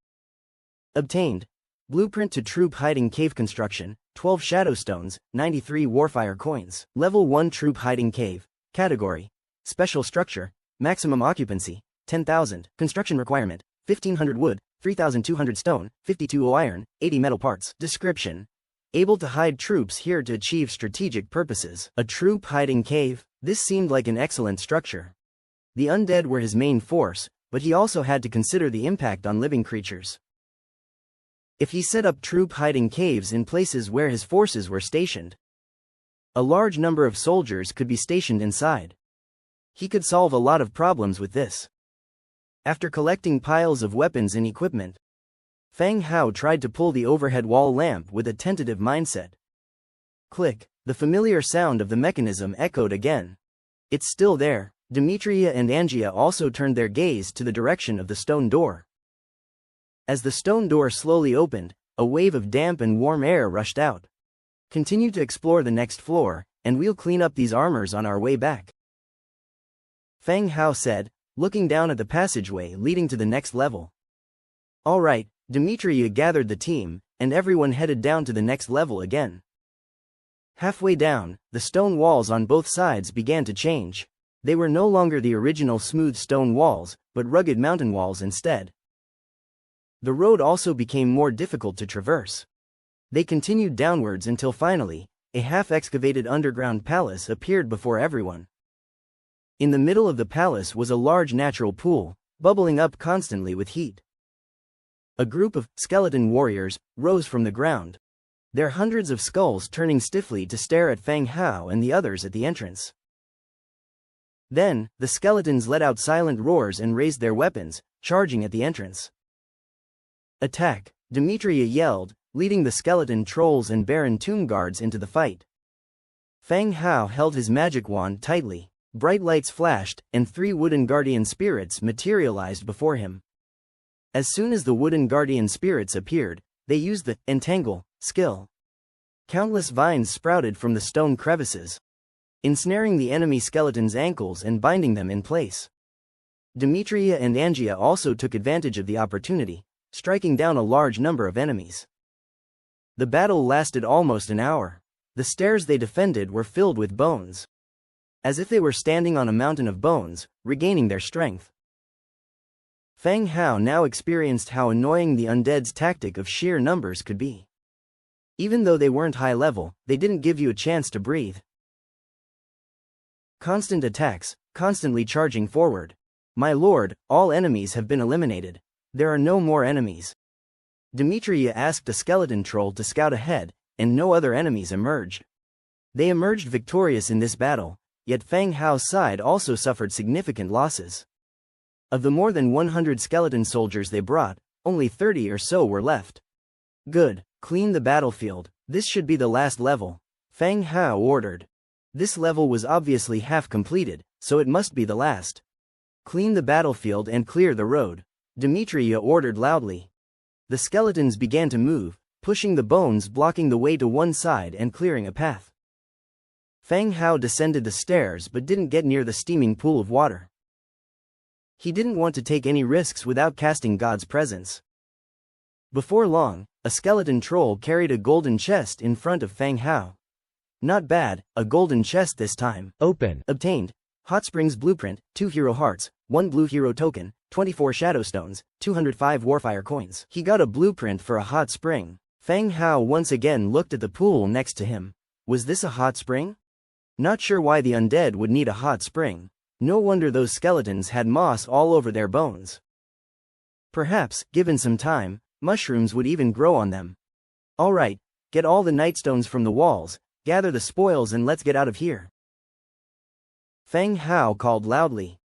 Obtained. Blueprint to troop hiding cave construction, 12 shadow stones, 93 warfire coins. Level 1 troop hiding cave. Category: Special structure. Maximum occupancy: 10,000. Construction requirement: 1,500 wood, 3,200 stone, 52 iron, 80 metal parts. Description: able to hide troops here to achieve strategic purposes. A troop hiding cave? This seemed like an excellent structure. The undead were his main force, but he also had to consider the impact on living creatures. If he set up troop hiding caves in places where his forces were stationed, a large number of soldiers could be stationed inside. He could solve a lot of problems with this. After collecting piles of weapons and equipment, Feng Hao tried to pull the overhead wall lamp with a tentative mindset. Click. The familiar sound of the mechanism echoed again. It's still there. Demetria and Angia also turned their gaze to the direction of the stone door. As the stone door slowly opened, a wave of damp and warm air rushed out. Continue to explore the next floor, and we'll clean up these armors on our way back, Feng Hao said, looking down at the passageway leading to the next level. All right, Demetria gathered the team, and everyone headed down to the next level again. Halfway down, the stone walls on both sides began to change. They were no longer the original smooth stone walls, but rugged mountain walls instead. The road also became more difficult to traverse. They continued downwards until finally, a half-excavated underground palace appeared before everyone. In the middle of the palace was a large natural pool, bubbling up constantly with heat. A group of skeleton warriors rose from the ground, their hundreds of skulls turning stiffly to stare at Feng Hao and the others at the entrance. Then, the skeletons let out silent roars and raised their weapons, charging at the entrance. Attack! Demetria yelled, leading the skeleton trolls and Baron tomb guards into the fight. Feng Hao held his magic wand tightly, bright lights flashed, and 3 wooden guardian spirits materialized before him. As soon as the wooden guardian spirits appeared, they used the entangle skill. Countless vines sprouted from the stone crevices, ensnaring the enemy skeleton's ankles and binding them in place. Demetria and Angia also took advantage of the opportunity, striking down a large number of enemies. The battle lasted almost an hour. The stairs they defended were filled with bones, as if they were standing on a mountain of bones, regaining their strength. Feng Hao now experienced how annoying the undead's tactic of sheer numbers could be. Even though they weren't high level, they didn't give you a chance to breathe. Constant attacks, constantly charging forward. My lord, all enemies have been eliminated. There are no more enemies. Demetria asked a skeleton troll to scout ahead, and no other enemies emerged. They emerged victorious in this battle, yet Feng Hao's side also suffered significant losses. Of the more than 100 skeleton soldiers they brought, only 30 or so were left. Good, clean the battlefield, this should be the last level, Feng Hao ordered. This level was obviously half completed, so it must be the last. Clean the battlefield and clear the road, Demetria ordered loudly. The skeletons began to move, pushing the bones, blocking the way to one side and clearing a path. Feng Hao descended the stairs but didn't get near the steaming pool of water. He didn't want to take any risks without casting God's presence. Before long, a skeleton troll carried a golden chest in front of Feng Hao. Not bad, a golden chest this time. Open. Obtained. Hot Springs Blueprint, 2 hero hearts, 1 blue hero token, 24 shadow stones, 205 warfire coins. He got a blueprint for a hot spring. Feng Hao once again looked at the pool next to him. Was this a hot spring? Not sure why the undead would need a hot spring. No wonder those skeletons had moss all over their bones. Perhaps, given some time, mushrooms would even grow on them. Alright, get all the nightstones from the walls, gather the spoils and let's get out of here. Feng Hao called loudly.